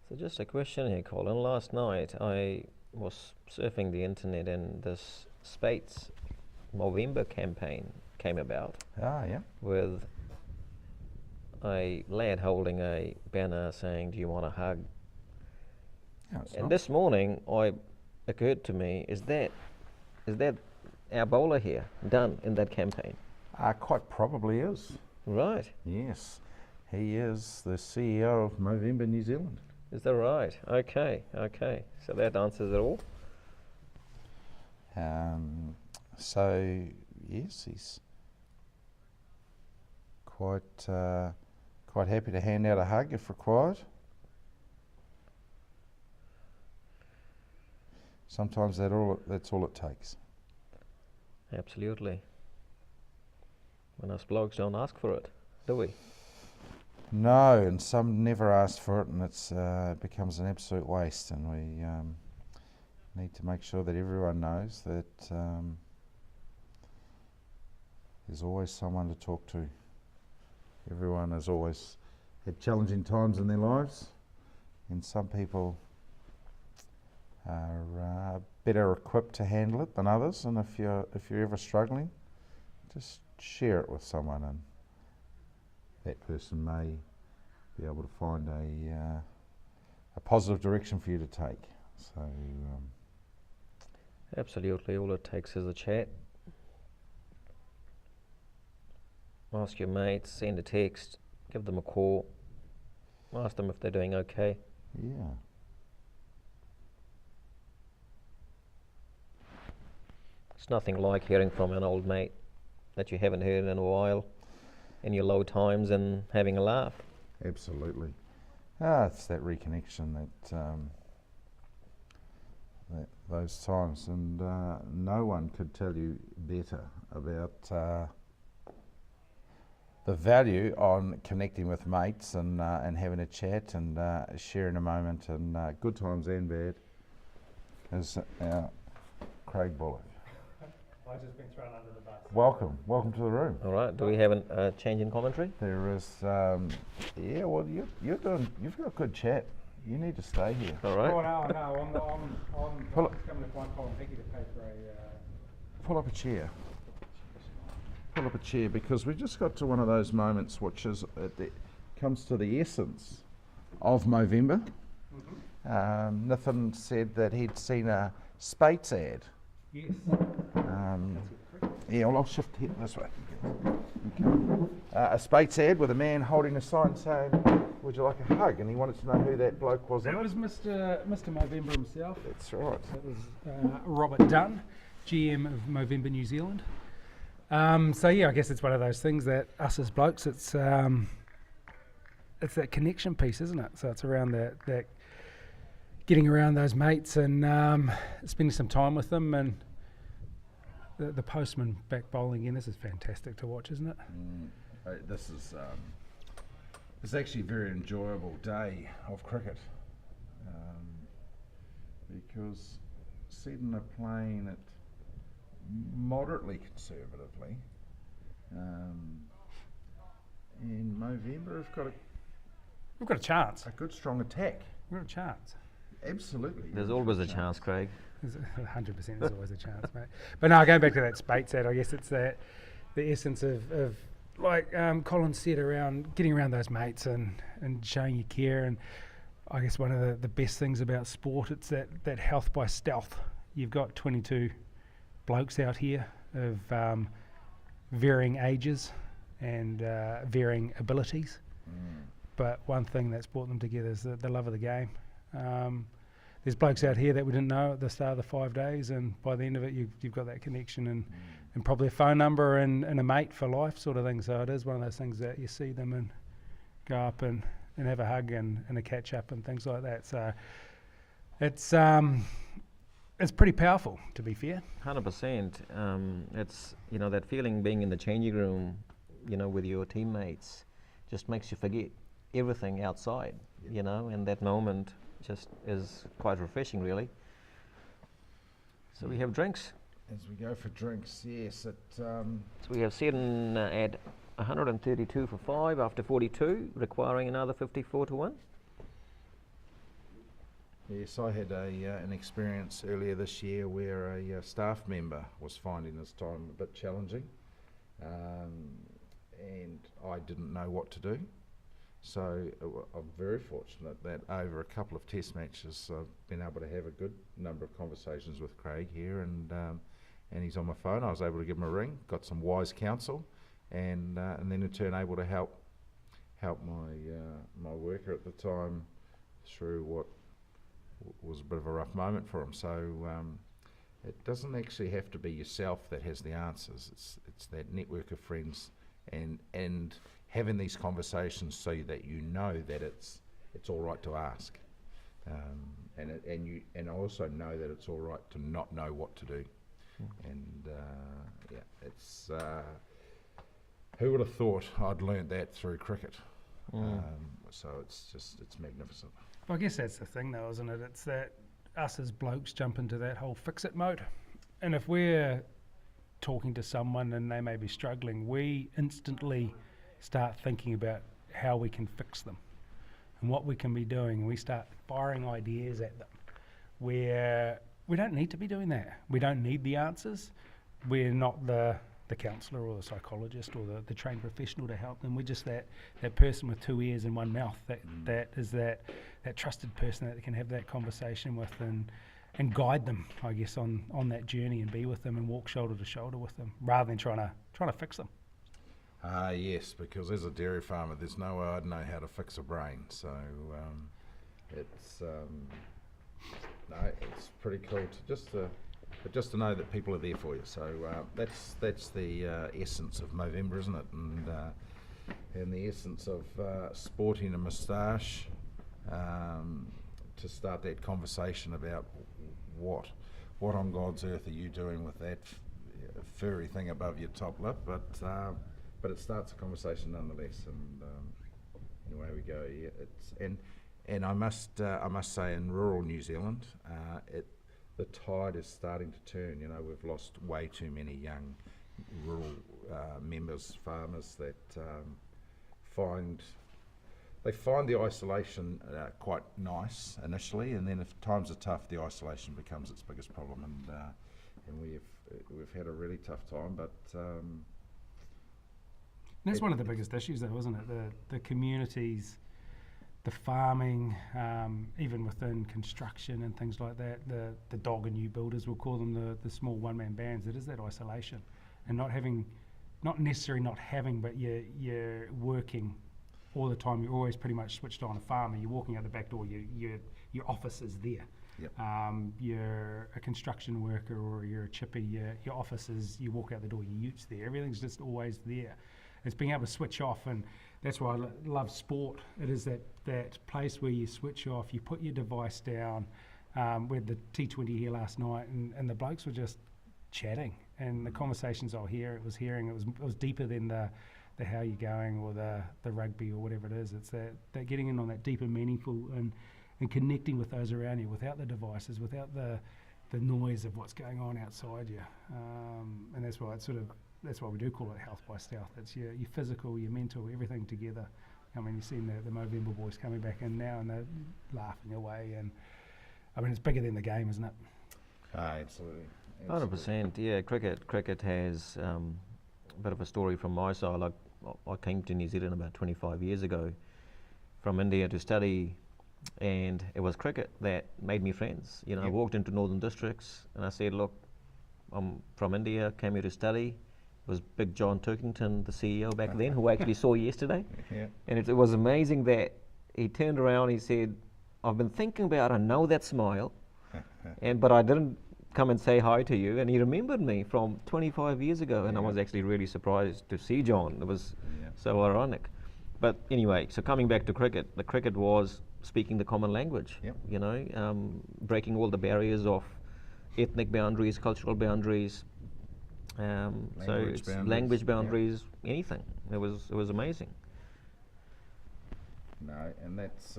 So just a question here, Colin. Last night I was surfing the internet and this Spates Movember campaign came about Ah, yeah. with a lad holding a banner saying, "Do you want a hug?" Yeah, it's And nice. this morning, occurred to me, is that our bowler here done in that campaign? Quite probably is. Right. Yes. He is the CEO of Movember New Zealand. Is that right? Okay. So that answers it all. So, yes, he's quite happy to hand out a hug if required. Sometimes that's all it takes. Absolutely. When us blokes don't ask for it, do we? No, and some never ask for it, and it becomes an absolute waste. And we need to make sure that everyone knows that there's always someone to talk to. Everyone has always had challenging times in their lives, and some people are better equipped to handle it than others. And if you're ever struggling, just share it with someone, and that person may be able to find a positive direction for you to take. So Absolutely. All it takes is a chat. Ask your mates, send a text, give them a call, ask them if they're doing okay. yeah. It's nothing like hearing from an old mate that you haven't heard in a while in your low times and having a laugh. Absolutely. It's that reconnection that those times, and no one could tell you better about the value on connecting with mates and having a chat and sharing a moment, and good times and bad, as our Craig Bullock. I've just been thrown under the bus. Welcome to the room. All right, do we have a change in commentary? There is, yeah. Well, you've got good chat. You need to stay here. All right. Oh, no, I'm just coming to find Colin Hickey to pay for Pull up a chair. Pull up a chair, because we just got to one of those moments which is comes to the essence of Movember. Nathan said that he'd seen a Spates ad. Yes. Yeah, well, I'll shift here this way. A Spates ad with a man holding a sign saying, "Would you like a hug?" And he wanted to know who that bloke was. That was Mr. Movember himself. That's right. That was Robert Dunn, GM of Movember New Zealand. So yeah, I guess it's one of those things that us as blokes, it's that connection piece, isn't it? So it's around that getting around those mates and spending some time with them, and the postman back bowling again. This is fantastic to watch, isn't it? This is it's actually a very enjoyable day of cricket, because Seddon are playing it moderately conservatively, and Movember have We've got a chance. a good strong attack. We've got a chance. Absolutely. There's always a chance, Craig. 100% there's always a chance, mate. But no, going back to that Spates ad, I guess it's the essence of like Colin said, around getting around those mates and showing you care. And I guess one of the best things about sport, it's that health by stealth. You've got 22 blokes out here of varying ages and varying abilities. But one thing that's brought them together is the love of the game. There's blokes out here that we didn't know at the start of the 5 days, and by the end of it you've got that connection and probably a phone number and a mate for life sort of thing. So it is one of those things that you see them and go up and have a hug and a catch up and things like that. So it's pretty powerful, to be fair. 100%. It's, that feeling being in the changing room, with your teammates just makes you forget everything outside, and that moment just is quite refreshing, really. So we have drinks. As we go for drinks, yes. So we have Seddon at 132 for 5 after 42, requiring another 54 to 1. Yes, I had an experience earlier this year where a staff member was finding this time a bit challenging, and I didn't know what to do. So I'm very fortunate that over a couple of test matches I've been able to have a good number of conversations with Craig here, and he's on my phone. I was able to give him a ring, got some wise counsel, and then in turn able to help my worker at the time through what was a bit of a rough moment for him. So it doesn't actually have to be yourself that has the answers. It's that network of friends and having these conversations so that you know that it's all right to ask, and also know that it's all right to not know what to do. And it's who would have thought I'd learnt that through cricket? So it's magnificent. I guess that's the thing though, isn't it? It's that us as blokes jump into that whole fix-it mode. And if we're talking to someone and they may be struggling, we instantly start thinking about how we can fix them and what we can be doing. We start firing ideas at them where we don't need to be doing that. We don't need the answers. We're not the counsellor or the psychologist or the trained professional to help them. We're just that person with two ears and one mouth that is that trusted person that can have that conversation with and guide them, I guess, on that journey and be with them and walk shoulder to shoulder with them rather than trying to fix them. Yes, because as a dairy farmer, there's no way I'd know how to fix a brain. So it's pretty cool to just to know that people are there for you. So that's the essence of Movember, isn't it? And the essence of sporting a moustache to start that conversation about what on God's earth are you doing with that furry thing above your top lip, but it starts a conversation nonetheless, and away we go. Yeah, and I must say, in rural New Zealand, the tide is starting to turn. You know, we've lost way too many young rural farmers that find the isolation quite nice initially, and then if times are tough, the isolation becomes its biggest problem, and we've had a really tough time, but. That's one of the biggest issues, though, isn't it? The communities, the farming, even within construction and things like that. The dog and new builders, we'll call them the small one-man bands. It is that isolation, and not necessarily not having, but you're working all the time. You're always pretty much switched on. A farmer, you're walking out the back door. Your office is there. Yep. You're a construction worker or you're a chippy. Your office is. You walk out the door. Your ute's there. Everything's just always there. It's being able to switch off, and that's why I love sport. It is that place where you switch off, you put your device down. We had the T20 here last night, and the blokes were just chatting, and the conversations I was hearing, it was deeper than the how you going or the rugby or whatever it is. It's that getting in on that deeper, meaningful, and connecting with those around you without the devices, without the noise of what's going on outside you, and that's why that's why we do call it health by stealth. It's your physical, your mental, everything together. I mean, you've seen the Movember boys coming back in now and they're laughing away, and I mean, it's bigger than the game, isn't it? Absolutely. 100%. Yeah, cricket has a bit of a story from my side. I came to New Zealand about 25 years ago from India to study, and it was cricket that made me friends. You know, I walked into Northern Districts and I said, look, I'm from India, came here to study. It was Big John Turkington, the CEO back then, who I actually saw yesterday. Yeah. And it was amazing that he turned around, he said, I've been thinking about, I know that smile, but I didn't come and say hi to you. And he remembered me from 25 years ago, and I was actually really surprised to see John. It was so ironic. But anyway, so coming back to cricket, the cricket was speaking the common language, you know, breaking all the barriers of ethnic boundaries, cultural boundaries, language boundaries, anything. It was amazing. No, and that's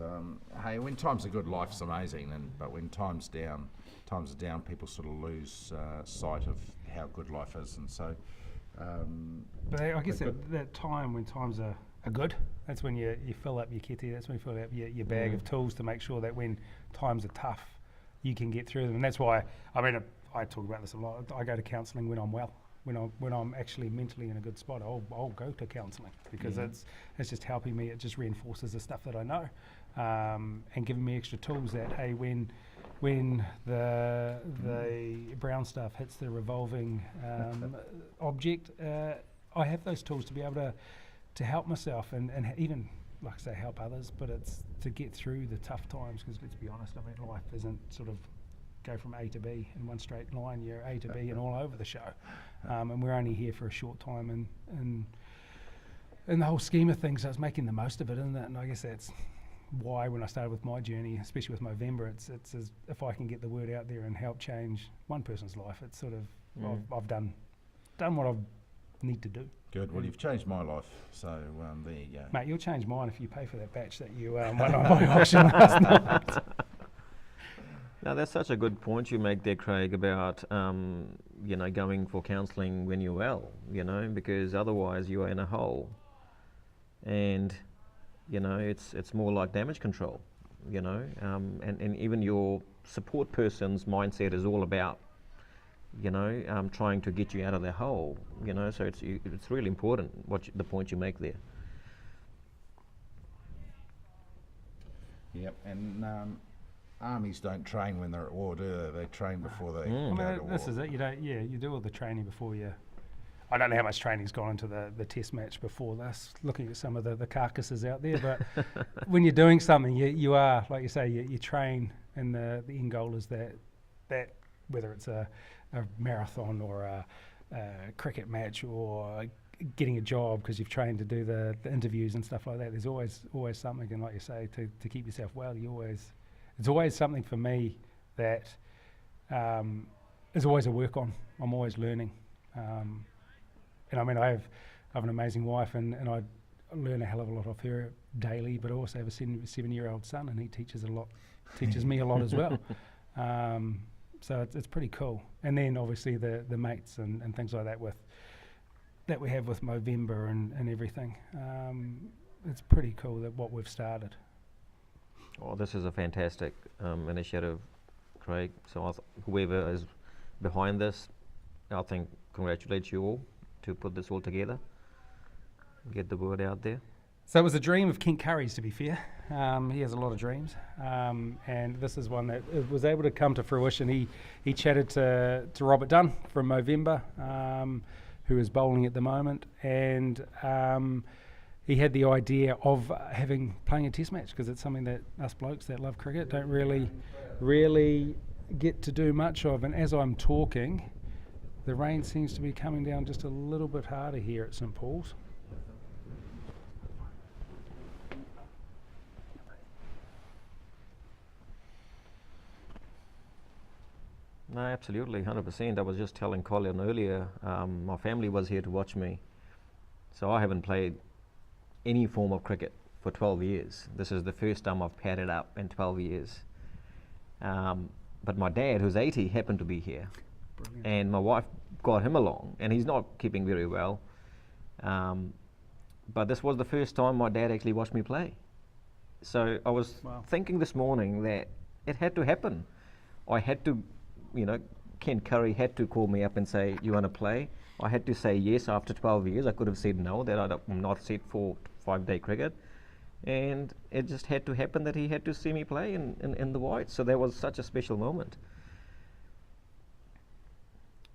hey, when times are good, life's amazing, but when times are down, people sort of lose sight of how good life is, and so. But I guess that time when times are are good. That's when you fill up your kitty. That's when you fill up your bag of tools to make sure that when times are tough, you can get through them. And that's why, I mean, I talk about this a lot. I go to counselling when I'm well. When I'm actually mentally in a good spot, I'll go to counselling because it's just helping me. It just reinforces the stuff that I know, and giving me extra tools that, hey, when the brown stuff hits the revolving object, I have those tools to be able to help myself and even, like I say, help others, but it's to get through the tough times, because let's be honest, I mean, life isn't sort of go from A to B in one straight line. You're A to B and all over the show, and we're only here for a short time, and in the whole scheme of things, I was making the most of it, isn't it? And I guess that's why when I started with my journey, especially with Movember, it's as if I can get the word out there and help change one person's life, it's sort of I've done what I need to do. Good. Well, you've changed my life, so there you go. Mate, you'll change mine if you pay for that batch that you won on my auction last night. Now, that's such a good point you make there, Craig, about going for counselling when you're well, because otherwise you are in a hole, and it's more like damage control, and even your support person's mindset is all about trying to get you out of the hole, so it's really important the point you make there. Yep, and armies don't train when they're at war, do they? They train before they go to war. This is it. You do all the training before you. I don't know how much training's gone into the test match before this, looking at some of the carcasses out there, but when you're doing something, you are, like you say, you train, and the end goal is that whether it's a marathon or a cricket match or getting a job because you've trained to do the interviews and stuff like that, there's always something, and like you say, to keep yourself well, it's always something for me that is always a work on. I'm always learning. And I mean, I have an amazing wife, and I learn a hell of a lot off her daily, but I also have a 7-year-old son, and he teaches me a lot as well. So it's pretty cool. And then obviously the mates and things like that that we have with Movember and everything. It's pretty cool that what we've started. Oh, this is a fantastic initiative, Craig. So whoever is behind this, I think congratulate you all to put this all together, get the word out there. So it was a dream of Kent Curry's, to be fair. He has a lot of dreams, and this is one that was able to come to fruition. He chatted to Robert Dunn from Movember, who is bowling at the moment, and he had the idea of playing a test match, because it's something that us blokes that love cricket don't really get to do much of. And as I'm talking, the rain seems to be coming down just a little bit harder here at St Paul's. No, absolutely, 100%. I was just telling Colin earlier, my family was here to watch me. So I haven't played any form of cricket for 12 years. This is the first time I've padded up in 12 years. But my dad, who's 80, happened to be here. Brilliant. And my wife got him along, and he's not keeping very well. But this was the first time my dad actually watched me play. So I was thinking this morning that it had to happen. I had to, Ken Curry had to call me up and say, you want to play? I had to say yes after 12 years. I could have said no, that I'm not set for 5-day cricket. And it just had to happen that he had to see me play in the white. So that was such a special moment.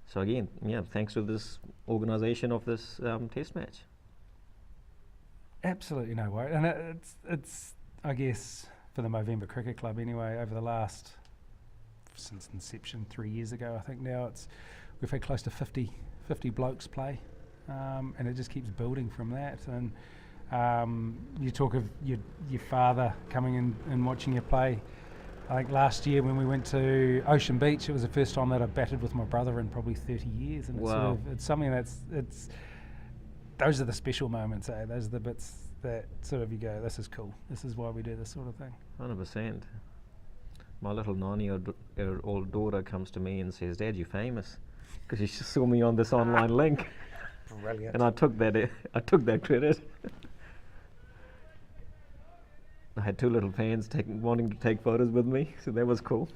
So again, thanks to this organisation of this test match. Absolutely no worry. And it's I guess, for the Movember Cricket Club anyway, over the last, since inception 3 years ago, I think now we've had close to 50 blokes play, and it just keeps building from that. And you talk of your father coming in and watching you play. I think last year when we went to Ocean Beach, it was the first time that I batted with my brother in probably 30 years, and it's something those are the special moments, eh? Those are the bits that sort of you go, this is cool. This is why we do this sort of thing. 100%. My little 9-year-old daughter comes to me and says, "Dad, you're famous," because she just saw me on this online link. Brilliant. And I took that credit. I had two little fans wanting to take photos with me, so that was cool.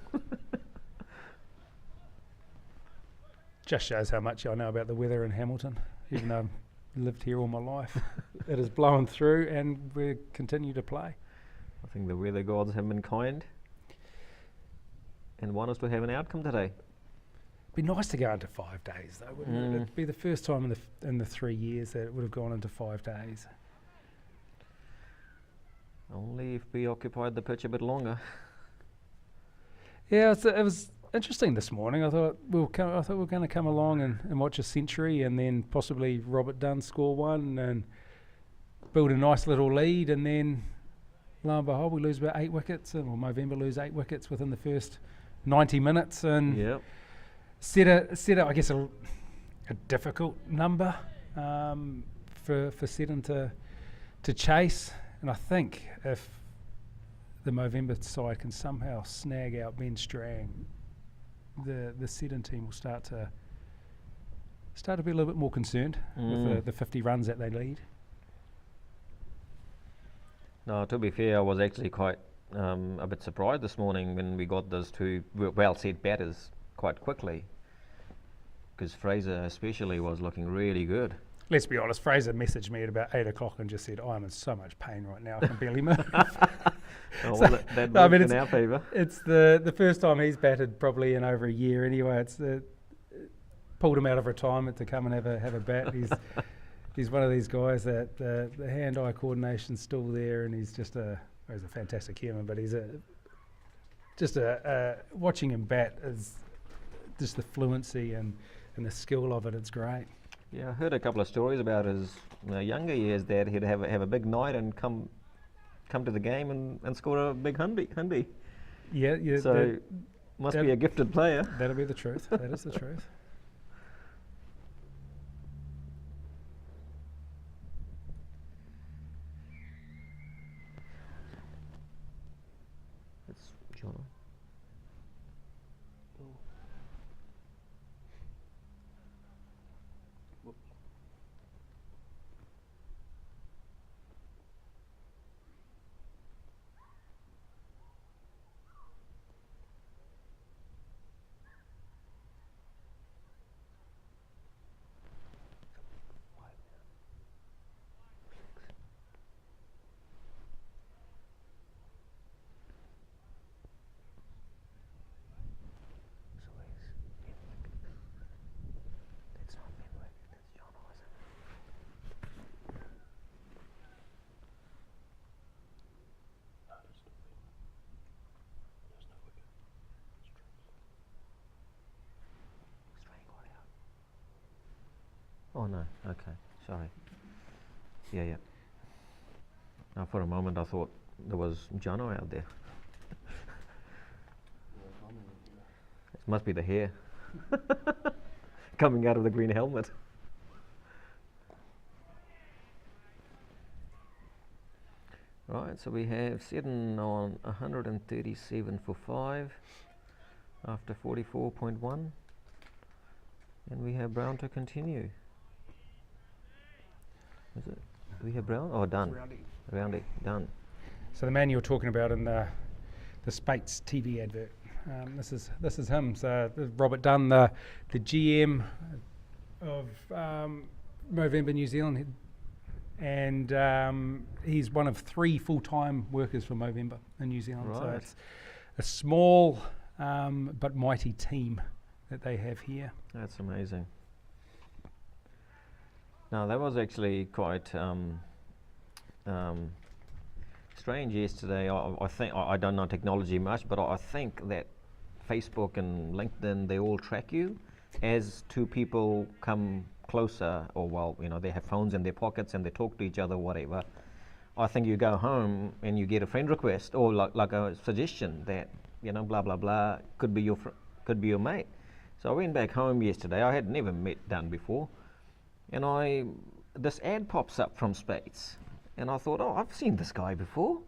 Just shows how much I know about the weather in Hamilton, even though I've lived here all my life. It has blown through and we continue to play. I think the weather gods have been kind and want us to have an outcome today. Be nice to go into 5 days though, wouldn't it? It'd be the first time in the 3 years that it would have gone into 5 days. Only if we occupied the pitch a bit longer. Yeah, it was interesting this morning. I thought we were going to come along and watch a century and then possibly Robert Dunn score one and build a nice little lead, and then lo and behold we lose about 8 wickets, or Movember lose 8 wickets within the first 90 minutes, and Yep. set I guess a difficult number for Seddon to chase. And I think if the Movember side can somehow snag out Ben Strang, the Seddon team will start to be a little bit more concerned with the 50 runs that they lead. No, to be fair, I was actually quite a bit surprised this morning when we got those two well-set batters quite quickly, because Fraser especially was looking really good. Let's be honest, Fraser messaged me at about 8 o'clock and just said, I'm in so much pain right now, I can barely move. Oh, So, well, that worked in our favour. It's the first time he's batted probably in over a year anyway. It's pulled him out of retirement to come and have a bat. He's one of these guys that the hand-eye coordination's still there, and he's just he's a fantastic human, but he's watching him bat is just the fluency and the skill of it. It's great. Yeah, I heard a couple of stories about his younger years that he'd have a big night and come to the game and score a big hundy. Yeah. So must be a gifted player. That'll be the truth. That is the truth. It's John. Oh no, okay, sorry. Yeah. Now for a moment I thought there was Jono out there. It must be the hair coming out of the green helmet. Right, so we have Seddon on 137 for 5 after 44.1, and we have Brown to continue. Is it? Do we have Brown? Oh, Dunn. Roundy, Dunn. So the man you were talking about in the Spates TV advert, this is him. So Robert Dunn, the GM of Movember New Zealand, and he's one of 3 full-time workers for Movember in New Zealand. Right. So it's a small but mighty team that they have here. That's amazing. Now that was actually quite strange yesterday. I think I don't know technology much, but I think that Facebook and LinkedIn, they all track you as two people come closer, or they have phones in their pockets and they talk to each other, whatever. I think you go home and you get a friend request or like a suggestion that blah blah blah could be your mate. So I went back home yesterday. I had never met Dunn before, and this ad pops up from Spates, and I thought, oh, I've seen this guy before,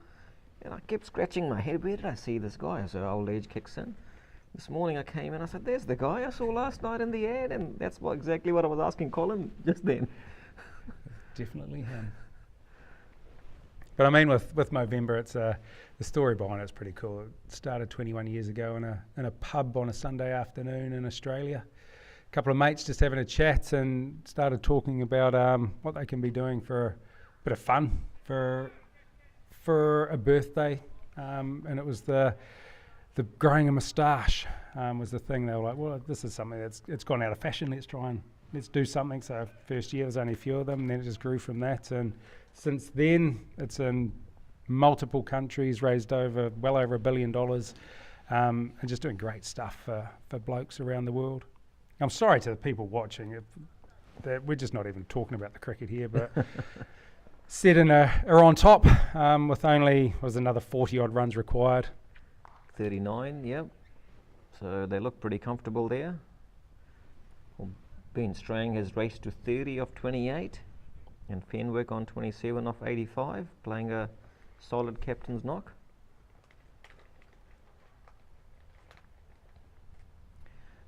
and I kept scratching my head. Where did I see this guy? So old age kicks in. This morning I came in, I said, there's the guy I saw last night in the ad, and that's exactly what I was asking Colin just then. Definitely him. But I mean, with Movember, it's the story behind it's pretty cool. It started 21 years ago in a pub on a Sunday afternoon in Australia. A couple of mates just having a chat and started talking about what they can be doing for a bit of fun for a birthday, and it was the growing a moustache was the thing. They were like, well, this is something it's gone out of fashion. Let's do something. So first year there's only a few of them, and then it just grew from that. And since then, it's in multiple countries, raised well over $1 billion, and just doing great stuff for blokes around the world. I'm sorry to the people watching. We're just not even talking about the cricket here, but Seddon are on top with only another 40-odd runs required. 39, yep. So they look pretty comfortable there. Ben Strang has raced to 30 of 28, and Fenwick on 27 of 85, playing a solid captain's knock.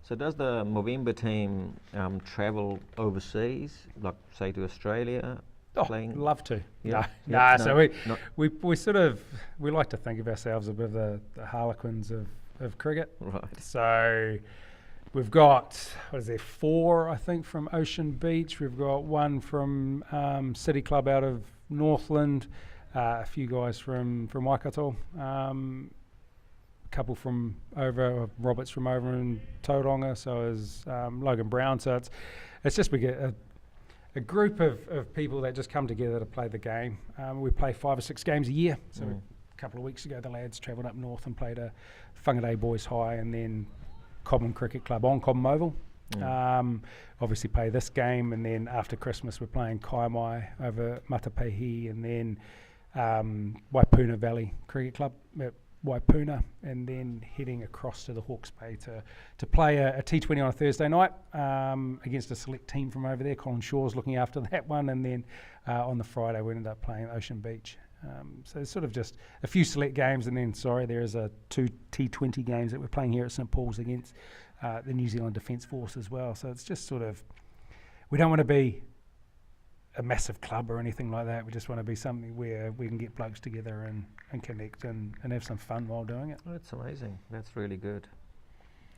So does the Movember team travel overseas, like say to Australia? Oh, playing? Love to. Yeah. No. So we sort of like to think of ourselves a bit of the Harlequins of cricket. Right. So we've got 4 I think from Ocean Beach. We've got one from City Club out of Northland, a few guys from Waikato, a couple from over, Roberts from over in Tauranga, so is Logan Brown. So it's just we get a group of people that just come together to play the game. We play 5 or 6 games a year. So a couple of weeks ago, the lads travelled up north and played a Whangarei Boys High, and then Cobham Cricket Club on Cobham Oval. Obviously play this game, and then after Christmas we're playing Kaimai over Matapehi, and then Waipuna Valley Cricket Club at Waipuna, and then heading across to the Hawke's Bay to play a T20 on a Thursday night against a select team from over there. Colin Shaw's looking after that one, and then on the Friday we ended up playing Ocean Beach. So it's sort of just a few select games, and then there is 2 T20 games that we're playing here at St Paul's against the New Zealand Defence Force as well. So it's just sort of, we don't want to be a massive club or anything like that. We just want to be something where we can get blokes together and connect and have some fun while doing it. Oh, that's amazing. That's really good.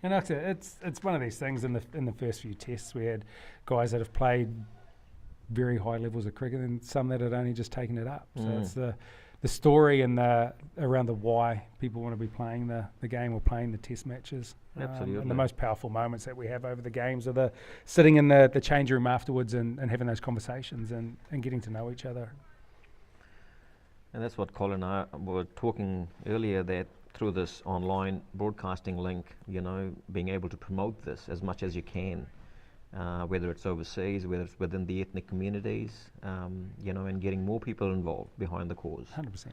And like I said, it's one of these things. In the first few tests, we had guys that have played very high levels of cricket, and some that had only just taken it up. So it's the story and around the why people want to be playing the game or playing the test matches. Absolutely. And the most powerful moments that we have over the games are the sitting in the change room afterwards and having those conversations and getting to know each other. And that's what Colin and I were talking earlier, that through this online broadcasting link, being able to promote this as much as you can, whether it's overseas, whether it's within the ethnic communities, and getting more people involved behind the cause. 100%.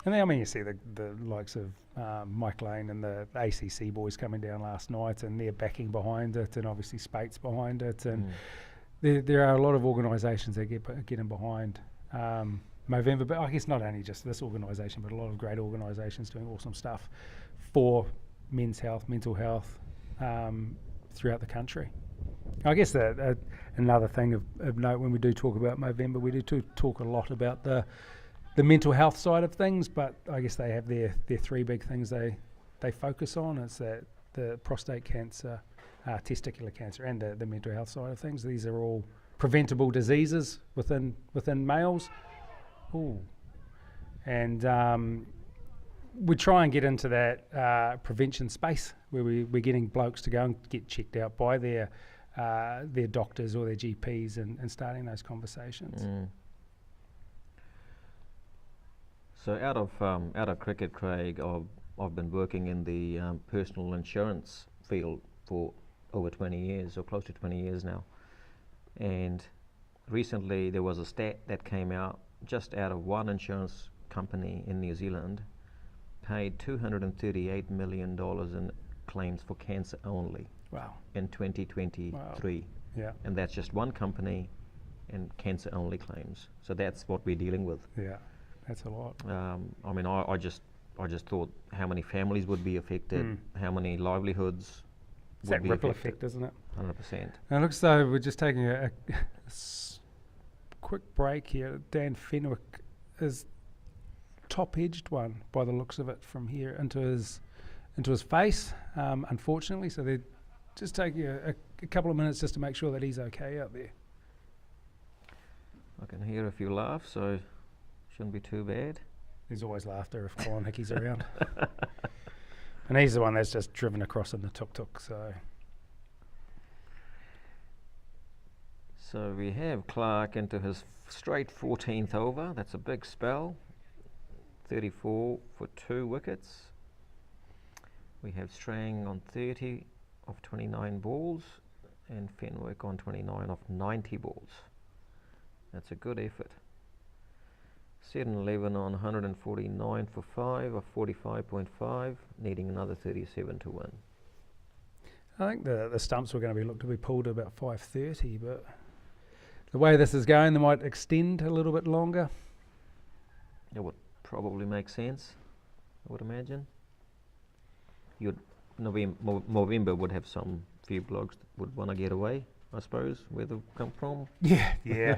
And then, you see the likes of Mike Lane and the ACC boys coming down last night, and they're backing behind it, and obviously Spates behind it, and there are a lot of organisations that get in behind Movember, but I guess not only just this organisation, but a lot of great organisations doing awesome stuff for men's health, mental health, throughout the country. I guess that another thing of note when we do talk about Movember, we do talk a lot about the mental health side of things, but I guess they have their 3 big things they focus on. It's that the prostate cancer, testicular cancer, and the mental health side of things. These are all preventable diseases within males. Ooh. And we try and get into that prevention space where we're getting blokes to go and get checked out by their doctors or their GPs and starting those conversations. So out of cricket, Craig, I've been working in the personal insurance field for over 20 years, or close to 20 years now. And recently there was a stat that came out, just out of one insurance company in New Zealand paid $238 million in claims for cancer only. Wow. In 2023. Wow. Yeah. And that's just one company and cancer only claims. So that's what we're dealing with. Yeah, that's a lot. I just thought how many families would be affected, how many livelihoods It's would that be ripple affected. effect, isn't it? 100%. And it looks though we're just taking a quick break here. Dan Fenwick his top edged one by the looks of it from here into his face, unfortunately. So they just take a couple of minutes just to make sure that he's okay out there. I can hear a few laughs, so shouldn't be too bad. There's always laughter if Colin Hickey's around. And he's the one that's just driven across in the tuk-tuk, so... So we have Clark into his straight 14th over. That's a big spell. 34 for 2 wickets. We have Strang on 30 of 29 balls and Fenwick on 29 of 90 balls. That's a good effort. Seddon 11 on 149 for 5 of 45.5, needing another 37 to win. I think the stumps were going to be looked to be pulled at about 5:30, but the way this is going, they might extend a little bit longer. It would probably make sense, I would imagine. Movember would have some few blokes that would want to get away, I suppose, where they've come from. Yeah.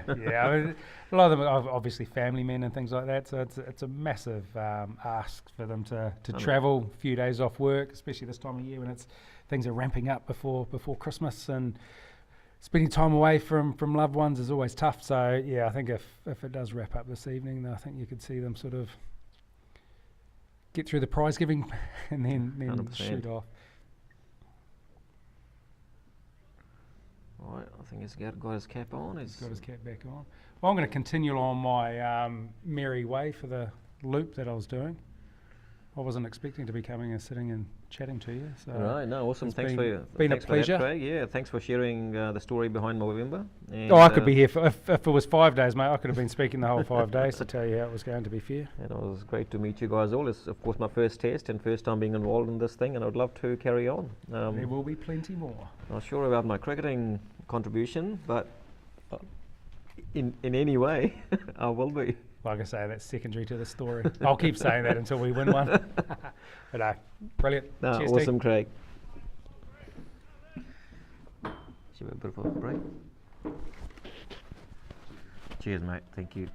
I mean, a lot of them are obviously family men and things like that, so it's a massive ask for them to travel a few days off work, especially this time of year when things are ramping up before Christmas, and spending time away from loved ones is always tough. So yeah, I think if it does wrap up this evening, then I think you could see them sort of get through the prize giving and then 100%. shoot off. Right, I think he's got his cap on. He's got his cap back on. Well, I'm going to continue on my merry way for the loop that I was doing. I wasn't expecting to be coming and sitting and chatting to you. So right, no, awesome. Thanks been for a pleasure. For that, Craig. Yeah, thanks for sharing the story behind Movember. I could be here for, if it was 5 days, mate. I could have been speaking the whole 5 days to tell you how it was going, to be fair. And it was great to meet you guys all. It's of course my first test and first time being involved in this thing, and I'd love to carry on. There will be plenty more. Not sure about my cricketing contribution, but in any way, I will be. Like I say, that's secondary to the story. I'll keep saying that until we win one. But no, brilliant. No, cheers, awesome, Steve. Craig. Should we have a bit of a break? Cheers, mate. Thank you.